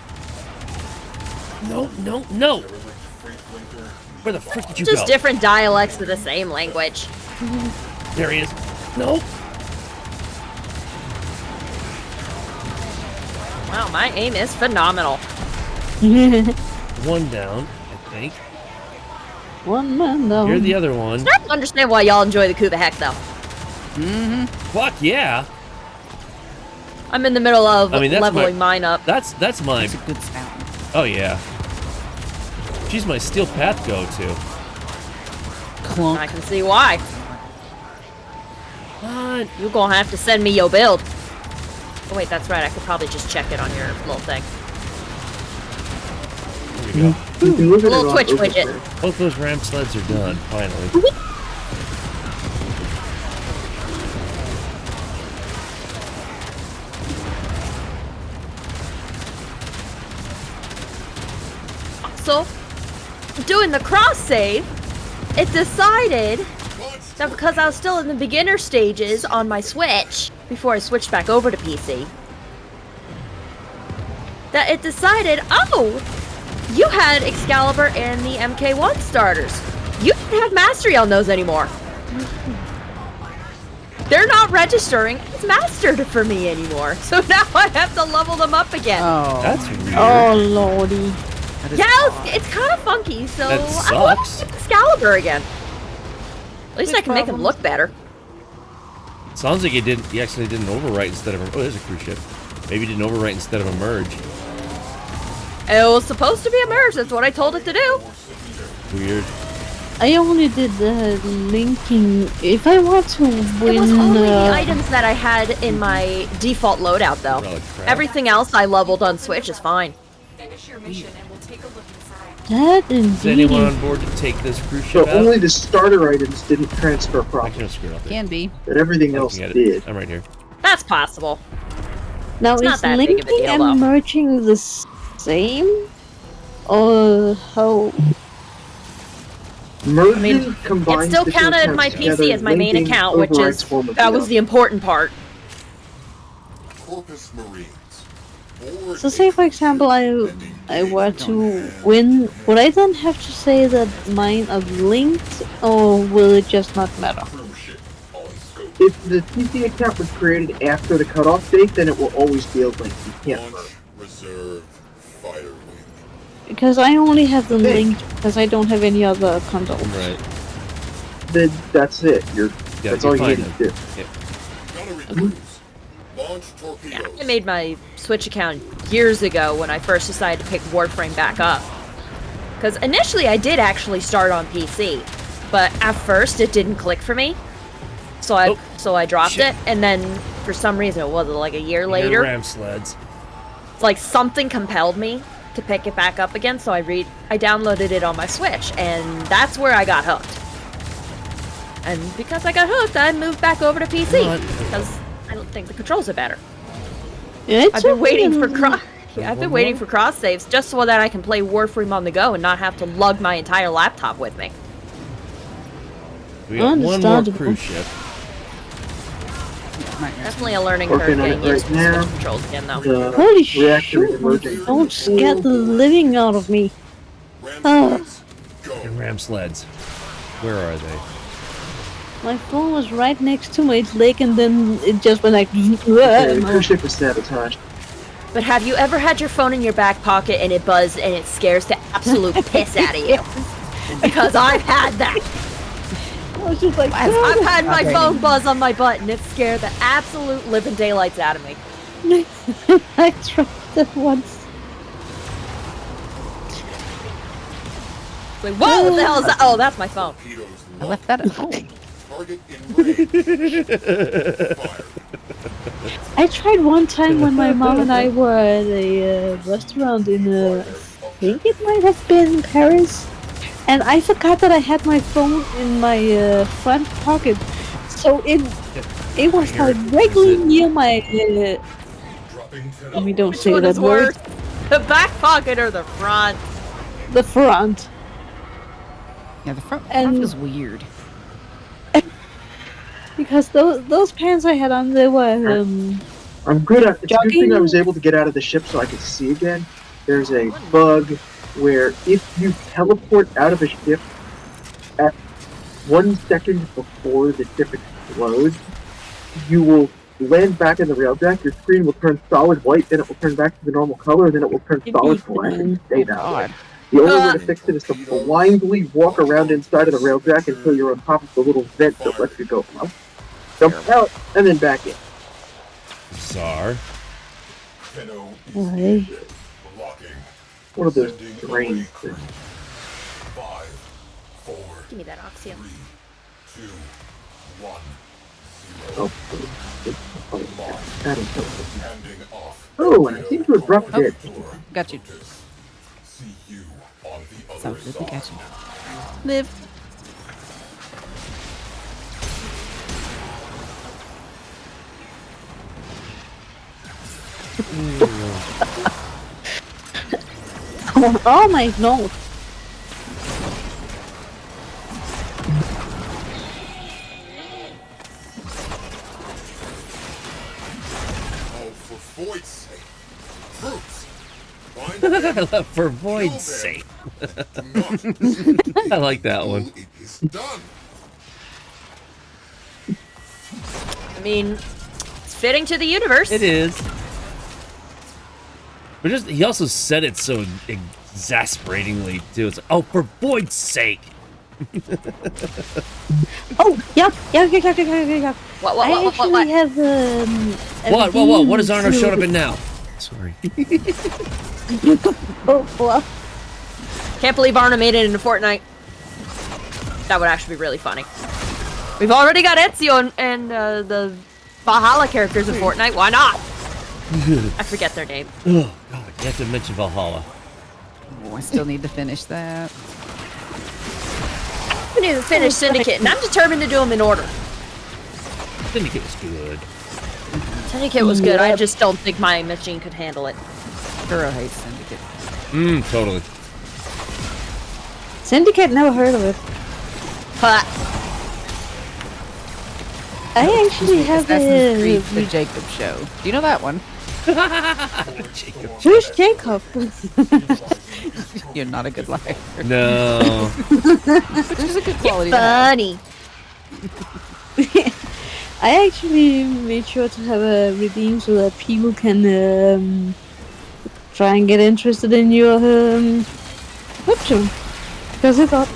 No, no, no! Where the frick did you
Just
go?
different dialects of the same language.
There he is. No.
Wow, my aim is phenomenal.
One down, I think.
One man down.
You're the other one.
I don't understand why y'all enjoy the Kuva heck, though.
Fuck yeah!
I'm in the middle of
I mean, that's
leveling mine up.
That's my.
It's a good sound.
Oh yeah. She's my steel path go-to.
Clunk.
I can see why.
What?
You gonna have to send me your build. Oh wait, that's right. I could probably just check it on your little thing.
There we go.
You can look at it
Little
on
Twitch
Overflow.
widget.
Both those ramp sleds are done, finally.
So, doing the cross save, it decided that because I was still in the beginner stages on my Switch before I switched back over to PC, that it decided, oh, you had Excalibur and the MK1 starters. You don't have mastery on those anymore. They're not registering as mastered for me anymore. So now I have to level them up again.
Oh.
That's weird.
Oh lordy.
Yeah, it's kind of funky, so
That
I want
sucks.
Excalibur again. At least I can make him look better.
Sounds like he actually didn't overwrite instead of oh, there's a cruise ship. Maybe he didn't overwrite instead of a merge.
It was supposed to be a merge, that's what I told it to do.
Weird.
I only did the linking. If I want to win,
It was only the items that I had in my default loadout, though.
Oh, crap.
Everything else I leveled on Switch is fine.
Finish your mission and we'll take a look inside.
that
Is anyone
indeed.
on board to take this cruise
So
ship out?
only the starter items didn't transfer
I
properly,
can screw it up there.
Can be.
but everything
I
else
can get it.
did.
I'm right here.
That's possible.
Now
It's not
is
that big
linking
of a deal,
and
though.
merging the same, or how?
Merging
I mean,
combines
it still
the two
counted
accounts
my
together,
PC as my main
linking
account, which
overrides
is
one of
that
the
was
other.
the important part.
Corpus Marines. Board
So say for example I were to win, would I then have to say that mine are linked, or will it just not matter?
cruise ship on scope.
If the PC account was created after the cutoff date, then it will always be a link. You can't merge.
Launch reserve fire wing.
Because I only have them
Hey.
linked because I don't have any other consoles.
Right.
Then that's it.
Yeah,
That's all you
fine
need to
then.
do.
Gunnery crews. Launch torpedoes.
I made my Switch account years ago when I first decided to pick Warframe back up. Because initially I did actually start on PC, but at first it didn't click for me. So I dropped
shit.
it, and then for some reason, it was like a year
Your
later,
ramp sleds.
like something compelled me to pick it back up again. So I downloaded it on my Switch, and that's where I got hooked. And because I got hooked, I moved back over to PC because I don't think the controls are better.
Yeah,
I've been waiting for
cross.
I've been waiting for cross saves just so that I can play Warframe on the go and not have to lug my entire laptop with me.
We got one more
Understandable.
cruise ship.
Definitely a learning curve
Working on
getting
it
used to
right
the
now.
Switch controls again, though.
The
Holy
reactor is
shoot!
emerging.
Don't scare the living out of me.
Ram
Oh.
sleds. Go.
And ram sleds. Where are they?
My phone was right next to my leg, and then it just went like.
Okay, the cruise ship is sabotaged.
But have you ever had your phone in your back pocket and it buzzed and it scares the absolute piss out of you? Because I've had that.
I was just like,
I've had my phone buzz on my butt and it scared the absolute living daylights out of me.
I tried that once.
Like, whoa, what the hell is that? Oh, that's my phone.
Torpedoes
I left that at home.
Target in range. Fire.
I tried one time when my mom and I were at a restaurant in, I think it might have been Paris, and I forgot that I had my phone in my front pocket, so it was like regularly near my.
Dropping 10
Let me don't
Which
say
one
that
is
word.
worse? The back pocket or the front?
The front.
Yeah, the front
And-
is weird.
Because those pants I had on, they were
I'm good at. It's a good thing
Jogging?
I was able to get out of the ship so I could see again. There's a bug where if you teleport out of a ship at 1 second before the ship explodes, you will land back in the railjack. Your screen will turn solid white, then it will turn back to the normal color, and then it will turn solid black and stay that way. The only way to fix it is to blindly walk around inside of the railjack until you're on top of the little vent that lets you go up. Jump out, and then back in.
Bizarre.
Tenno
Why?
blocking.
One of those
Sending
drain
away
things.
5, 4,
Give me that Oxio.
3, 2, 1,
Oh, that'll help.
Handing off.
Oh, and I seem to have dropped it.
Got you.
See you on the other
So good, we
side.
got you. Live.
Oh my no.
Oh, for void's sake. Fruits. Find them.
For void's sake.
Not
I like that one.
it is done.
I mean, it's fitting to the universe.
It is. But just he also said it so exasperatingly too. It's like, oh, for void's sake.
Oh, yeah.
What,
I actually have
What? What does Arno showed up in now? Sorry.
Well,
Can't believe Arna made it into Fortnite. That would actually be really funny. We've already got Ezio and the Valhalla characters in Fortnite. Why not? I forget their name.
Oh God, you have to mention Valhalla.
Oh, I still need to finish that.
I need to finish Syndicate, and I'm determined to do them in order.
Syndicate was good.
Syndicate was good. I just don't think my machine could handle it.
Kuro hates Syndicate.
Totally.
Syndicate, never heard of it.
But
I actually have
Assassin's Creed,
a.
the Jacob Show. Do you know that one?
Who's Jacob?
You're not a good liar.
No.
Which is a good quality.
funny.
I actually made sure to have a redeem so that people can try and get interested in your webtoon. Because I thought,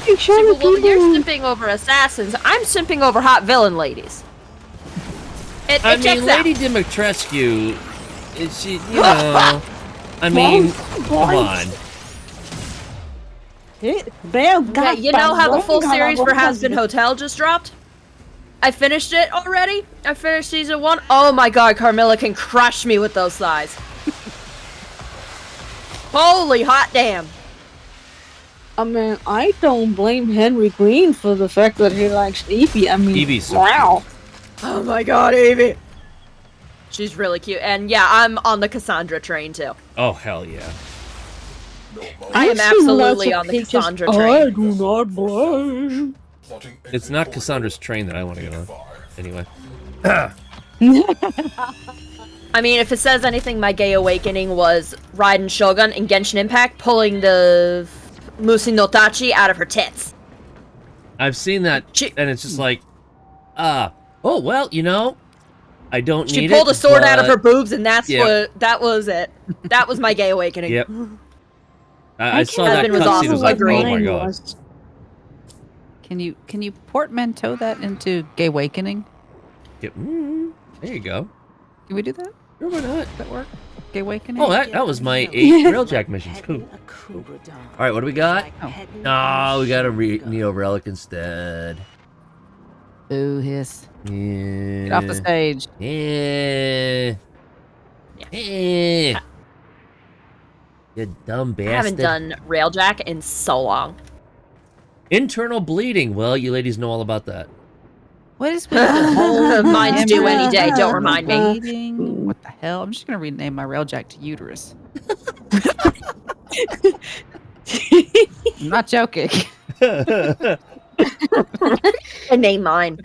make sure
See,
that
well,
people.
you're simping over assassins. I'm simping over hot villain ladies. It
I
checks
mean,
out.
Lady Dimitrescu, is she, you know, I mean, come on.
Okay, you know how the full series for Has-Been Hotel just dropped? I finished it already. I finished season 1. Oh my god, Carmilla can crush me with those thighs. Holy hot damn.
I mean, I don't blame Henry Green for the fact that he likes Evie. I mean,
Evie's so
wow.
Oh my god, Evie. She's really cute. And yeah, I'm on the Cassandra train too.
Oh, hell yeah.
I am absolutely on the Cassandra
I
train.
do not blame.
It's not Cassandra's train that I want to get on. Anyway.
I mean, if it says anything, my gay awakening was Raiden Shogun in Genshin Impact pulling the Musi no Tachi out of her tits.
I've seen that, and it's just like, oh, well, you know, I don't need it.
She pulled a sword out of
but-
her boobs, and that's
Yep.
what, that was it. That was my gay awakening.
Yep. I saw that
Husband was
cutscene.
awesome.
I was like,
Agreed.
oh my god.
Can you portmanteau that into Gay Awakening?
Yep. There you go.
Can we do that?
Sure, why not?
That work? Gay Awakening?
Oh, that was my 8 Railjack missions. Cool. Alright, what do we got? Oh, we got a Neo Relic instead.
Boo hiss.
Yeah.
Get off the stage.
Yeah. Yeah. You dumb bastard.
I haven't done Railjack in so long.
Internal bleeding. Well, you ladies know all about that.
What is with the whole
Mine's due any day, don't remind me.
bleeding? What the hell? I'm just gonna rename my Railjack to Uterus. I'm not joking.
I name mine.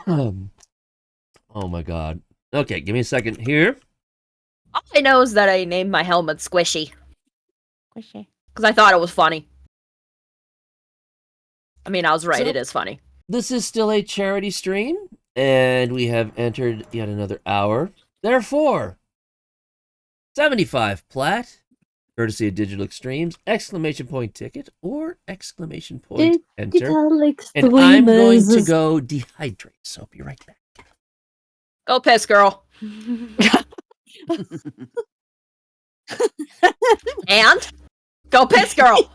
Oh my god. Okay, give me a second here.
All I know is that I named my helmet Squishy. Squishy. Because I thought it was funny. I mean, I was right,
So-
it is funny.
This is still a charity stream, and we have entered yet another hour. Therefore, 75 plat, courtesy of Digital Extremes, exclamation point ticket, or exclamation point enter. And I'm going to go dehydrate, so I'll be right back.
Go piss, girl. And? Go piss, girl.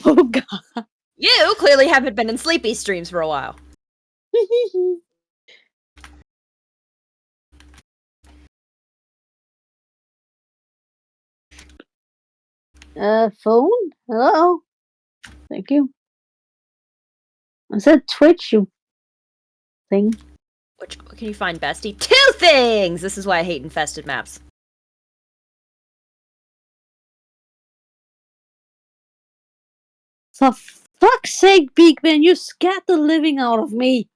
Oh god.
You clearly haven't been in sleepy streams for a while.
Phone? Hello? Thank you. I said Twitch, you thing.
Which can you find, bestie? 2 things! This is why I hate infested maps.
For fuck's sake, Beakman, you scared the living out of me.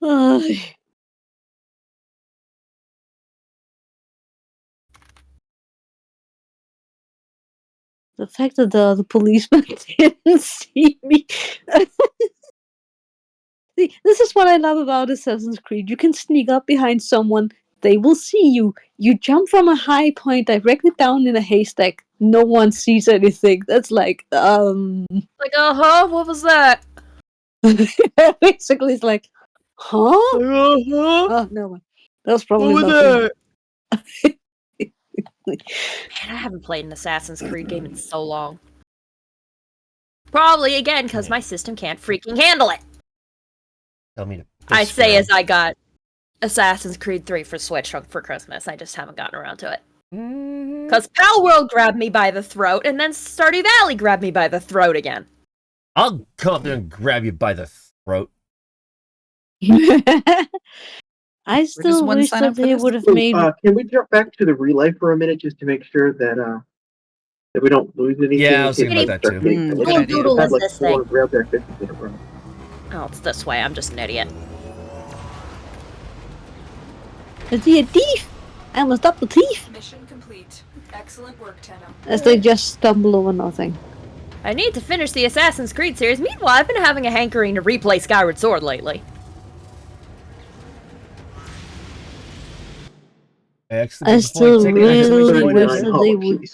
Ugh. The fact that the policeman didn't see me. See, this is what I love about Assassin's Creed. You can sneak up behind someone, they will see you. You jump from a high point directly down in a haystack. No one sees anything. That's like,
Like, what was that?
basically, it's like, huh? Oh, no one. That was probably
What was
nothing.
Man, I haven't played an Assassin's Creed game in so long. Probably, again, because my system can't freaking handle it.
Tell me to
I say as I got Assassin's Creed 3 for Switch for Christmas. I just haven't gotten around to it. Because Pal World grabbed me by the throat, and then Stardew Valley grabbed me by the throat again.
I'll come up there and grab you by the throat.
I still wish that they would have made.
Can we jump back to the relay for a minute just to make sure that that we don't lose anything?
Yeah, I was thinking about that too.
What doodle is this thing?
In a row.
Oh, it's this way. I'm just an idiot.
Is he a thief? I must stop the thief.
Mission complete. Excellent work, Tenno.
As they just stumble over nothing.
I need to finish the Assassin's Creed series. Meanwhile, I've been having a hankering to replay Skyward Sword lately.
I still really wish that they would.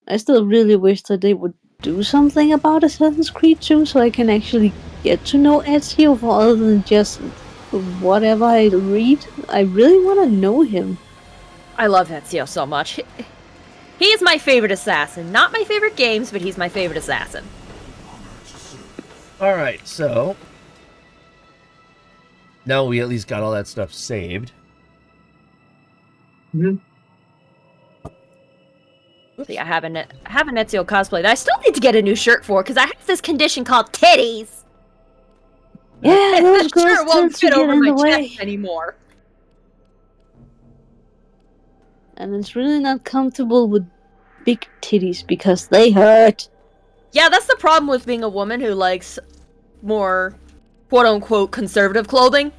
I still really wish that they would do something about Assassin's Creed 2 so I can actually get to know Ezio other than just whatever I read. I really want to know him.
I love Ezio so much. He is my favorite assassin. Not my favorite games, but he's my favorite assassin.
Alright, so now we at least got all that stuff saved.
See, I have an Ezio cosplay that I still need to get a new shirt for because I have this condition called titties.
Yeah, those
the
girls
shirt won't
tend to
fit
get
over
in
my
the way.
chest anymore.
And it's really not comfortable with big titties because they hurt.
Yeah, that's the problem with being a woman who likes more quote-unquote conservative clothing.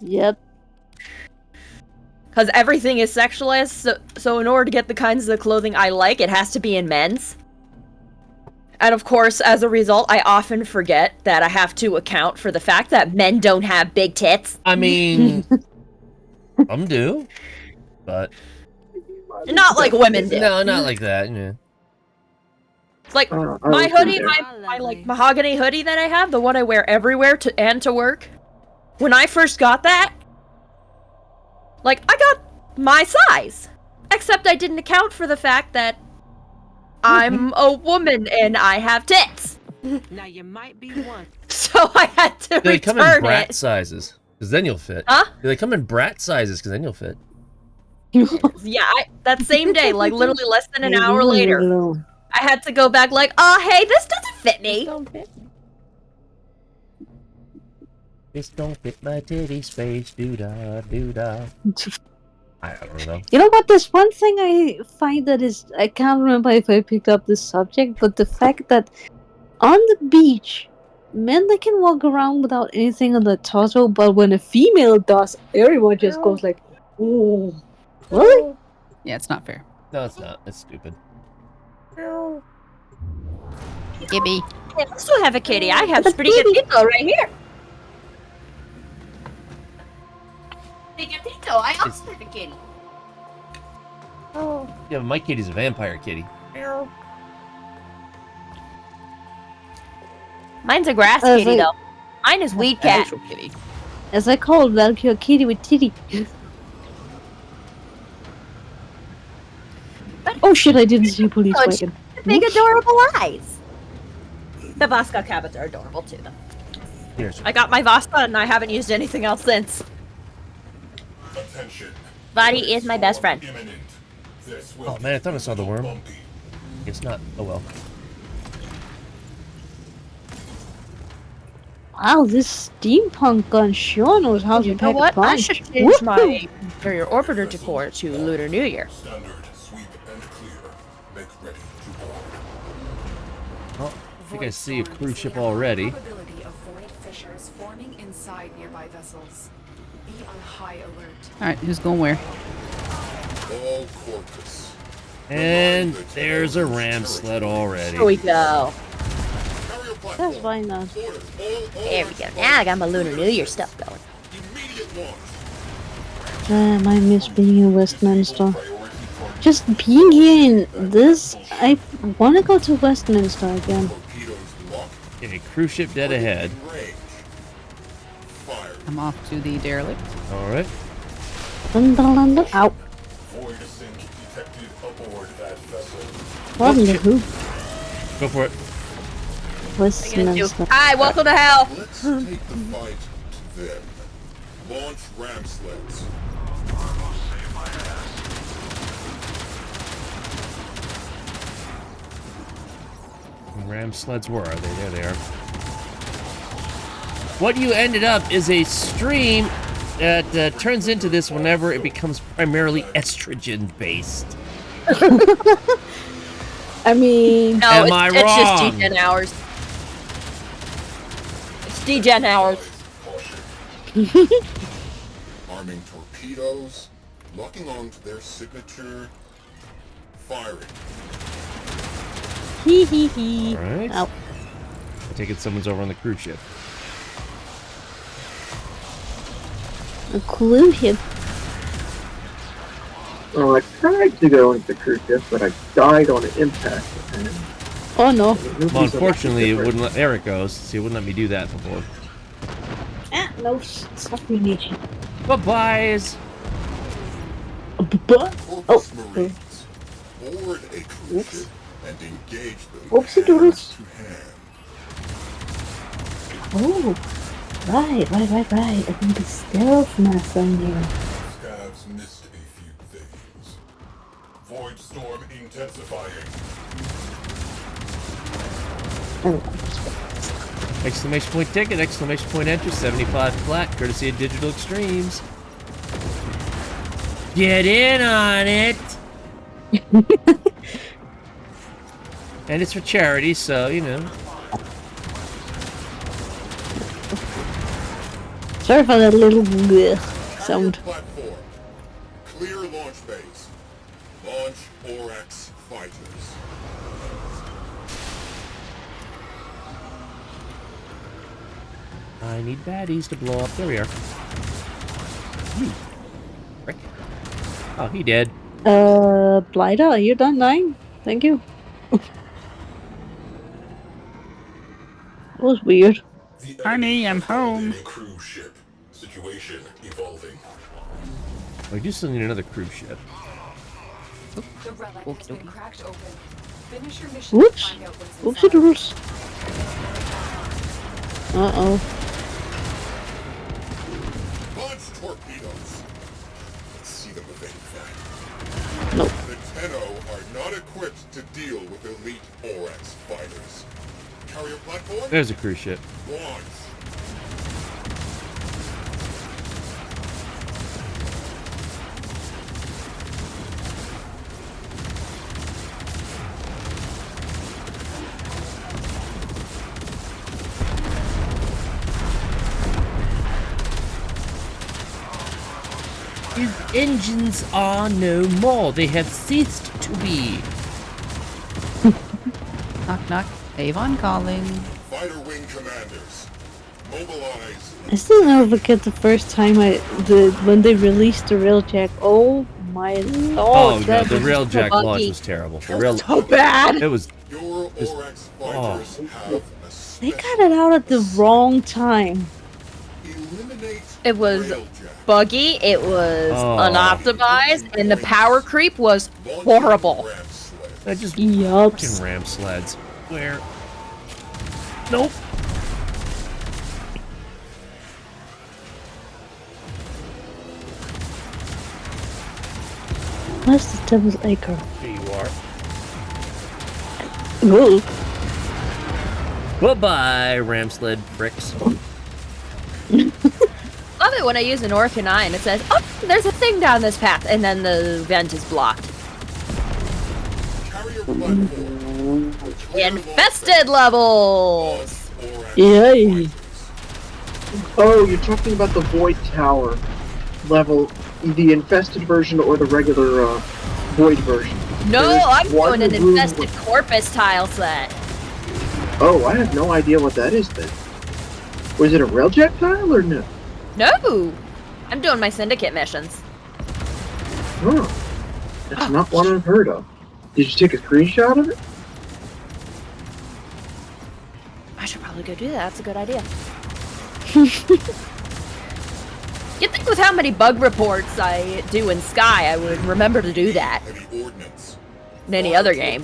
Yep.
Because everything is sexualized, so in order to get the kinds of clothing I like, it has to be in men's. And of course, as a result, I often forget that I have to account for the fact that men don't have big tits.
I mean, some do, but
not like women do.
No, not like that. Yeah.
It's like my hoodie, my like mahogany hoodie that I have, the one I wear everywhere to work. When I first got that, like I got my size, except I didn't account for the fact that I'm a woman and I have tits.
Now you might be one.
So I had to
They
return
come in brat
it.
sizes, because then you'll fit.
Huh?
They come in brat sizes, because then you'll fit.
Yeah, that same day, like literally less than an hour later, I had to go back like, oh, hey, this doesn't fit me.
This don't fit my titty space, doo-dah, doo-dah. I don't know.
You know what? There's one thing I find that is... I can't remember if I picked up this subject, but the fact that on the beach, men, they can walk around without anything on the torso, but when a female does, everyone just goes like, ooh. Really?
Yeah, it's not fair.
No, it's not. It's stupid.
Gibby.
I also have a kitty. I have Sprigatito right here. Sprigatito, I also have a kitty.
Oh. Yeah, but my kitty's a vampire kitty.
Mine's a grass kitty, though. Mine is weed cat.
Kitty.
As I call Valkyrie, kitty with titty.
But
Oh shit! I didn't see a police
Oh, it's
wagon.
big,
Whoops.
adorable eyes. The Voska cabins are adorable too, though.
Here's
I got my Voska and I haven't used anything else since.
Attention.
Vadi is my best friend.
Imminent. This will
Oh man, I thought I saw the worm.
bumpy.
It's not. Oh well.
Wow, this steampunk gun sure knows how to
You know
pack a
what? I
punch.
should change
Woohoo!
my Inferior Orbiter decor to Lunar New Year.
Standard, sweep, and clear. Make ready to board.
Well, I think I see a cruise ship already.
Probability of void fissures forming inside nearby vessels. Be on high alert.
Alright, who's going where?
All corpus.
And there's a ram sled already.
Here we go.
Carrier platform.
That's why not.
Orders. All
There we go. Now I got my Lunar New Year stuff going.
immediate launch.
Damn, I miss being in Westminster.
Priority target.
Just being here in this, I want to go to Westminster again.
Torpedoes locked.
Okay, cruise ship dead ahead.
In range. Fire.
I'm off to the derelict.
Alright.
Dun, dun, dun, dun. Ow.
Void sink detected aboard that vessel.
What in the hoop?
Go for it.
Westminster.
Hi, welcome to hell.
Let's take the fight to them. Launch ram sleds.
Ram sleds, where are they? There they are. What you ended up is a stream that turns into this whenever it becomes primarily estrogen based.
I mean,
No,
Am I
it's just
wrong?
degen hours. It's degen hours.
Caution. Arming torpedoes. Locking onto their signature. Firing.
hee hee hee.
Alright.
Ow.
I take it someone's over on the cruise ship.
A clue hit.
Well, I tried to go into the cruise ship, but I died on an impact. And
Oh no.
Well, unfortunately, it wouldn't let. There it goes. See, it wouldn't let me do that before.
Ah, no. Stop me, Nietzsche.
Bye-byes.
Oh.
Corpus Marines. Board a cruise ship and engage them.
Oopsie doodles.
hand to hand.
Oh. Right. I can be stealth master in here.
Scavs missed a few things. Void storm intensifying.
Exclamation point ticket, exclamation point enter, 75 flat, courtesy of Digital Extremes. Get in on it! And it's for charity, so, you know.
Sorry for that little bleh sound.
Platform. Clear launch base. Launch Oryx fighters.
I need baddies to blow up. There we are. Frick. Oh, he dead.
Blighter, are you done dying? Thank you. That was weird.
Honey, I'm home.
Cruise ship. Situation evolving.
We do still need another cruise ship.
The relic has been cracked open. Finish your mission to
Whoops.
find out what's
Oopsie
inside.
doodles. Uh-oh.
Launch torpedoes. Let's see them evade that.
Nope.
The Tenno are not equipped to deal with elite Oryx fighters. Carrier platform?
There's a cruise ship.
Launch.
His engines are no more. They have ceased to be.
Knock knock. Avon calling.
Fighter wing commanders. Mobilize.
I still never forget the first time I did when they released the railjack. Oh my lord!
Oh no,
that
the
was
railjack
so
launch
buggy.
was terrible. The rail.
So bad.
It was.
Your
Just-
Oryx fighters have a
They got it out at the wrong time.
eliminate
It was
railjack.
buggy, it was
Oh.
unoptimized, and the power creep was horrible.
Ram
I just
Yups.
fucking ram sleds. Where? Nope.
Where's the devil's acre?
There you are.
Whoa.
Bye-bye, ram sled pricks.
Love it when I use an Orphan Eye and it says, oh, there's a thing down this path, and then the vent is blocked. Infested levels!
Yay.
Oh, you're talking about the Void Tower level, the infested version or the regular Void version?
No,
There's
I'm
one
doing an
room
infested
with-
corpus tile set.
Oh, I have no idea what that is then. Was it a railjet tile or no?
No! I'm doing my syndicate missions.
Oh, that's not one I've heard of. Did you take a screenshot of it?
I should probably go do that. That's a good idea. You'd think with how many bug reports I do in Sky, I would remember to do that. In any other game.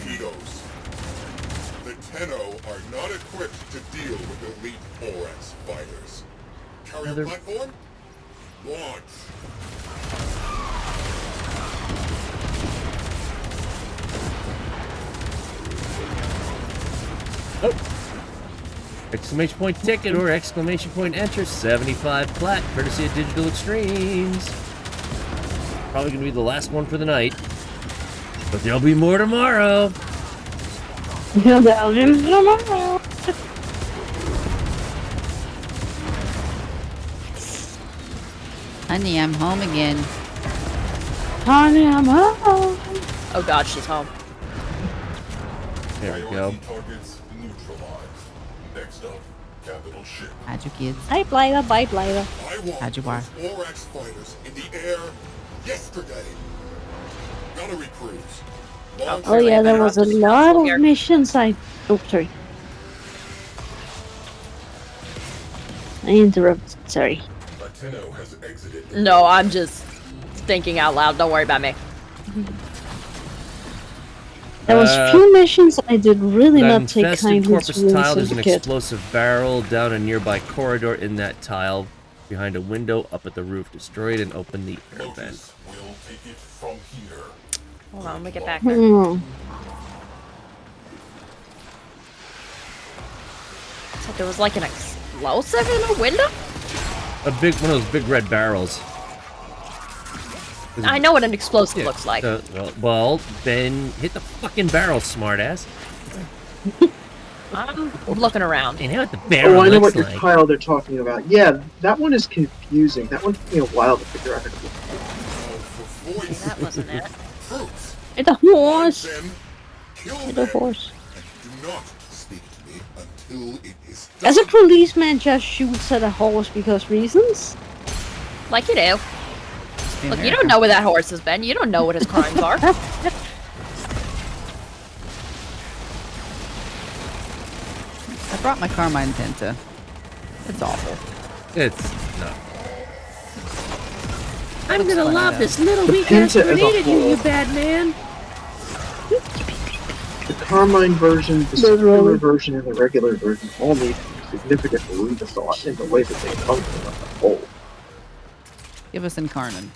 The Tenno are not equipped to deal with elite 4X fighters. Carrier platform? Launch.
Exclamation point ticket or exclamation point enter 75 plat, courtesy of Digital Extremes. Probably gonna be the last one for the night. But there'll be more tomorrow.
Honey, I'm home again.
Honey, I'm home.
Oh god, she's home.
There we go.
Targets neutralized. Next up, capital ship.
How'd you kids?
Bye, Blyther. Bye, Blyther.
I want
How'd you bar?
4X fighters in the air yesterday. Gunnery crews. Launch
Oh yeah, there was a lot of missions I... Oh, sorry. I interrupted, sorry.
A Tenno has exited.
No, I'm just thinking out loud. Don't worry about me.
There was few missions I did really
That
not take
infested
kindly
corpus
to
tile, there's an
Syndicate.
explosive barrel down a nearby corridor in that tile. Behind a window up at the roof. Destroy it and open the air vent.
We'll take it from here.
Hold on, let me get back there.
Hmm.
So there was like an explosive in the window?
A big one of those big red barrels.
I know what an explosive looks like.
Well, then hit the fucking barrel, smartass.
I'm looking around.
You know what the barrel
Oh, I know
looks
what your
like.
tile they're talking about. Yeah, that one is confusing. That one took me a while to figure out how to do.
Okay, that wasn't it.
It's a horse.
Kill
It's a horse.
Do not speak to me until it is done.
As a policeman just shoots at a horse because reasons?
Like you do. Look, you don't know where that horse has been. You don't know what his crimes are.
I brought my Carmine Penta. It's awful.
It's not.
I'm gonna lob this
little
weak ass Penta as a grenade at you, you whole.
bad man.
The Carmine version, the circular version, and the regular version all need significant rethought in the way that they function as a whole.
Give us Incarnon.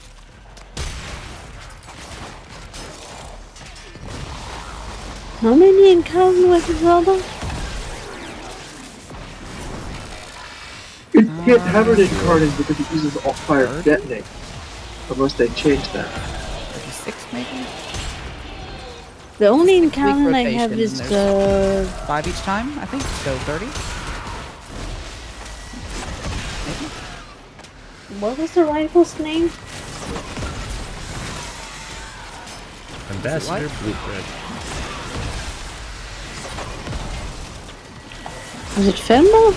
How many encounter weapons are there?
You can't have it incarnate because it uses all fire detonate. Unless they change that.
36 maybe?
The only
Week
encounter I have
rotation,
is
there's
the...
5 each time, I think. So 30?
What was the rifle's name?
Ambassador Blueprint.
Was it Fenbo?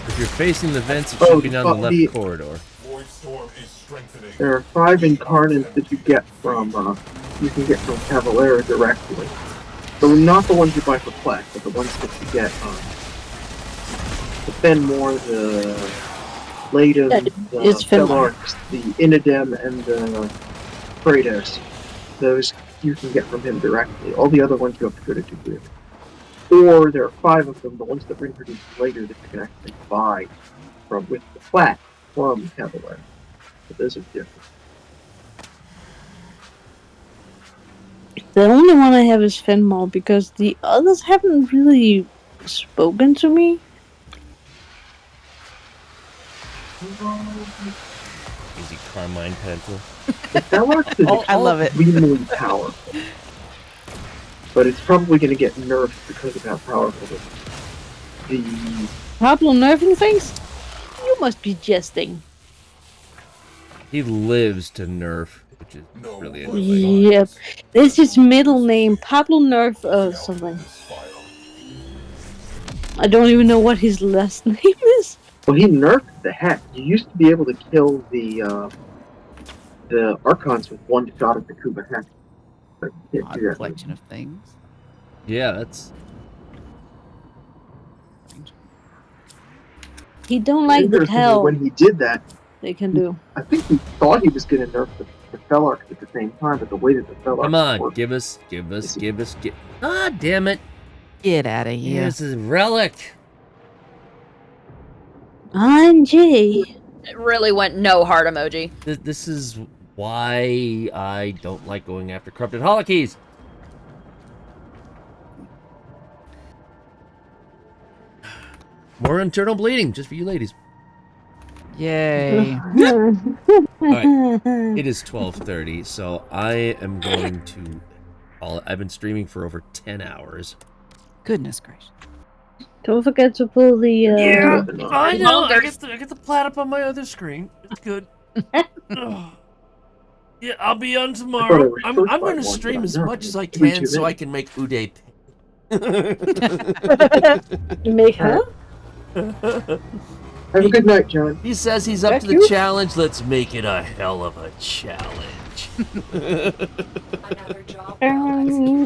If you're facing the vents, it should be down the left corridor.
There are 5 incarnates that you get from, you can get from Cavalera directly. So not the ones you buy for Plex, but the ones that you get, the Fenmore, the Latum, the
it's Fenmore.
Felarx, the Inadem, and the Kratos. Those you can get from him directly. All the other ones you have to go to Kuva. Or there are 5 of them, the ones that were introduced later that you can actually buy from with the plat from Cavalier. But those are different.
The only one I have is Fenmal because the others haven't really spoken to me.
Easy Carmine pencil.
The Felarx is
I love it.
extremely powerful. But it's probably going to get nerfed because of how powerful it is. The
Pablo nerfing things? You must be jesting.
He lives to nerf, which is really annoying.
Yep. This is middle name. Pablo Nerf something. I don't even know what his last name is.
Well, he nerfed the heck. You used to be able to kill the Archons with one shot at the Kuva heck.
Odd collection of things.
Yeah, that's...
He don't like the hell
when he did that.
They can do.
I think he thought he was going to nerf the Felarx at the same time, but the way that the Felarx
Come on,
worked,
give us. Ah, damn it!
Get out of here.
Here's a relic.
Anji.
It really went no heart emoji.
This is why I don't like going after corrupted holokeys. More internal bleeding, just for you ladies.
Yay.
Alright, it is 12:30, so I am going to call it. I've been streaming for over 10 hours.
Goodness gracious.
Don't forget to pull the.
Yeah, I know. I get the plat up on my other screen. It's good. Yeah, I'll be on tomorrow. I'm going to stream as much as I can so I can make Uday pay.
Make her?
Have a good night, John.
He says he's up to the challenge. Let's make it a hell of a challenge.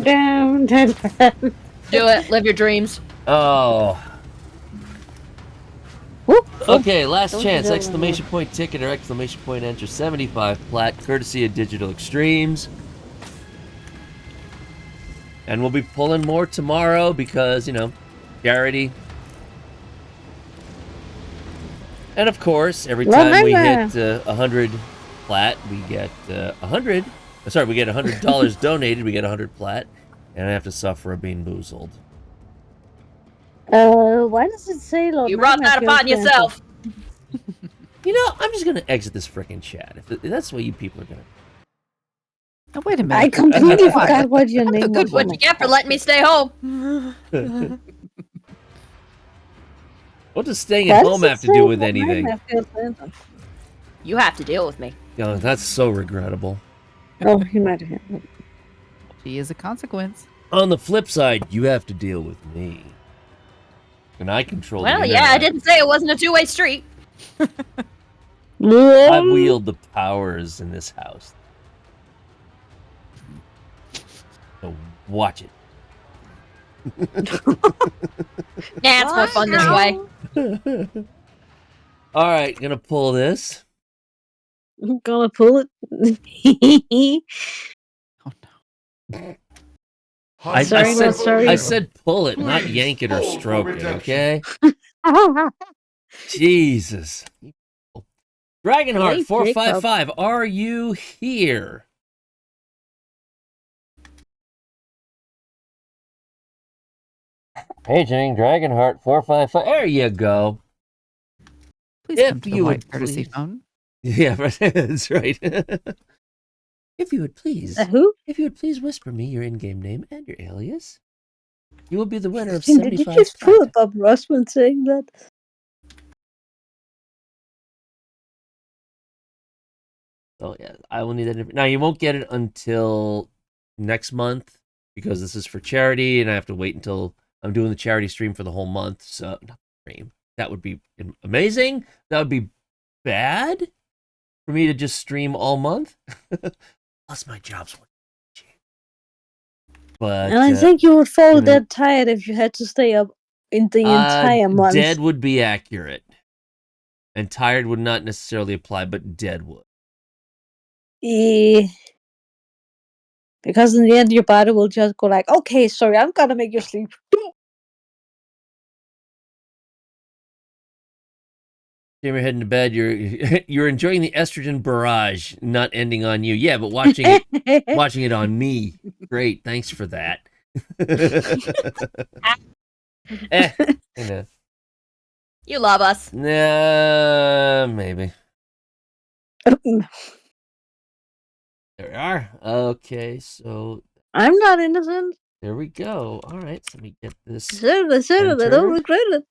Down.
Do it. Live your dreams.
Oh. Okay, last
Don't
chance.
do that
Exclamation point ticket or exclamation point enter 75 plat, courtesy of Digital Extremes. And we'll be pulling more tomorrow because, you know, charity. And of course, every time we hit 100 plat, we get we get $100 donated, we get 100 plat, and I have to suffer a bean boozled.
Why does it say Lord
You brought that upon yourself.
You know, I'm just gonna exit this frickin' chat. If that's what you people are gonna.
Oh, wait a minute.
I completely forgot what your name was.
What you get for letting me stay home?
What does staying at home have to do with anything?
You have to deal with me.
Oh, that's so regrettable.
Oh, he might have.
She is a consequence.
On the flip side, you have to deal with me. And I control the
Well,
internet.
yeah, I didn't say it wasn't a two-way street.
I wield the powers in this house. So watch it.
Nah, it's more fun this way.
Alright, gonna pull this.
I'm gonna pull it.
Oh no.
I said pull it, not yank it or stroke it, okay? Jesus. Dragonheart 455, are you here? Paging Dragonheart 455. There you go.
Please come to the white courtesy phone.
Yeah, that's right. If you would please.
Who?
If you would please whisper me your in-game name and your alias, you will be the winner of
Did
75.
you just pull up Bob Rossman saying that?
Oh yeah, I will need that. Now you won't get it until next month because this is for charity, and I have to wait until I'm doing the charity stream for the whole month. So not stream. That would be amazing. That would be bad for me to just stream all month. Plus my job's one. But
And I think you would fall dead tired if you had to stay up in the entire month.
Dead would be accurate, and tired would not necessarily apply, but dead would.
Because Because in the end, your body will just go like, okay, sorry, I'm gonna make you sleep.
You're heading to bed. You're enjoying the estrogen barrage not ending on you. Yeah, but watching it on me. Great, thanks for that. You know.
You love us.
Nah, maybe. There we are. Okay, so
I'm not innocent.
there we go. All right, so let me get this.
I don't regret it.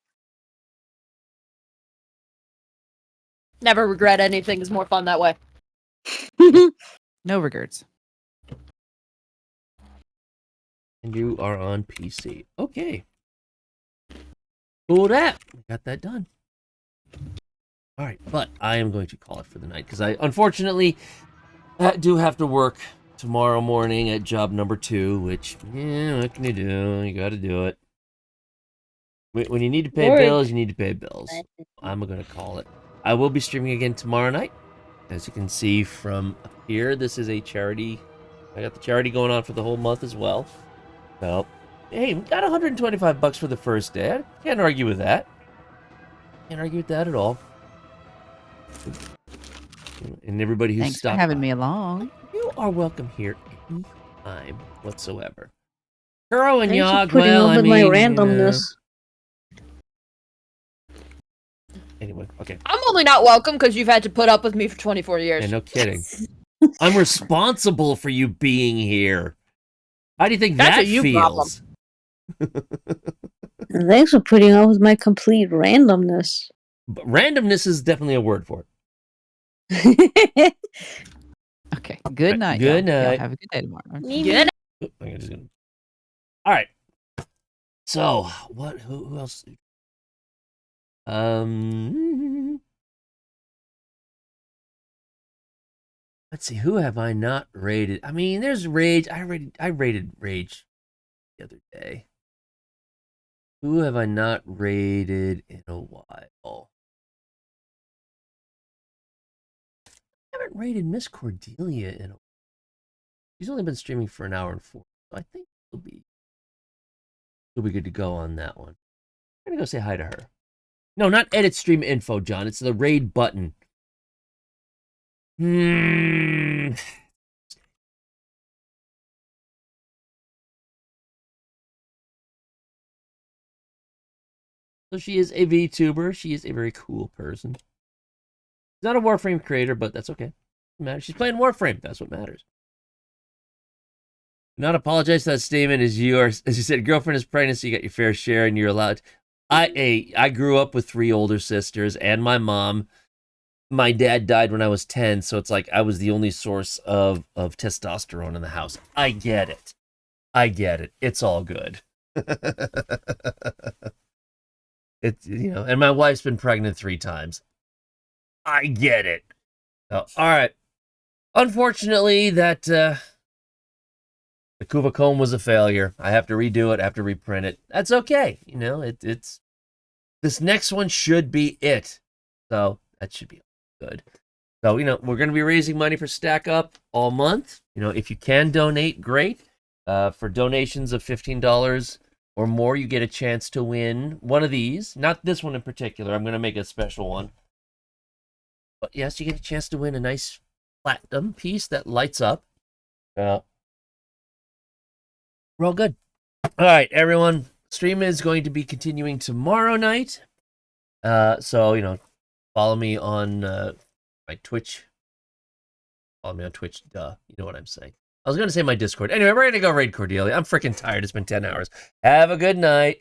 Never regret anything. It's more fun that way.
No regrets.
And you are on PC. Okay. Cool that. We got that done. All right, but I am going to call it for the night because I unfortunately do have to work tomorrow morning at job number 2, which, yeah, what can you do? You got to do it. When you need to pay bills, you need to pay bills. I'm going to call it. I will be streaming again tomorrow night. As you can see from up here, this is a charity. I got the charity going on for the whole month as well. So, hey, we got $125 for the first day. I can't argue with that. Can't argue with that at all. And everybody who's
Thanks for
stopped
having
by,
me along.
you are welcome here anytime whatsoever. Kuro and
Thanks
Yogg,
for putting
well,
up
I
with
mean,
my
you know.
randomness.
Anyway, okay.
I'm only not welcome because you've had to put up with me for 24 years.
Yeah, no kidding. I'm responsible for you being here. How do you think
That's
that
a you
feels?
Thanks for putting up with my complete randomness.
But randomness is definitely a word for it.
Okay. Good night.
Good
y'all.
night.
Y'all have a good day tomorrow.
Good.
All right. So, what? Who else? Let's see. Who have I not rated? I mean, there's Rage. I rated Rage the other day. Who have I not rated in a while? I haven't rated Miss Cordelia in a while. She's only been streaming for an hour and 4. So I think she'll be good to go on that one. I'm gonna go say hi to her. No, not edit stream info, John. It's the raid button. So she is a VTuber. She is a very cool person. She's not a Warframe creator, but that's okay. Doesn't matter. She's playing Warframe. That's what matters. Do not apologize for that statement. As you said, girlfriend is pregnant, so you got your fair share, and you're allowed. I grew up with 3 older sisters and my mom. My dad died when I was 10, so it's like I was the only source of testosterone in the house. I get it. It's all good. It's, you know, and my wife's been pregnant 3 times. I get it. Oh, all right. Unfortunately, that the Kuva Kohm was a failure. I have to redo it. I have to reprint it. That's okay. You know, it's this next one should be it. So that should be good. So, you know, we're going to be raising money for Stack Up all month. You know, if you can donate, great. For donations of $15 or more, you get a chance to win one of these. Not this one in particular. I'm going to make a special one. But yes, you get a chance to win a nice platinum piece that lights up. We're all good. All right, everyone. Stream is going to be continuing tomorrow night. So, you know, follow me on my Twitch. Follow me on Twitch. Duh. You know what I'm saying. I was going to say my Discord. Anyway, we're going to go raid Cordelia. I'm freaking tired. It's been 10 hours. Have a good night.